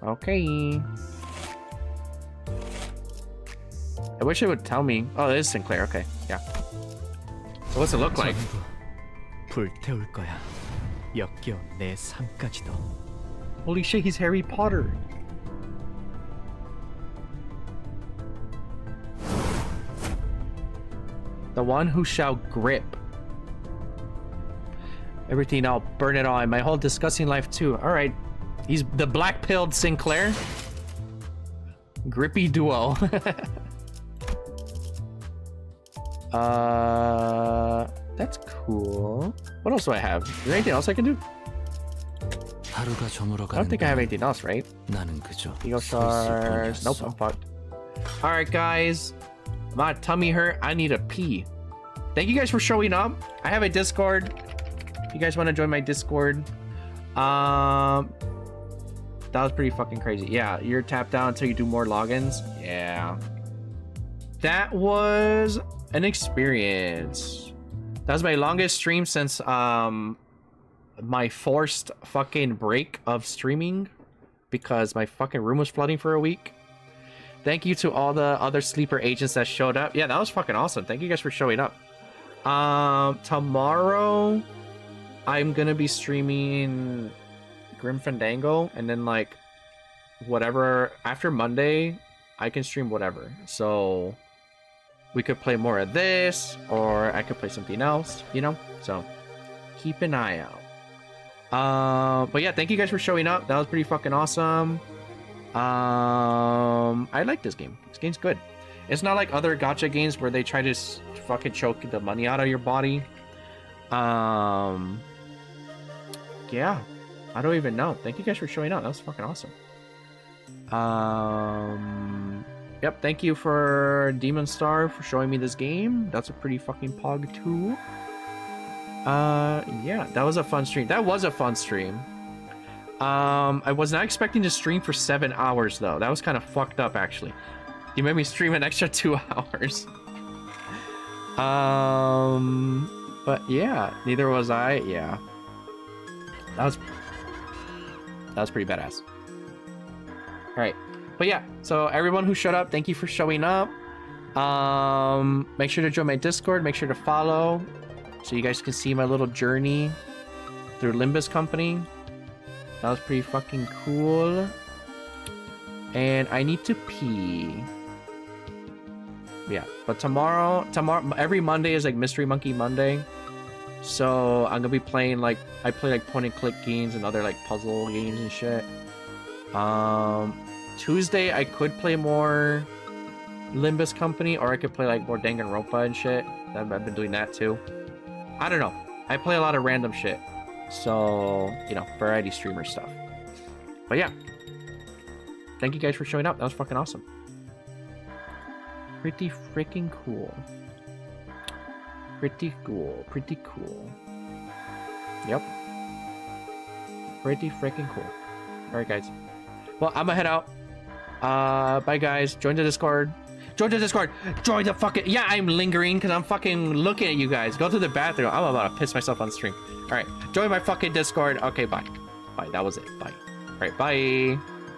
Okay. I wish it would tell me. Oh, it is Sinclair. Okay, yeah. So what's it look like? 불태울 거야. 역겨운 내 삶까지도. Holy shit, he's Harry Potter. The one who shall grip. Everything, I'll burn it all. And my whole disgusting life too. Alright. He's the black-pilled Sinclair. Grippy duo. That's cool. What else do I have? Is there anything else I can do? I don't think I have anything else, right? Ego stars. Nope, I'm fucked. Alright, guys. My tummy hurt. I need a pee. Thank you guys for showing up. I have a Discord. If you guys want to join my Discord. That was pretty fucking crazy. Yeah, you're tapped out until you do more logins. Yeah. That was an experience. That was my longest stream since my forced fucking break of streaming because my fucking room was flooding for a week. Thank you to all the other sleeper agents that showed up. Yeah, that was fucking awesome. Thank you guys for showing up. Tomorrow I'm gonna be streaming Grim Fandango, and then like whatever after Monday I can stream whatever. So we could play more of this, or I could play something else, you know? So keep an eye out. But yeah, thank you guys for showing up. That was pretty fucking awesome. I like this game. This game's good. It's not like other gacha games where they try to fucking choke the money out of your body. Yeah, I don't even know. Thank you guys for showing up. That was fucking awesome. Yep, thank you for Demon Star for showing me this game. That's a pretty fucking pog too. Yeah, that was a fun stream. That was a fun stream. I was not expecting to stream for 7 hours though. That was kind of fucked up actually. You made me stream an extra 2 hours. But yeah, neither was I. Yeah, that was pretty badass. All right, but yeah, so everyone who showed up, thank you for showing up. Make sure to join my Discord. Make sure to follow, so you guys can see my little journey through Limbus Company. That was pretty fucking cool. And I need to pee. Yeah, but tomorrow, every Monday is like Mystery Monkey Monday. So I'm gonna be playing like, I play like point and click games and other like puzzle games and shit. Tuesday I could play more Limbus Company, or I could play like more Danganronpa and shit. I've been doing that too. I don't know. I play a lot of random shit. So, you know, variety streamer stuff. But yeah. Thank you guys for showing up. That was fucking awesome. Pretty freaking cool. Pretty cool. Pretty cool. Yep. Pretty freaking cool. Alright, guys. Well, I'm gonna head out. Bye, guys. Join the Discord. Join the Discord. Join the fucking... Yeah, I'm lingering because I'm fucking looking at you guys. Go to the bathroom. I'm about to piss myself on stream. Alright. Join my fucking Discord. Okay, bye. Bye. That was it. Bye. Alright, bye.